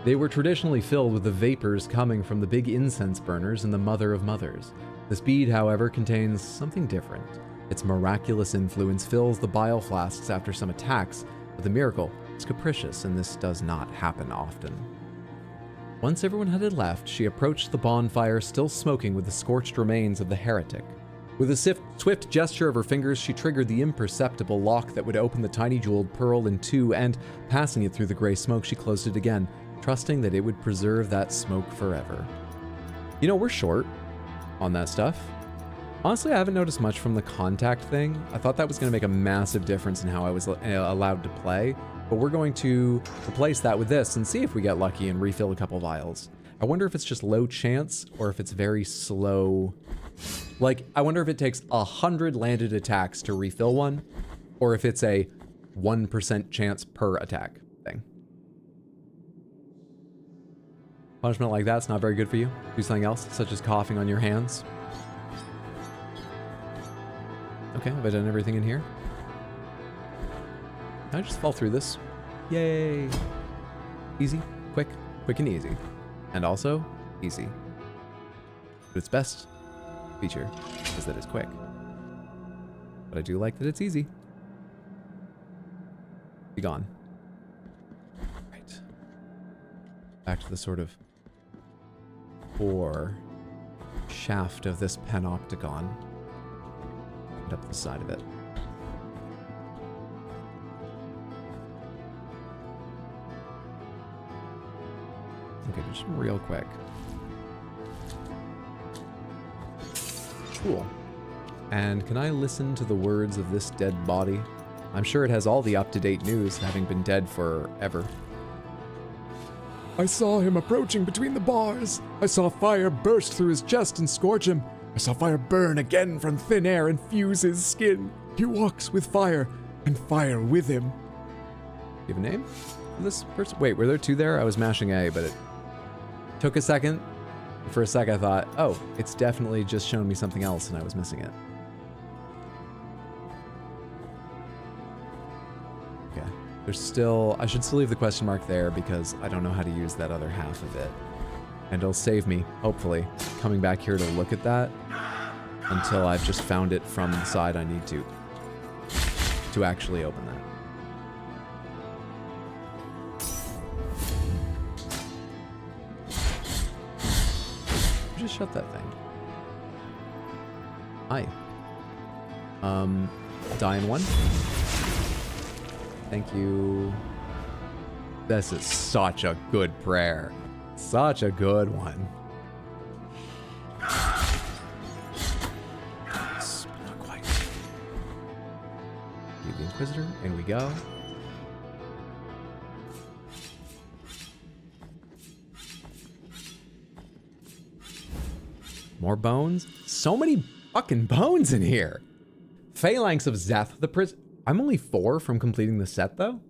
They were traditionally filled with the vapors coming from the big incense burners in the Mother of Mothers. This bead, however, contains something different. Its miraculous influence fills the bile flasks after some attacks, but the miracle It's capricious, and this does not happen often. Once everyone had left, she approached the bonfire, still smoking with the scorched remains of the heretic. With a swift gesture of her fingers, she triggered the imperceptible lock that would open the tiny jeweled pearl in two, and, passing it through the gray smoke, she closed it again, trusting that it would preserve that smoke forever. You know, we're short on that stuff. Honestly, I haven't noticed much from the contact thing. I thought that was going to make a massive difference in how I was allowed to play, but we're going to replace that with this and see if we get lucky and refill a couple vials. I wonder if it's just low chance or if it's very slow. Like, I wonder if it takes 100 landed attacks to refill one, or if it's a 1% chance per attack thing. Punishment like that's not very good for you. Do something else, such as coughing on your hands. Okay, have I done everything in here? Can I just fall through this? Yay! Easy, quick and easy. And also, easy. But its best feature is that it's quick. But I do like that it's easy. Be gone. Right. Back to the sort of core shaft of this panopticon. And up the side of it. Okay, just real quick. Cool. And can I listen to the words of this dead body? I'm sure it has all the up-to-date news, having been dead forever. I saw him approaching between the bars. I saw fire burst through his chest and scorch him. I saw fire burn again from thin air and fuse his skin. He walks with fire, and fire with him. Do you have a name for this person? Wait, were there two there? I was mashing A, but it took a second. For a sec, I thought, oh, it's definitely just shown me something else, and I was missing it. Okay. There's still... I should still leave the question mark there, because I don't know how to use that other half of it. And it'll save me, hopefully, coming back here to look at that until I've just found it from the side I need to actually open that. Just shut that thing. Hi. Die in one. Thank you. This is such a good prayer. Such a good one. Not quite. Be the Inquisitor. In we go. More bones? So many fucking bones in here. Phalanx of Zeth, the prisoner. I'm only 4 from completing the set, though.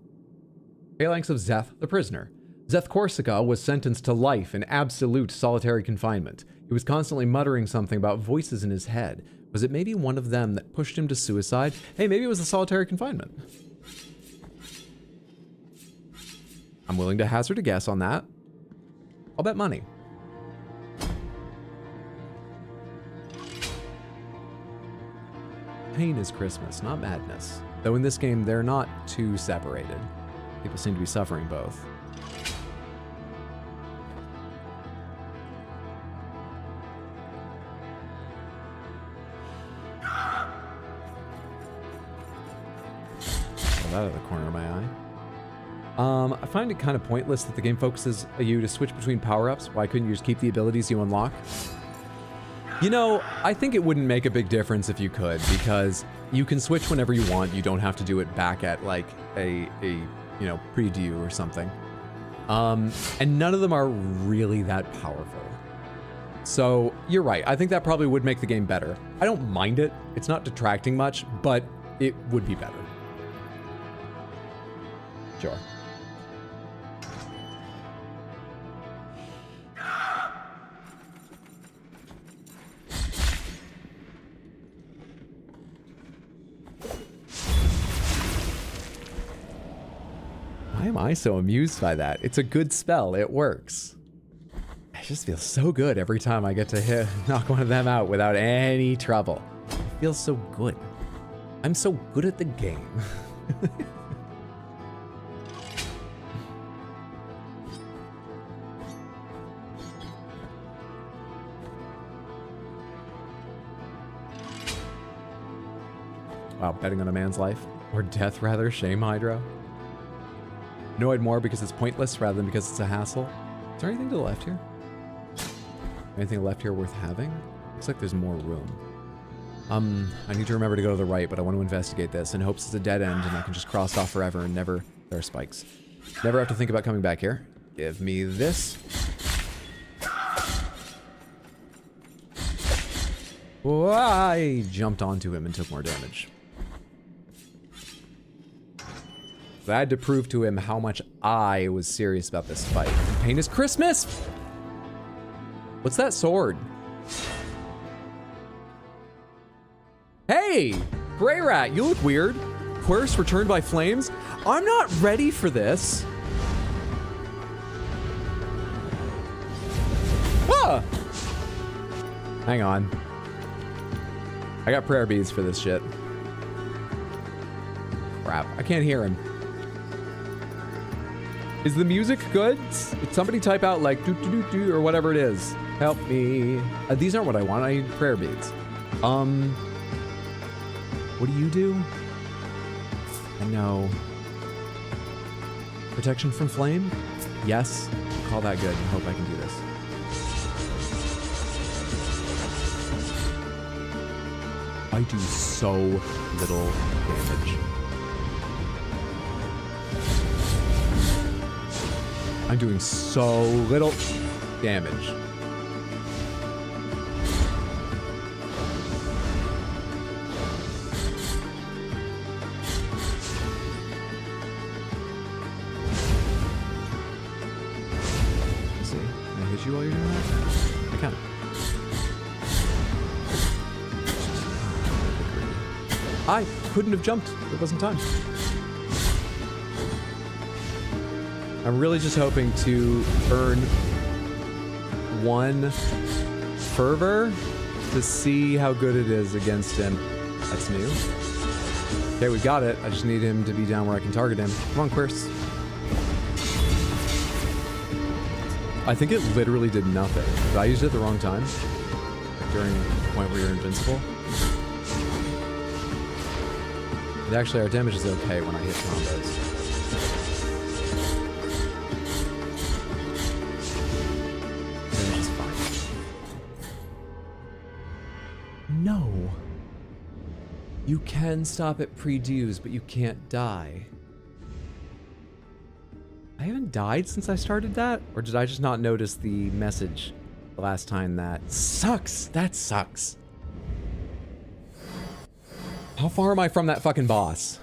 Phalanx of Zeth, the prisoner. Zeth Corsica was sentenced to life in absolute solitary confinement. He was constantly muttering something about voices in his head. Was it maybe one of them that pushed him to suicide? Hey, maybe it was the solitary confinement. I'm willing to hazard a guess on that. I'll bet money. Pain is Christmas, not madness. Though in this game, they're not too separated. People seem to be suffering both. Out of the corner of my eye. I find it kind of pointless that the game focuses you to switch between power-ups. Why couldn't you just keep the abilities you unlock? You know, I think it wouldn't make a big difference if you could, because you can switch whenever you want. You don't have to do it back at like a you know, preview or something. And none of them are really that powerful. So you're right. I think that probably would make the game better. I don't mind it. It's not detracting much, but it would be better. Sure. Why am I so amused by that? It's a good spell. It works. I just feel so good every time I get to knock one of them out without any trouble. It feels so good. I'm so good at the game. Wow, betting on a man's life. Or death, rather. Shame, Hydro. Annoyed more because it's pointless rather than because it's a hassle. Is there anything to the left here? Anything left here worth having? Looks like there's more room. I need to remember to go to the right, but I want to investigate this in hopes it's a dead end and I can just cross off forever and never... There are spikes. Never have to think about coming back here. Give me this. Whoa, I jumped onto him and took more damage. So I had to prove to him how much I was serious about this fight. And pain is Christmas! What's that sword? Hey! Gray Rat, you look weird. Quirce returned by flames? I'm not ready for this. Ah! Hang on. I got prayer beads for this shit. Crap, I can't hear him. Is the music good? Did somebody type out like doo doo doo doo or whatever it is? Help me. These aren't what I want. I need prayer beads. What do you do? I know. Protection from flame? Yes. Call that good. I hope I can do this. I do so little damage. I'm doing so little damage. Let's see. Can I hit you while you're doing that? I can. I couldn't have jumped. It wasn't time. I'm really just hoping to earn one fervor to see how good it is against him. That's new. Okay, we got it. I just need him to be down where I can target him. Come on, Quirce. I think it literally did nothing. But I used it at the wrong time. Like during the point where you're invincible. And actually, our damage is okay when I hit combos. No. You can stop at pre-dues, but you can't die. I haven't died since I started that? Or did I just not notice the message the last time that... Sucks! That sucks. How far am I from that fucking boss?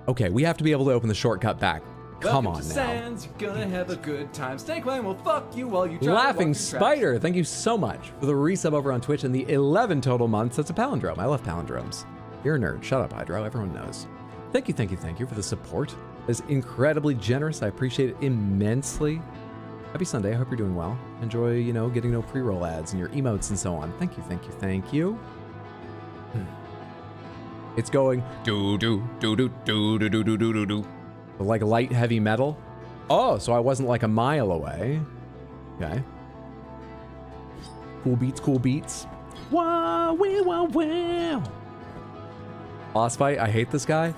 Okay, we have to be able to open the shortcut back. Come on now. Sands, you're gonna have a good time. Snake Lane will fuck you while you try Laughing to Spider, thank you so much for the resub over on Twitch and the 11 total months. That's a palindrome. I love palindromes. You're a nerd. Shut up, Hydro. Everyone knows. Thank you for the support. It's incredibly generous. I appreciate it immensely. Happy Sunday. I hope you're doing well. Enjoy, you know, getting no pre-roll ads and your emotes and so on. Thank you. It's going do do do do do do do do do do do. Like light heavy metal. Oh, so I wasn't like a mile away. Okay. Cool beats. Wow, wow, wow. Boss fight. I hate this guy.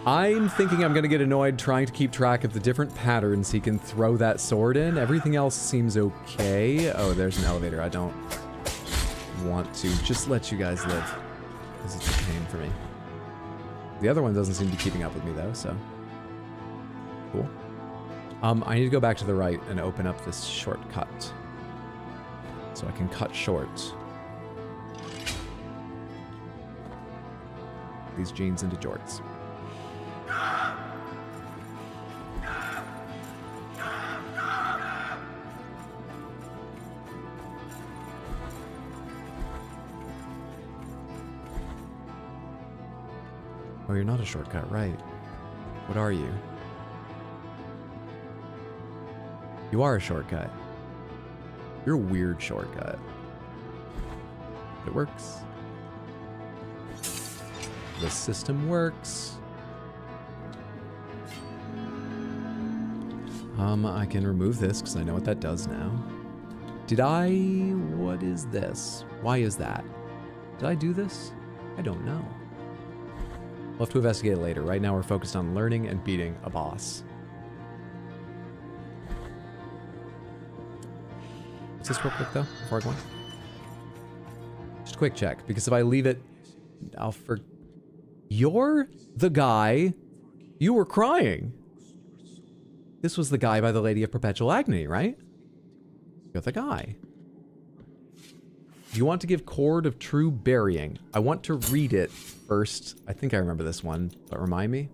I'm thinking I'm gonna get annoyed trying to keep track of the different patterns he can throw that sword in. Everything else seems okay. Oh, there's an elevator. I don't want to just let you guys live because it's a pain for me. The other one doesn't seem to be keeping up with me though, so cool. I need to go back to the right and open up this shortcut so I can cut short these jeans into jorts. Oh, you're not a shortcut, right? What are you? You are a shortcut. You're a weird shortcut. It works. The system works. I can remove this because I know what that does now. What is this? Why is that? Did I do this? I don't know. We'll have to investigate it later. Right now we're focused on learning and beating a boss. What's this real quick though, before I go on? Just a quick check, because if I leave it, You're the guy you were crying. This was the guy by the Lady of Perpetual Agony, right? You're the guy. Do you want to give Cord of True Burying? I want to read it first. I think I remember this one, but remind me.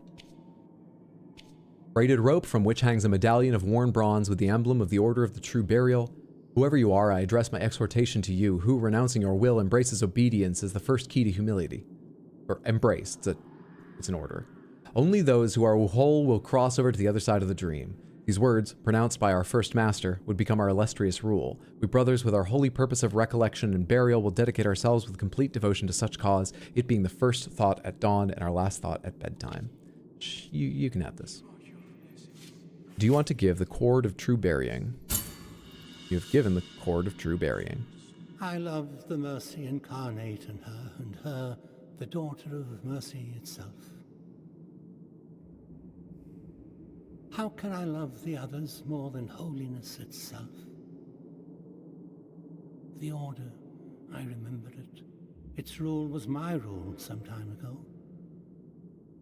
Braided rope from which hangs a medallion of worn bronze with the emblem of the Order of the True Burial. Whoever you are, I address my exhortation to you, who, renouncing your will, embraces obedience as the first key to humility. Or embrace, it's an order. Only those who are whole will cross over to the other side of the dream. These words, pronounced by our first master, would become our illustrious rule. We brothers, with our holy purpose of recollection and burial, will dedicate ourselves with complete devotion to such cause, it being the first thought at dawn and our last thought at bedtime. You can have this. Do you want to give the Cord of True Burying? You have given the Cord of True Burying. I love the mercy incarnate in her, and her, the daughter of mercy itself. How can I love the others more than holiness itself? The Order, I remember it. Its rule was my rule some time ago.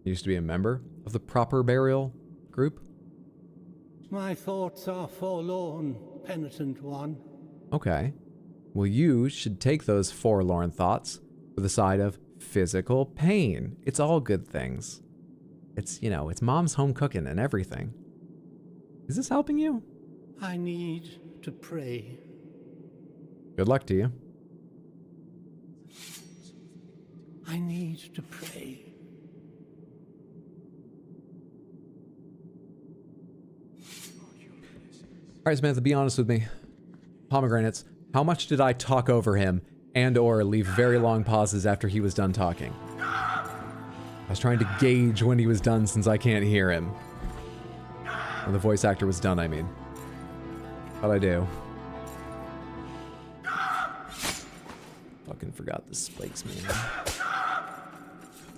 You used to be a member of the proper burial group? My thoughts are forlorn, penitent one. Okay. Well, you should take those forlorn thoughts for the side of physical pain. It's all good things. It's, you know, it's mom's home cooking and everything. Is this helping you? I need to pray. Good luck to you. I need to pray. All right, Samantha, be honest with me. Pomegranates, how much did I talk over him and or leave very long pauses after he was done talking? I was trying to gauge when he was done since I can't hear him. When the voice actor was done, I mean. How'd I do? Fucking forgot the spikes, man.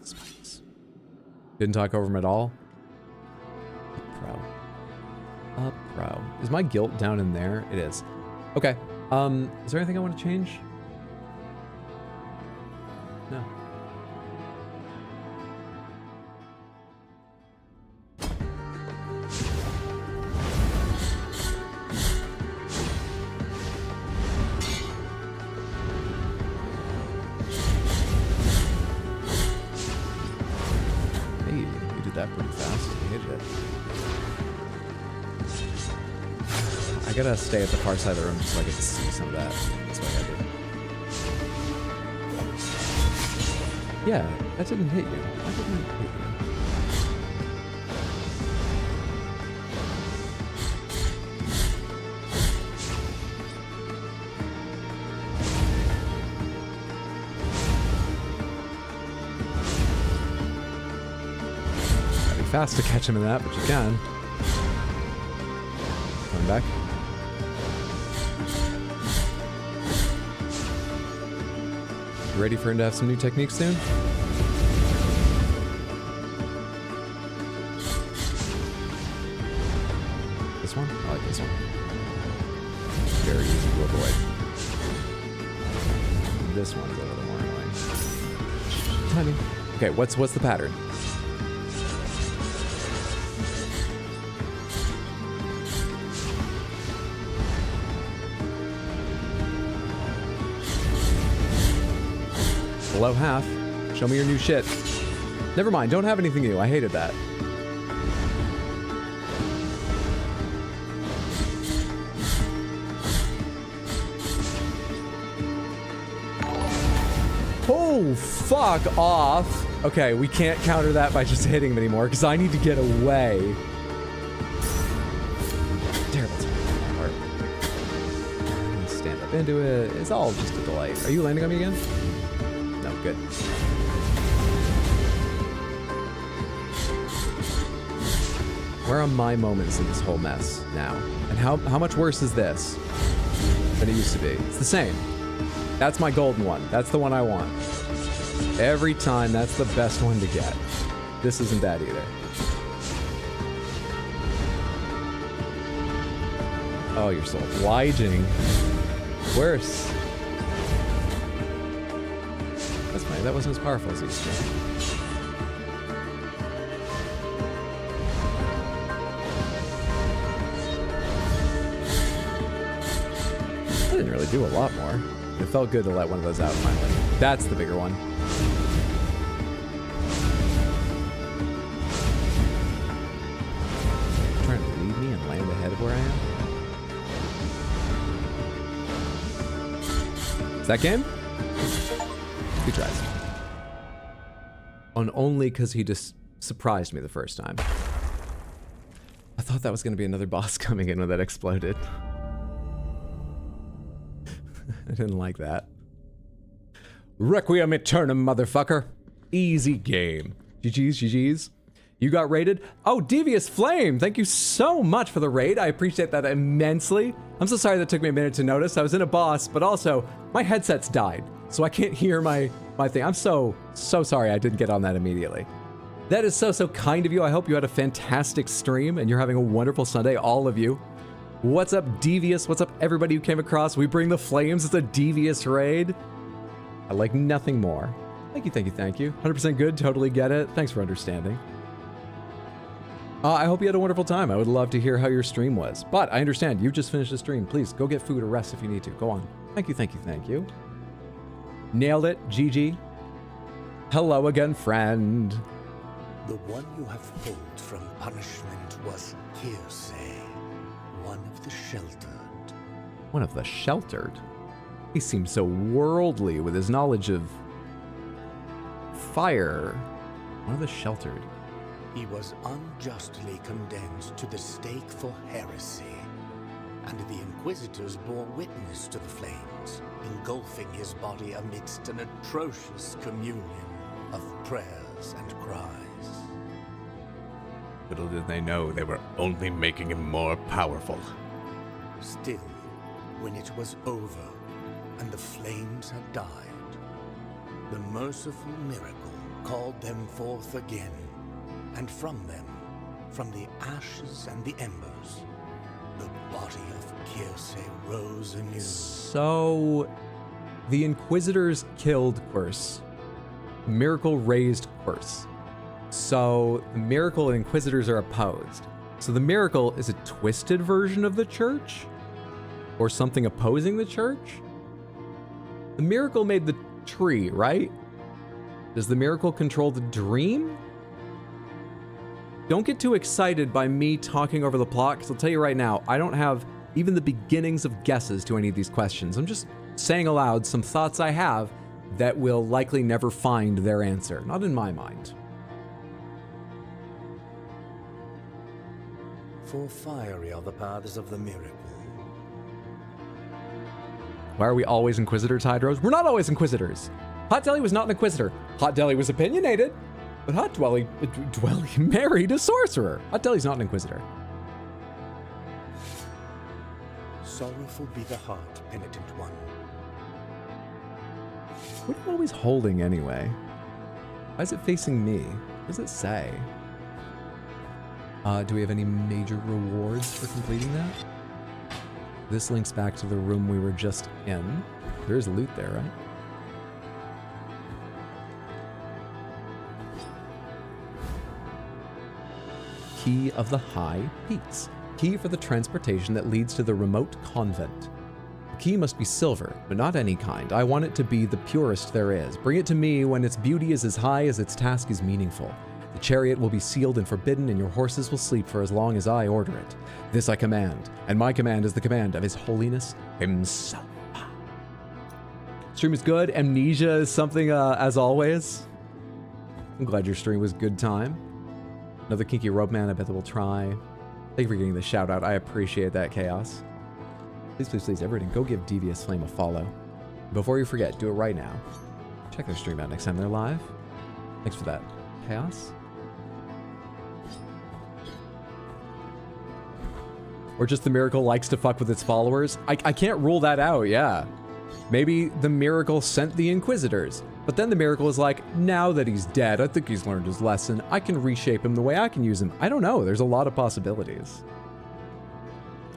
Spikes. Didn't talk over him at all? Pro. Up pro. Is my guilt down in there? It is. Okay. Is there anything I want to change? No. Hey, you did that pretty fast. I hated it. I gotta stay at the far side of the room so I get to see some of that. That's what I gotta do. Yeah, that didn't hit you. That didn't hit you. Gotta be fast to catch him in that, but you can. Coming back. Ready for him to have some new techniques soon? This one? I like this one. Very easy to avoid. This one's a little more annoying. Timing. Okay, what's the pattern? Below half. Show me your new shit. Never mind, don't have anything new. I hated that. Oh, fuck off. Okay, we can't counter that by just hitting him anymore because I need to get away. Terrible part. Stand up into it. It's all just a delight. Are you landing on me again? No, good. Where are my moments in this whole mess now? And how much worse is this than it used to be? It's the same. That's my golden one. That's the one I want. Every time, that's the best one to get. This isn't bad either. Oh, you're so obliging. Worse. That's funny. That wasn't as powerful as these two. I didn't really do a lot more. It felt good to let one of those out finally. That's the bigger one. Trying to leave me and land ahead of where I am. Is that game? He tries. On only because he just surprised me the first time. I thought that was going to be another boss coming in when that exploded. I didn't like that. Requiem Aeternum, motherfucker. Easy game. GG's, GG's. You got raided? Oh, Devious Flame! Thank you so much for the raid. I appreciate that immensely. I'm so sorry that took me a minute to notice. I was in a boss, but also, my headset's died, so I can't hear my thing. I'm so sorry I didn't get on that immediately. That is so kind of you. I hope you had a fantastic stream, and you're having a wonderful Sunday, all of you. What's up, Devious? What's up, everybody who came across? We bring the flames. It's a Devious raid. I like nothing more. Thank you, thank you, thank you. 100% good, totally get it. Thanks for understanding. I hope you had a wonderful time. I would love to hear how your stream was. But I understand, you just finished the stream. Please, go get food or rest if you need to. Go on. Thank you, thank you, thank you. Nailed it, GG. Hello again, friend. The one you have pulled from punishment was Hearsay, one of the sheltered. One of the sheltered? He seems so worldly with his knowledge of fire. One of the sheltered. He was unjustly condemned to the stake for heresy, and the Inquisitors bore witness to the flames, engulfing his body amidst an atrocious communion of prayers and cries. Little did they know they were only making him more powerful. Still, when it was over, and the flames had died, the merciful miracle called them forth again, and from them, from the ashes and the embers, the body of Hearsay rose anew. So, the Inquisitors killed Quirce. Miracle raised Quirce. So, the Miracle and Inquisitors are opposed. So the Miracle is a twisted version of the Church? Or something opposing the Church? The Miracle made the tree, right? Does the Miracle control the dream? Don't get too excited by me talking over the plot, because I'll tell you right now, I don't have even the beginnings of guesses to any of these questions. I'm just saying aloud some thoughts I have that will likely never find their answer. Not in my mind. For fiery are the paths of the miracle. Why are we always Inquisitors, Hydros? We're not always Inquisitors. Hot Deli was not an Inquisitor. Hot Deli was opinionated, but Hot Dwelly married a sorcerer. Hot Deli's not an Inquisitor. Sorrowful be the heart, penitent one. What are you always holding anyway? Why is it facing me? What does it say? Do we have any major rewards for completing that? This links back to the room we were just in. There is loot there, right? Key of the High Peaks. Key for the transportation that leads to the remote convent. The key must be silver, but not any kind. I want it to be the purest there is. Bring it to me when its beauty is as high as its task is meaningful. The chariot will be sealed and forbidden, and your horses will sleep for as long as I order it. This I command, and my command is the command of His Holiness himself. Stream is good. Amnesia is something, as always. I'm glad your stream was good time. Another kinky rope man, I bet that we'll try. Thank you for getting the shout out. I appreciate that, Chaos. Please, please, please, everybody, go give Devious Flame a follow. Before you forget, do it right now. Check their stream out next time they're live. Thanks for that, Chaos. Or just the Miracle likes to fuck with its followers. I can't rule that out, yeah. Maybe the Miracle sent the Inquisitors, But then the miracle is like, now that he's dead, I think he's learned his lesson. I can reshape him the way I can use him. I don't know. There's a lot of possibilities.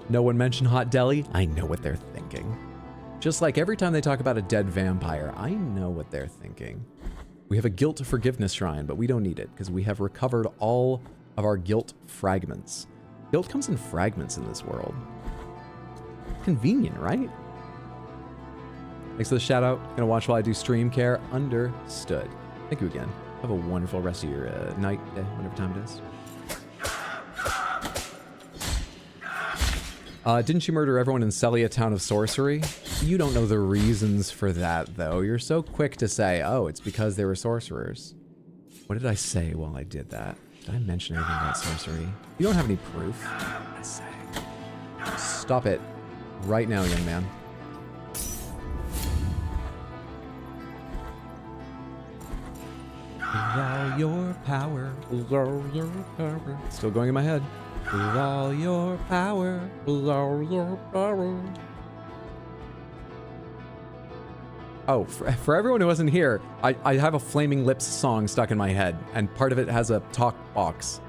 No one mentioned Hot Deli. I know what they're thinking. Just like every time they talk about a dead vampire, I know what they're thinking. We have a guilt forgiveness shrine, but we don't need it because we have recovered all of our guilt fragments. Guilt comes in fragments in this world. Convenient, right? Thanks for the shout out. Gonna watch while I do stream care. Understood. Thank you again. Have a wonderful rest of your night, day, whatever time it is. Didn't you murder everyone in Celia, Town of Sorcery? You don't know the reasons for that, though. You're so quick to say, oh, it's because they were sorcerers. What did I say while I did that? Did I mention anything about sorcery? You don't have any proof. I say. Stop it. Right now, young man. With all your power, with all your power. Still going in my head. With all your power, with all your power. Oh, for everyone who wasn't here, I have a Flaming Lips song stuck in my head, and part of it has a talk box.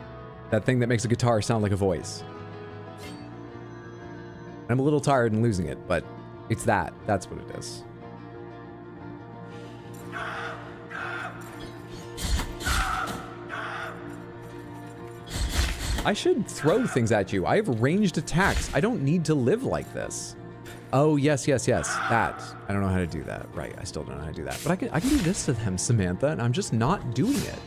That thing that makes a guitar sound like a voice. I'm a little tired and losing it, but it's that. That's what it is. I should throw things at you. I have ranged attacks. I don't need to live like this. Oh, yes, yes, yes. That. I don't know how to do that. Right, I still don't know how to do that. But I can do this to them, Samantha, and I'm just not doing it.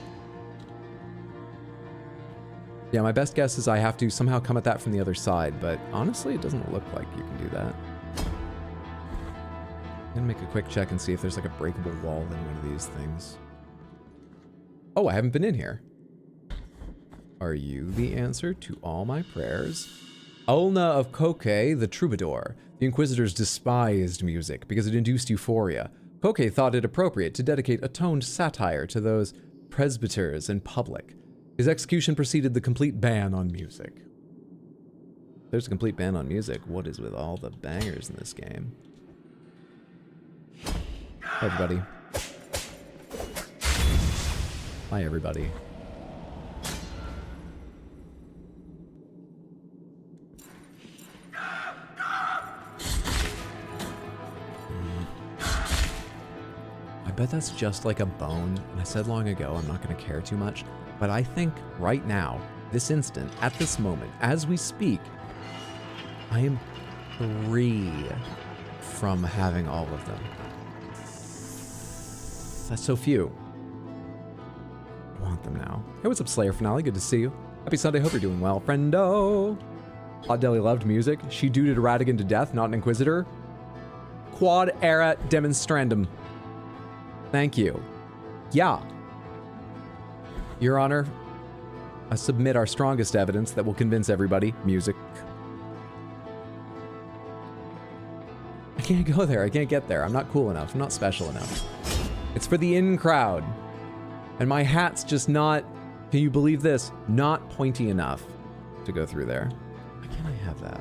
Yeah, my best guess is I have to somehow come at that from the other side, but honestly, it doesn't look like you can do that. I'm gonna make a quick check and see if there's like a breakable wall in one of these things. Oh, I haven't been in here. Are you the answer to all my prayers? Ulna of Koke, the troubadour. The Inquisitors despised music because it induced euphoria. Koke thought it appropriate to dedicate a toned satire to those presbyters in public. His execution preceded the complete ban on music. There's a complete ban on music. What is with all the bangers in this game? Hi, everybody. Hi, everybody. I bet that's just like a bone, and I said long ago I'm not going to care too much, but I think right now, this instant, at this moment, as we speak, I am free from having all of them. That's so few. I want them now. Hey, what's up, Slayer Finale? Good to see you. Happy Sunday, hope you're doing well. Friendo! Hot Deli loved music. She duded Radigan to death, not an Inquisitor. Quad era demonstrandum. Thank you. Yeah. Your Honor, I submit our strongest evidence that will convince everybody. Music. I can't go there. I can't get there. I'm not cool enough. I'm not special enough. It's for the in crowd. And my hat's just not, can you believe this? Not pointy enough to go through there. Why can't I have that?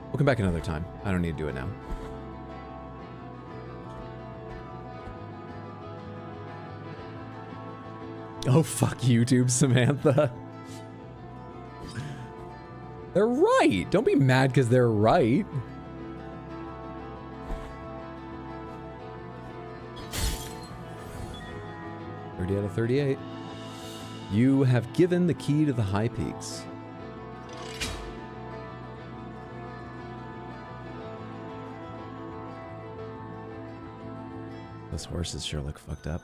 We'll come back another time. I don't need to do it now. Oh, fuck YouTube, Samantha. They're right. Don't be mad because they're right. $30 out of 38. You have given the key to the high peaks. Those horses sure look fucked up.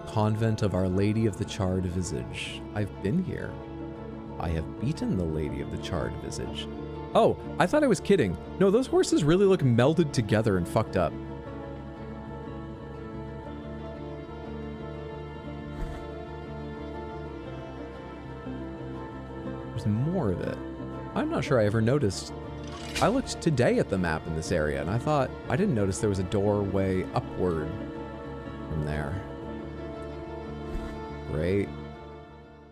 Convent of Our Lady of the Charred Visage. I've been here. I have beaten the Lady of the Charred Visage. Oh, I thought I was kidding. No, those horses really look melded together and fucked up. There's more of it. I'm not sure I ever noticed. I looked today at the map in this area and I thought, I didn't notice there was a doorway upward from there. Great.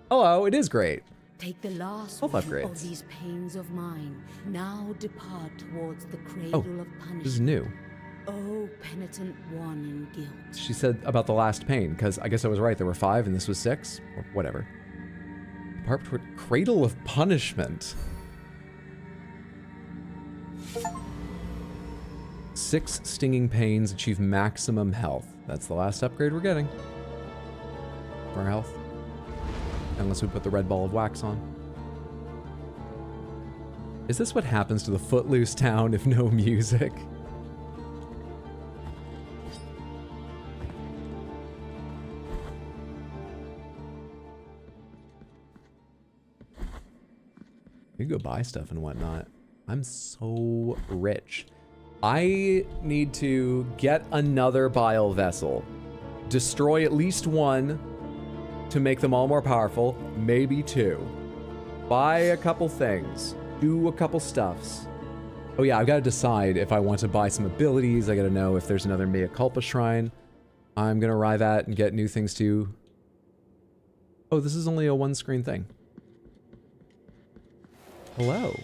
Hello, it is great. Take the last Health one upgrades. of these pains of mine. Now depart towards the cradle of punishment. This is new. Oh, penitent one in guilt. She said about the last pain, because I guess I was right. There were 5 and this was 6, or whatever. Cradle of Punishment. 6 stinging pains, achieve maximum health. That's the last upgrade we're getting. For our health. Unless we put the red ball of wax on. Is this what happens to the footloose town if no music? You can go buy stuff and whatnot. I'm so rich. I need to get another bile vessel. Destroy at least 1 to make them all more powerful. Maybe 2. Buy a couple things. Do a couple stuffs. Oh yeah, I've got to decide if I want to buy some abilities. I got to know if there's another Mea Culpa shrine. I'm going to arrive at and get new things too. Oh, this is only a 1-screen thing. Hello.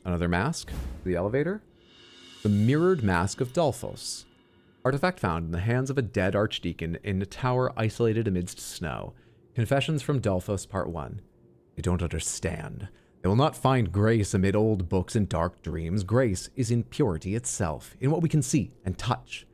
Another mask. The elevator. The Mirrored Mask of Delphos. Artifact found in the hands of a dead archdeacon in a tower isolated amidst snow. Confessions from Delphos, Part 1. They don't understand. They will not find grace amid old books and dark dreams. Grace is in purity itself, in what we can see and touch.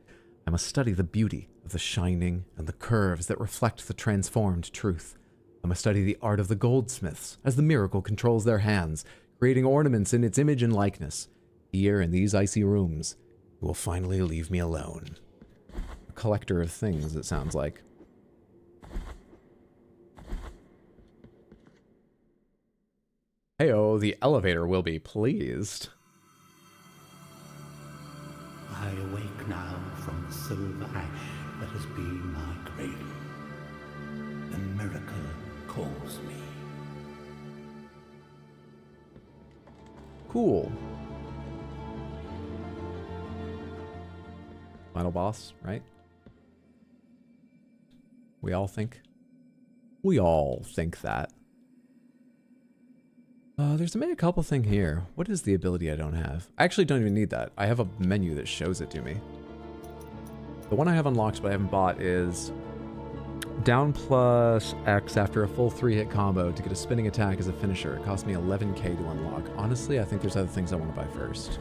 I must study the beauty of the shining and the curves that reflect the transformed truth. I must study the art of the goldsmiths, as the miracle controls their hands, creating ornaments in its image and likeness. Here, in these icy rooms, you will finally leave me alone. A collector of things, it sounds like. Heyo, the elevator will be pleased. I awake now from the silver ash that has been my cradle. The miracle calls me. Cool. Final boss, right? We all think that. There's a Mea Culpa thing here. What is the ability I don't have? I actually don't even need that. I have a menu that shows it to me. The one I have unlocked but I haven't bought is down plus X after a full 3-hit combo to get a spinning attack as a finisher. It cost me 11k to unlock. Honestly, I think there's other things I want to buy first.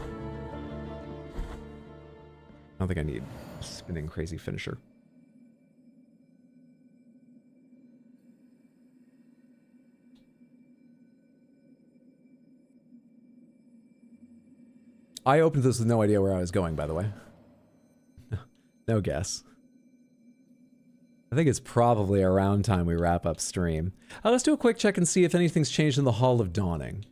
I don't think I need a spinning crazy finisher. I opened this with no idea where I was going, by the way. No guess. I think it's probably around time we wrap up stream. Let's do a quick check and see if anything's changed in the Hall of Dawning.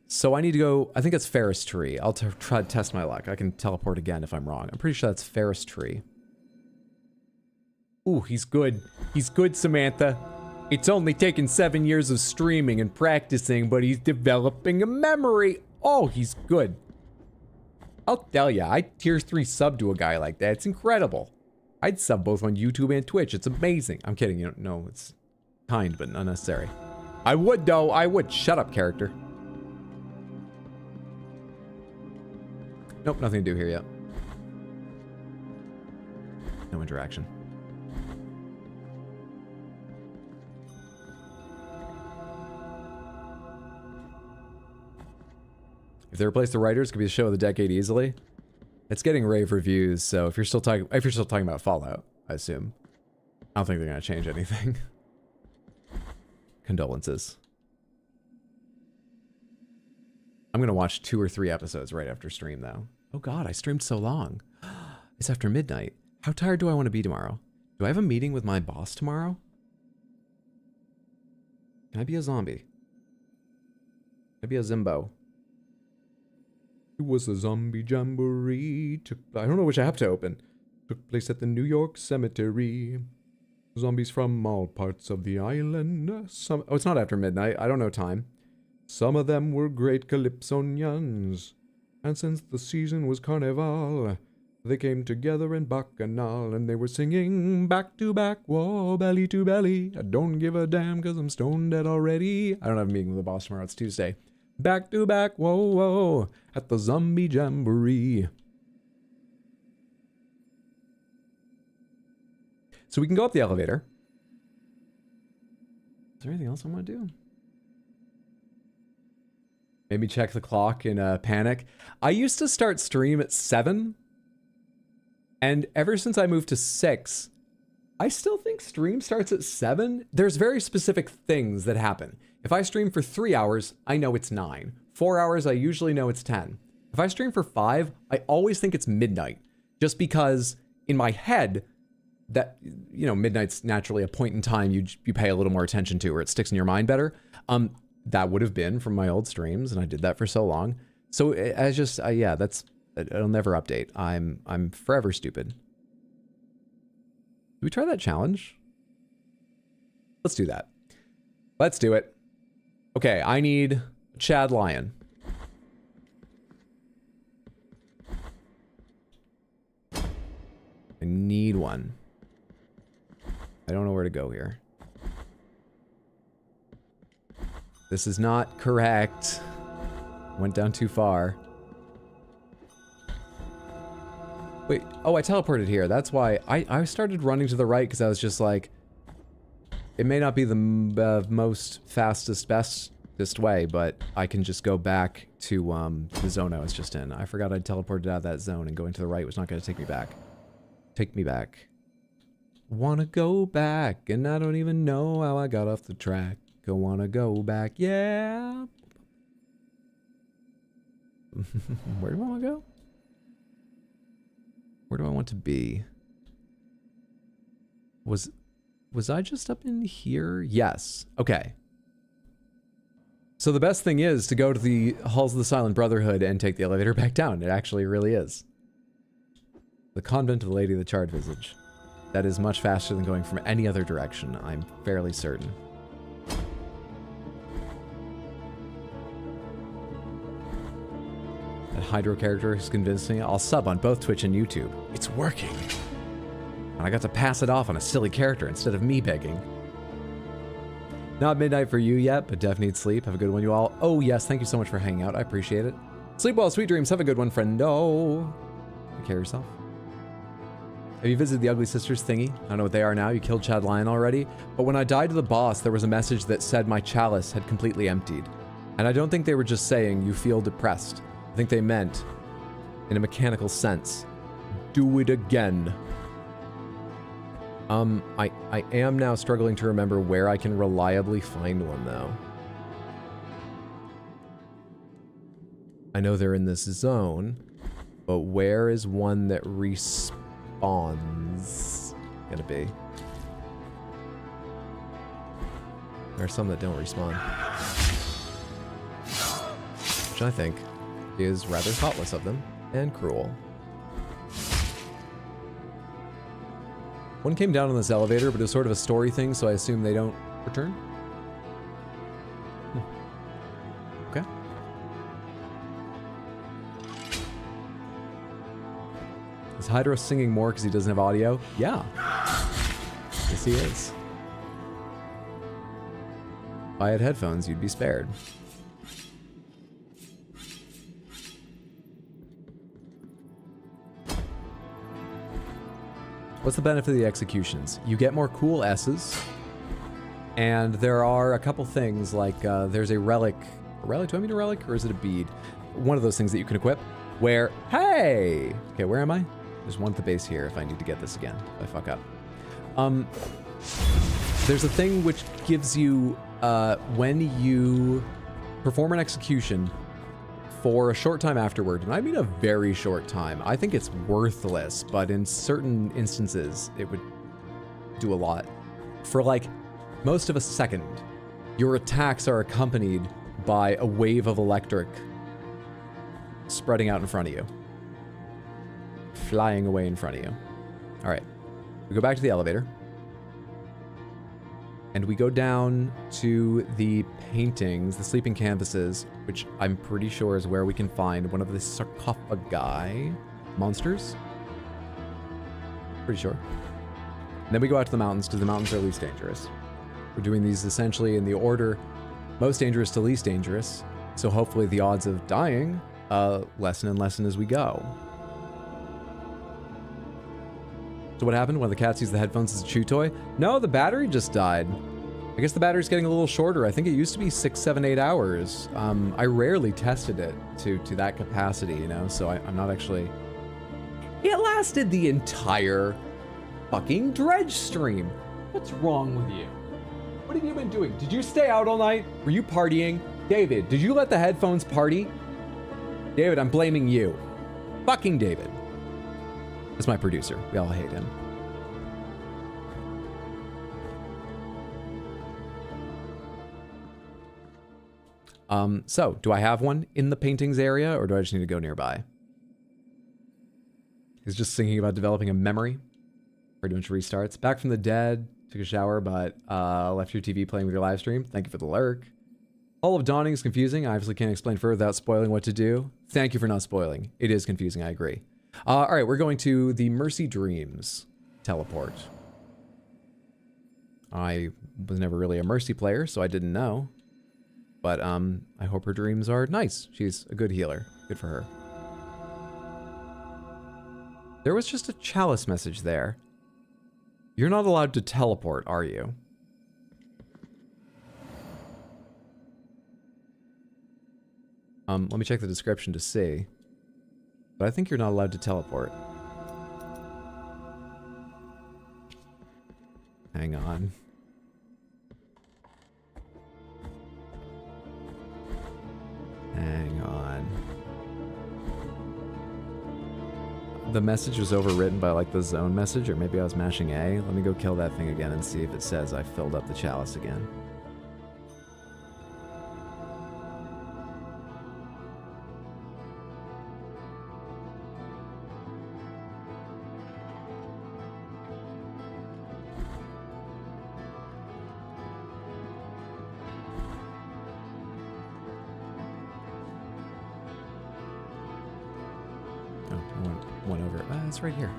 So I need to go, I think it's Ferris Tree. I'll try to test my luck. I can teleport again if I'm wrong. I'm pretty sure that's Ferris Tree. Ooh, he's good. He's good, Samantha. It's only taken 7 years of streaming and practicing, but he's developing a memory. Oh, he's good. I'll tell ya, I'd tier 3 sub to a guy like that. It's incredible. I'd sub both on YouTube and Twitch. It's amazing. I'm kidding. You don't know. It's kind, but unnecessary. I would, though. I would. Shut up, character. Nope, nothing to do here yet. No interaction. If they replace the writers, it could be the show of the decade easily. It's getting rave reviews, so if you're still talking about Fallout, I assume. I don't think they're gonna change anything. Condolences. I'm gonna watch 2 or 3 episodes right after stream, though. Oh god, I streamed so long. It's after midnight. How tired do I want to be tomorrow? Do I have a meeting with my boss tomorrow? Can I be a zombie? Can I be a Zimbo? It was a zombie jamboree. I don't know which app to open. Took place at the New York Cemetery. Zombies from all parts of the island. Oh, it's not after midnight. I don't know time. Some of them were great Calypsonians. And since the season was carnival, they came together in Bacchanal, and they were singing back to back, whoa, belly to belly. I don't give a damn cause I'm stone dead already. I don't have a meeting with the boss tomorrow. It's Tuesday. Back to back, whoa, whoa, at the zombie jamboree. So we can go up the elevator. Is there anything else I want to do? Maybe check the clock in a panic. I used to start stream at 7. And ever since I moved to 6, I still think stream starts at 7. There's very specific things that happen. If I stream for 3 hours, I know it's 9. 4 hours, I usually know it's 10. If I stream for 5, I always think it's midnight. Just because in my head, that, you know, midnight's naturally a point in time you pay a little more attention to, or it sticks in your mind better. That would have been from my old streams, and I did that for so long. So as just, yeah, that's, it'll never update. I'm forever stupid. Did we try that challenge? Let's do that. Let's do it. Okay, I need Chad Lion. I need one. I don't know where to go here. This is not correct. Went down too far. Wait, oh, I teleported here. That's why I started running to the right because I was just like, it may not be the most fastest, bestest way, but I can just go back to the zone I was just in. I forgot I'd teleported out of that zone, and going to the right was not going to take me back. Take me back. Wanna go back, and I don't even know how I got off the track. I wanna go back, yeah. Where do I want to go? Where do I want to be? Was I just up in here? Yes. Okay. So the best thing is to go to the Halls of the Silent Brotherhood and take the elevator back down. It actually really is. The Convent of the Lady of the Charred Visage. That is much faster than going from any other direction, I'm fairly certain. That Hydro character is convincing. I'll sub on both Twitch and YouTube. It's working. And I got to pass it off on a silly character instead of me begging. Not midnight for you yet, but definitely need sleep. Have a good one, you all. Oh, yes, thank you so much for hanging out. I appreciate it. Sleep well, sweet dreams. Have a good one, friendo. Take care of yourself. Have you visited the Ugly Sisters thingy? I don't know what they are now. You killed Chad Lion already. But when I died to the boss, there was a message that said my chalice had completely emptied. And I don't think they were just saying, you feel depressed. I think they meant, in a mechanical sense, do it again. I am now struggling to remember where I can reliably find one, though. I know they're in this zone, but where is one that respawns? Gonna be. There are some that don't respawn. Which I think is rather thoughtless of them and cruel. One came down on this elevator, but it was sort of a story thing, so I assume they don't return. Okay. Is Hydro singing more because he doesn't have audio? Yeah. Yes, he is. If I had headphones, you'd be spared. What's the benefit of the executions? You get more cool S's, and there are a couple things like there's a relic. A relic? Do I mean a relic, or is it a bead? One of those things that you can equip. Where, hey, okay, where am I? There's one at the base here. If I need to get this again, if I fuck up. There's a thing which gives you when you perform an execution for a short time afterward, and I mean a very short time. I think it's worthless, but in certain instances, it would do a lot. For like most of a second, your attacks are accompanied by a wave of electric spreading out in front of you. Flying away in front of you. All right, we go back to the elevator. And we go down to the paintings, the sleeping canvases, which I'm pretty sure is where we can find one of the sarcophagi monsters. Pretty sure. And then we go out to the mountains because the mountains are least dangerous. We're doing these essentially in the order most dangerous to least dangerous. So hopefully the odds of dying lessen and lessen as we go. So what happened? One of the cats used the headphones as a chew toy? No, the battery just died. I guess the battery's getting a little shorter. I think it used to be 6, 7, 8 hours. I rarely tested it to that capacity, you know, so I'm not actually... It lasted the entire fucking Dredge stream. What's wrong with you? What have you been doing? Did you stay out all night? Were you partying? David, did you let the headphones party? David, I'm blaming you. Fucking David. That's my producer. We all hate him. So, do I have one in the paintings area, or do I just need to go nearby? He's just thinking about developing a memory. Pretty much restarts. Back from the dead. Took a shower, but left your TV playing with your live stream. Thank you for the lurk. Hall of Dawning is confusing. I obviously can't explain further without spoiling what to do. Thank you for not spoiling. It is confusing, I agree. All right, we're going to the Mercy Dreams teleport. I was never really a Mercy player, so I didn't know. But I hope her dreams are nice. She's a good healer. Good for her. There was just a chalice message there. You're not allowed to teleport, are you? Let me check the description to see. But I think you're not allowed to teleport. Hang on. Hang on. The message was overwritten by like the zone message, or maybe I was mashing A. Let me go kill that thing again and see if it says I filled up the chalice again. One over. It's right here.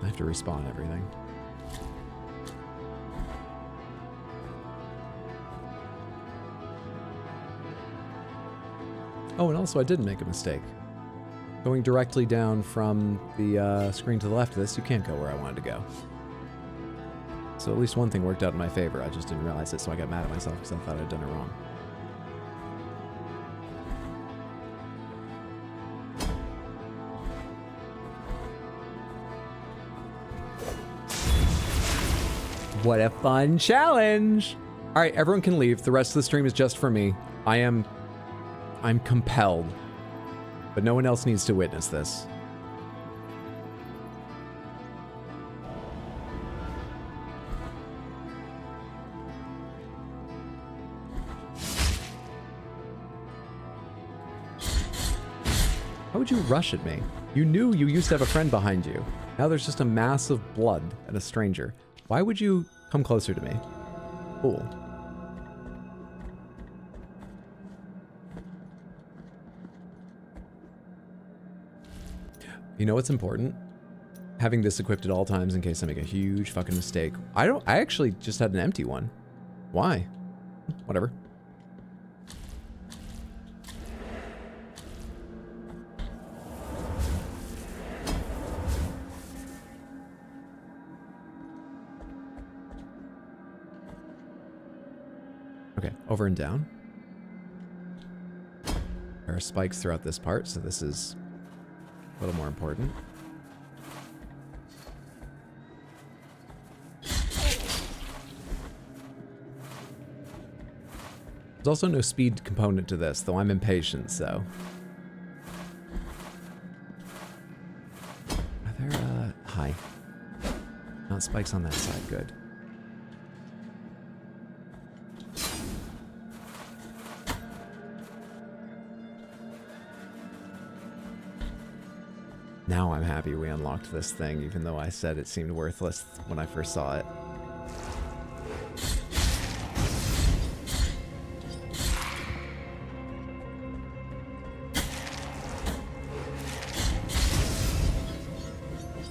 I have to respawn everything. Oh, and also I didn't make a mistake. Going directly down from the screen to the left of this, you can't go where I wanted to go. So at least one thing worked out in my favor. I just didn't realize it, so I got mad at myself because I thought I'd done it wrong. What a fun challenge! All right, everyone can leave. The rest of the stream is just for me. I'm compelled. But no one else needs to witness this. How would you rush at me? You knew you used to have a friend behind you. Now there's just a mass of blood and a stranger. Why would you come closer to me? Cool. You know what's important? Having this equipped at all times in case I make a huge fucking mistake. I actually just had an empty one. Why? Whatever. Okay, over and down. There are spikes throughout this part, so this is a little more important. There's also no speed component to this, though I'm impatient, so. Are there, hi. Not spikes on that side, good. Now I'm happy we unlocked this thing, even though I said it seemed worthless when I first saw it.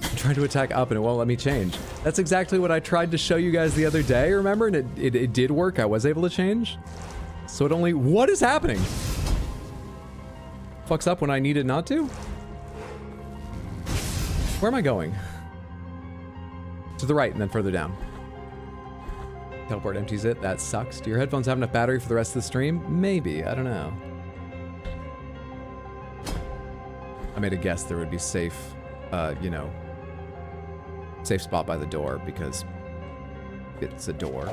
I'm trying to attack up and it won't let me change. That's exactly what I tried to show you guys the other day, remember? And it did work. I was able to change. So it only... What is happening? Fucks up when I need it not to? Where am I going? To the right and then further down. Teleport empties it. That sucks. Do your headphones have enough battery for the rest of the stream? Maybe. I don't know. I made a guess there would be safe, you know, safe spot by the door because it's a door.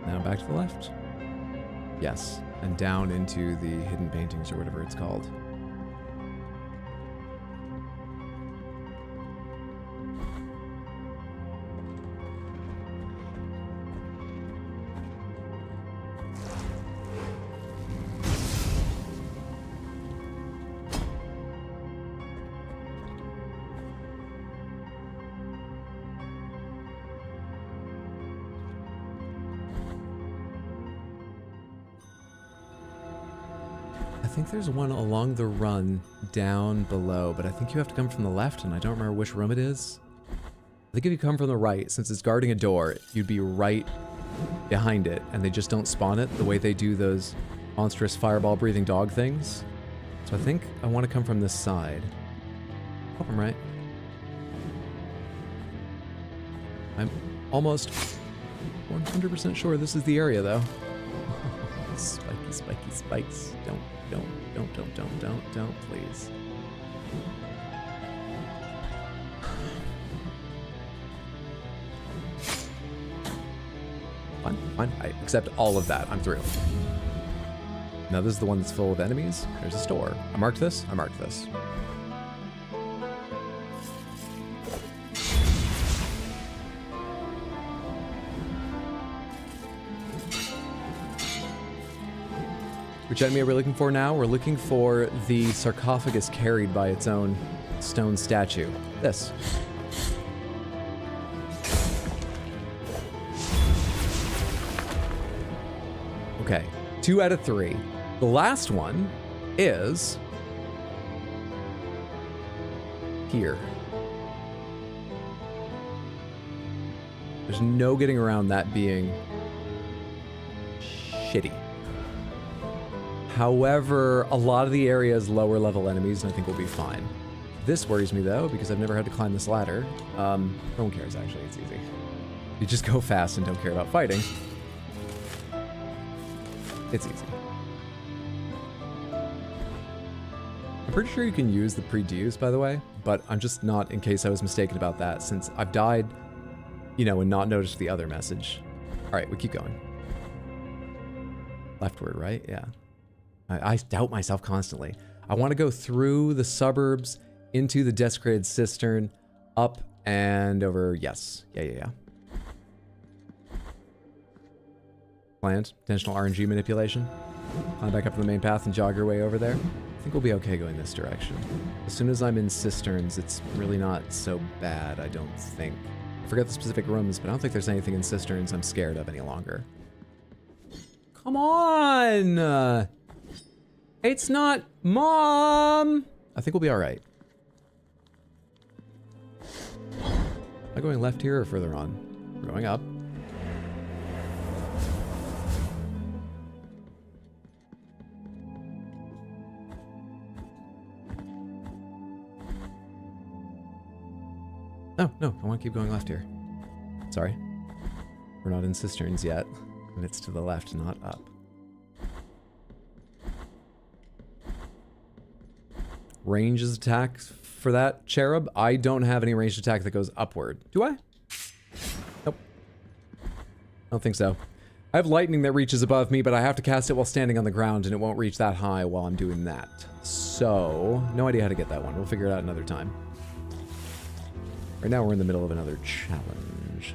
Now back to the left. Yes, and down into the hidden paintings or whatever it's called. I think there's one along the run down below, but I think you have to come from the left, and I don't remember which room it is. I think if you come from the right, since it's guarding a door, you'd be right behind it, and they just don't spawn it the way they do those monstrous fireball-breathing dog things. So I think I want to come from this side. Hope I'm right. I'm almost 100% sure this is the area, though. Spiky, spiky spikes. Don't, please. Fine. I accept all of that. I'm through. Now this is the one that's full of enemies. There's a store. I marked this. Which enemy are we looking for now? We're looking for the sarcophagus carried by its own stone statue. This. Okay, 2 out of 3. The last one is here. There's no getting around that being shitty. However, a lot of the area is lower level enemies, and I think we'll be fine. This worries me, though, because I've never had to climb this ladder. No one cares, actually. It's easy. You just go fast and don't care about fighting. It's easy. I'm pretty sure you can use the pre-dews, by the way, but I'm just not in case I was mistaken about that, since I've died, you know, and not noticed the other message. All right, we keep going. Leftward, right? Yeah. I doubt myself constantly. I want to go through the suburbs, into the desecrated cistern, up and over. Yes. Yeah. Planned. Intentional RNG manipulation. Climb back up to the main path and jog your way over there. I think we'll be okay going this direction. As soon as I'm in cisterns, it's really not so bad, I don't think. I forget the specific rooms, but I don't think there's anything in cisterns I'm scared of any longer. Come on! It's not Mom! I think we'll be alright. Am I going left here or further on? We're going up. No, I want to keep going left here. Sorry. We're not in cisterns yet, and it's to the left, not up. Ranges attack for that cherub? I don't have any ranged attack that goes upward. Do I? Nope. I don't think so. I have lightning that reaches above me, but I have to cast it while standing on the ground, and it won't reach that high while I'm doing that. So, no idea how to get that one. We'll figure it out another time. Right now we're in the middle of another challenge.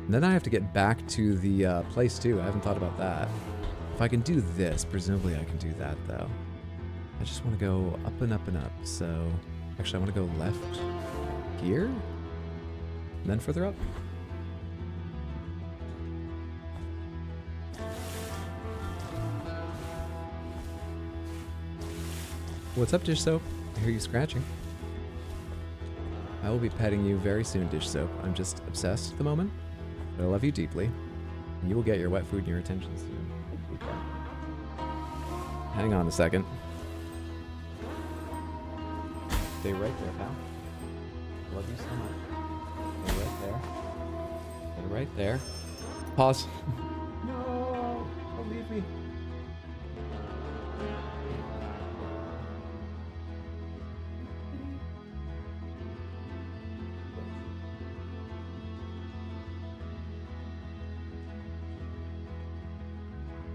And then I have to get back to the place too. I haven't thought about that. If I can do this, presumably I can do that though. I just want to go up and up and up. So actually I want to go left here. And then further up. What's up, Dish Soap? I hear you scratching. I will be petting you very soon, Dish Soap. I'm just obsessed at the moment, but I love you deeply, and you will get your wet food and your attention soon. Hang on a second. Stay right there, pal. I love you so much. Stay right there. Stay right there. Pause. No! Don't leave me.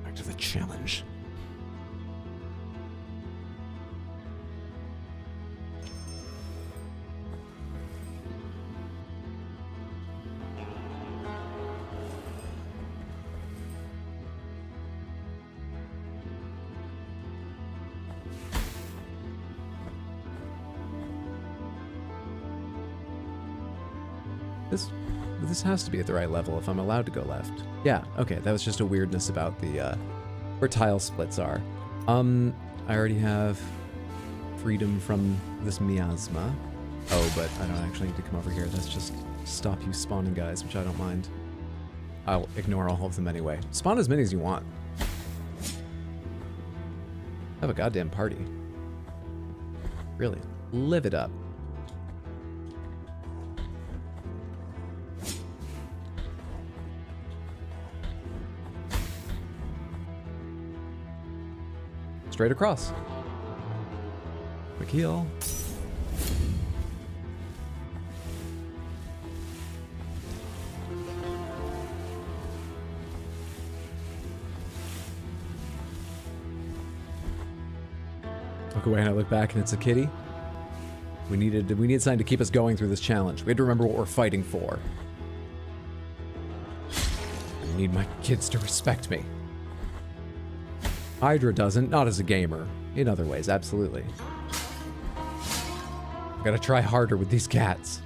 Back to the challenge. This has to be at the right level if I'm allowed to go left. Yeah, okay, that was just a weirdness about the, where tile splits are. I already have freedom from this miasma. Oh, but I don't actually need to come over here. That's just stop you spawning guys, which I don't mind. I'll ignore all of them anyway. Spawn as many as you want. Have a goddamn party. Really, live it up. Straight across. Quick heal. Look away and I look back and it's a kitty. We need something to keep us going through this challenge. We had to remember what we're fighting for. I need my kids to respect me. Hydra doesn't, not as a gamer. In other ways, absolutely. I gotta try harder with these cats.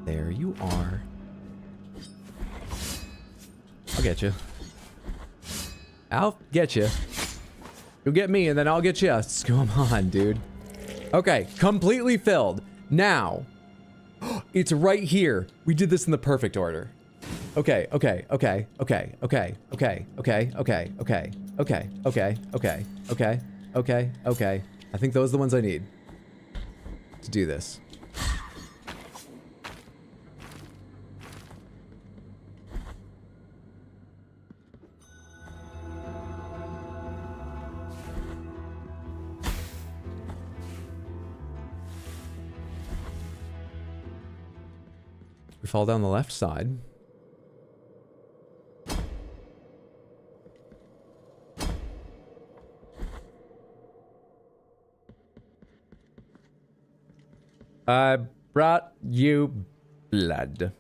There you are. I'll get you. I'll get you. You'll get me and then I'll get you. Come on, dude. Okay, completely filled. Now. It's right here. We did this in the perfect order. Okay. I think those are the ones I need to do this. We fall down the left side. I brought you blood.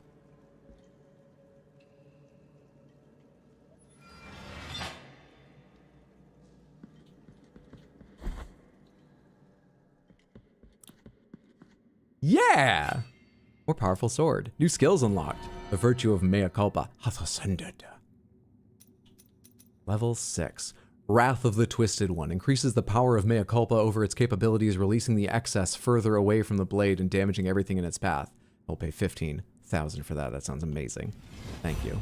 Yeah! More powerful sword. New skills unlocked. The virtue of mea culpa hath ascended. Level 6. Wrath of the Twisted One. Increases the power of mea culpa over its capabilities, releasing the excess further away from the blade and damaging everything in its path. I'll pay 15,000 for that. That sounds amazing. Thank you.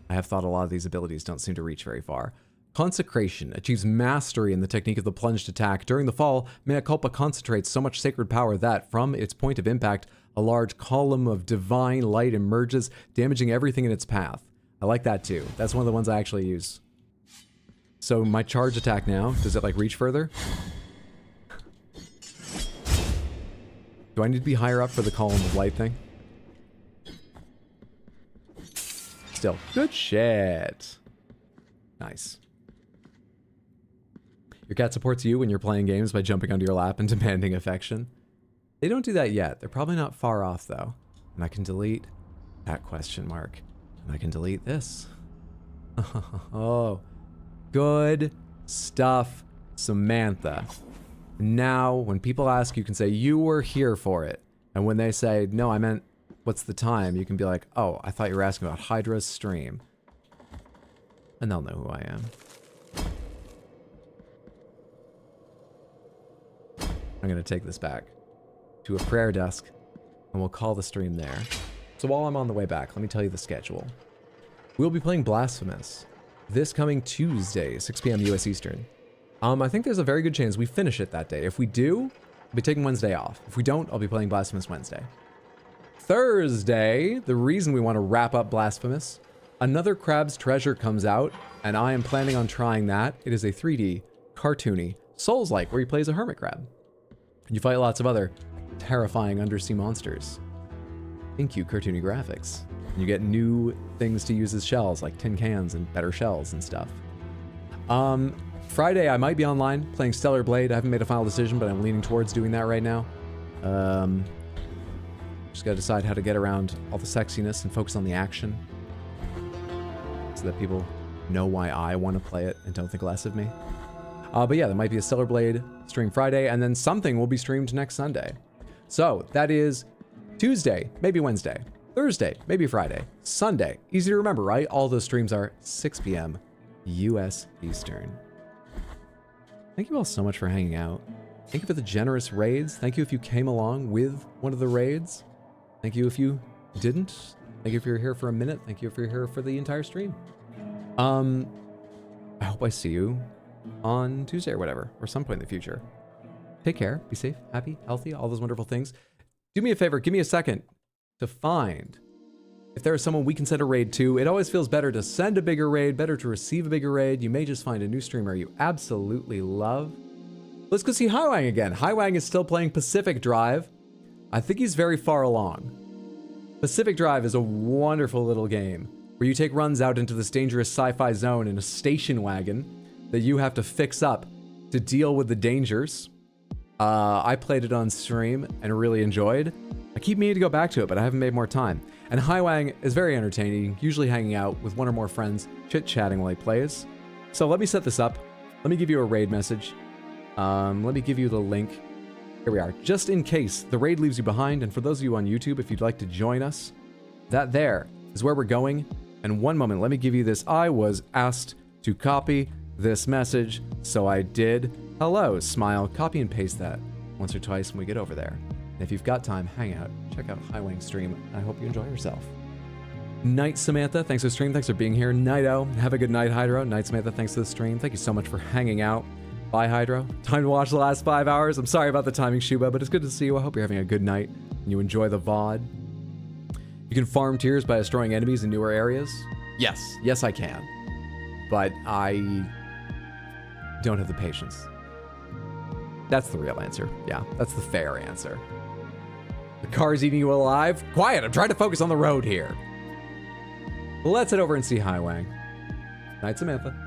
I have thought a lot of these abilities don't seem to reach very far. Consecration achieves mastery in the technique of the plunged attack. During the fall, mea culpa concentrates so much sacred power that, from its point of impact, a large column of divine light emerges, damaging everything in its path. I like that too. That's one of the ones I actually use. So my charge attack now, does it like reach further? Do I need to be higher up for the column of light thing? Still, good shit. Nice. Your cat supports you when you're playing games by jumping onto your lap and demanding affection. They don't do that yet. They're probably not far off though. And I can delete that question mark. And I can delete this. Oh, good stuff. Samantha. Now, when people ask, you can say, you were here for it. And when they say, no, I meant, what's the time? You can be like, oh, I thought you were asking about Hydra's stream. And they'll know who I am. I'm going to take this back to a prayer desk, and we'll call the stream there. So while I'm on the way back, let me tell you the schedule. We'll be playing Blasphemous this coming Tuesday, 6 p.m. US Eastern. I think there's a very good chance we finish it that day. If we do, I'll be taking Wednesday off. If we don't, I'll be playing Blasphemous Wednesday. Thursday, the reason we want to wrap up Blasphemous, another Crab's Treasure comes out, and I am planning on trying that. It is a 3D, cartoony, Souls-like, where you play as a hermit crab. And you fight lots of other terrifying undersea monsters. In cute cartoony graphics. And you get new things to use as shells, like tin cans and better shells and stuff. Friday, I might be online playing Stellar Blade. I haven't made a final decision, but I'm leaning towards doing that right now. Just gotta decide how to get around all the sexiness and focus on the action. So that people know why I want to play it and don't think less of me. But yeah, there might be a Stellar Blade stream Friday, and then something will be streamed next Sunday. So that is Tuesday, maybe Wednesday, Thursday, maybe Friday, Sunday. Easy to remember, right? All those streams are 6 p.m. US Eastern. Thank you all so much for hanging out. Thank you for the generous raids. Thank you if you came along with one of the raids. Thank you if you didn't. Thank you if you're here for a minute. Thank you if you're here for the entire stream. I hope I see you on Tuesday or whatever, or some point in the future. Take care, be safe, happy, healthy, all those wonderful things. Do me a favor, give me a second to find if there is someone we can send a raid to. It always feels better to send a bigger raid, better to receive a bigger raid. You may just find a new streamer you absolutely love. Let's go see Highwang again. Highwang is still playing Pacific Drive. I think he's very far along. Pacific Drive is a wonderful little game where you take runs out into this dangerous sci-fi zone in a station wagon that you have to fix up to deal with the dangers. I played it on stream and really enjoyed. I keep meaning to go back to it, but I haven't made more time. And Highwang is very entertaining, usually hanging out with one or more friends, chit-chatting while he plays. So let me set this up. Let me give you a raid message. Let me give you the link. Here we are. Just in case the raid leaves you behind, and for those of you on YouTube, if you'd like to join us, that there is where we're going. And one moment, let me give you this. I was asked to copy this message, so I did. Hello, smile. Copy and paste that once or twice when we get over there. And if you've got time, hang out. Check out Highwang stream. I hope you enjoy yourself. Night Samantha, thanks for the stream. Thanks for being here. Nighto, have a good night, Hydro. Night Samantha, thanks for the stream. Thank you so much for hanging out. Bye, Hydro. Time to watch the last 5 hours. I'm sorry about the timing, Shuba, but it's good to see you. I hope you're having a good night and you enjoy the VOD. You can farm tiers by destroying enemies in newer areas. Yes, yes I can. But I don't have the patience. That's the real answer. Yeah, that's the fair answer. The car's eating you alive? Quiet, I'm trying to focus on the road here. Let's head over and see Highwang. Night, Samantha.